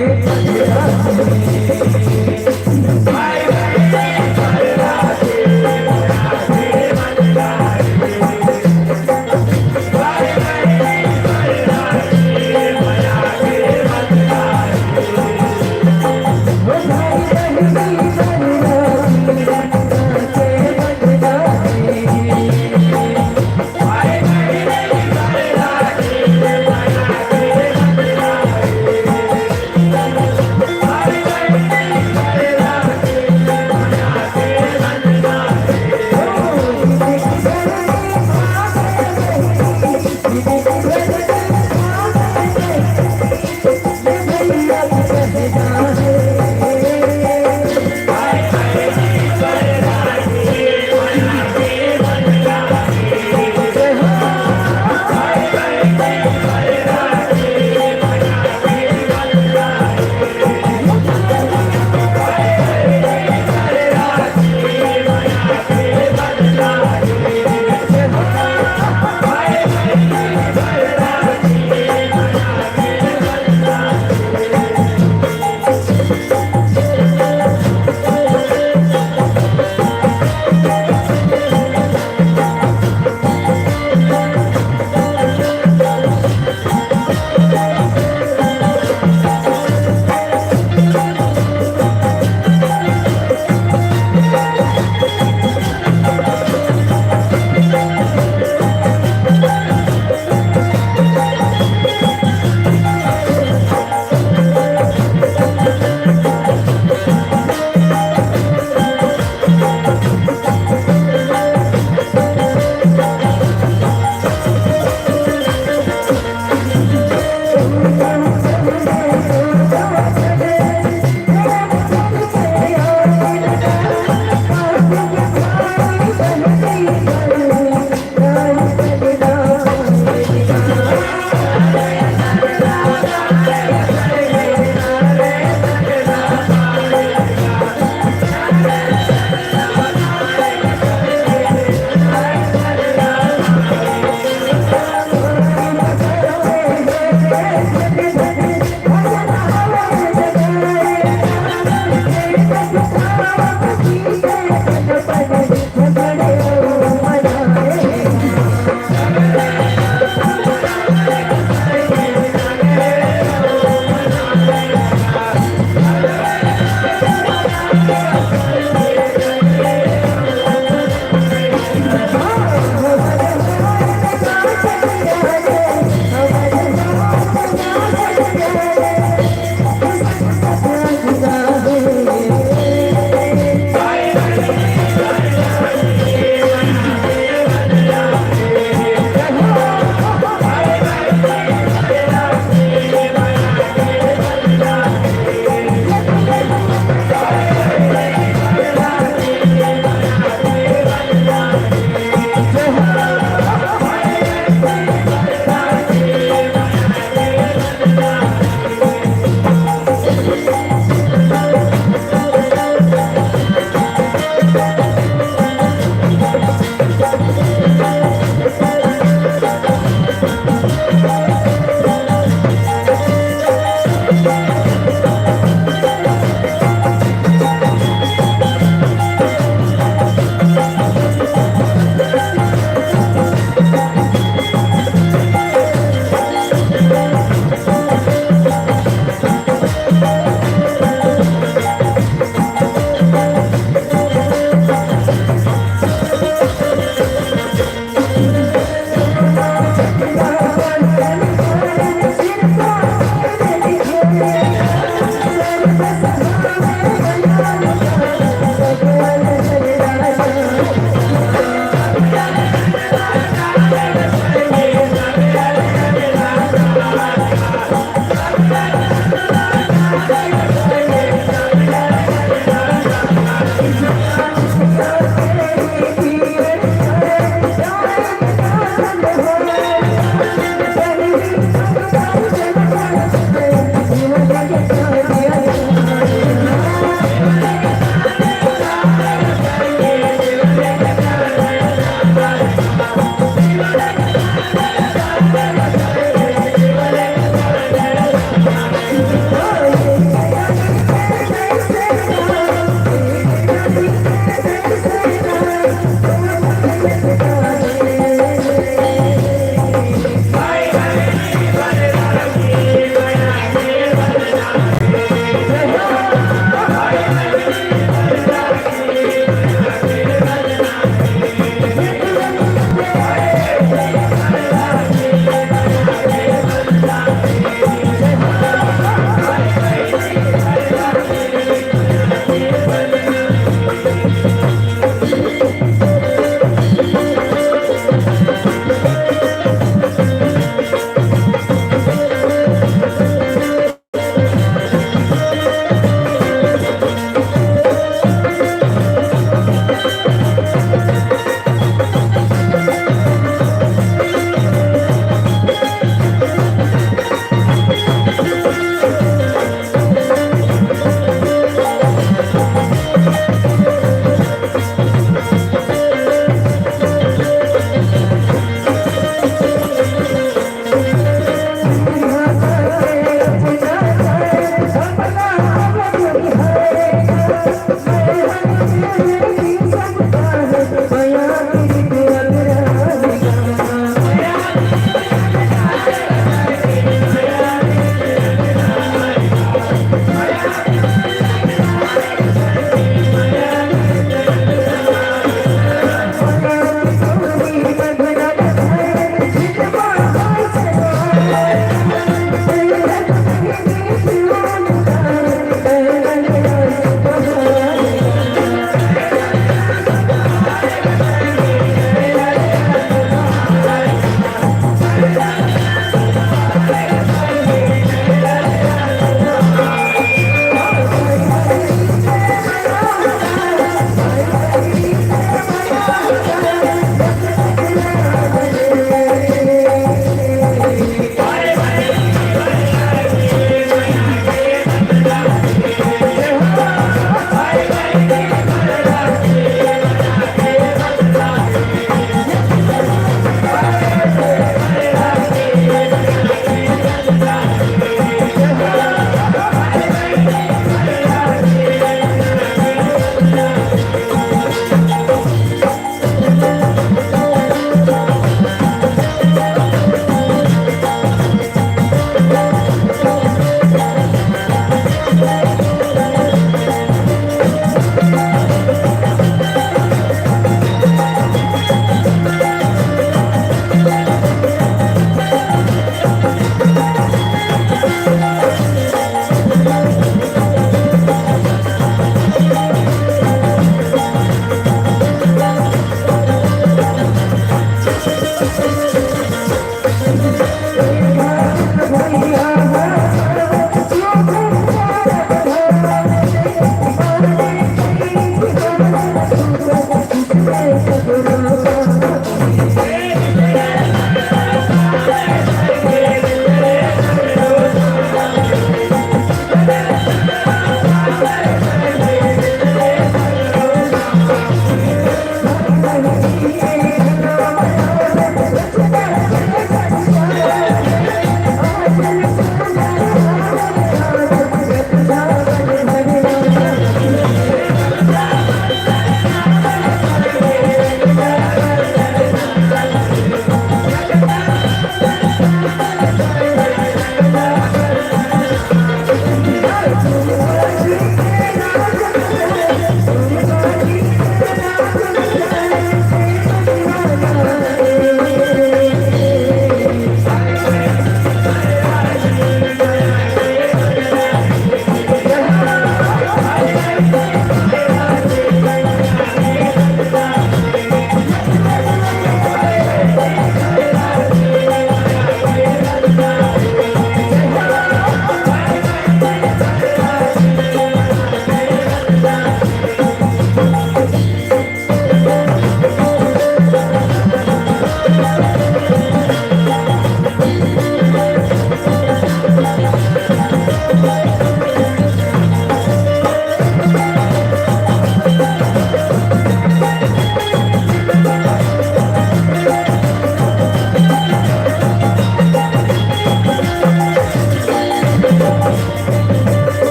Thank you.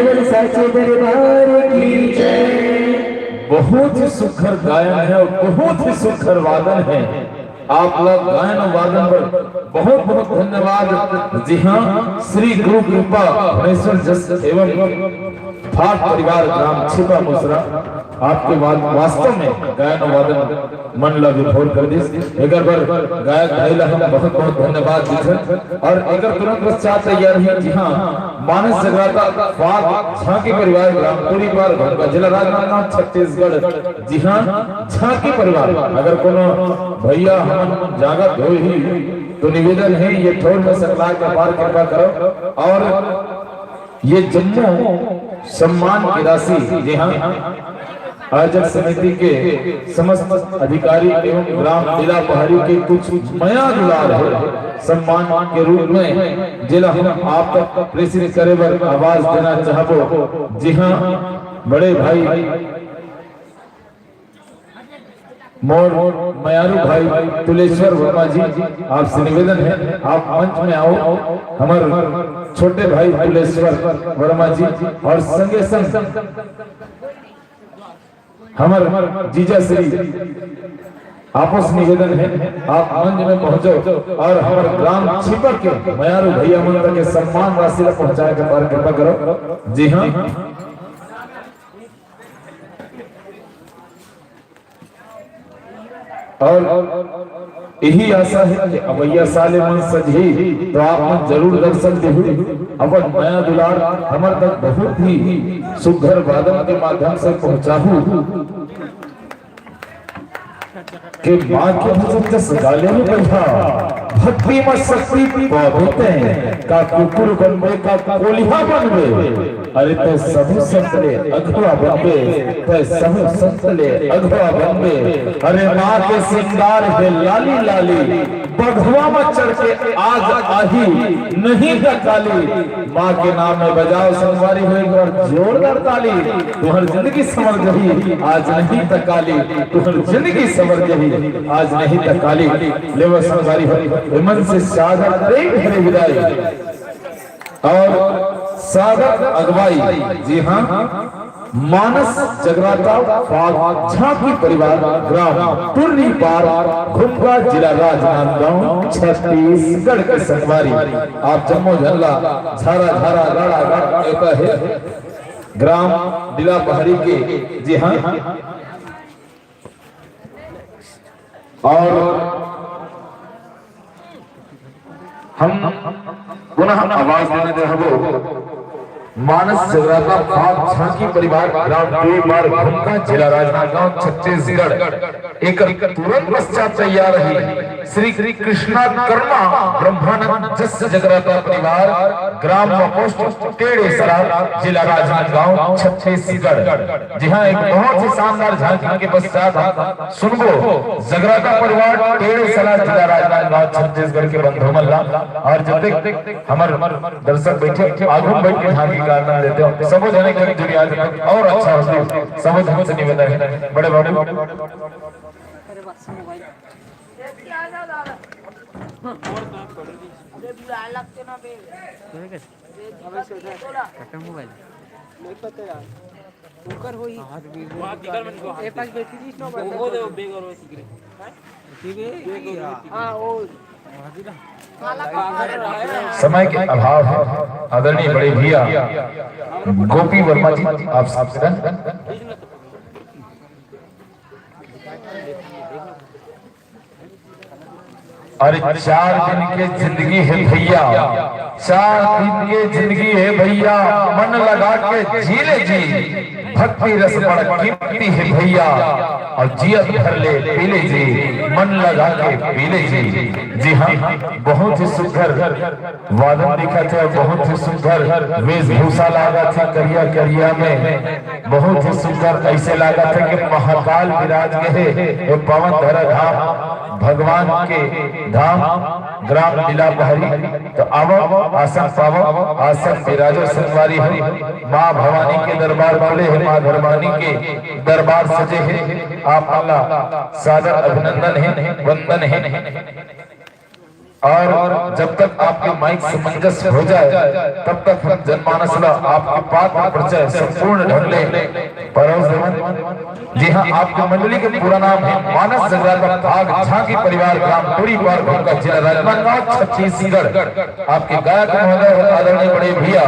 केवल साचे दरबार की जय। बहुत ही सुखर गायन है और बहुत ही सुखर वादन है। आप लोग गायन और वादन पर बहुत बहुत धन्यवाद। जी हाँ, श्री गुरु कृपा भुवनेश्वर जस एवं फाट परिवार ग्राम छिपा मुसरा आपके वास्तव में गायन और वादन मन ला विभोर कर दी। एक बार गायक भाई ला हम बहुत बहुत धन्यवाद दीजिए। और एक तुरंत पश्चात तैयार है। जी हाँ, मानस जगराता फाट झांकी परिवार ग्राम पूरी पार भटका जिला राजनांदगांव छत्तीसगढ़। जी हाँ, झांकी परिवार अगर कोनो भैया हम जागत हो ही तो निवेदन है ये ठोर में सरकार के पार कृपा करो। और ये जम्मू सम्मान की राशि, जी हाँ, आयोजक समिति के समस्त अधिकारी एवं ग्राम जिला पहाड़ी के कुछ मया दुलार है सम्मान के रूप में जिला हम आप तक प्रेषित करे बर आवाज देना चाहबो। जी हाँ, बड़े भाई मोर मयारू भाई तुलेश्वर वर्मा जी, आपसे निवेदन है आप मंच में आओ। हमारे छोटे भाई तुलेश्वर वर्मा जी और संगे संग हमारे जीजा श्री आपस निवेदन है आप मंच में पहुंचो और हमारे ग्राम छिपक के मयारू भैया मंत्र के सम्मान राशि पहुंचाए के बारे कृपा करो। जी हाँ, और यही आशा है कि अवैया साले मन सजी तो आप मन जरूर दर्शन देहु। अपन नया दुलार हमर तक बहुत ही सुघर वादन के माध्यम से पहुंचाहू के माँ के भजन जस गाले में बैठा भक्ति में शक्ति पौधते का कुकुर बनबे का कोलिहा बनबे। अरे ते सब संतले अघवा बनबे, ते सब संतले अघवा बनबे। अरे माँ के सिंगार है लाली लाली बघवा में चढ़ के आज आही नहीं काली। माँ के नाम में बजाओ संगवारी हुए और जोरदार ताली। तुम्हारी जिंदगी संवर गई आज नहीं तकाली, तुम्हारी जिंदगी संवर गई आज नहीं तकाली। लेवा संगवारी हुई मन से सागर प्रेम भरे विदाई और सागर अगवाई। जी हाँ, मानस जगराता झांकी परिवार ग्राम टुर्री पार खुमका जिला राजनांदगांव छत्तीसगढ़ के संगवारी। आप जम्मू झल्ला झारा झारा गाड़ा गाड़ा कहता है ग्राम जिला पहाड़ी के। जी हाँ, और हम पुनः आवाज देने दे हबो मानस जगराता फाग झांकी परिवार ग्राम टुर्री पार खुमका जिला राजनांदगांव छत्तीसगढ़। एक तुरंत पश्चात तैयार रही श्री कृष्णा कर्मा ब्रह्मानंद जस जगराता परिवार ग्राम पोस्ट टेढ़े सरा जिला राजनांदगांव छत्तीसगढ़। जी हाँ, एक बहुत ही शानदार झांकी के पश्चात सुनबो जगराता परिवार टेढ़े सरा जिला राजनांदगांव छत्तीसगढ़ के बंधु मल्ला। और जब तक हमारे दर्शक बैठे आगू बैठ के झांकी का आनंद लेते हो समझ जाने की दुनिया और अच्छा होता समझ हमसे निवेदन है बड़े बड़े समय के अभाव है। आदरणीय बड़े भैया गोपी वर्मा जी आप सबसे अरे 4 दिन की जिंदगी है भैया, 4 दिन की जिंदगी है भैया, मन लगा के जी ले जी। भक्ति रस बड़ा कीमती है भैया और जियत भर ले पी ले जी, मन लगा के पी ले जी। जी हाँ, बहुत ही सुंदर वादन दिखा थे, बहुत ही सुंदर वेशभूषा लगा था करिया करिया में, बहुत ही सुंदर ऐसे लगा था कि महाकाल विराज गए पवन धरा धाम भगवान के धाम ग्राम जिला पहाड़ी। तो आवो आसन पावो, आसन विराजो संगवारी हरि। माँ भवानी के दरबार खुले है, माँ धर्मानी के दरबार सजे है। आप अल्लाह सादर अभिनंदन है, वंदन है। और जब तक आपके माइक सामंजस्य हो जाए तब तक हम जनमानस आपके पात्र परिचय संपूर्ण ढंग ले परोस देवन। जी हाँ, आपकी मंडली के पूरा नाम है मानस जगराता भाग झांकी परिवार ग्राम टोरी पार का जिला राजनांदगांव छत्तीसगढ़। आपके गायक महोदय आदरणीय बड़े भैया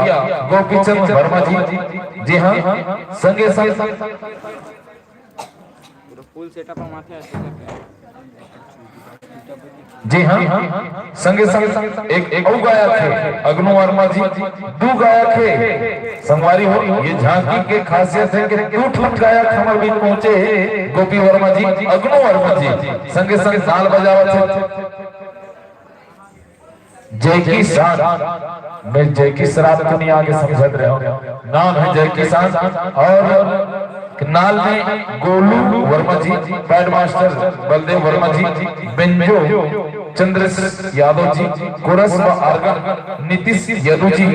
गोपीचंद वर्मा जी। जी हाँ, संगे संग फुल सेटअप माथे जी हाँ, संगे संग एक और गायक है अग्नु वर्मा जी। दो गायक है संगवारी हो। ये झांकी के खासियत है कि टूटम गायक हमारे बीच पहुंचे गोपी वर्मा जी, अग्नु वर्मा जी। संगे संग ताल बजावत है जय किसान। मैं जय किसान तो नहीं आगे समझ रहे हो, नाम है जय किसान। और नाल में गोलू वर्मा जी, पैड मास्टर बलदेव वर्मा जी, बेंजो चंद्र यादव जी, कोरस व आर्गन नीतीश यादव जी,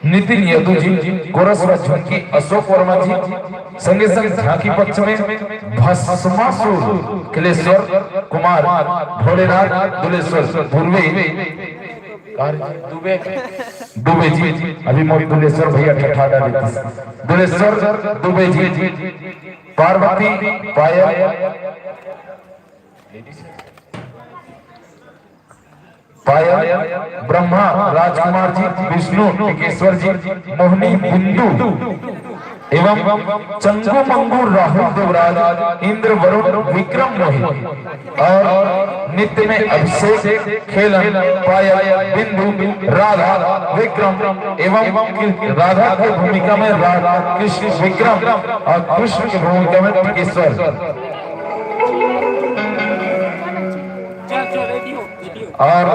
नितिन यादव जी, कोरस व झुमकी अशोक वर्मा जी। संगे संग झांकी पक्ष में भस्मासुर किलेश्वर कुमार भोलेनाथ दुलेश्वर दुर्वे दुबे जी। अभी मोदी दुलेश्वर भैया ठठा डाले दुलेश्वर दुबे जी। पार्वती पायल ब्रह्मा राजकुमार जी, विष्णु टिकेश्वर जी, मोहिनी बिंदु एवं चंगू मंगू राहुल देवराज, इंद्र वरुण विक्रम मोहित। और नित्य में अभिषेक खेलन पायल बिंदु राधा विक्रम एवं राधा की भूमिका में राधा कृष्ण विक्रम और कृष्ण की भूमिका में टिकेश्वर। और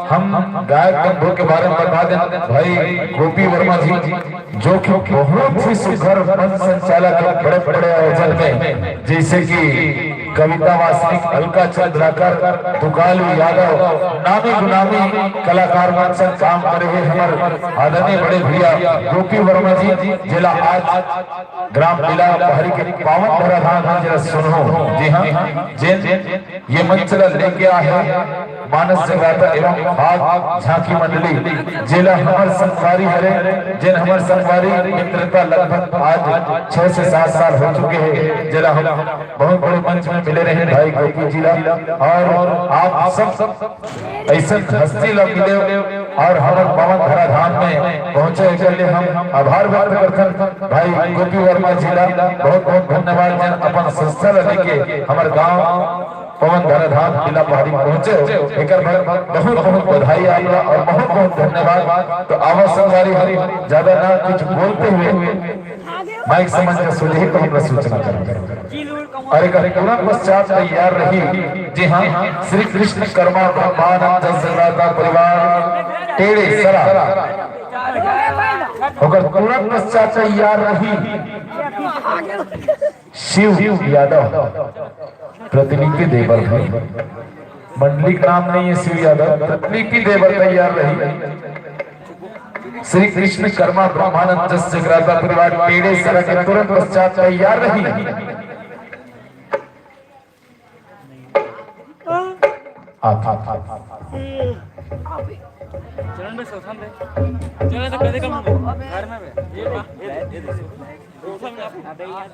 हम गायक बंधु के बारे में बता दें भाई गोपी वर्मा जी, जो कि बहुत ही सुघर मंच संचालक है बड़े बड़े आयोजन में, जैसे कि कविता वासनिक, अलका चंद्राकर, तुकालू यादव, नामी गुनामी कलाकार मंच काम करे हुए हमारे आदरणीय बड़े भैया गोपी वर्मा जी। जिला आज ग्राम बिला बहरी के पावन धराधाम जरा सुनो। जी हाँ, ये मंच लेके आए मानस जगराता एवं भाग झांकी मंडली जिला हमारे संगवारी हरे, जिन हमारे संगवारी मित्रता लगभग आज 6 से 7 साल हो चुके हैं। जिला हम बहुत बड़े मंच में मिले रहे भाई गोपी जिला। और आप सब ऐसे हस्ती लोग मिले और हमारे पावन धराधाम में पहुंचे के लिए हम आभार व्यक्त करते हैं भाई गोपी वर्मा जिला। बहुत बहुत धन्यवाद जिन अपन संस्था लेके हमारे गाँव पवन धराधाम जिला पहाड़ी पहुंचे। एक बहुत बहुत बधाई आपका और बहुत बहुत धन्यवाद। तो आवाज संगवारी ज्यादा ना कुछ बोलते हुए माइक समझ कर सुझे को हम सूचना करेंगे। और एक तुरंत पश्चात तैयार रही। जी हाँ, श्री कृष्ण कर्मा ब्रह्मानंद जगराता परिवार टेढ़े सरा होकर तुरंत पश्चात तैयार रही शिव यादव प्रतिलिपि देवर भाई। मंडली का नाम नहीं है शिव यादव, प्रतिलिपि देवर तैयार रही। श्री कृष्ण कर्मा ब्रह्मानंद जगराता परिवार टेढ़े सरा के तुरंत पश्चात तैयार रही। चरण में सोचम रे चले तो कदे कम घर में बे ये सोचम ना दे यहां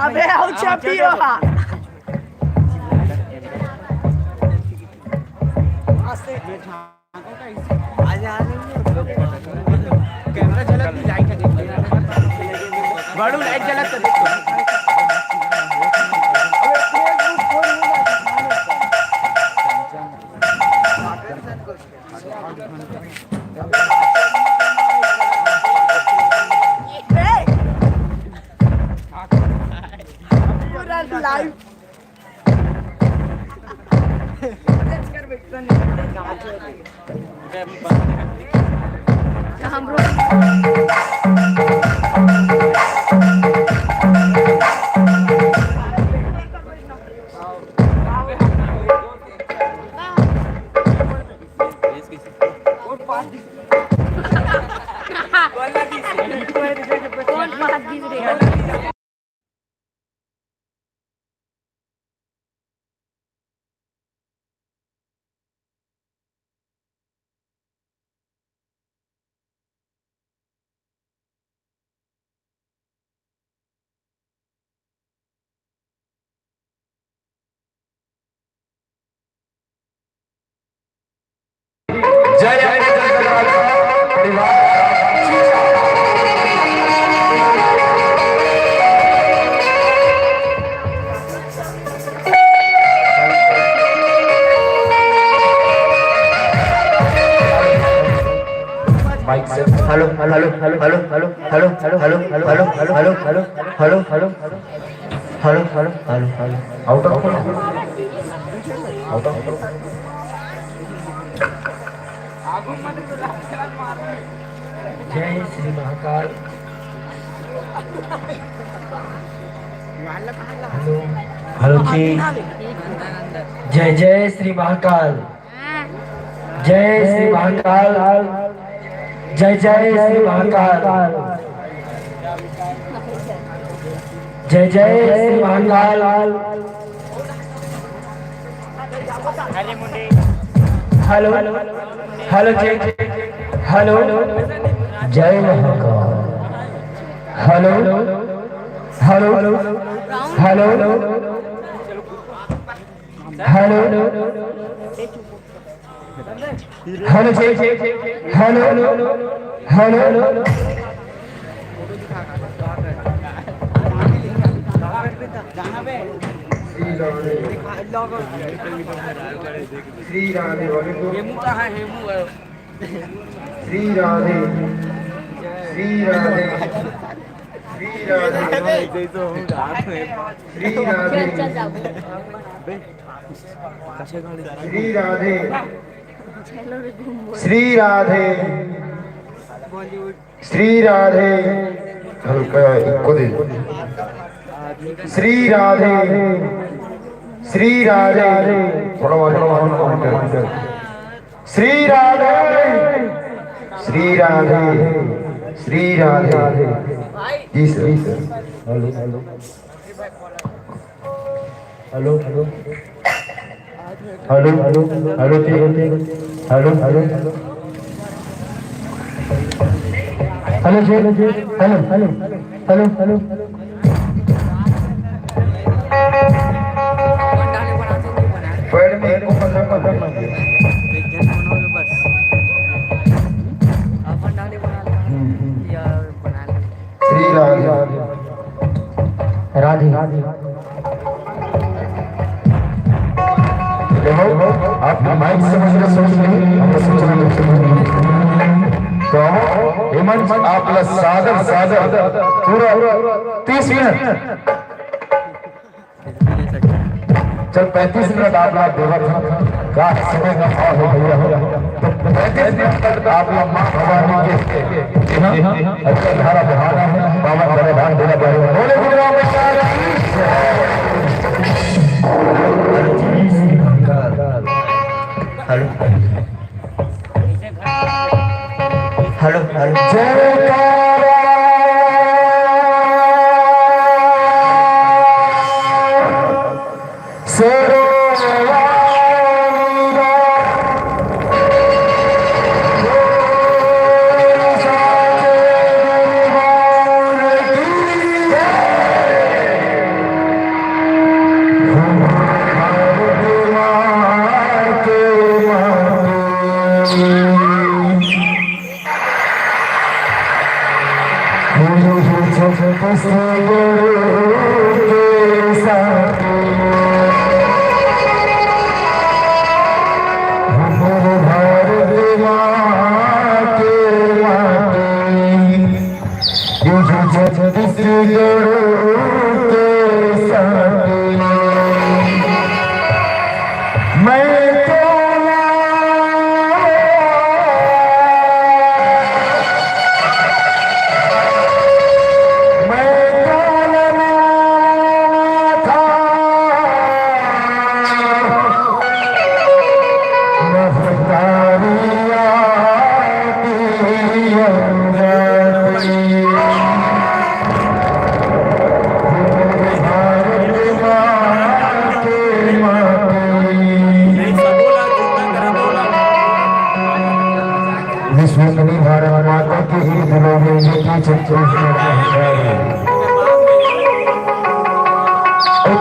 अबे आओ छपियो आस्ते कैमरा झलक लाइट बड़ू लाइट झलक तो देखो hello hello hello hello hello hello hello hello hello hello hello hello hello hello hello hello hello out of जय श्री महाकाल। हेलो जी। जय जय श्री महाकाल। जय श्री महाकाल। जय जय श्री महाकाल। जय जय श्री महाकाल। हेलो हेलो जय हेलो जय Mahakal. Hello hello hello hello hello जय हेलो हेलो श्री राधे श्री राधे श्री राधे श्री राधे श्री राधे श्री राधे श्री राधे श्री राधे हल्का इको दे श्री राधे श्री राधे थोड़ा Shri Radhe Shri Radhe Shri Radhe ji sir hello hello hello hello hello hello hello hello hello hello hello hello hello hello पेड़ में एक को 15 मांगे श्री राधे राधे आप माइक समझ रहे सोच नहीं तो हेमंत आपला सादर पूरा 30 मिनट चल 35 मिनट आपला देवा का समय का भाव हो भैया तो 35 मिनट तक आपला मां भवानी के अच्छा धारा बहाना है बाबा बड़े ध्यान देना पड़ेगा बोले गुरु Ramchandra hello hello hello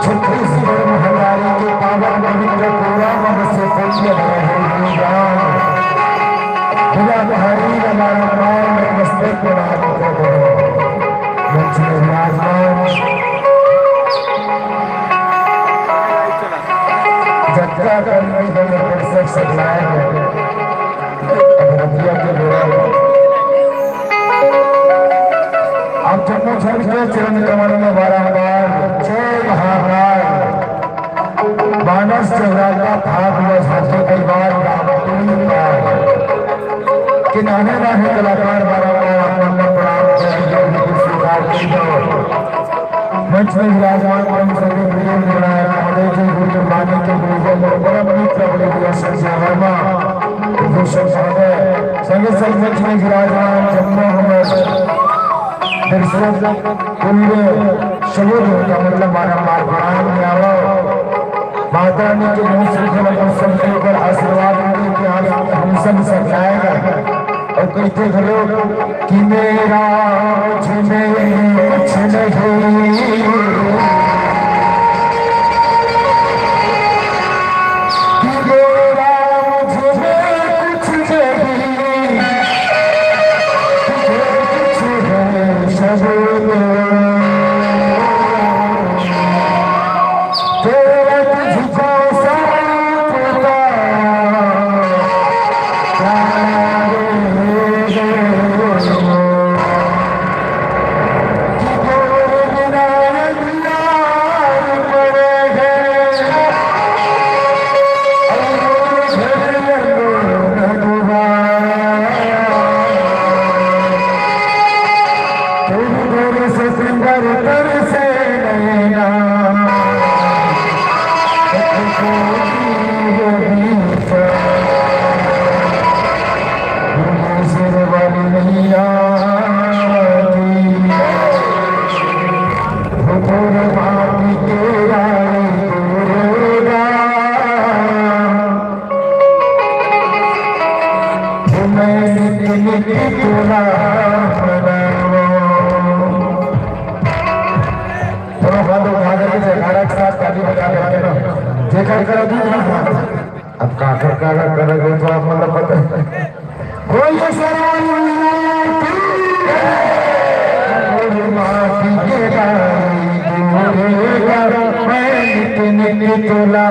Chhattisgarh महामारी के पावन पवित्र पूरा से पूछे बिना भारी रमायण में मस्तक जत्रा करने के सजाए अब जम्मू के चरण कमल में बारंबार जय महाराज मानस चौराहा भाग में साथी कई बार किनारे रहे कलाकार बारंबार अपना प्रणाम स्वीकार मंच में विराजमान परम सभी प्रिय निर्णायक महोदय जी गुरु मानी के गुरुजन और परम मित्र बड़े संजय वर्मा भूषण महोदय संगे संग मंच में विराजमान जम्मू हमर दर्शक कुल्ले शबूत का मतलब बारंबार प्रणाम किया माता रानी के मुंह से सब लेकर आशीर्वाद देने के आज हम सब सजाएगा और कहते हैं लोग कि मेरा कुछ नहीं अब काकर करेंगे तो आप मतलब पता कोई तुला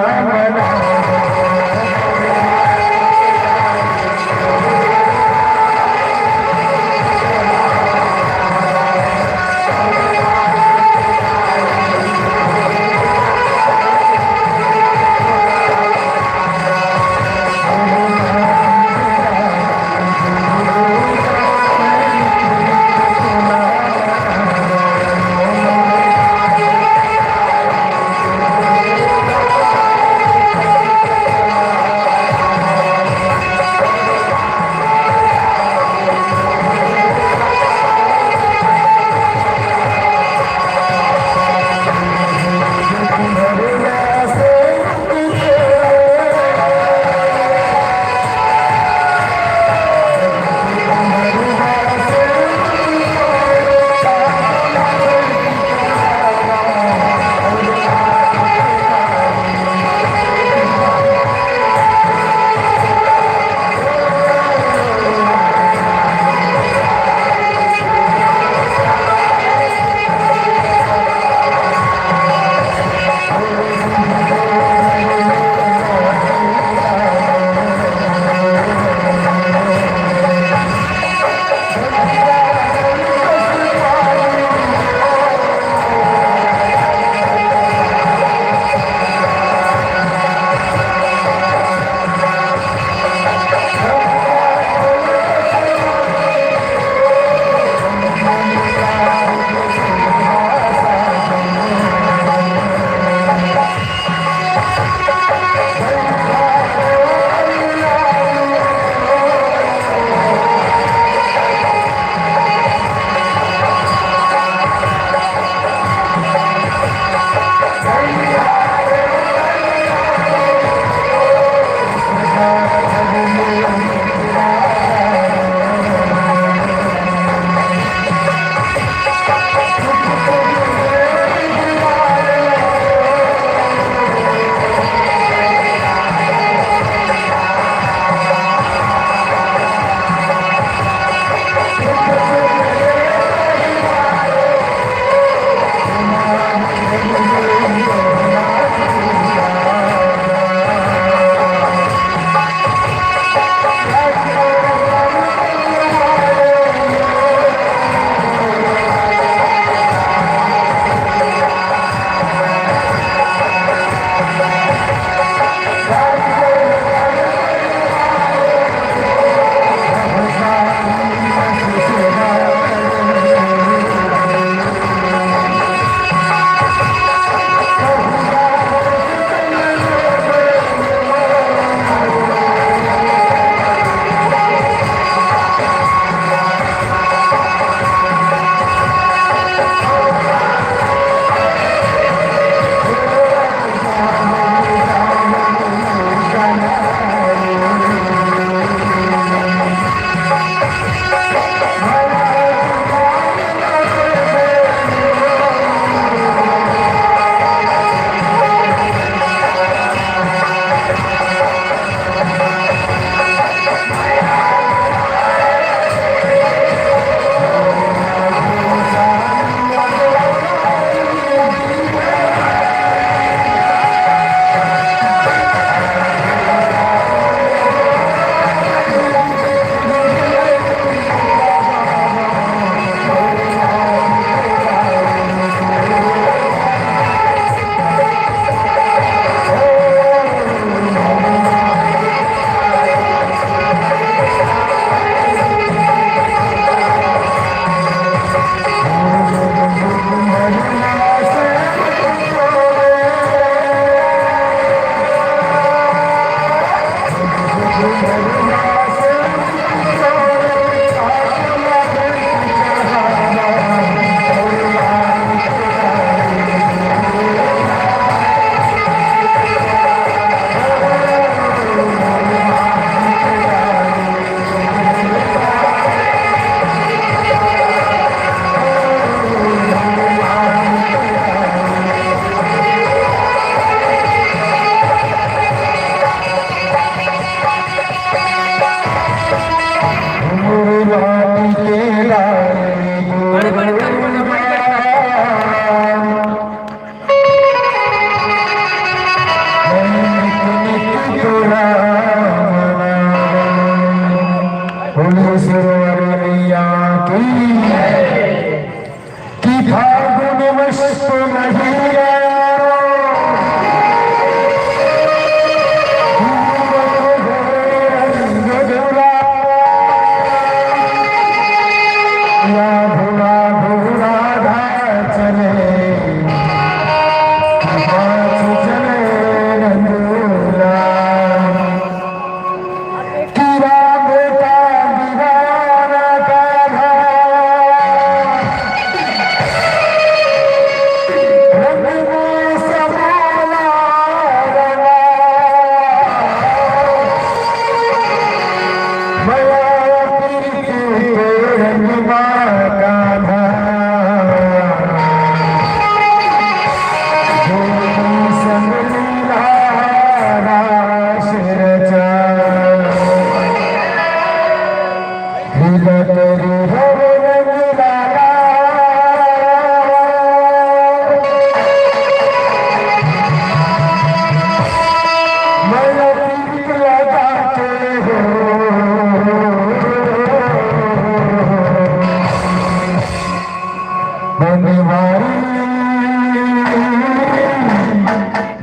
बनवारी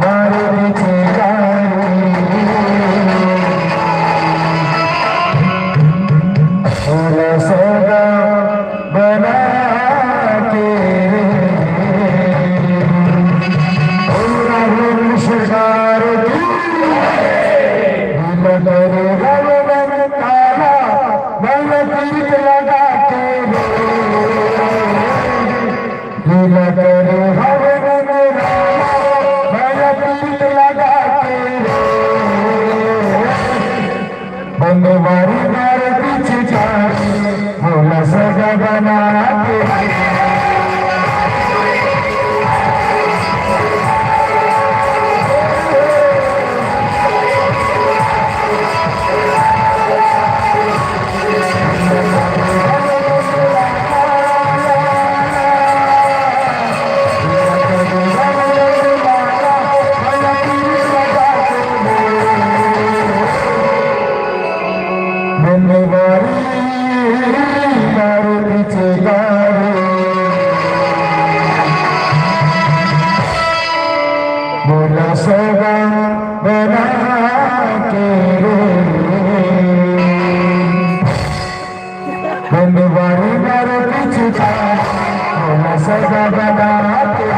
मारे पीछे गाड़ी सौदा बना के सरकार काला बल तीर लगा के लीला करे हवे बल तीर लगा के बनवारी मारे पीछे जाके भोला सजा बना के बोला सगा बना के बनवारी मारे पीछे बोला सगा बना के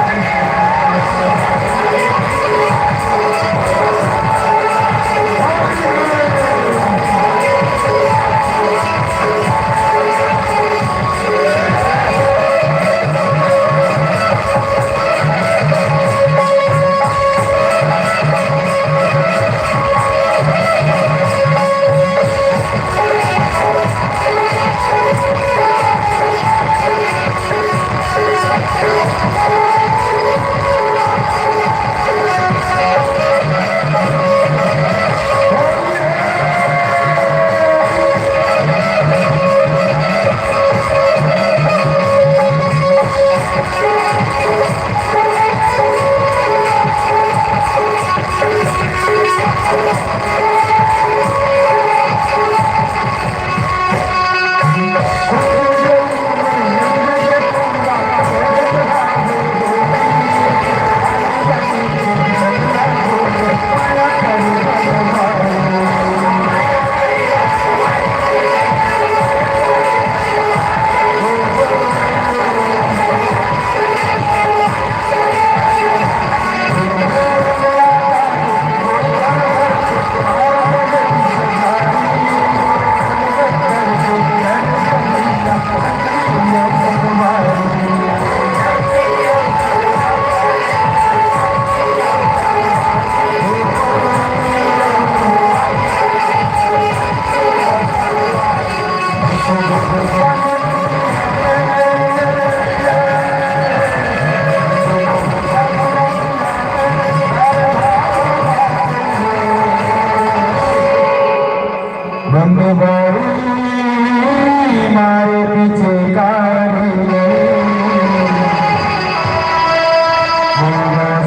मारे पीछे गाड़ी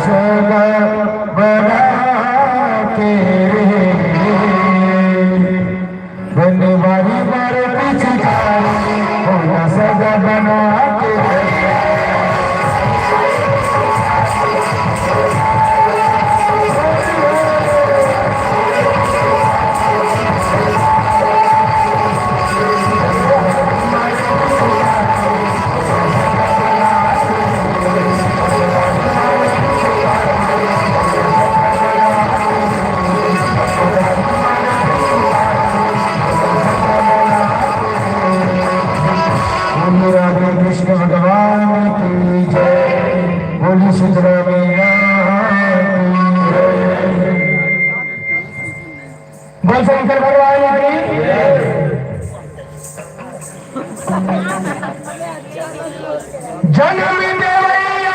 सगा बना के बनवारी मारे पीछे गाड़ी सगा बना के कृष्ण भगवान की जय बोली सिद्धरामैया बोल शंकर भगवान की जन्म देवैया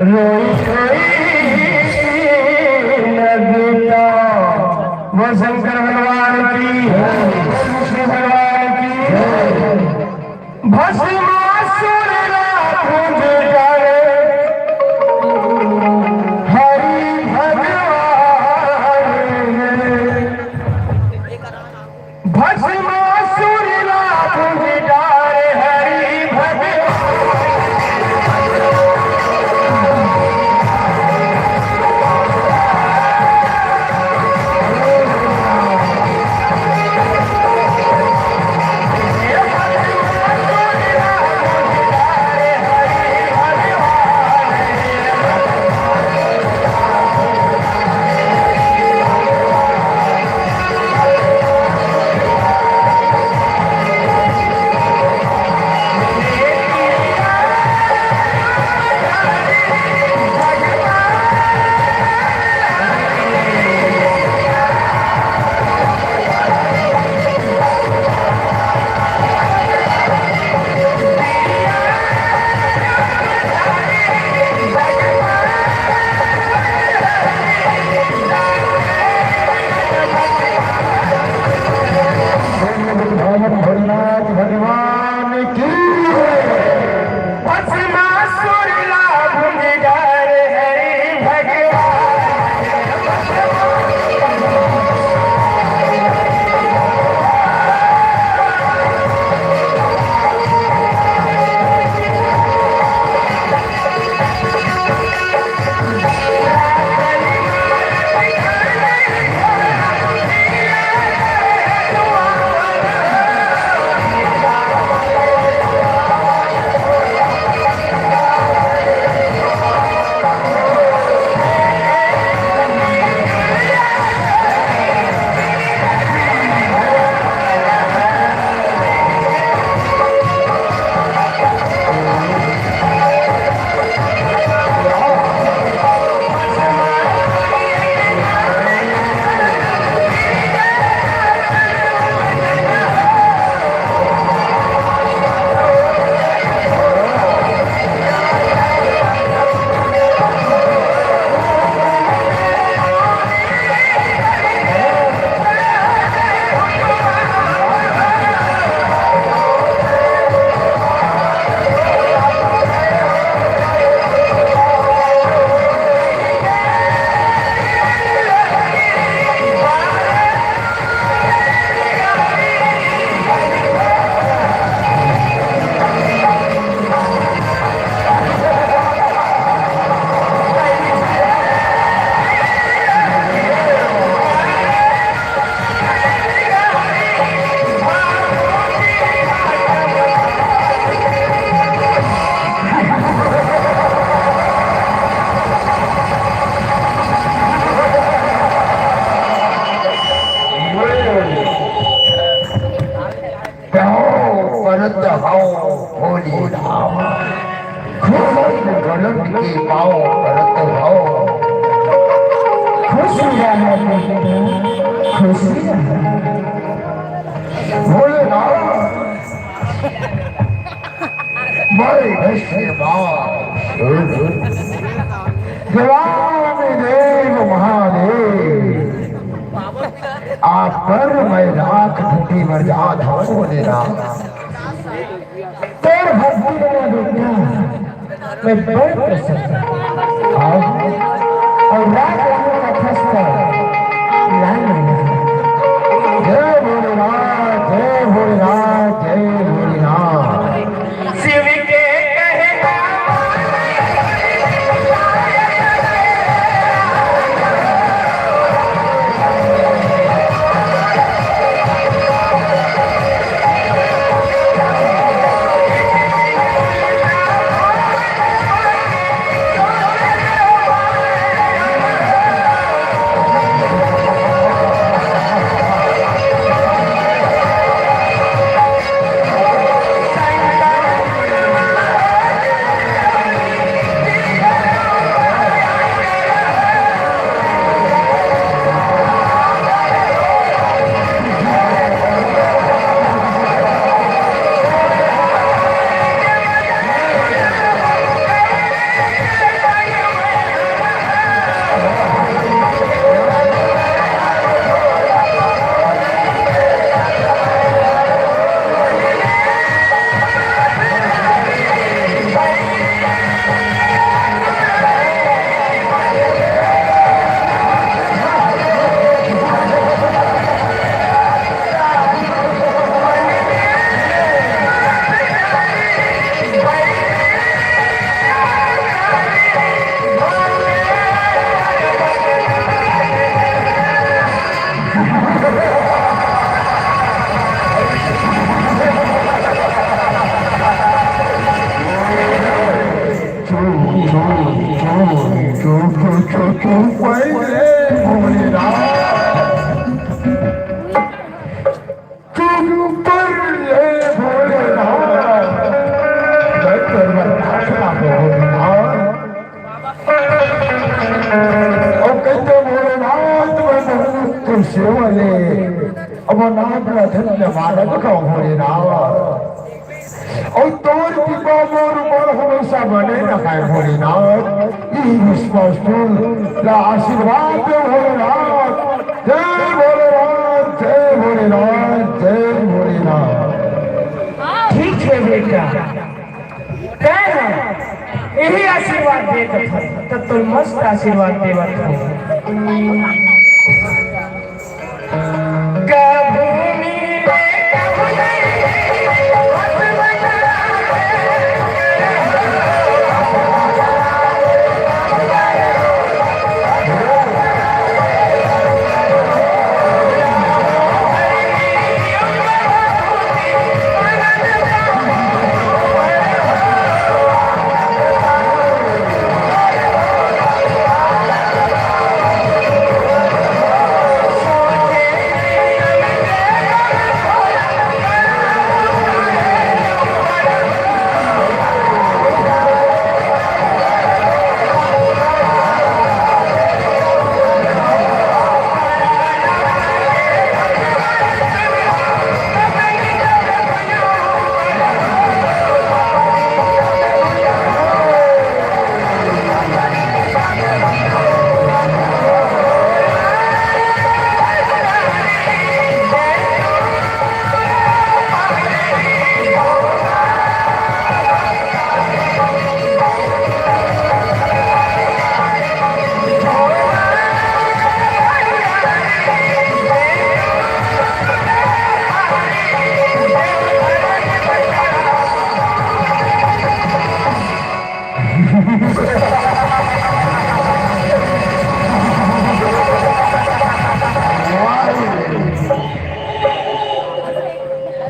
रोई लगता वो शंकर भगवान की विष्णु भगवान की भस्मासुर राज करे हरि भगवान भस्मासुर राज डारे हरि भगवान भोलेनाथ भगवान की भस्मासुर लाभ डारे हरि भगवान होली राम गलत की पाओ करत हो खुशी रहना खुशी भोले राम बड़े जवान देव महादेव आप पर मैं राख ढूंढी मर्याद हो देना तेर भक्ति में दुनिया मैं बड़े प्रसन्न और रात का खस्ता जय भोलेनाथ जय भोलेनाथ जय भोलेनाथ शिव के सेवले अब नाम धन्य मानक भोले नाथ और तोर कृपा मोर मोर हमेशा बने रखाए भोलेनाथ यही विश्वास ला आशीर्वाद दे भोलेनाथ जय भोलेनाथ जय भोलेनाथ जय भोलेनाथ। ठीक है बेटा, यही आशीर्वाद दे तो तुम मस्त आशीर्वाद दे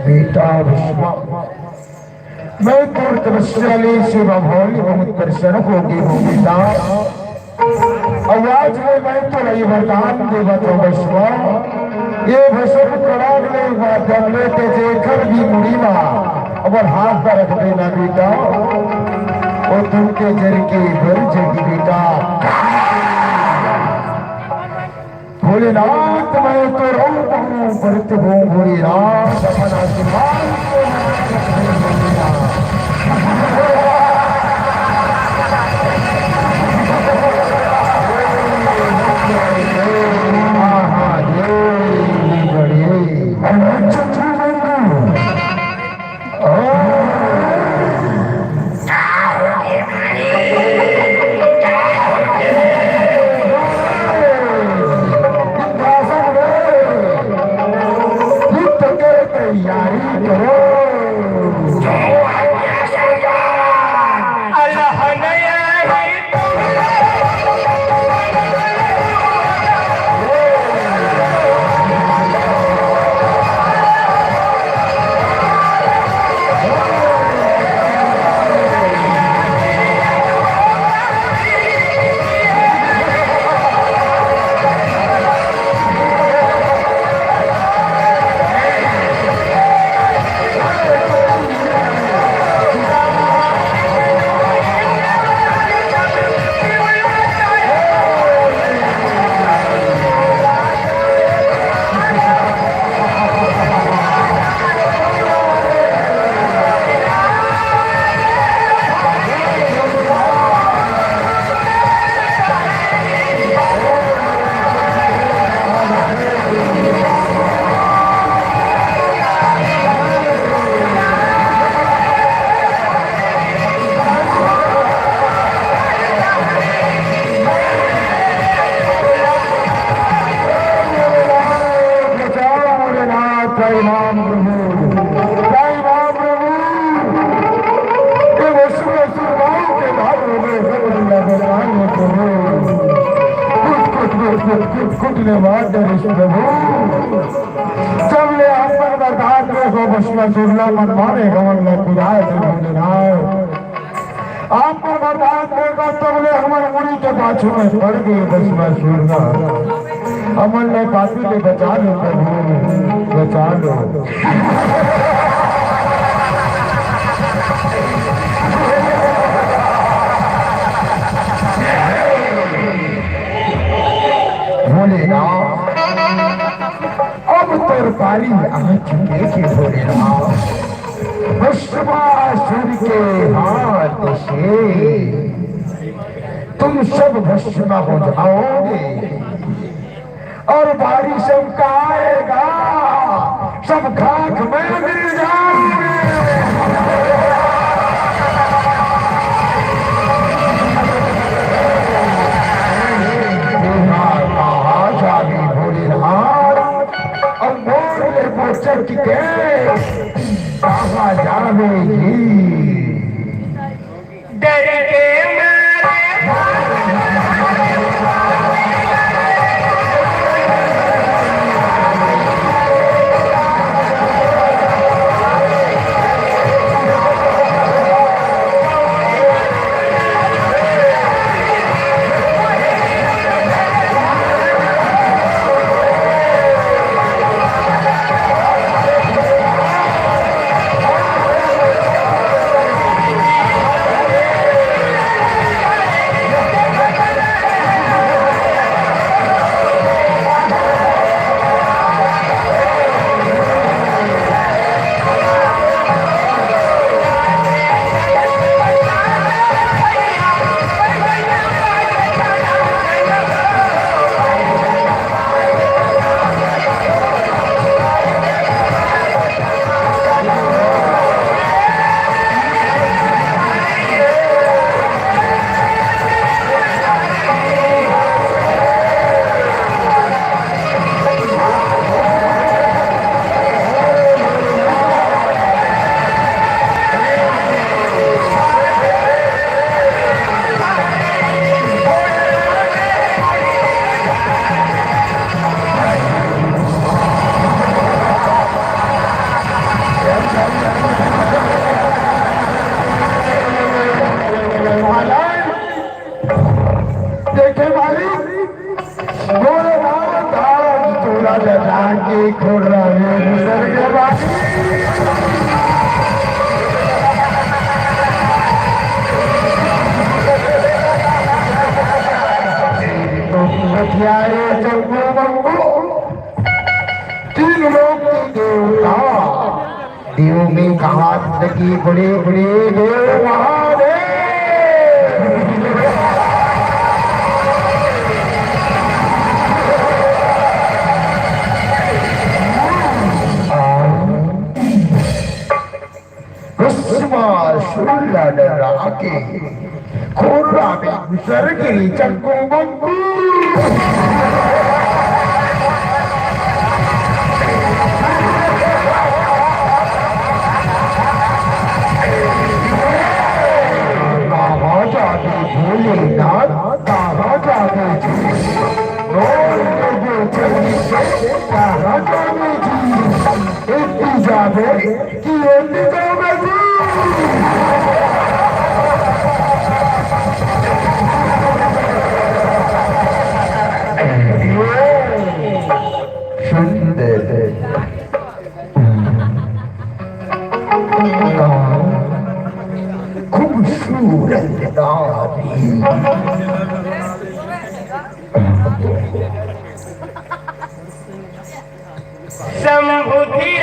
बेटा विश्वा मैं पूर्ण तपस्याली सेवा भोली बहुत प्रसन्न होगी हूँ बेटा। आवाज में मैं तो नहीं वरदान देवा तो विश्वा ये भसम कराग ले माध्यम में तेजे कर भी मुड़ी ना अगर हाथ पर रख देना बेटा और तुमके जर के भर जगी बेटा। भोलेनाथ मैं तो रहूं भरत हूँ भोलेनाथ अपना आशीर्वाद सबले अपन बर्दाश्त में को बसमा सुरला मन मारे गवन में खुदाए आप पर बर्दाश्त में को सबले हमर मुड़ी के पाछू में पड़ गई बसमा सुरला अमन ने काफी ले बचा लो प्रभु बचा लो। भोलेनाथ बारी आ चुके के भोलेनाथ भस्मासुर के हाथ से तुम सब भस्म हो जाओगे और बारी सब का आएगा, सब खाक में मिल जाओगे। और मोर को चट के कहा जावेगी डर के तीन लोग देवता देव में कहा लगी बड़े बड़े देव महादेव डरा के खोरा में घुसर गई चक्कू बंकू कहाँ जाते भोलेनाथ कहाँ जाते जी कहाँ जाते जी इतनी जावे कि जावे जी खूबसूरत नारी शंभुधि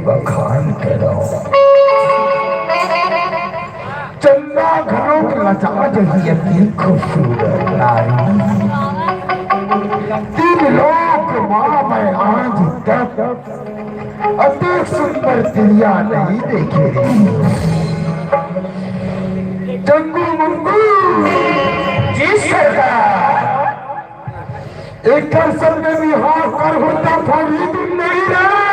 बखान करो। चंदा घरों के लचाज यती खूबसूरत नारी, तीन लोक माँ मैं आज तक अति सुंदर तिरिया नहीं देखी रे। जंगू मंगू जी सरकार, एक कर में भी हाँ कर होता फौजी तुम नहीं रहे।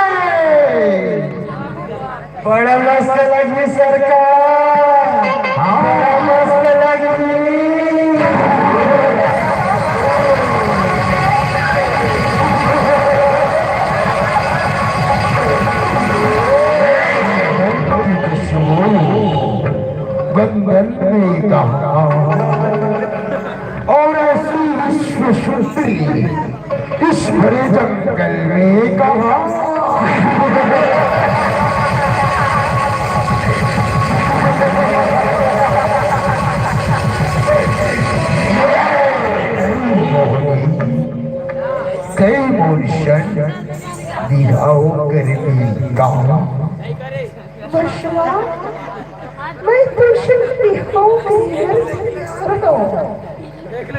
बड़ा मस्त लगी सरकार, बड़ा मस्त लगी। गंगन ने कहा और ऐसी विश्व सुंदरी इस भरे जंगल में कहा। कई मोशन दिखाओ गर्मी का बशवा मैं तो शक्ति हूँ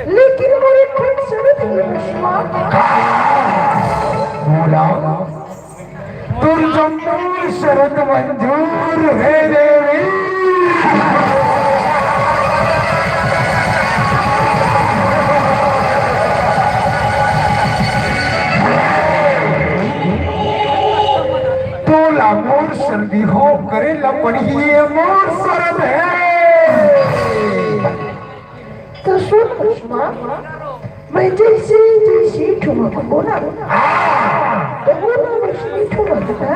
लेकिन मेरे ठंड शरद है बशवा। बोला तुम जम्मू शरद मंजूर है देवी। तोला मोर सर्दी हो करे लपड़िए मोर शरद है। तो सुन बशवा, मैं जैसे जैसे ठुमक बोला तो बोला वैसे ठुमक ना।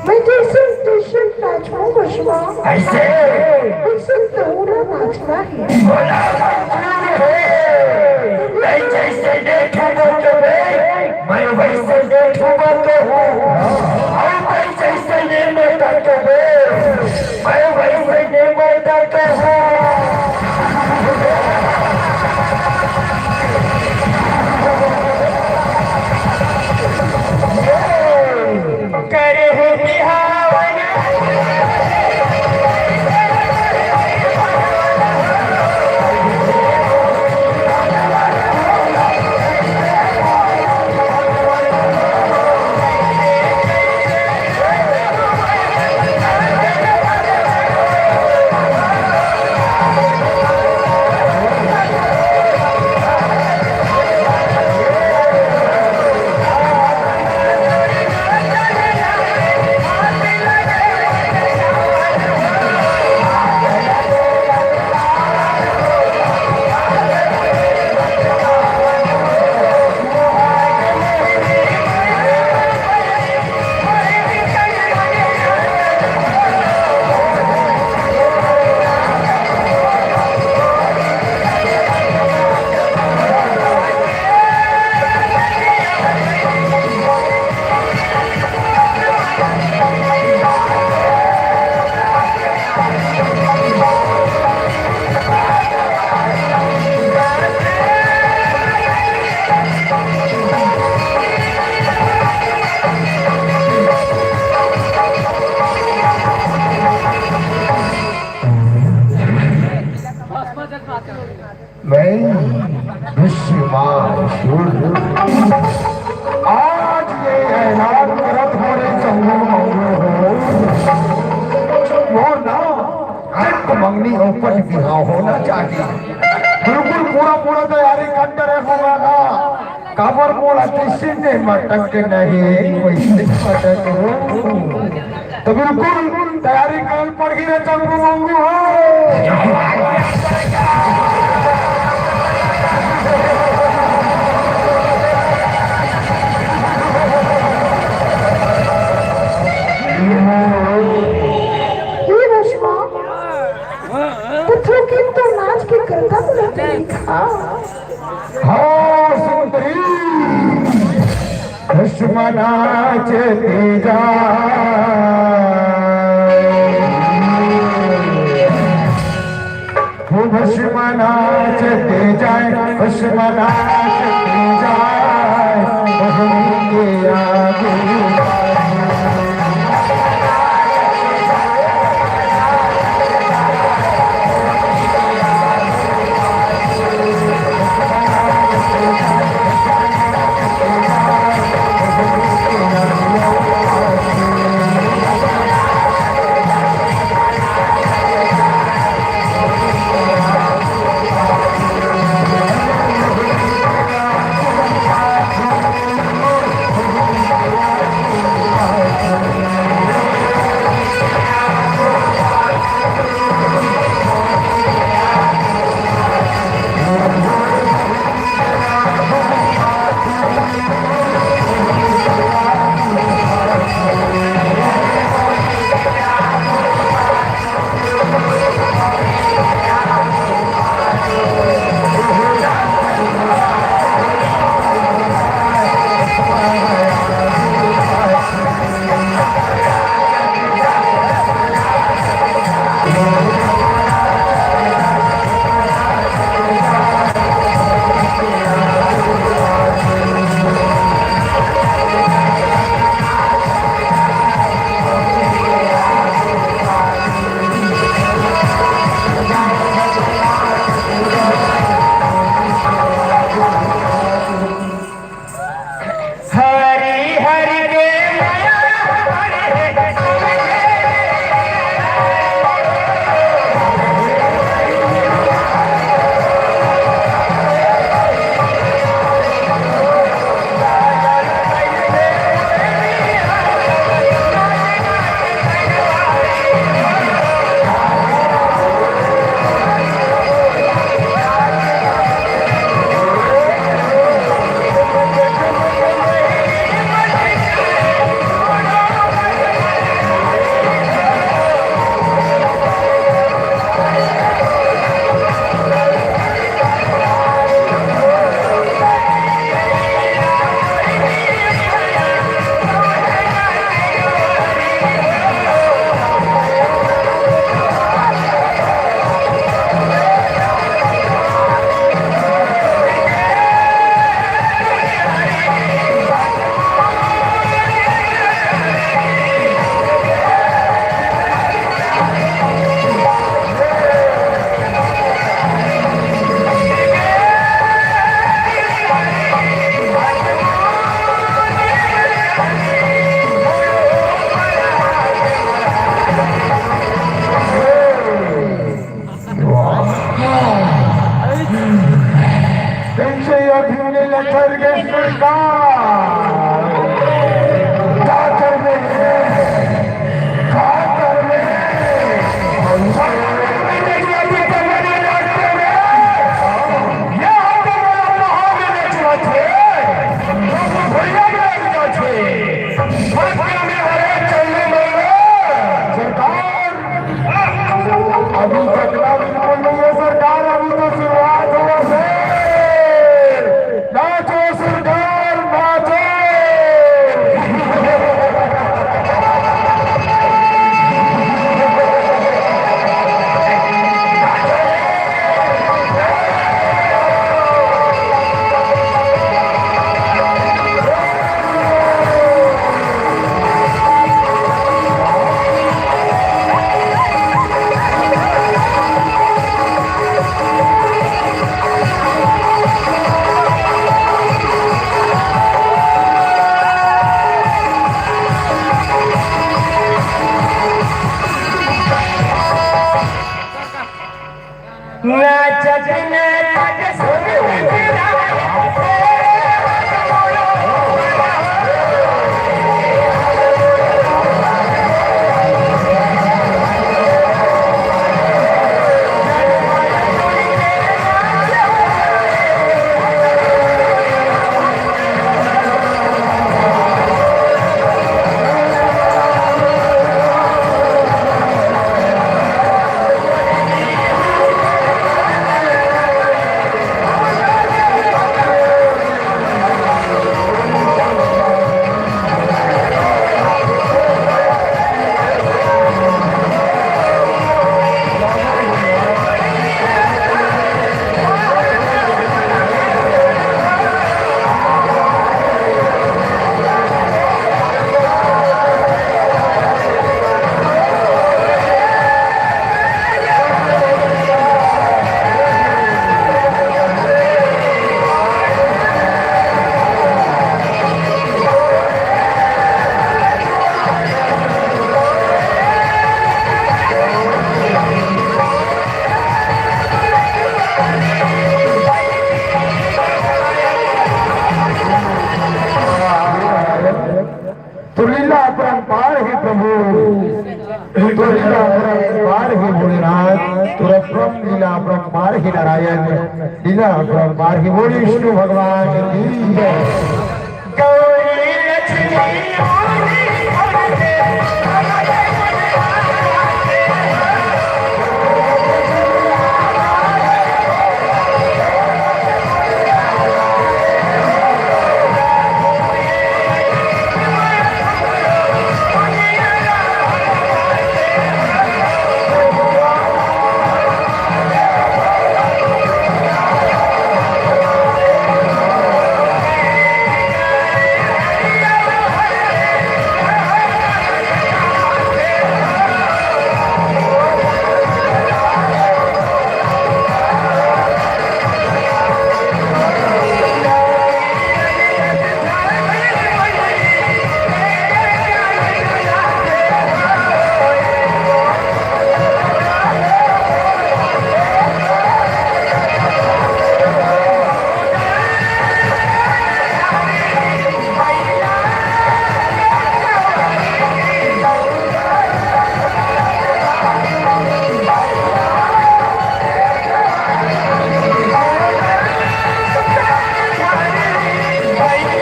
मैं जैसे जैसे नाचूं बशवा ऐसे वैसे तोड़ा नाचना है। मैं जैसे देखूंगा तुम्हें मैं वैसे देखूंगा तो और मैं जैसे निर्मता तुम्हें मैं वैसे निर्मता तो हूँ। करे हो बिहावन मैं विश्वासुर आज ये ऐलान करत हो रे चंगू वो ना एक मंगनी ऊपर बिहा होना चाहिए। बिल्कुल पूरा पूरा तैयारी करते रखूंगा ना। काबर बोला किसी ने मटक नहीं वैसे मटक हो तो बिल्कुल तैयारी कर पड़ गई रे चंगू मंगू हो। तो नाच के करता देखा हाँ सुंदरी खुशमा नाचते जा वो खुशमा नाचते जाए खुशमा नाचते जाए आगे त्यांचे अभिनेला थरगे सरकार का करणे अभी घटना बिल्कुल नहीं है सरकार, अभी तो शुरुआत हुआ है। नाचो सरकार नाचो। तुलीला अपरंपार हे प्रभु, तुलीला अपरंपार हे भोलेनाथ, तुरप्रम लीला अपरंपार हे नारायण, लीला अपरंपार हे बोले विष्णु भगवान की जय। गौरी लक्ष्मी